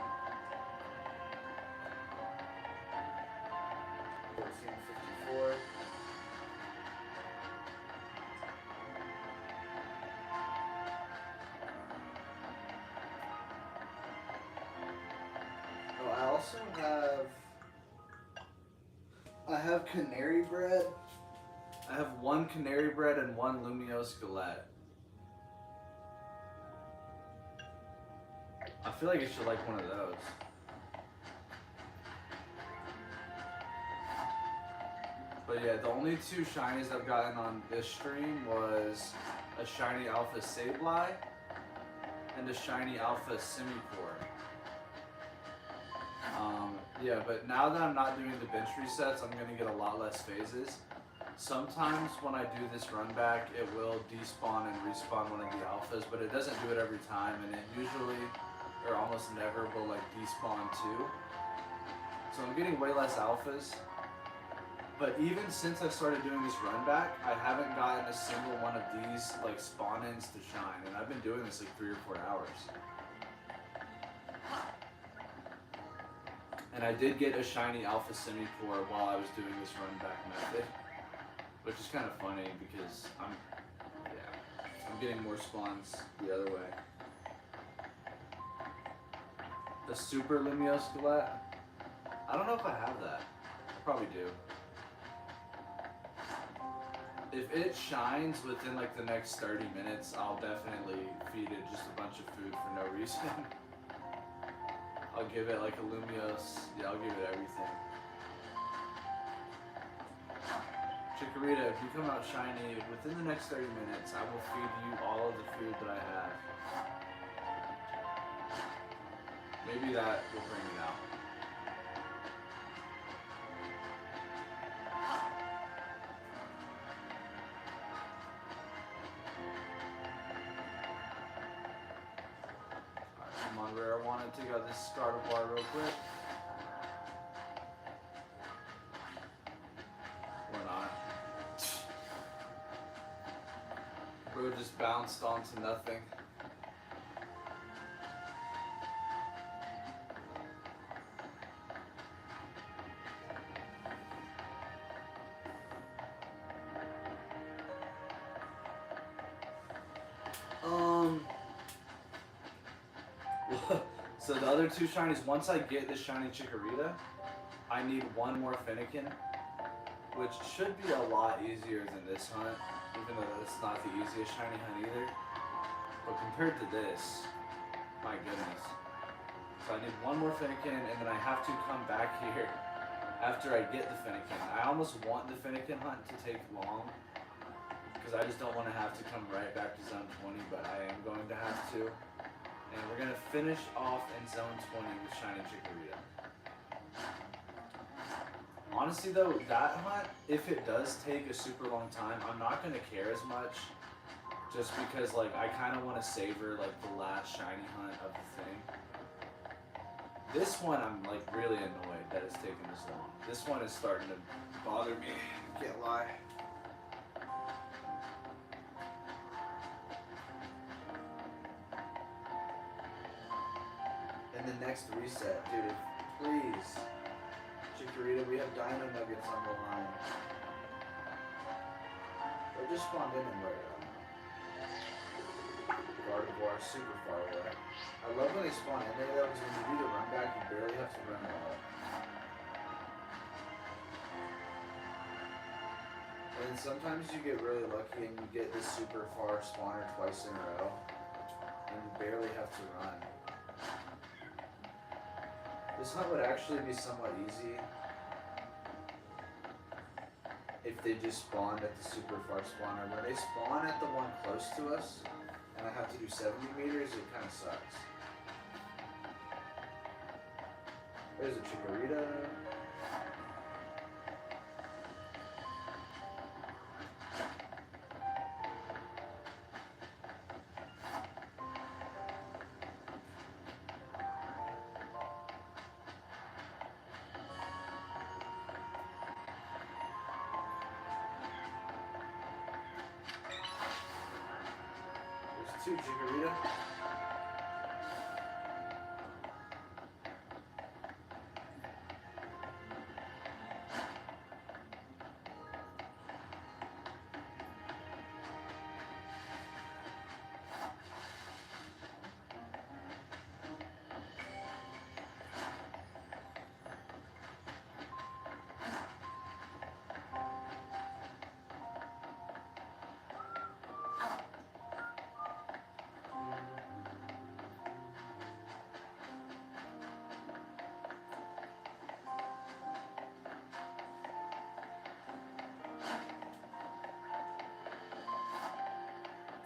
1454. Oh, I have canary bread. I have one canary bread and one Lumiose galette. I feel like I should like one of those. But yeah, the only two shinies I've gotten on this stream was a shiny alpha Sableye and a shiny alpha Simipour. Yeah, but now that I'm not doing the bench resets, I'm going to get a lot less phases. Sometimes when I do this run back, it will despawn and respawn one of the alphas, but it doesn't do it every time, and it usually, or almost never, will like despawn two. So I'm getting way less alphas. But even since I started doing this run back, I haven't gotten a single one of these like spawn-ins to shine, and I've been doing this like 3 or 4 hours. And I did get a shiny alpha Simipour while I was doing this run back method, which is kind of funny because I'm getting more spawns the other way. The super Lumiose galette? I don't know if I have that. I probably do. If it shines within like the next 30 minutes, I'll definitely feed it just a bunch of food for no reason. I'll give it like a Lumiose. Yeah, I'll give it everything. Chikorita, if you come out shiny within the next 30 minutes, I will feed you all of the food that I have. Maybe that will bring it out. Come on, Rare, I want to take out this starter bar real quick. Or not. Bro just bounced onto nothing. So the other two shinies, once I get the shiny Chikorita, I need one more fennekin, which should be a lot easier than this hunt, even though it's not the easiest shiny hunt either. But compared to this, my goodness. So I need one more fennekin, and then I have to come back here after I get the fennekin. I almost want the fennekin hunt to take long, because I just don't want to have to come right back to zone 20, but I am going to have to. And we're going to finish off in zone 20 with Shiny Chikorita. Honestly though, that hunt, if it does take a super long time, I'm not going to care as much, just because like I kind of want to savor like the last shiny hunt of the thing. This one I'm like really annoyed that it's taking this long. This one is starting to bother me, can't lie. In the next reset, dude, please. Chikorita, we have Dino Nuggets on the line. They just spawned in and right now. Gardevoir super far away. I love when they spawn in there though, because when you do the run back, you barely have to run at all. And sometimes you get really lucky and you get this super far spawner twice in a row, and you barely have to run. This hunt would actually be somewhat easy if they just spawned at the super far spawner. When they spawn at the one close to us, and I have to do 70 meters, it kind of sucks. There's a Chikorita. There's two Chikorita.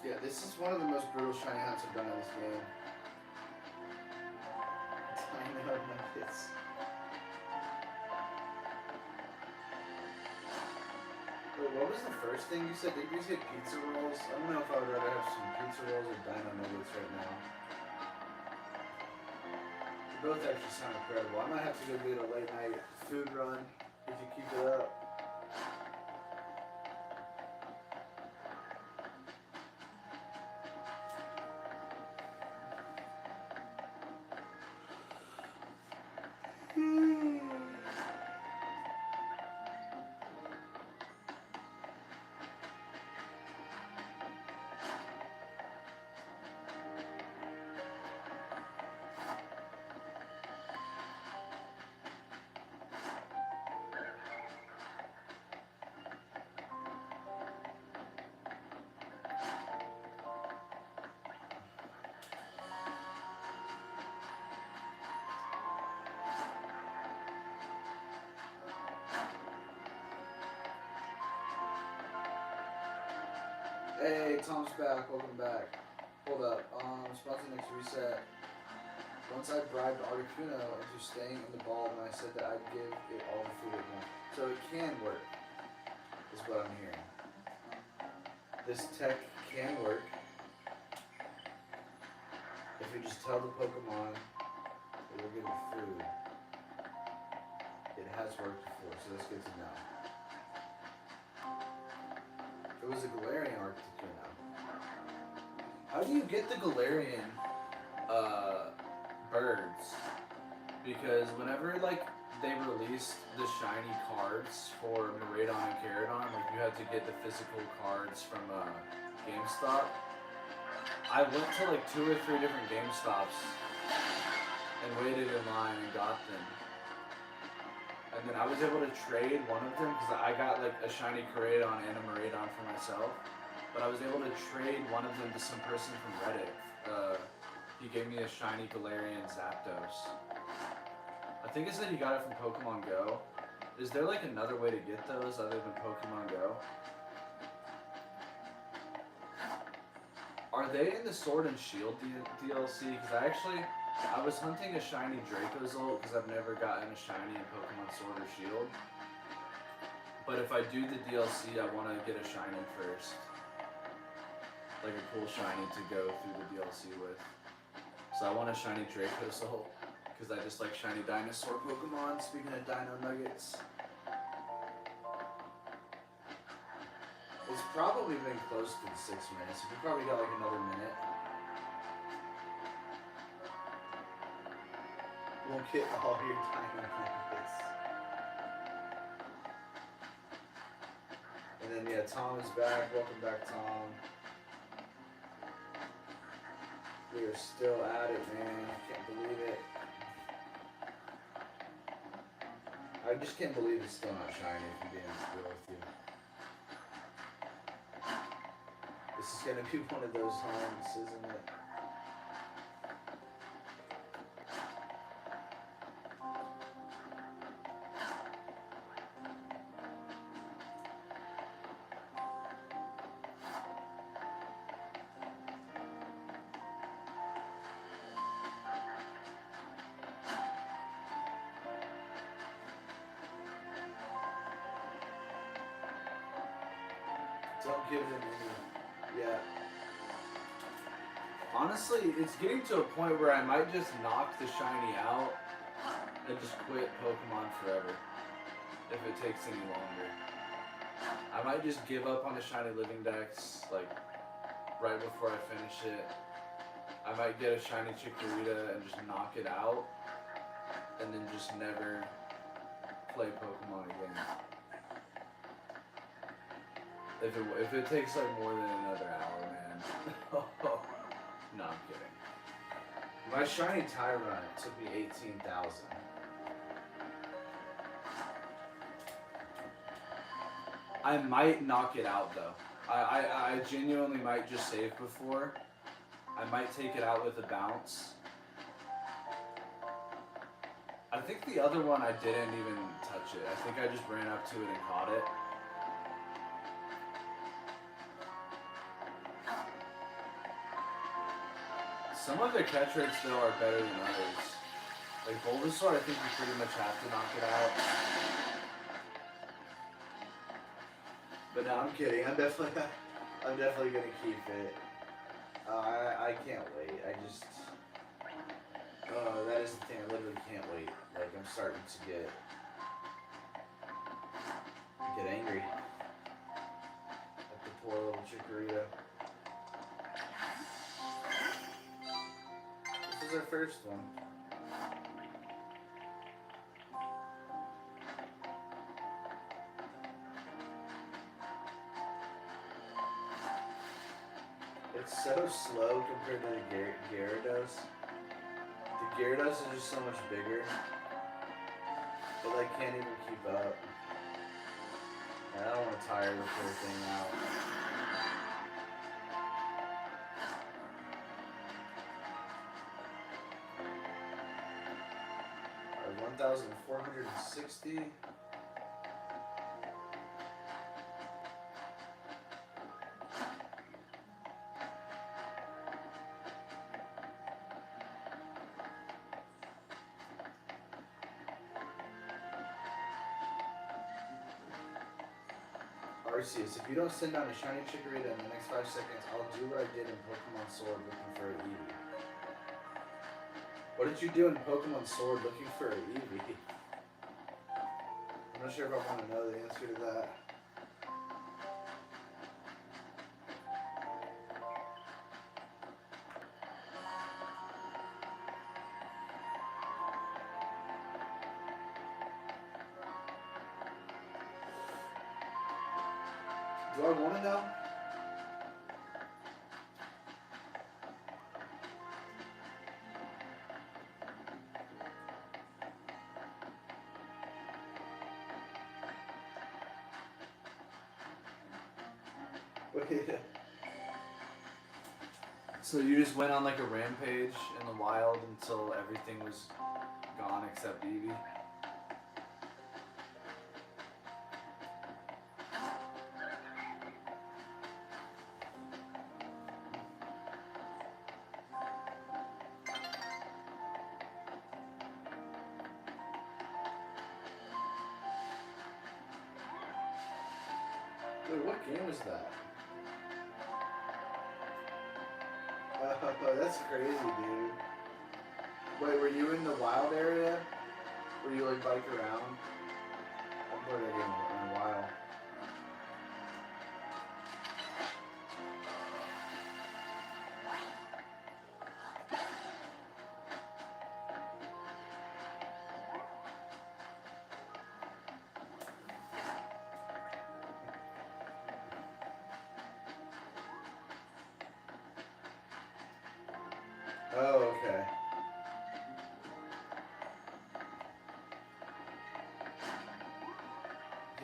Yeah, this is one of the most brutal shiny hunts I've done in this game. Dino Nuggets. Wait, what was the first thing you said? Did you say pizza rolls? I don't know if I would rather have some pizza rolls or Dino Nuggets right now. They both actually sound incredible. I might have to go get a late night food run if you keep it up. Hey, Tom's back. Welcome back. Hold up. Sponsored next reset. Once I bribed Articuno into staying in the ball when I said that I'd give it all the food it wants. So it can work, is what I'm hearing. This tech can work if you just tell the Pokemon it will give it food. It has worked before, so that's good to know. It was a Galarian Articuno. How do you get the Galarian birds? Because whenever like they released the shiny cards for Miraidon and Caradon, like you had to get the physical cards from GameStop. I went to like 2 or 3 different GameStops and waited in line and got them. And then I was able to trade one of them because I got like a shiny Caradon and a Miraidon for myself. But I was able to trade one of them to some person from Reddit He gave me a shiny Galarian Zapdos. I think it said he got it from Pokemon Go. Is there like another way to get those other than Pokemon Go? Are they in the Sword and Shield DLC? Because I was hunting a shiny Dracozolt because I've never gotten a shiny in Pokemon Sword or Shield. But if I do the DLC, I want to get a shiny first. Like a cool shiny to go through the DLC with. So I want a shiny Dracozolt because I just like shiny dinosaur Pokemon. Speaking of Dino Nuggets. It's probably been close to the 6 minutes. We probably got like another minute. We'll get all your Dino Nuggets. And then yeah, Tom is back. Welcome back, Tom. We are still at it, man. I can't believe it. I just can't believe it's still not shiny, if I'm being real with you. This is gonna be one of those hunts, isn't it? Don't give them any. Yeah. Honestly, it's getting to a point where I might just knock the shiny out and just quit Pokemon forever if it takes any longer. I might just give up on the Shiny Living Dex, like, right before I finish it. I might get a shiny Chikorita and just knock it out and then just never play Pokemon again. If it takes like more than another hour, man. No, I'm kidding. My shiny Tyrant took me 18,000. I might knock it out though. I genuinely might just save before. I might take it out with a bounce. I think the other one I didn't even touch it. I think I just ran up to it and caught it. Some of the catch rates though are better than others. Like Bulbasaur, I think you pretty much have to knock it out. But no, I'm kidding. I'm definitely gonna keep it. I can't wait. That is the thing. I literally can't wait. Like I'm starting to get angry at the poor little Chikorita. This is our first one. It's so slow compared to the Gyarados. The Gyarados is just so much bigger. But I can't even keep up. And I don't want to tire the poor thing out. Alright, 1,460. Arceus, if you don't send out a shiny Chikorita in the next 5 seconds, I'll do what I did in Pokemon Sword looking for an Eevee. What did you do in Pokemon Sword looking for an Eevee? I'm not sure if I want to know the answer to that. Do I want to know? Wait. So you just went on like a rampage in the wild until everything was gone except Eevee? Wait, what game is that? Oh, that's crazy, dude. Wait, were you in the wild area? Where you like bike around? I've played that game in a while. Oh, okay.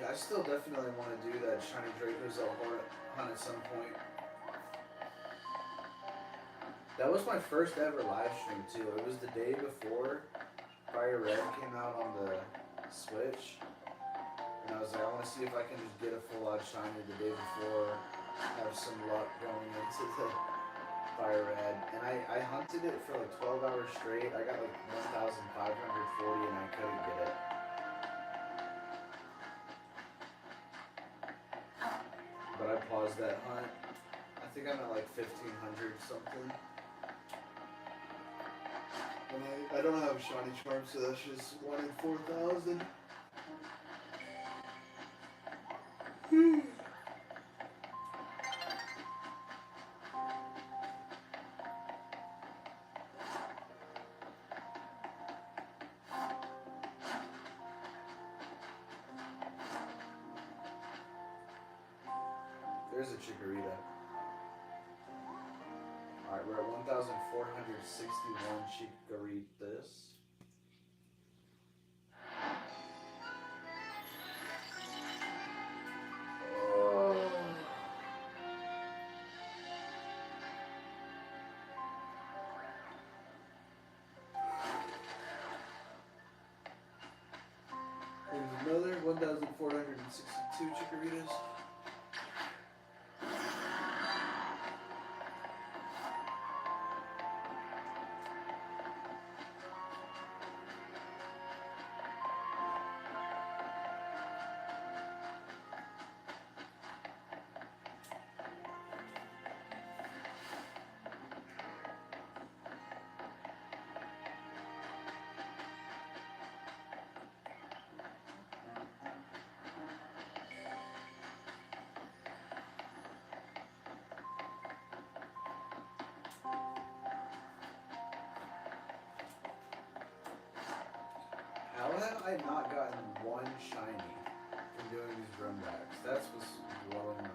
Yeah, I still definitely want to do that Shiny Draco's hunt at some point. That was my first ever live stream too. It was the day before Fire Red came out on the Switch. And I was like, I want to see if I can just get a full out Shiny the day before. Have some luck going into the Fire Red. And I hunted it for like 12 hours straight. I got like 1,540 and I couldn't get it. But I paused that hunt. I think I'm at like 1,500 something. And I don't have Shiny Charm, so that's just 1 in 4,000. There's a chikorita. Alright, we're at 1,461 chikoritas. Oh. There's another 1,462 chikoritas. How have I not gotten one shiny from doing these run backs? That's what's blowing my mind.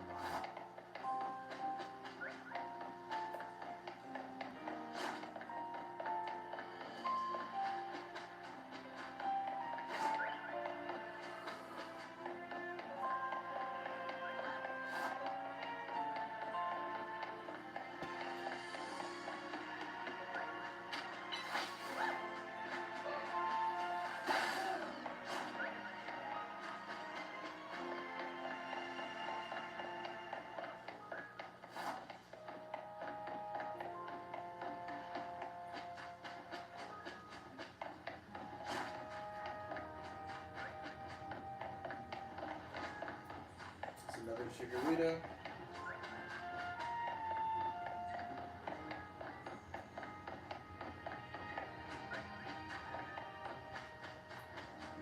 Another chikorita.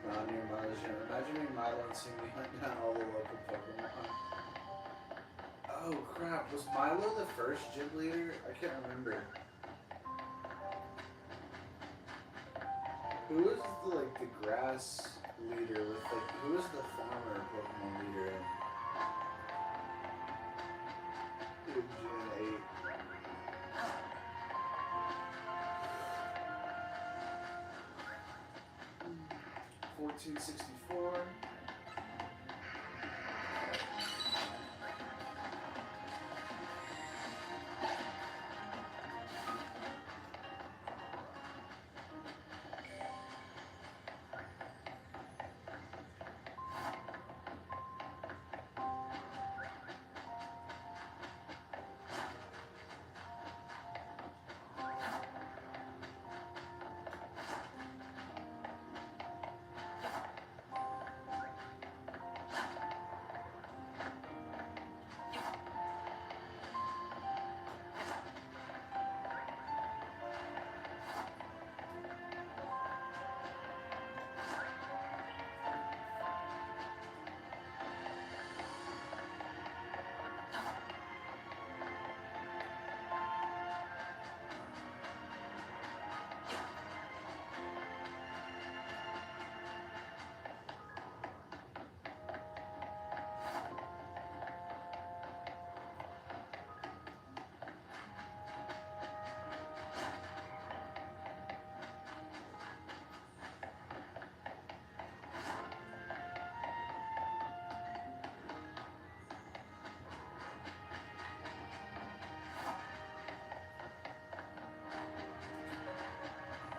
Not near Milo's gym. Imagine Milo and seeing me hunt down all the local Pokemon. Oh crap, was Milo the first gym leader? I can't remember. Who was the grass leader with who was the farmer Pokemon leader in? Gen 8. 1464.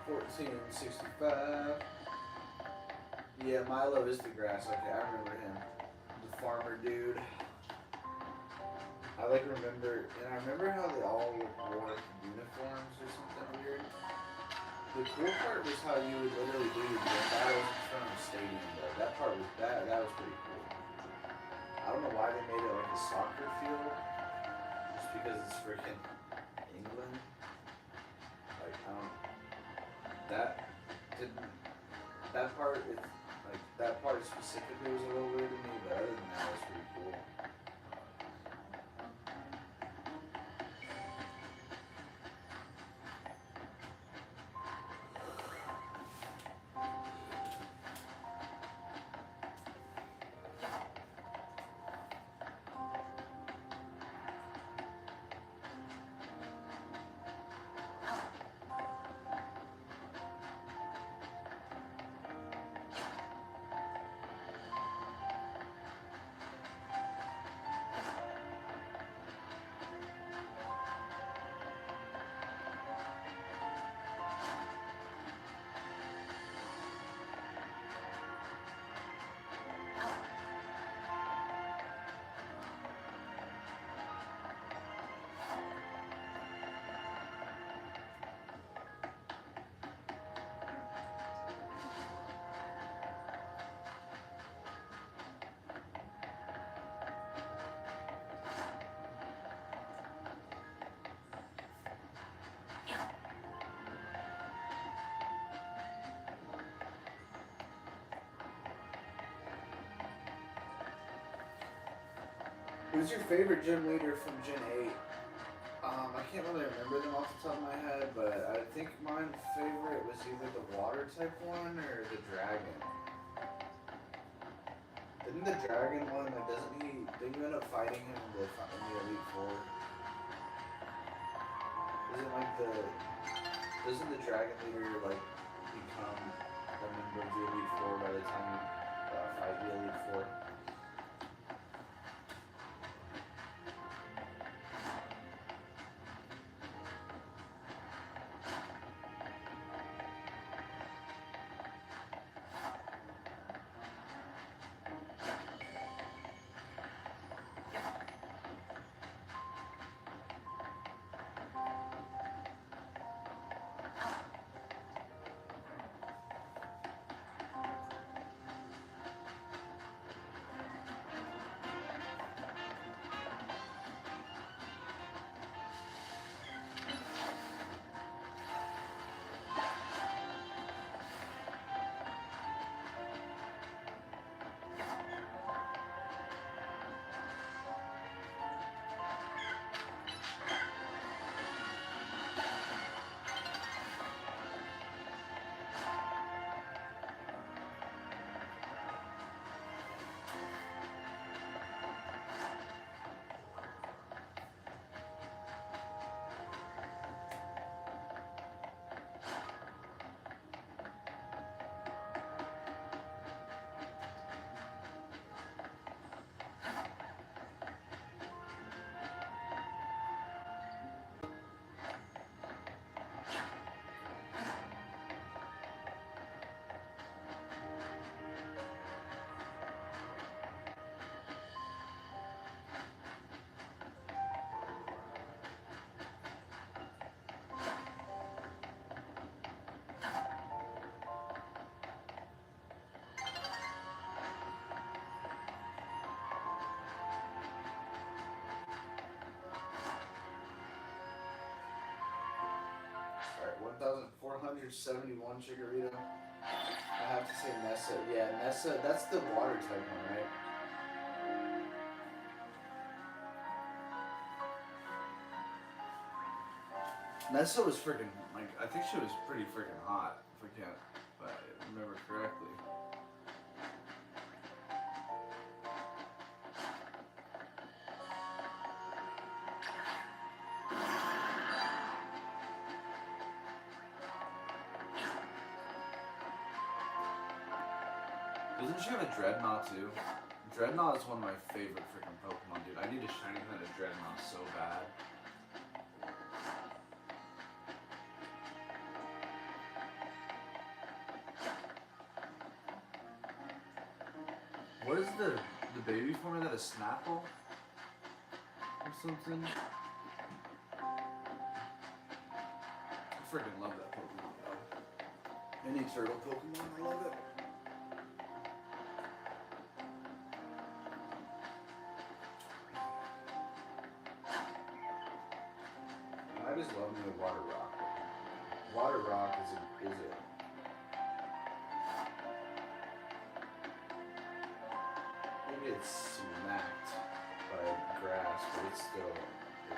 1465. Yeah, Milo is the grass. Okay, I remember him. The farmer dude. I like remember, and I remember how they all wore uniforms or something weird. The cool part was how you would literally do your battles in front of a stadium though. That part was, that was pretty cool. I don't know why they made it like a soccer field. Just because it's freaking England. Like, I don't, that didn't, that part, it's, like, that part specifically was a little weird to me, but other than that, it was pretty cool. Who's your favorite gym leader from Gen 8? I can't really remember them off the top of my head, but I think my favorite was either the water type one or the dragon. Didn't the dragon one, like, didn't you end up fighting him in the Elite Four? Isn't like doesn't the dragon leader, like, become a member of the Elite Four by the time you fight the Elite Four? Alright, 1,471 Chikorita. I have to say Nessa. Yeah, Nessa, that's the water type one, right? Nessa was freaking, like, I think she was pretty freaking hot, if I remember correctly. Doesn't she have a Dreadnought too? Dreadnought is one of my favorite freaking Pokemon, dude. I need a shiny kind of Dreadnought so bad. is the baby form of that? A Snapple? Or something? I freaking love that Pokemon, though. Any turtle Pokemon, I love it. I just love me a Water Rock. Water Rock is it? Maybe it's smacked by grass, but it's still, I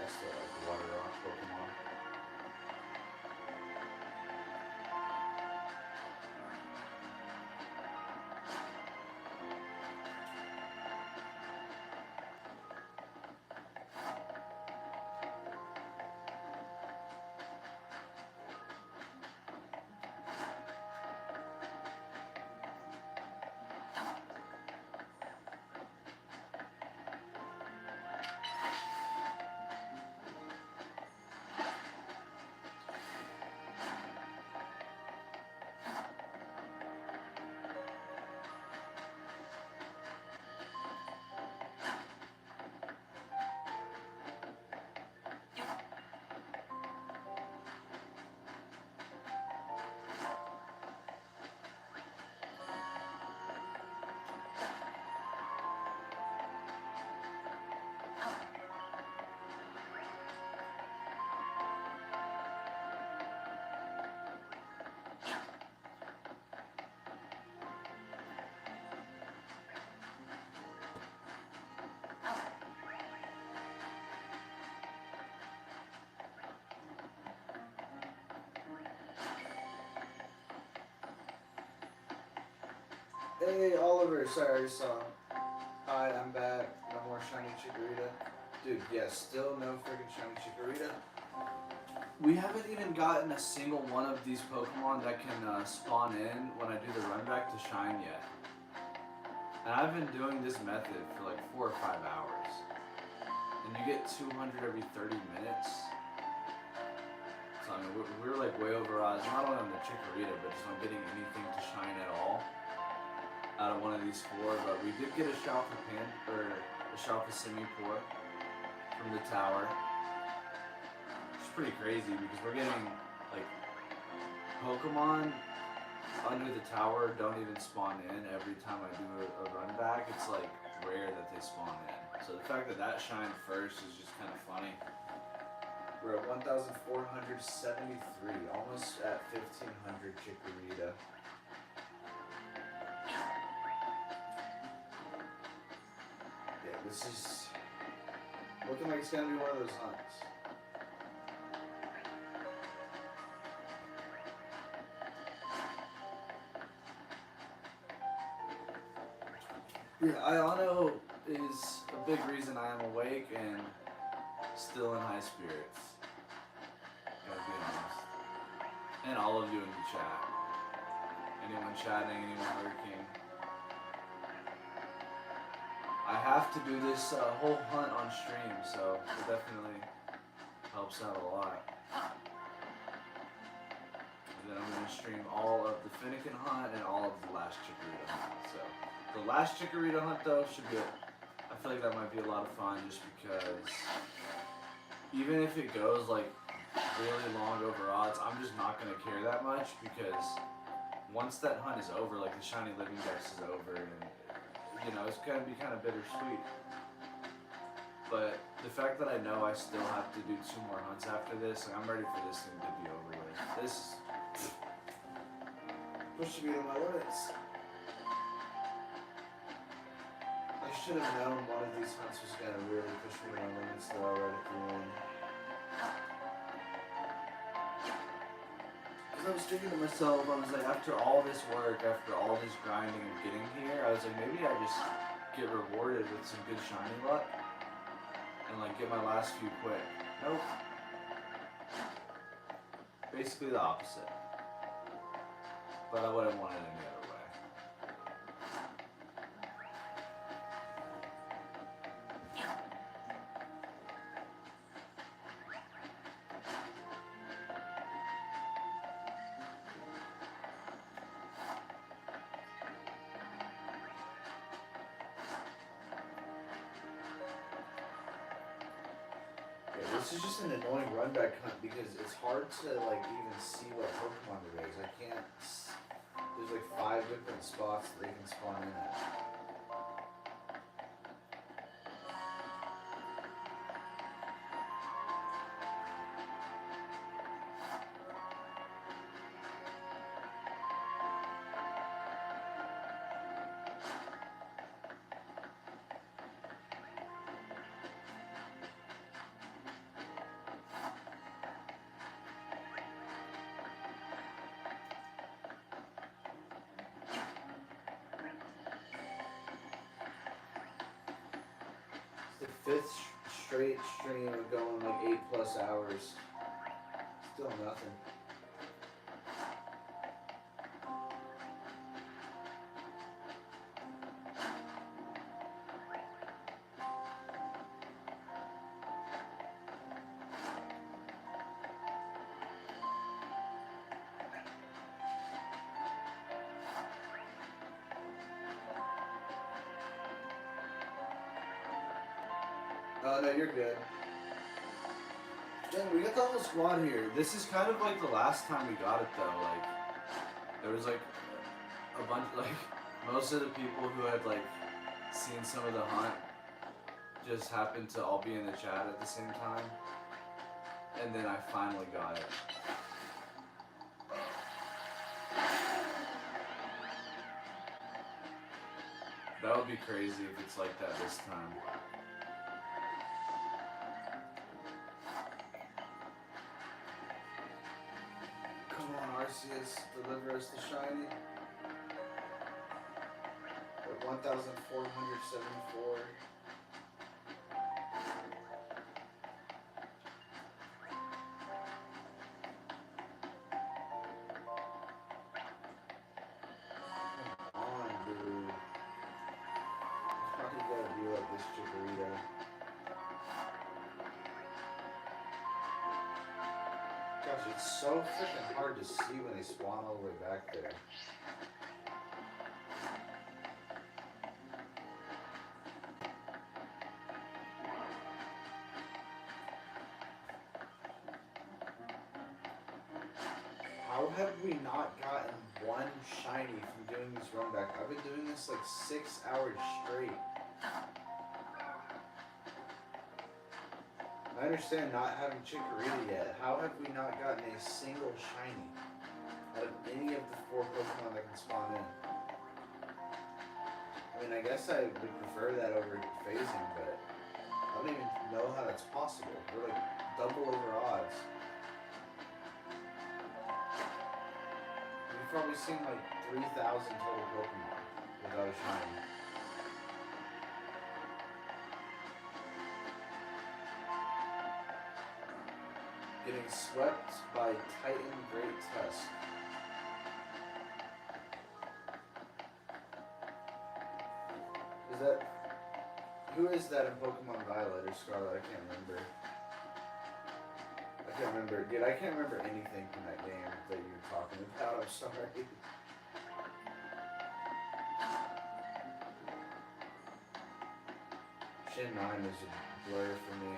still like the Water Rock Pokemon. Hey Oliver, sorry I just saw. Hi, I'm back. No more shiny Chikorita. Dude, yeah, still no freaking shiny Chikorita. We haven't even gotten a single one of these Pokemon that can spawn in when I do the run back to shine yet. And I've been doing this method for like 4 or 5 hours. And you get 200 every 30 minutes. So I mean, we're like way over odds, not only on the Chikorita, but just on getting anything to shine at all out of one of these 4. But we did get a Shalfa Simipour from the tower. It's pretty crazy because we're getting like Pokemon under the tower don't even spawn in every time I do a run back. It's like rare that they spawn in. So the fact that that shined first is just kind of funny. We're at 1,473, almost at 1,500 Chikorita. Yeah, this is looking like it's gonna be one of those hunts. Yeah, Ayano is a big reason I am awake and still in high spirits. Gotta be honest. And all of you in the chat. Anyone chatting, anyone lurking. I have to do this whole hunt on stream, so it definitely helps out a lot. And then I'm going to stream all of the fennekin hunt and all of the last Chikorita hunt. So the last Chikorita hunt though should be, I feel like that might be a lot of fun just because even if it goes like really long over odds, I'm just not going to care that much because once that hunt is over, like the Shiny Living Dex is over and you know, it's going to be kind of bittersweet. But the fact that I know I still have to do 2 more hunts after this, like I'm ready for this thing to be over with. This pushing me to my limits. I should have known one of these hunts was going to really push me to my limits though right at the end. Because I was thinking to myself, I was like, after all this work, after all this grinding and getting here, I was like, maybe I just get rewarded with some good shiny luck and like get my last few quick. Nope. Basically the opposite. But I would have wanted it any other way. This is just an annoying run back hunt because it's hard to like even see what Pokemon it is. I can't. There's like 5 different spots that they can spawn in at. The 5th straight stream of going like 8+ hours. Still nothing. Oh no, you're good. Dang, we got the whole squad here. This is kind of like the last time we got it though. Like, there was like a bunch, like most of the people who had like seen some of the hunt just happened to all be in the chat at the same time. And then I finally got it. That would be crazy if it's like that this time. Come on, Arceus, deliver us the shiny. At 1,474. Come on, dude. How do you gotta be like this chikorita? Gosh, it's so freaking hard to see when they spawn all the way back there. How have we not gotten one shiny from doing this run back? I've been doing this like 6 hours straight. I understand not having Chikorita yet. How have we not gotten a single shiny out of any of the 4 Pokemon that can spawn in? I mean, I guess I would prefer that over phasing, but I don't even know how that's possible. We're like double over odds. We've probably seen like 3,000 total Pokemon without a shiny. Getting swept by Titan Great Tusk. Is that... Who is that in Pokemon Violet or Scarlet? I can't remember. I can't remember. Dude, I can't remember anything from that game that you're talking about. I'm sorry. Shin 9 is a blur for me.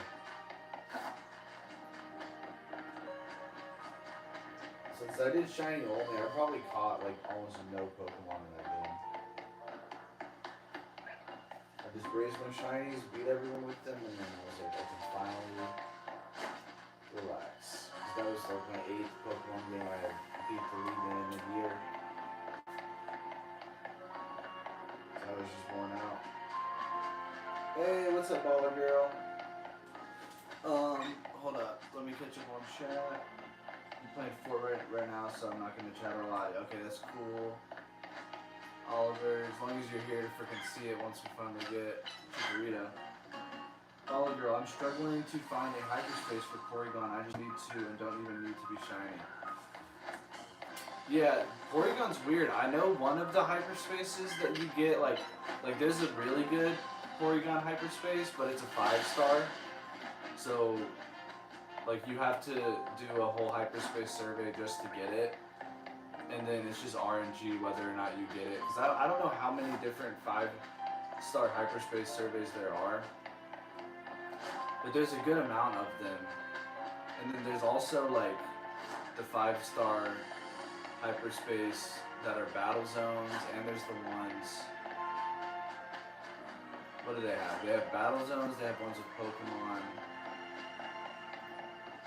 Since I did Shiny only, I probably caught like almost no Pokemon in that game. I just raised my Shinies, beat everyone with them, and then I was like, I can finally relax. That was like my 8th Pokemon game I had beat the league in a year. So I was just worn out. Hey, what's up, baller girl? Hold up. Let me catch up on chat. I'm playing Fortnite right now, so I'm not going to chat a lot. Okay, that's cool. Oliver, as long as you're here to freaking see it once we finally get Chikorita. Baller girl, I'm struggling to find a hyperspace for Porygon. I just need 2 and don't even need to be shiny. Yeah, Porygon's weird. I know one of the hyperspaces that you get, like there's a really good Porygon hyperspace, but it's a 5-star. So, like, you have to do a whole hyperspace survey just to get it. And then it's just RNG whether or not you get it. Because I don't know how many different 5-star hyperspace surveys there are. But there's a good amount of them. And then there's also like the 5-star hyperspace that are battle zones, and there's the ones. What do they have? They have battle zones, they have ones with Pokemon.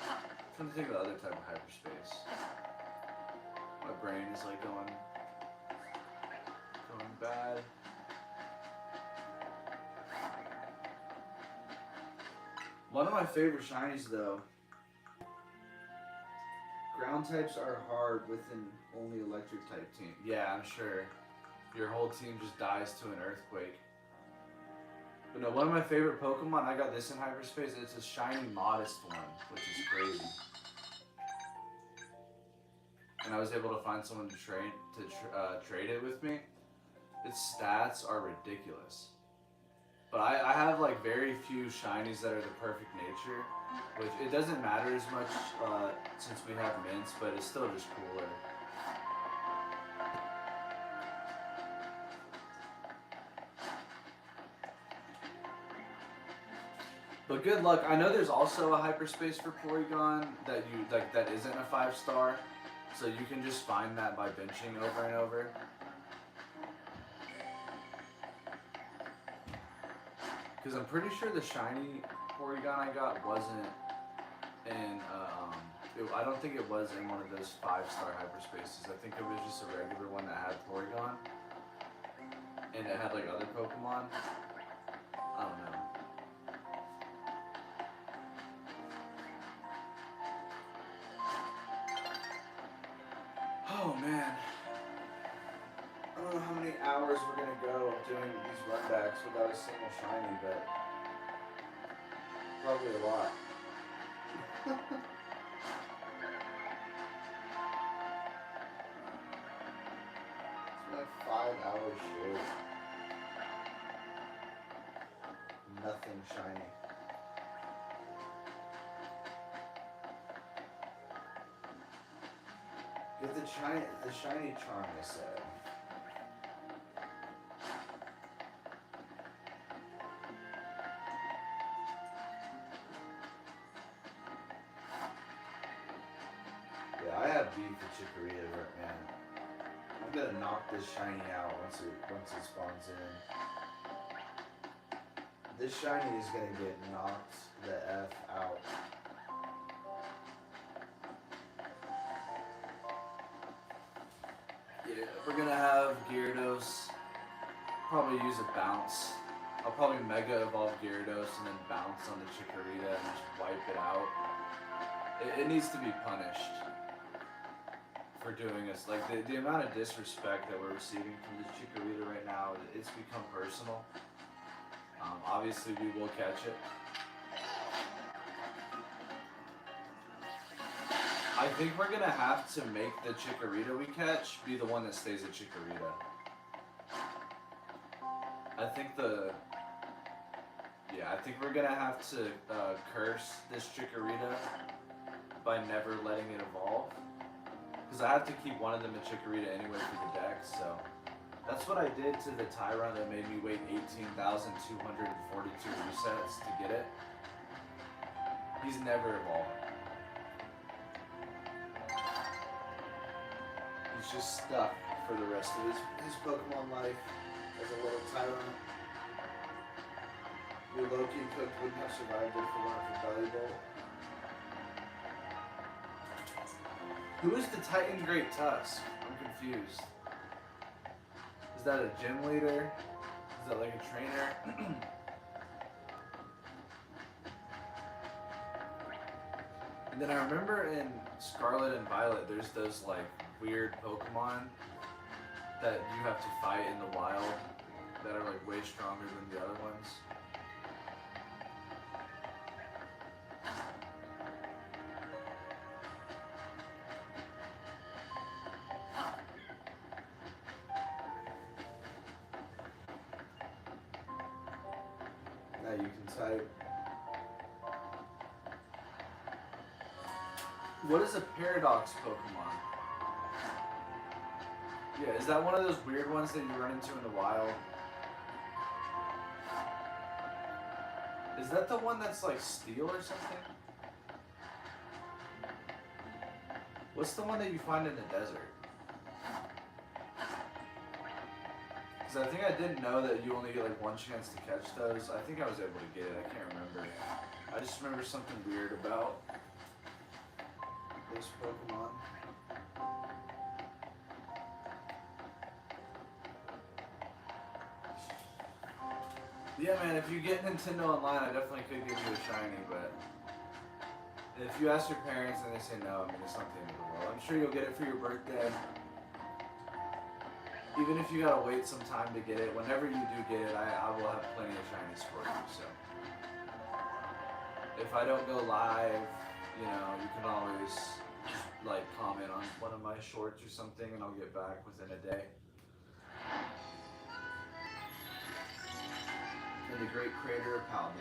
I'm trying to think of the other type of hyperspace. My brain is like going bad. One of my favorite shinies though. Ground types are hard with an only electric type team. Yeah, I'm sure. Your whole team just dies to an earthquake. But no, one of my favorite Pokemon, I got this in hyperspace, it's a shiny modest one, which is crazy. And I was able to find someone to trade it with me. Its stats are ridiculous. But I have like very few shinies that are the perfect nature, which it doesn't matter as much since we have mints, but it's still just cooler. But good luck. I know there's also a hyperspace for Porygon that you like that isn't a 5-star, so you can just find that by benching over and over. Because I'm pretty sure the shiny Porygon I got wasn't in, I don't think it was in one of those 5-star hyperspaces. I think it was just a regular one that had Porygon. And it had like other Pokemon. I don't know. Oh man. I don't know how many hours we're gonna go doing these runbacks without a single shiny, but probably a lot. It's like 5 hours straight. Nothing shiny. Get the shiny charm, I said. Yeah, I have beef with Chikorita, man. I'm gonna knock this shiny out once it spawns in. This shiny is gonna get knocked the F out. Yeah, we're gonna have Gyarados. Probably use a bounce. I'll probably Mega Evolve Gyarados and then bounce on the Chikorita and just wipe it out. It needs to be punished for doing this. Like the amount of disrespect that we're receiving from this Chikorita right now, it's become personal. Obviously we will catch it. I think we're gonna have to make the Chikorita we catch be the one that stays a Chikorita. I think we're gonna have to curse this Chikorita by never letting it evolve. Because I have to keep one of them a Chikorita anyway for the deck, so. That's what I did to the Tyron that made me wait 18,242 resets to get it. He's never evolved. He's just stuck for the rest of his Pokemon life as a little Tyron. Your Loki cooked wouldn't have survived it if it weren't for Bellybolt. Who is the Titan Great Tusk? I'm confused. Is that a gym leader? Is that like a trainer? And then I remember in Scarlet and Violet, there's those like weird Pokemon that you have to fight in the wild that are like way stronger than the other ones. Now you can type. What is a Paradox Pokemon? Yeah, is that one of those weird ones that you run into in the wild? Is that the one that's like steel or something? What's the one that you find in the desert? Because I think I didn't know that you only get like one chance to catch those. I think I was able to get it. I can't remember. I just remember something weird about This Pokemon. Yeah, man, if you get Nintendo Online, I definitely could give you a shiny, but if you ask your parents and they say no, I mean, it's not the end of the world. I'm sure you'll get it for your birthday. Even if you gotta wait some time to get it, whenever you do get it, I will have plenty of shinies for you, so. If I don't go live, you know, you can always, like, comment on one of my shorts or something, and I'll get back within a day. And the great creator of Paladin.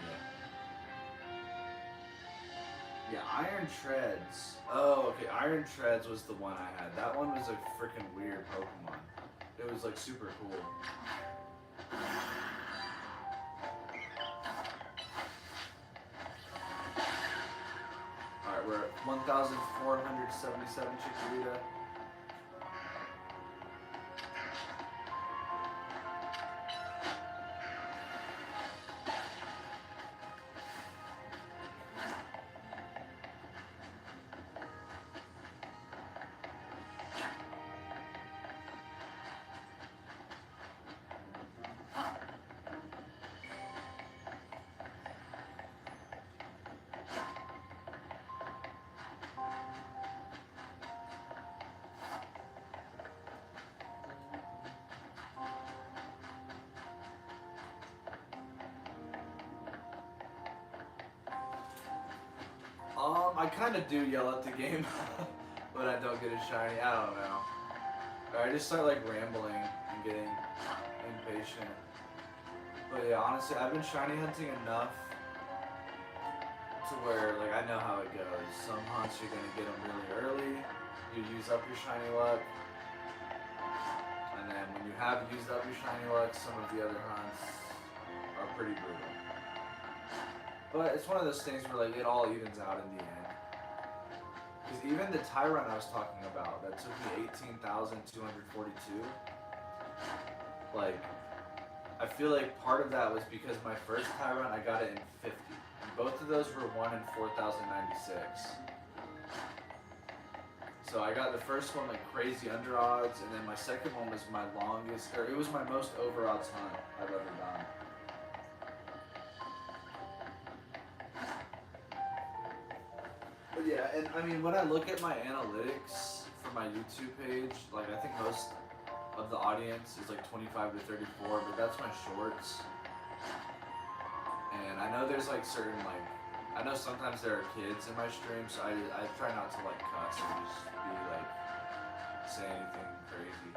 Yeah, Iron Treads. Oh, okay, Iron Treads was the one I had. That one was a freaking weird Pokemon. It was like super cool. Alright, we're at 1,477 Chikorita. I kind of do yell at the game when I don't get a shiny. I don't know. Or I just start like rambling and getting impatient. But yeah, honestly, I've been shiny hunting enough to where like I know how it goes. Some hunts you're gonna get them really early. You use up your shiny luck, and then when you have used up your shiny luck, some of the other hunts are pretty brutal. But it's one of those things where like it all evens out in the end. Because even the Tyrant I was talking about, that took me 18,242. Like, I feel like part of that was because my first Tyrant I got it in 50. And both of those were 1 in 4,096. So I got the first one like crazy under odds, and then my second one was my longest, or it was my most over odds hunt I've ever done. But yeah, and I mean, when I look at my analytics for my YouTube page, like I think most of the audience is like 25 to 34, but that's my shorts. And I know there's like certain like, I know sometimes there are kids in my stream, so I try not to like cuss or just be like, say anything crazy.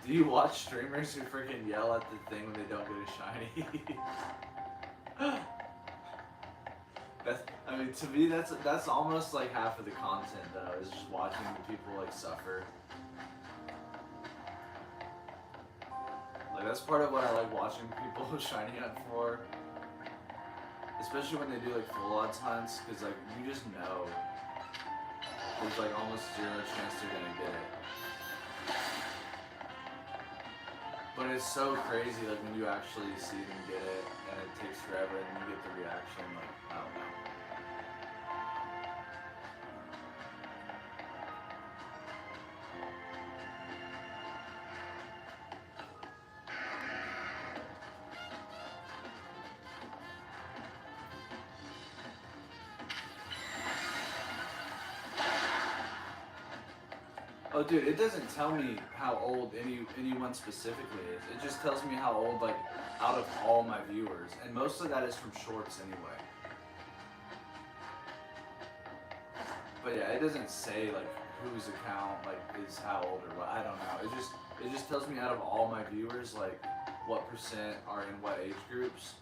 Do you watch streamers who freaking yell at the thing when they don't get a shiny? I mean, to me, that's almost like half of the content, though, is just watching people like suffer. Like that's part of what I like watching people shiny hunt for, especially when they do like full odds hunts, because like you just know there's like almost zero chance they're gonna get it. But it's so crazy, like when you actually see them get it, and it takes forever, and you get the reaction, like, I don't know. Oh, dude, it doesn't tell me how old anyone specifically is. It just tells me how old, like, out of all my viewers. And most of that is from shorts anyway. But yeah, it doesn't say, like, whose account, like, is how old or what. I don't know. It just tells me out of all my viewers, like, what percent are in what age groups.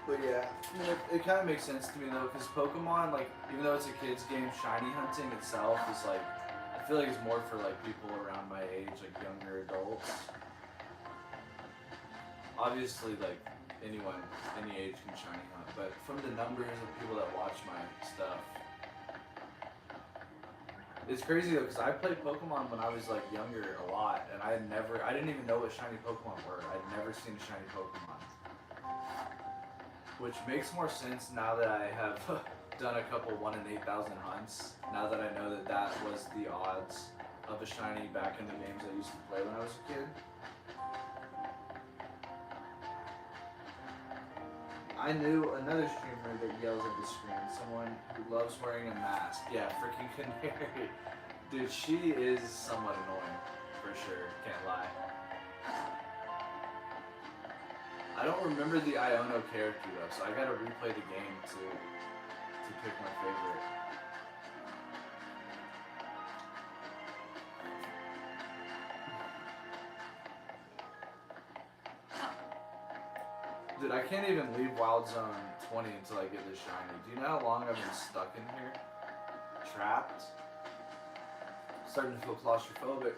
But yeah. I mean, it kind of makes sense to me though, because Pokemon, like, even though it's a kid's game, shiny hunting itself is like, I feel like it's more for like people around my age, like younger adults. Obviously, like anyone, any age can shiny hunt, but from the numbers of people that watch my stuff, it's crazy though, because I played Pokemon when I was like younger a lot, and I didn't even know what shiny Pokemon were. I'd never seen a shiny Pokemon. Which makes more sense now that I have done a couple 1 in 8,000 hunts. Now that I know that that was the odds of a shiny back in the games I used to play when I was a kid. I knew another streamer that yells at the screen. Someone who loves wearing a mask. Yeah, freaking Canary. Dude, she is somewhat annoying, for sure. Can't lie. I don't remember the Iono character though, so I gotta replay the game to pick my favorite. Dude, I can't even leave Wild Zone 20 until I get this shiny. Do you know how long I've been stuck in here? Trapped? Starting to feel claustrophobic.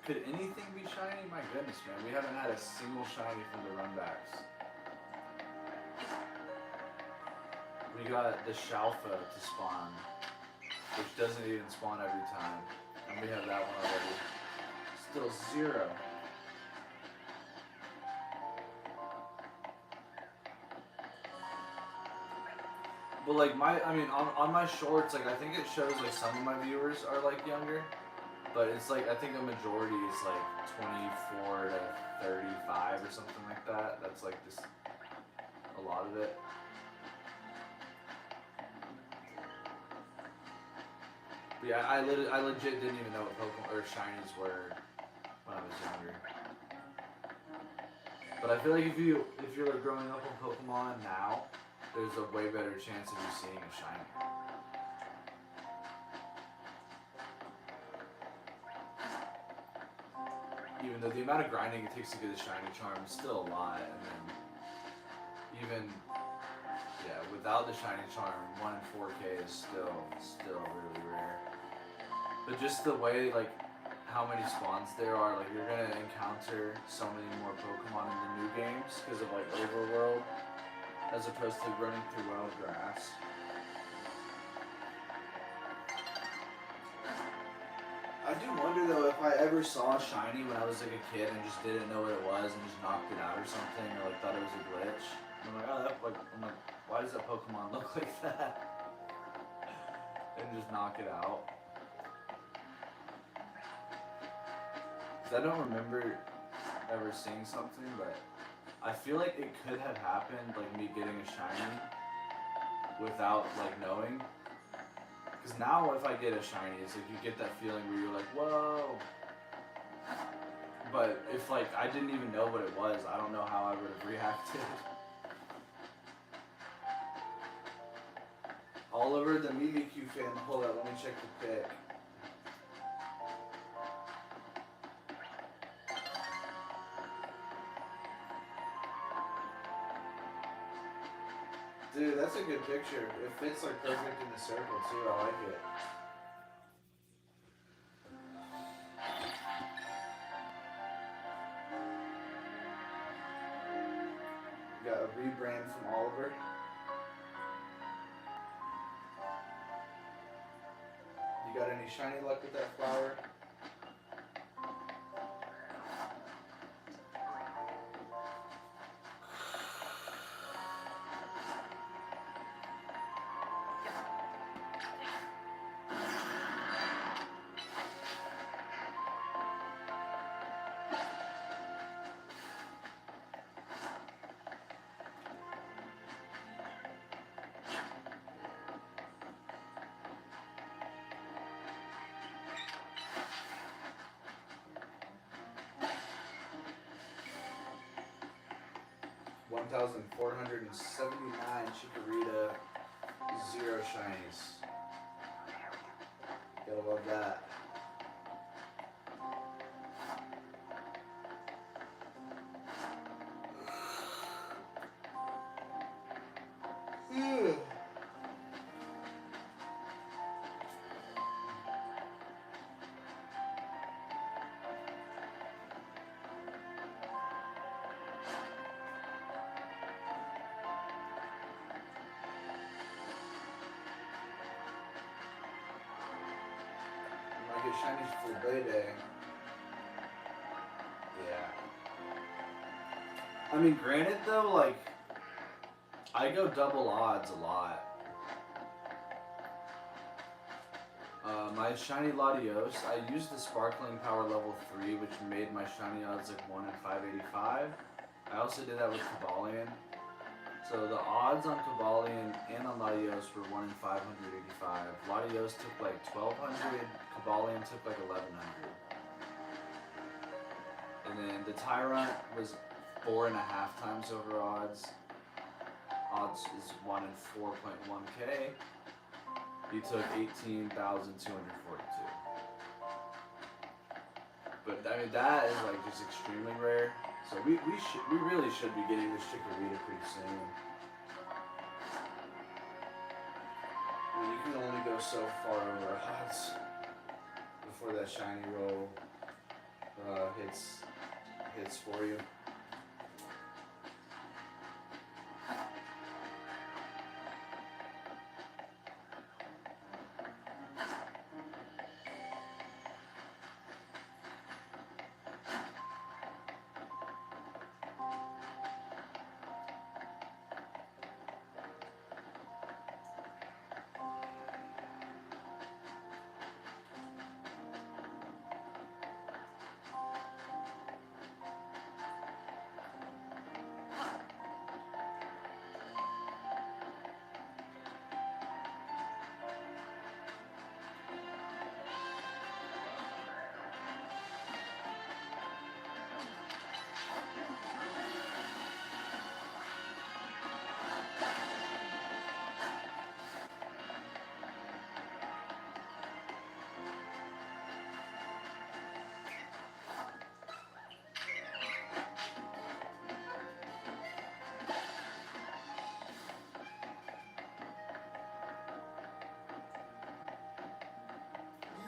Could anything be shiny? My goodness, man. We haven't had a single shiny from the runbacks. We got the Shalfa to spawn, which doesn't even spawn every time. And we have that one already. Still 0. But like on my shorts, like I think it shows like some of my viewers are like younger. But it's like, I think a majority is like 24 to 35 or something like that. That's like this, a lot of it. But yeah, I legit didn't even know what Pokemon or shinies were when I was younger. But I feel like if you're like growing up on Pokemon now, there's a way better chance of you seeing a shiny. Even though the amount of grinding it takes to get a shiny charm is still a lot, and then even without the shiny charm, 1 in 4K is still really rare. But just the way like how many spawns there are, like you're gonna encounter so many more Pokemon in the new games because of like Overworld, as opposed to running through wild grass. I do wonder though if I ever saw a shiny when I was like a kid and just didn't know what it was and just knocked it out or something, or like thought it was a glitch. I'm like, oh, why does that Pokemon look like that? And just knock it out. Cause I don't remember ever seeing something, but I feel like it could have happened, like me getting a shiny without like knowing. Because now if I get a shiny, it's like you get that feeling where you're like, whoa. But if like I didn't even know what it was, I don't know how I would have reacted. All over the Mimikyu fan. Hold up, let me check the pic. Dude, that's a good picture. It fits like perfect in the circle too. I like it. We got a rebrand from Oliver. You got any shiny luck with that flower? 1,479 chikorita, 0 shinies. Gotta love that. get shinies for Bay Day. Yeah. I mean, granted though, like, I go double odds a lot. My shiny Lumiose, I used the sparkling power level 3, which made my shiny odds like 1 in 585. I also did that with Cobalion. So the odds on Cobalion and on Lumiose were 1 in 585. Lumiose took like 1200, Cobalion took like 1100. And then the Tyrant was 4.5 times over odds. Odds is 1 in 4.1k. He took 18,242. But I mean that is like just extremely rare. So we really should be getting this chikorita pretty soon. I mean, you can only go so far over odds before that shiny roll hits for you.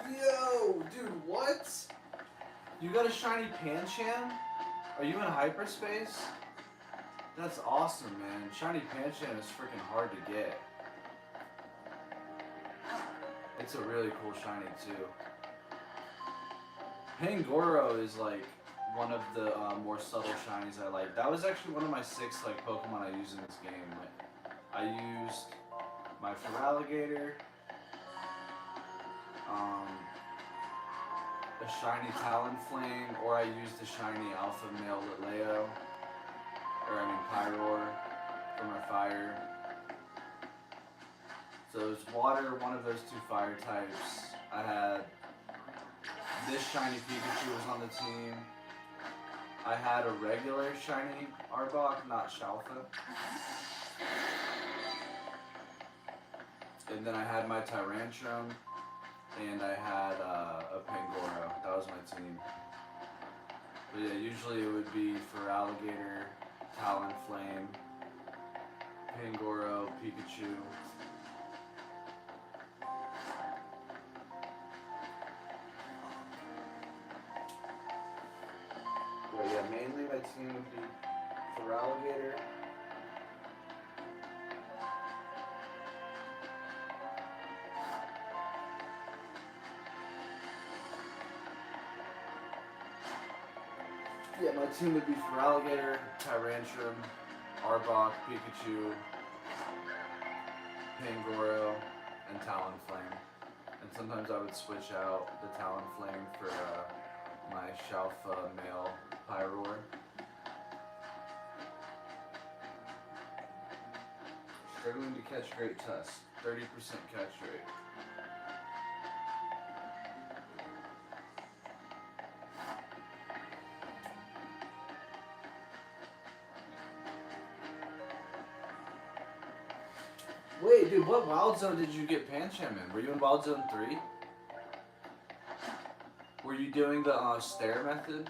Yo, dude, what? You got a shiny Pancham? Are you in hyperspace? That's awesome, man. Shiny Pancham is freaking hard to get. It's a really cool shiny too. Pangoro is like one of the more subtle shinies I like. That was actually one of my 6 like Pokemon I used in this game. Like, I used my Feraligatr, a shiny Talonflame, or I used a shiny Alpha Male Litleo, or I mean Pyroar for my fire. So it's water, one of those 2 fire types. I had this shiny Pikachu was on the team. I had a regular shiny Arbok, not Shalfa. And then I had my Tyrantrum, and I had a Pangoro. That was my team. But yeah, usually it would be Feraligatr, Talonflame, Pangoro, Pikachu. Well, yeah, mainly my team would be Feraligatr. Yeah, my team would be Feraligatr, Tyrantrum, Arbok, Pikachu, Pangoro, and Talonflame. And sometimes I would switch out the Talonflame for my Shalfa male Pyroar. Struggling to catch Great Tusk, 30% catch rate. Wait, dude, what Wild Zone did you get Pancham in? Were you in Wild Zone 3? Were you doing the stare method?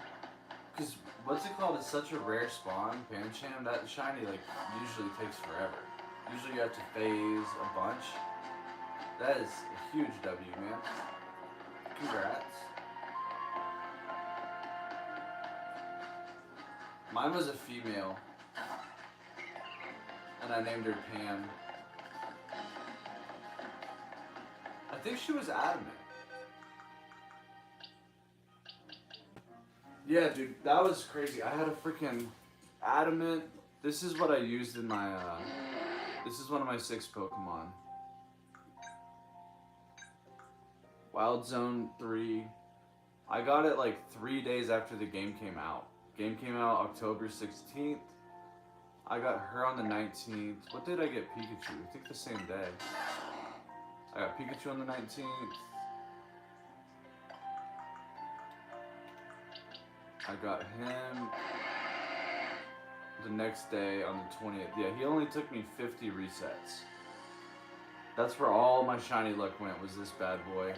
Because what's it called? It's such a rare spawn, Pancham. That shiny like usually takes forever. Usually you have to phase a bunch. That is a huge W, man. Congrats. Mine was a female, and I named her Pam. I think she was adamant. Yeah, dude, that was crazy. I had a freaking adamant. This is what I used in my. This is one of my 6 Pokemon. Wild Zone 3. I got it like 3 days after the game came out. Game came out October 16th. I got her on the 19th. What did I get Pikachu? I think the same day. I got Pikachu on the 19th. I got him the next day on the 20th. Yeah, he only took me 50 resets. That's where all my shiny luck went, was this bad boy.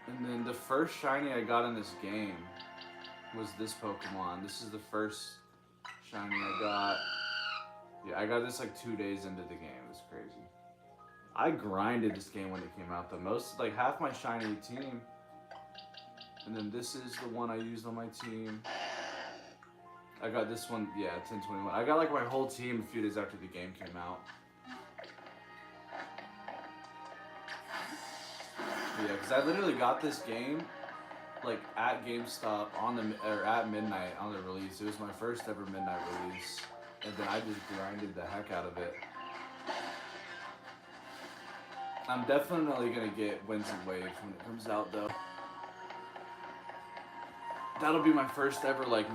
And then the first shiny I got in this game was this Pokemon. This is the first shiny I got. Yeah, I got this like 2 days into the game. It was crazy. I grinded this game when it came out. The most, like half my shiny team. And then this is the one I used on my team. I got this one, yeah, 1021. I got like my whole team a few days after the game came out. Yeah, because I literally got this game like at GameStop at midnight on the release. It was my first ever midnight release, and then I just grinded the heck out of it. I'm definitely gonna get Winds and Waves when it comes out, though. That'll be my first ever like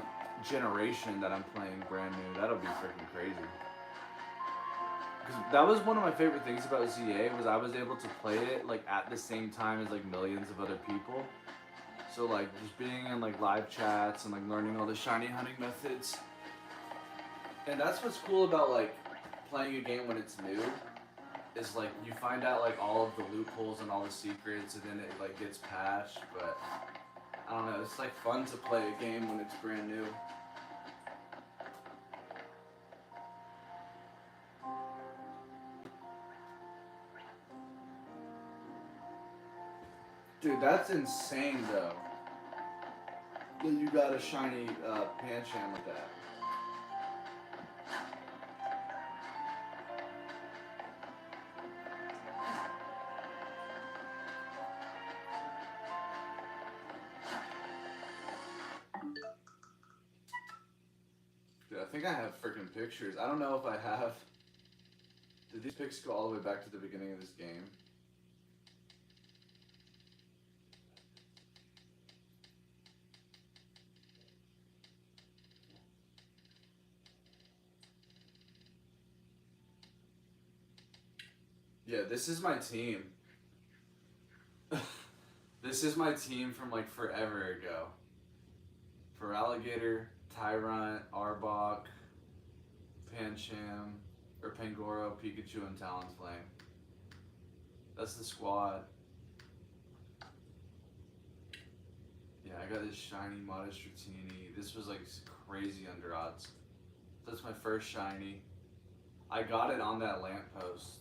generation that I'm playing brand new. That'll be freaking crazy. Because that was one of my favorite things about ZA, was I was able to play it like at the same time as like millions of other people. So like just being in like live chats and like learning all the shiny hunting methods. And that's what's cool about like playing a game when it's new, is like you find out like all of the loopholes and all the secrets, and then it like gets patched. But I don't know, it's like fun to play a game when it's brand new. Dude, that's insane though, that you got a shiny Pancham with that. Dude, I think I have freaking pictures. I don't know if I have. Did these pics go all the way back to the beginning of this game? Yeah, this is my team. This is my team from like forever ago. For Alligator, Tyrant, Arbok, Pancham, or Pangoro, Pikachu, and Talonflame. That's the squad. Yeah, I got this shiny Modest Dratini. This was like crazy under odds. That's my first shiny. I got it on that lamppost.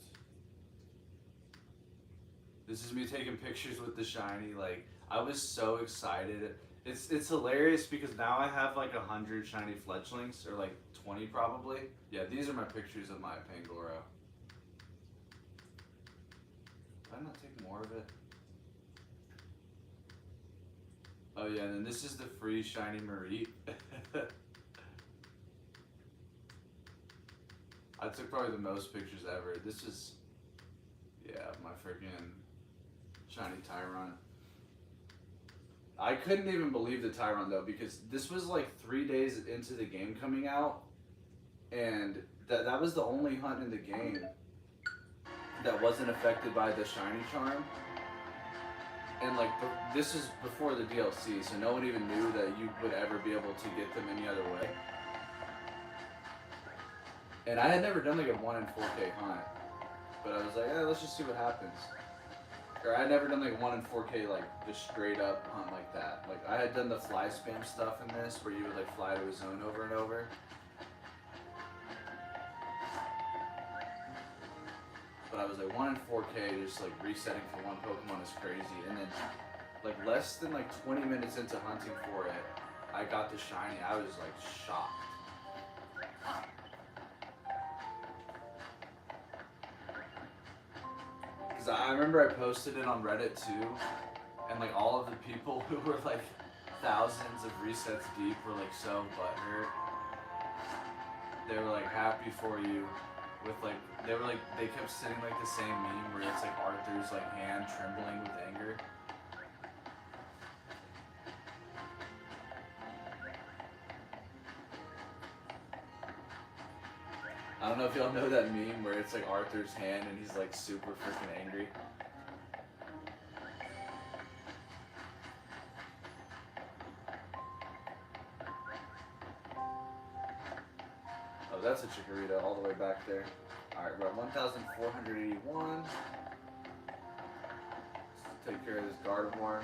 This is me taking pictures with the shiny. Like, I was so excited. It's hilarious because now I have like 100 shiny fletchlings, or like 20 probably. Yeah, these are my pictures of my Pangoro. Did I not take more of it? Oh yeah, and then this is the free shiny Mareep. I took probably the most pictures ever. This is, yeah, my freaking shiny Tyrant. I couldn't even believe the Tyrant though, because this was like 3 days into the game coming out, and that was the only hunt in the game that wasn't affected by the shiny charm. And like this is before the DLC, so no one even knew that you would ever be able to get them any other way. And I had never done like a 1 in 4K hunt, but I was like, let's just see what happens. Or I had never done like 1 in 4K, like just straight up hunt like that. Like I had done the fly spam stuff in this, where you would like fly to a zone over and over. But I was like 1 in 4K, just like resetting for one Pokemon is crazy. And then like less than like 20 minutes into hunting for it, I got the shiny. I was like shocked. Because I remember I posted it on Reddit too, And like all of the people who were like thousands of resets deep were like so butthurt. They were like happy for you with like, they kept sitting like the same meme where it's like Arthur's like hand trembling with anger. I don't know if y'all know that meme where it's like Arthur's hand and he's like super freaking angry. Oh, that's a chikorita all the way back there. Alright, we're at 1,481. Let's take care of this Gardevoir.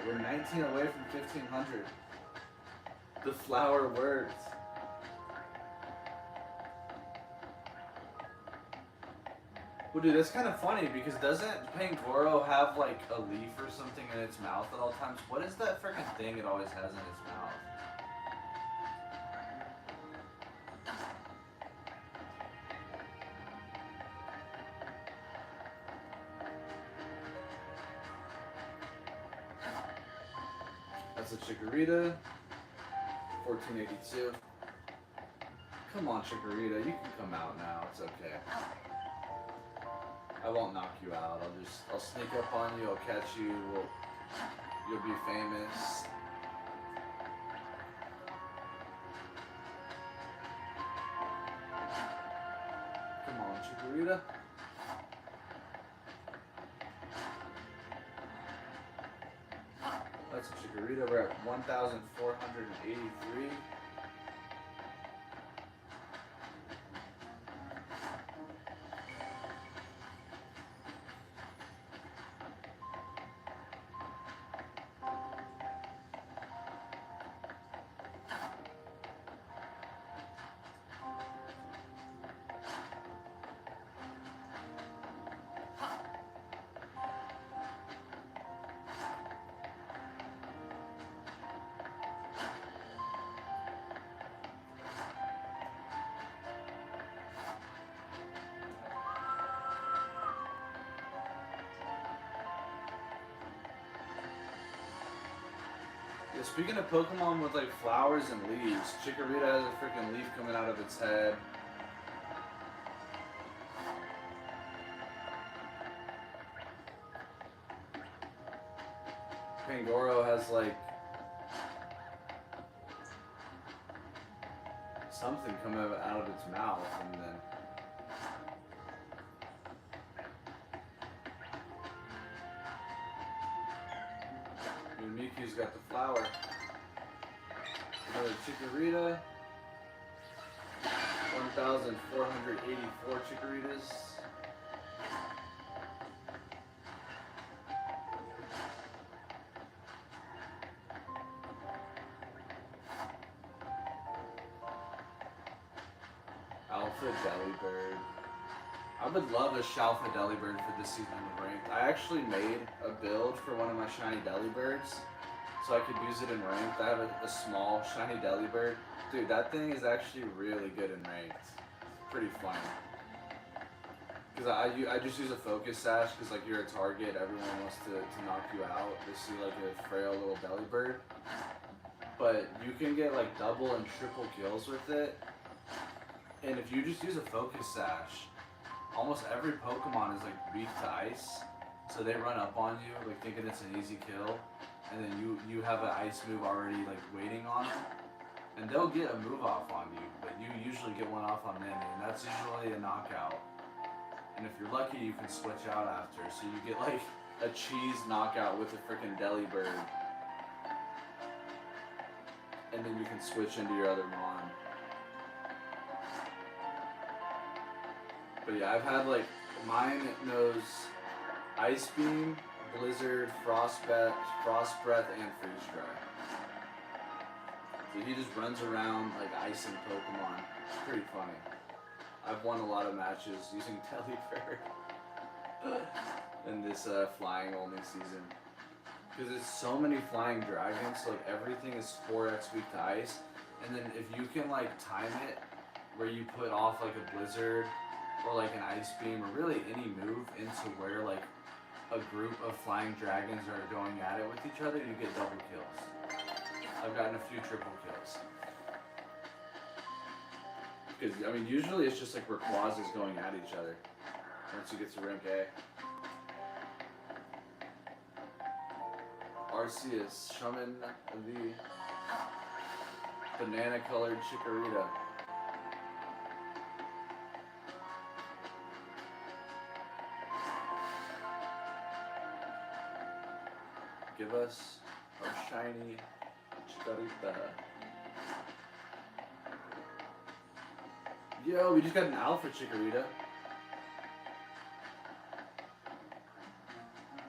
We're 19 away from 1,500. The flower words. Well, dude, that's kind of funny because doesn't Pangoro have like a leaf or something in its mouth at all times? What is that freaking thing it always has in its mouth? That's a Chikorita. 1482. Come on, Chikorita, you can come out now. It's okay. I won't knock you out. I'll sneak up on you. I'll catch you. You'll be famous. Come on, Chikorita. That's a Chikorita. We're at 1,483. Yeah, speaking of Pokemon with like flowers and leaves, Chikorita has a freaking leaf coming out of its head. Pangoro has like something coming out of its mouth, and then Miku's got the flower. Another Chikorita. 1,484 Chikoritas. Alpha Delibird. I would love a Shalfa Delibird for this season of Ranked. I actually made a build for one of my Shiny Delibirds, so I could use it in Ranked. I have a small Shiny Delibird. Dude, that thing is actually really good in Ranked. It's pretty funny. Because I just use a Focus Sash, because like you're a target, everyone wants to knock you out. They see like a frail little Delibird. But you can get like double and triple kills with it. And if you just use a Focus Sash, almost every Pokemon is like weak to ice, so they run up on you like thinking it's an easy kill, and then you have an ice move already like waiting on them, and they'll get a move off on you, but you usually get one off on them, and that's usually a knockout. And if you're lucky, you can switch out after, so you get like a cheese knockout with a freaking Delibird, and then you can switch into your other Mon. But yeah, I've had like, mine knows Ice Beam, Blizzard, Frost Breath, and Freeze Dry. So he just runs around like icing Pokemon. It's pretty funny. I've won a lot of matches using Teleprayer in this flying only season. Because it's so many flying dragons, so like everything is 4x weak to ice. And then if you can like time it where you put off like a blizzard or like an ice beam or really any move into where like a group of flying dragons are going at it with each other, you get double kills. I've gotten a few triple kills. Because I mean usually it's just like Rayquazas going at each other once you get to rank A. Arceus, Shaman the banana colored Chikorita. Give us our shiny chikorita. Yo, we just got an alpha Chikorita.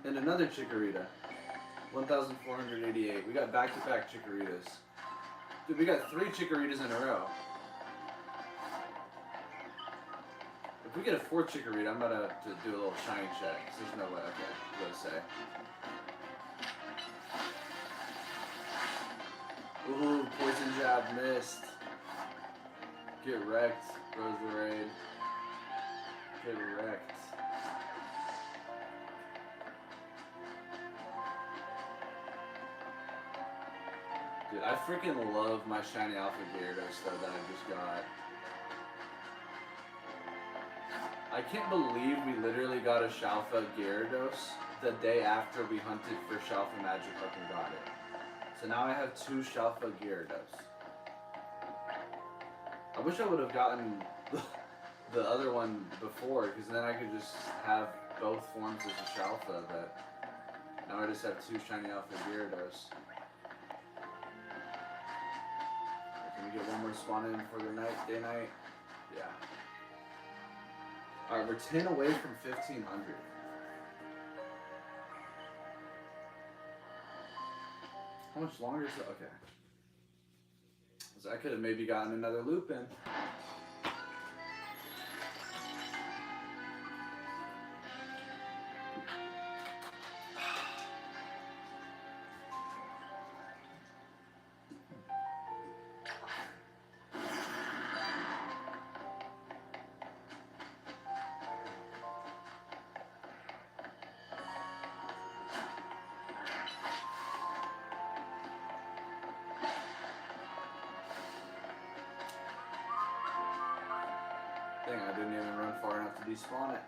And another Chikorita. 1,488. We got back-to-back Chikoritas. Dude, we got 3 Chikoritas in a row. If we get a 4th Chikorita, I'm about to do a little shiny check. There's no way. Okay, what to say. Ooh, poison jab missed. Get wrecked, Rose the Raid. Get wrecked. Dude, I freaking love my shiny alpha Gyarados though that I just got. I can't believe we literally got a Shalfa Gyarados the day after we hunted for Shalfa Magikarp and got it. So now I have 2 Shalfa Gyarados. I wish I would have gotten the other one before, because then I could just have both forms as a Shalfa, but now I just have 2 shiny alpha Gyarados. Can we get one more spawn in for the night, day night? Yeah. Alright, we're 10 away from 1,500. How much longer is it? Okay. So I could have maybe gotten another loop in. Dang, I didn't even run far enough to despawn it.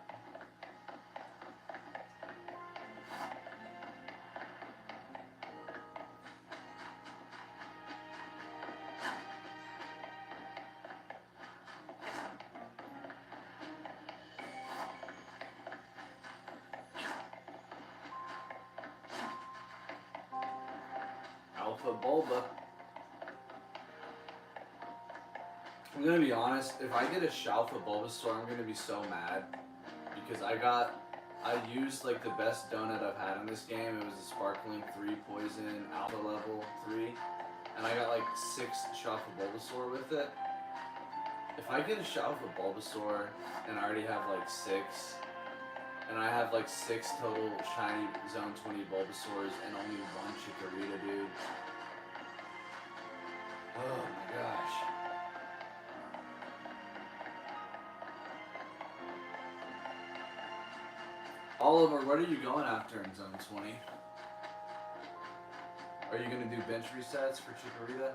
Alpha Bulba. I'm gonna be honest, if I get a Shalfa Bulbasaur, I'm gonna be so mad. Because I used like the best donut I've had in this game. It was a Sparkling 3 Poison Alpha Level 3. And I got like 6 Shalfa Bulbasaur with it. If I get a Shalfa Bulbasaur and I already have like 6, and I have like 6 total shiny Zone 20 Bulbasaurs and only 1 Chikorita, dude. Oh my gosh. Oliver, what are you going after in Zone 20? Are you going to do bench resets for Chikorita?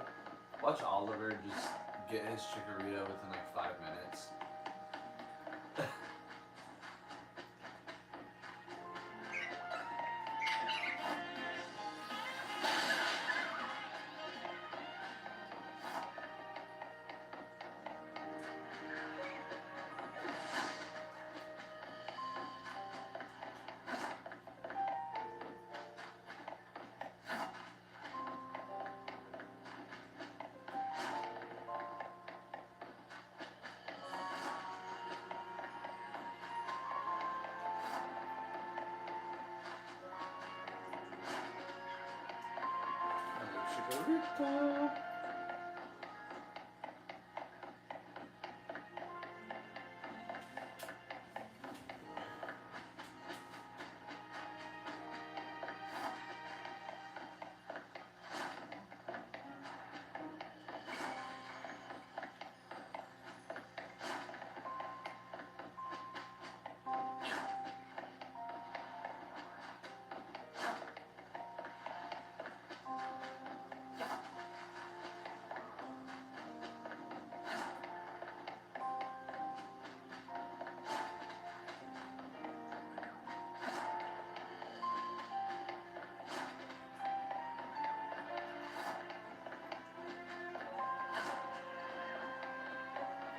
Watch Oliver just get his Chikorita within like 5 minutes. Chikorita.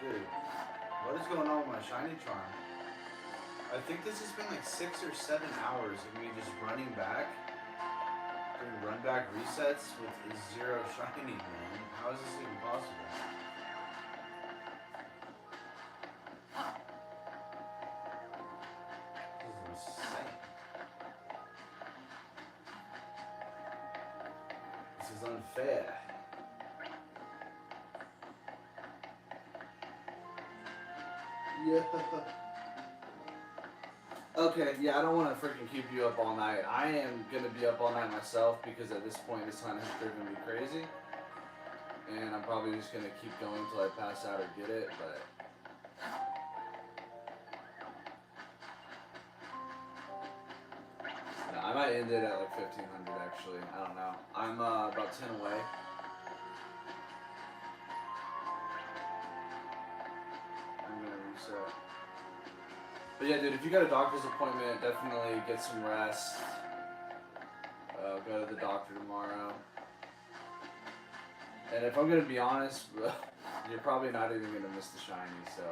Dude, what is going on with my Shiny Charm? I think this has been like 6 or 7 hours of me just running back, doing run back resets with 0 Shiny, man. How is this even possible? This is insane. This is unfair. Yeah. Okay, yeah, I don't want to freaking keep you up all night. I am going to be up all night myself because at this point this hunt has driven me crazy. And I'm probably just going to keep going until I pass out or get it, but... No, I might end it at like 1500 actually. I don't know. I'm about 10 away. I'm going to reset. But yeah, dude, if you got a doctor's appointment, definitely get some rest. Go to the doctor tomorrow. And if I'm gonna be honest, you're probably not even gonna miss the shiny, so.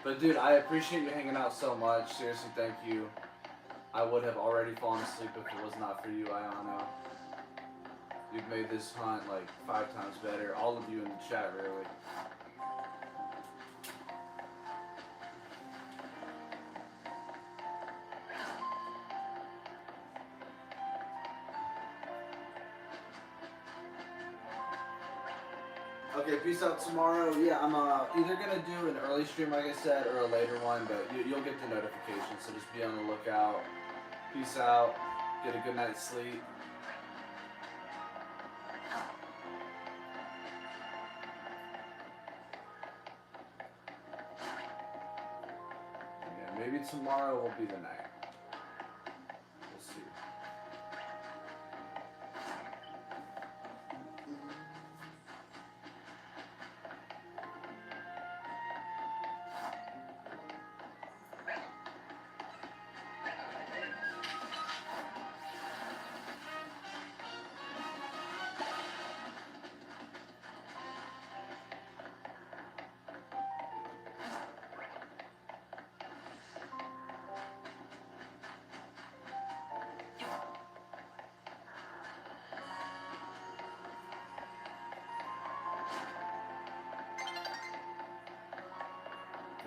But dude, I appreciate you hanging out so much. Seriously, thank you. I would have already fallen asleep if it was not for you, Ayano. You've made this hunt like 5 times better. All of you in the chat, really. Okay, peace out tomorrow. Yeah, I'm either gonna do an early stream, like I said, or a later one, but you'll get the notification, so just be on the lookout. Peace out. Get a good night's sleep. Yeah, maybe tomorrow will be the night. We'll see.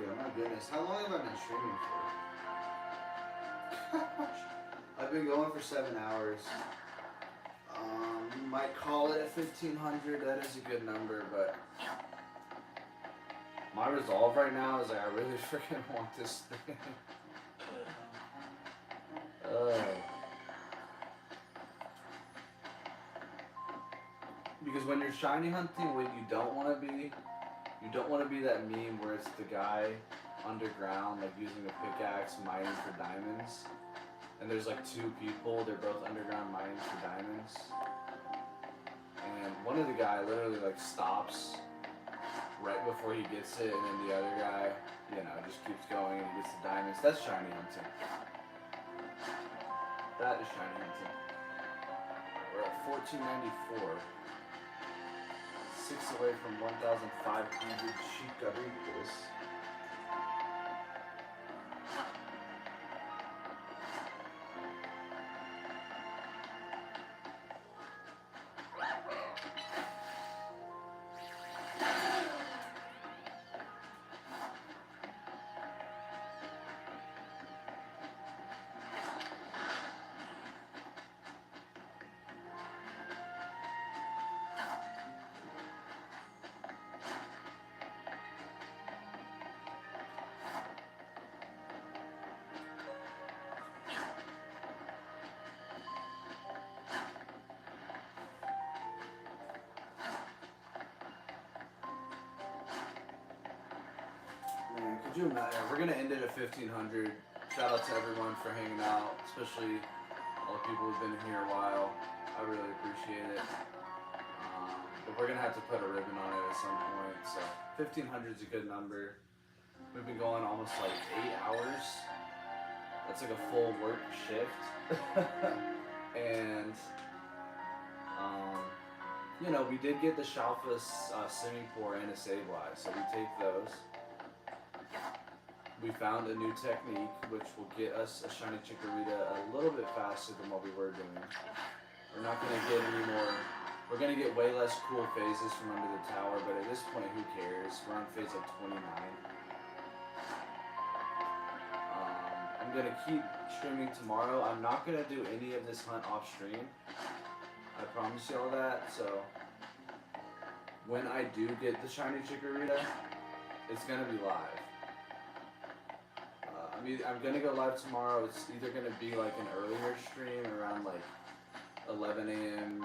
Yeah, my goodness. How long have I been streaming for? I've been going for 7 hours. Might call it at 1500. That is a good number, but my resolve right now is like I really freaking want this thing. Because when you're shiny hunting, what you don't want to be, you don't want to be that meme where it's the guy underground, like using a pickaxe, mining for diamonds. And there's like 2 people, they're both underground mining for diamonds. And one of the guy literally like stops right before he gets it, and then the other guy, you know, just keeps going and he gets the diamonds. That's shiny hunting. That is shiny hunting. We're at 1494. 6 away from 1,500 chikoritas. Could you imagine? We're gonna end it at 1500. Shout out to everyone for hanging out, especially all the people who've been here a while. I really appreciate it. But we're gonna have to put a ribbon on it at some point. So 1500 is a good number. We've been going almost like 8 hours. That's like a full work shift. And you know, we did get the Shalfa's swimming pour and a save live, so we take those. We found a new technique which will get us a shiny chikorita a little bit faster than what we were doing. We're not going to get any more, we're going to get way less cool phases from under the tower, but at this point, who cares? We're on phase like 29. I'm going to keep streaming tomorrow. I'm not going to do any of this hunt off stream. I promise you all that. So when I do get the shiny chikorita, it's going to be live. I'm going to go live tomorrow. It's either going to be like an earlier stream around like 11 a.m.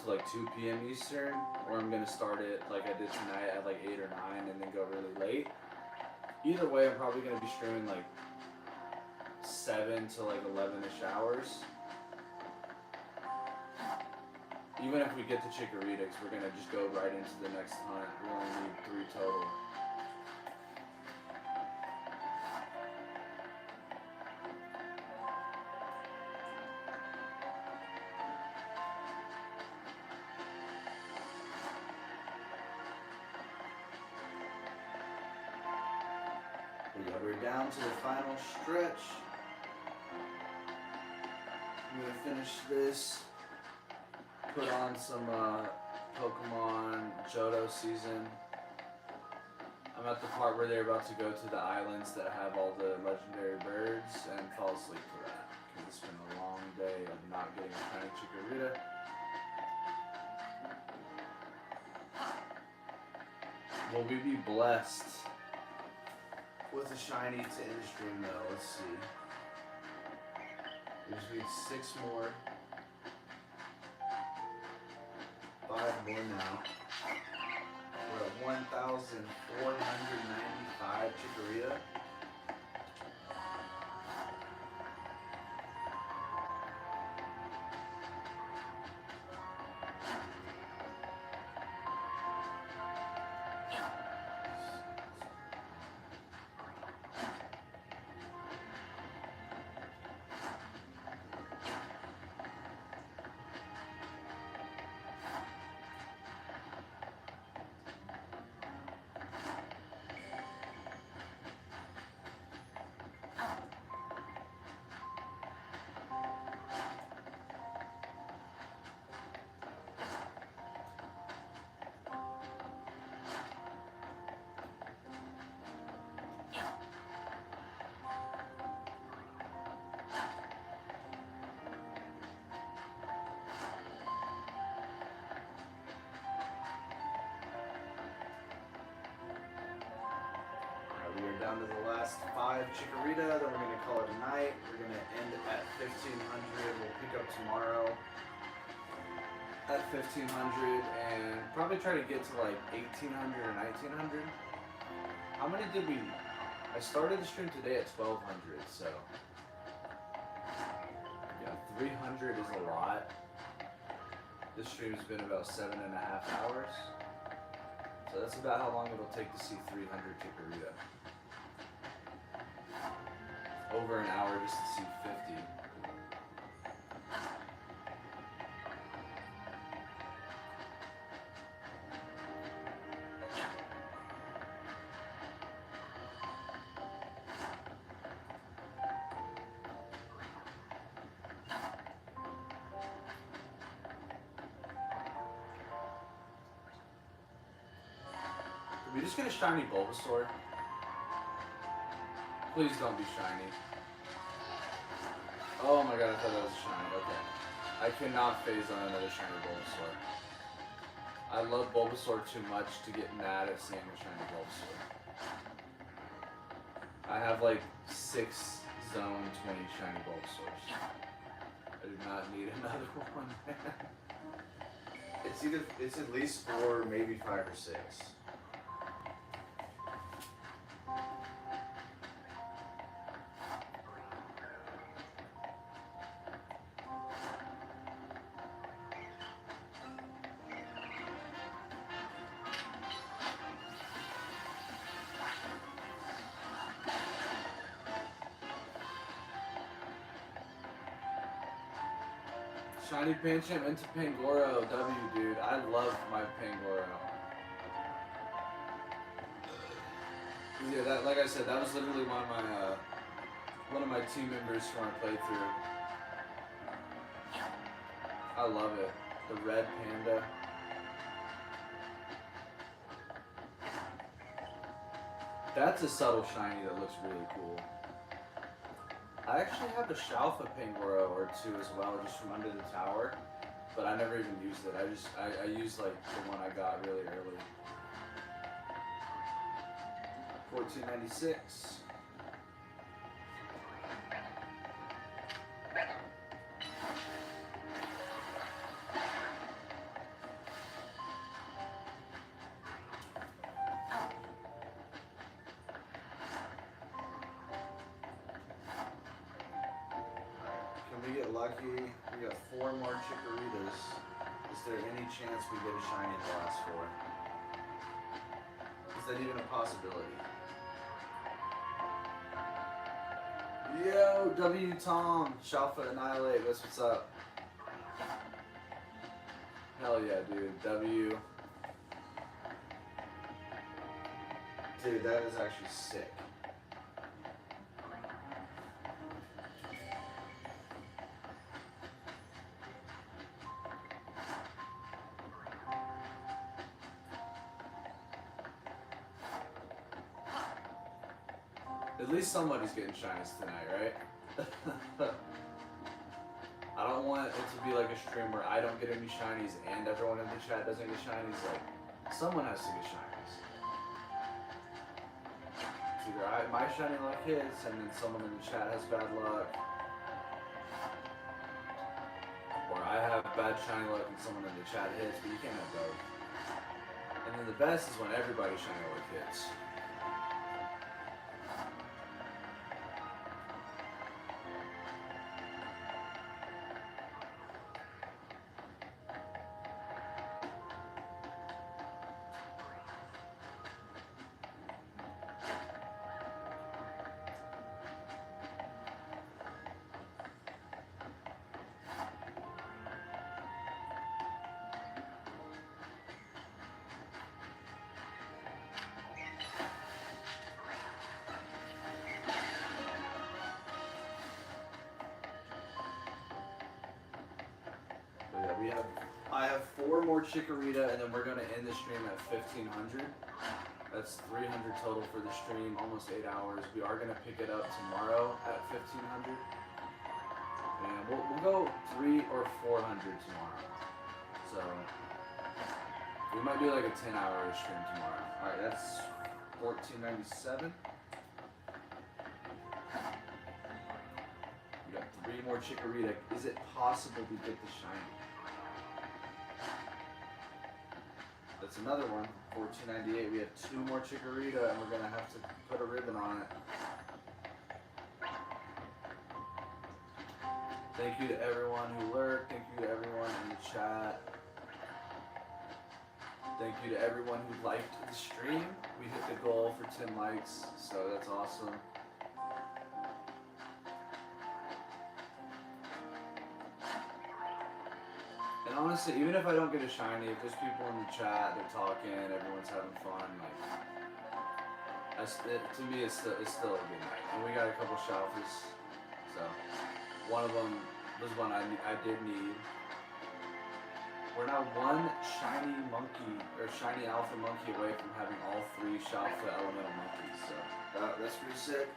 to like 2 p.m. Eastern, or I'm going to start it like I did tonight at like 8 or 9 and then go really late. Either way, I'm probably going to be streaming like 7 to like 11-ish hours. Even if we get the chikoritas, we're going to just go right into the next hunt. We only need 3 total. We're down to the final stretch. I'm going to finish this. Put on some Pokemon Johto season. I'm at the part where they're about to go to the islands that have all the legendary birds and fall asleep for that. Because it's been a long day of not getting a shiny chikorita. Will we be blessed with a shiny to end the stream though? Let's see. We just need 6 more. 5 more now. We're at 1,495 chikorita. We are down to the last 5 chikorita, then we're going to call it a night. We're going to end at 1,500. We'll pick up tomorrow at 1,500 and probably try to get to like 1,800 or 1,900. How many did we... I started the stream today at 1,200, so... Yeah, 300 is a lot. This stream's been about 7.5 hours. So that's about how long it'll take to see 300 chikorita. Over an hour just to see 50. Are we just gonna shiny Bulbasaur? Please don't be shiny. Oh my god, I thought that was a shiny. Okay. I cannot phase on another shiny Bulbasaur. I love Bulbasaur too much to get mad at seeing a shiny Bulbasaur. I have like 6 zone 20 shiny Bulbasaurs. I do not need another one. It's at least 4, maybe 5 or 6. Shiny Pancham into Pangoro. W, dude. I love my Pangoro. Yeah, that, like I said, that was literally one of my team members from our playthrough. I love it. The red panda. That's a subtle shiny that looks really cool. I actually have a Shalfa Pangoro or two as well, just from under the tower, but I never even used it. I used like the one I got really early. 1496. We get lucky. We got 4 more chikoritas. Is there any chance we get a shiny in the last 4? Is that even a possibility? Yo, W Tom, Shalfa Annihilate, that's what's up. Hell yeah, dude. W. Dude, that is actually sick. At least somebody's getting shinies tonight, right? I don't want it to be like a stream where I don't get any shinies and everyone in the chat doesn't get shinies. Like, someone has to get shinies. It's either my shiny luck hits and then someone in the chat has bad luck. Or I have bad shiny luck and someone in the chat hits, but you can't have both. And then the best is when everybody's shiny luck hits. I have 4 more chikorita, and then we're gonna end the stream at 1500. That's 300 total for the stream, almost 8 hours. We are gonna pick it up tomorrow at 1500, and we'll go 300 or 400 tomorrow. So we might do like a 10-hour stream tomorrow. All right, that's 1497. We got 3 more chikorita. Is it possible we get the shiny? That's another one, 1498. We have 2 more chikorita, and we're gonna have to put a ribbon on it. Thank you to everyone who lurked. Thank you to everyone in the chat. Thank you to everyone who liked the stream. We hit the goal for 10 likes, so that's awesome. And honestly, even if I don't get a shiny, if there's people in the chat, they're talking, everyone's having fun, like, to me, it's still a good night. And we got a couple shelfies, so one of them was one I did need. We're now 1 shiny monkey, or shiny alpha monkey away from having all 3 Shalfa elemental monkeys, so that's pretty sick.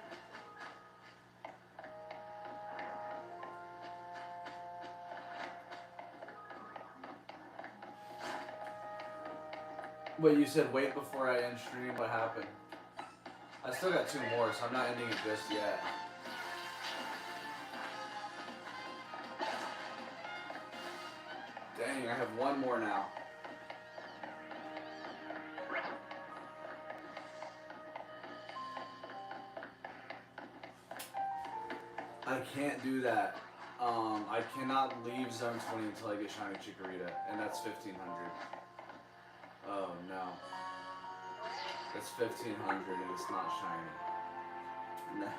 Wait, you said wait before I end stream? What happened? I still got 2 more, so I'm not ending it just yet. Dang, I have 1 more now. I can't do that. I cannot leave Zone 20 until I get Shiny Chikorita, and that's 1500. Oh no. That's 1500 and it's not shiny. No.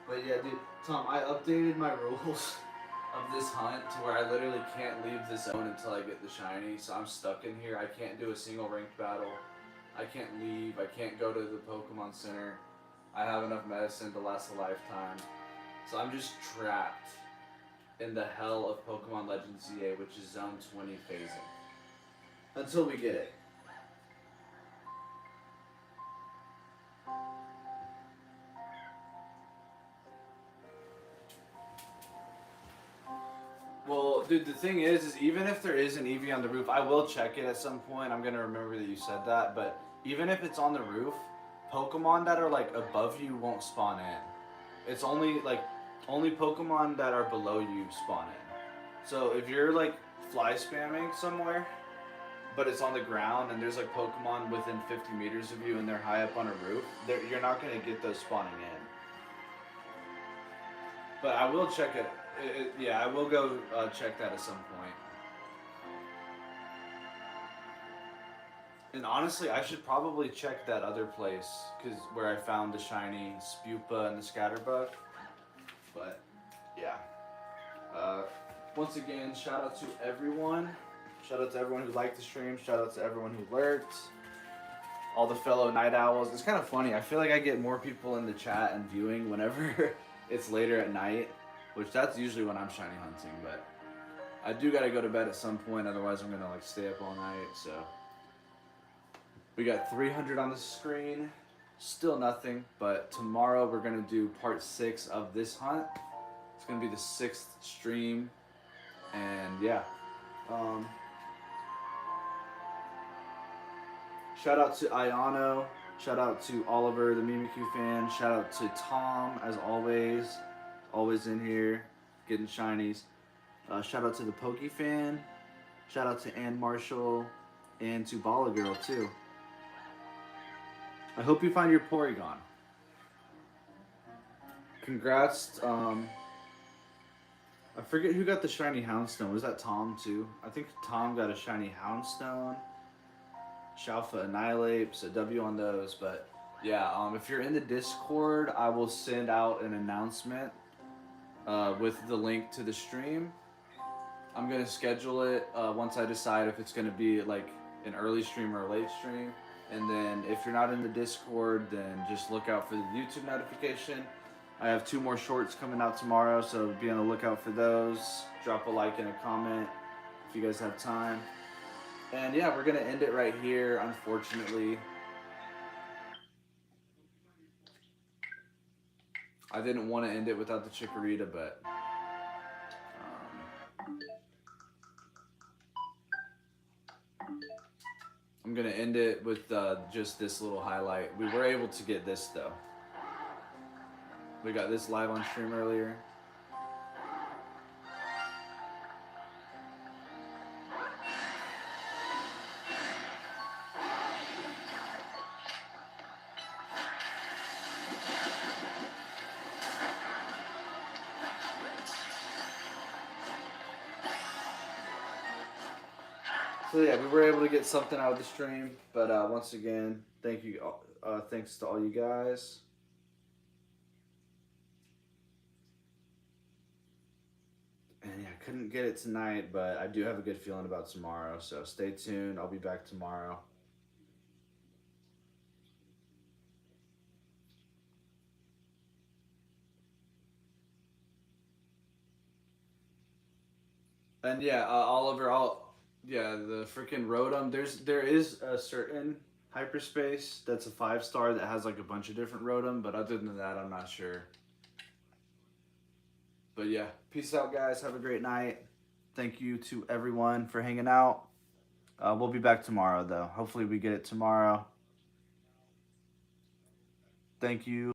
But yeah, dude, Tom, I updated my rules. of this hunt to where I literally can't leave this zone until I get the shiny. So I'm stuck in here. I can't do a single ranked battle. I can't leave. I can't go to the Pokemon Center. I have enough medicine to last a lifetime. So I'm just trapped in the hell of Pokemon Legends ZA, which is Zone 20 phasing. Until we get it. Well, dude, the thing is even if there is an Eevee on the roof, I will check it at some point. I'm gonna remember that you said that, but even if it's on the roof, Pokemon that are like above you won't spawn in. It's only Pokemon that are below you spawn in. So if you're like fly spamming somewhere, but it's on the ground and there's like Pokemon within 50 meters of you and they're high up on a roof, you're not gonna get those spawning in. But I will check it. Yeah, I will go check that at some point. And honestly, I should probably check that other place where I found the shiny Spupa and the Scatterbug. But yeah. Once again, shout out to everyone. Shout out to everyone who liked the stream. Shout out to everyone who lurked. All the fellow night owls. It's kind of funny. I feel like I get more people in the chat and viewing whenever it's later at night. Which that's usually when I'm shiny hunting, but I do gotta go to bed at some point, otherwise I'm gonna like stay up all night, so. We got 300 on the screen, still nothing, but tomorrow we're gonna do part 6 of this hunt. It's gonna be the 6th stream, and yeah. Shout out to Ayano, shout out to Oliver, the Mimikyu fan, shout out to Tom, as always. Always in here, getting shinies. Shout out to the Poke fan. Shout out to Ann Marshall and to Bala Girl too. I hope you find your Porygon. Congrats. I forget who got the shiny Houndstone. Was that Tom too? I think Tom got a shiny Houndstone. Shalfa Annihilates, a W on those. But yeah, if you're in the Discord, I will send out an announcement. With the link to the stream. I'm gonna schedule it once I decide if it's gonna be like an early stream or a late stream. And then if you're not in the Discord, then just look out for the YouTube notification. I have 2 more shorts coming out tomorrow, so be on the lookout for those. Drop a like and a comment if you guys have time. And yeah, we're gonna end it right here, unfortunately. I didn't want to end it without the chikorita, but I'm going to end it with just this little highlight. We were able to get this, though. We got this live on stream earlier. So yeah, we were able to get something out of the stream, but once again, thank you. Thanks to all you guys. And yeah, I couldn't get it tonight, but I do have a good feeling about tomorrow. So stay tuned. I'll be back tomorrow. And yeah, Oliver, yeah, the freaking Rotom. There is a certain hyperspace that's a 5-star that has like a bunch of different Rotom, but other than that, I'm not sure. But yeah, peace out, guys. Have a great night. Thank you to everyone for hanging out. We'll be back tomorrow, though. Hopefully we get it tomorrow. Thank you.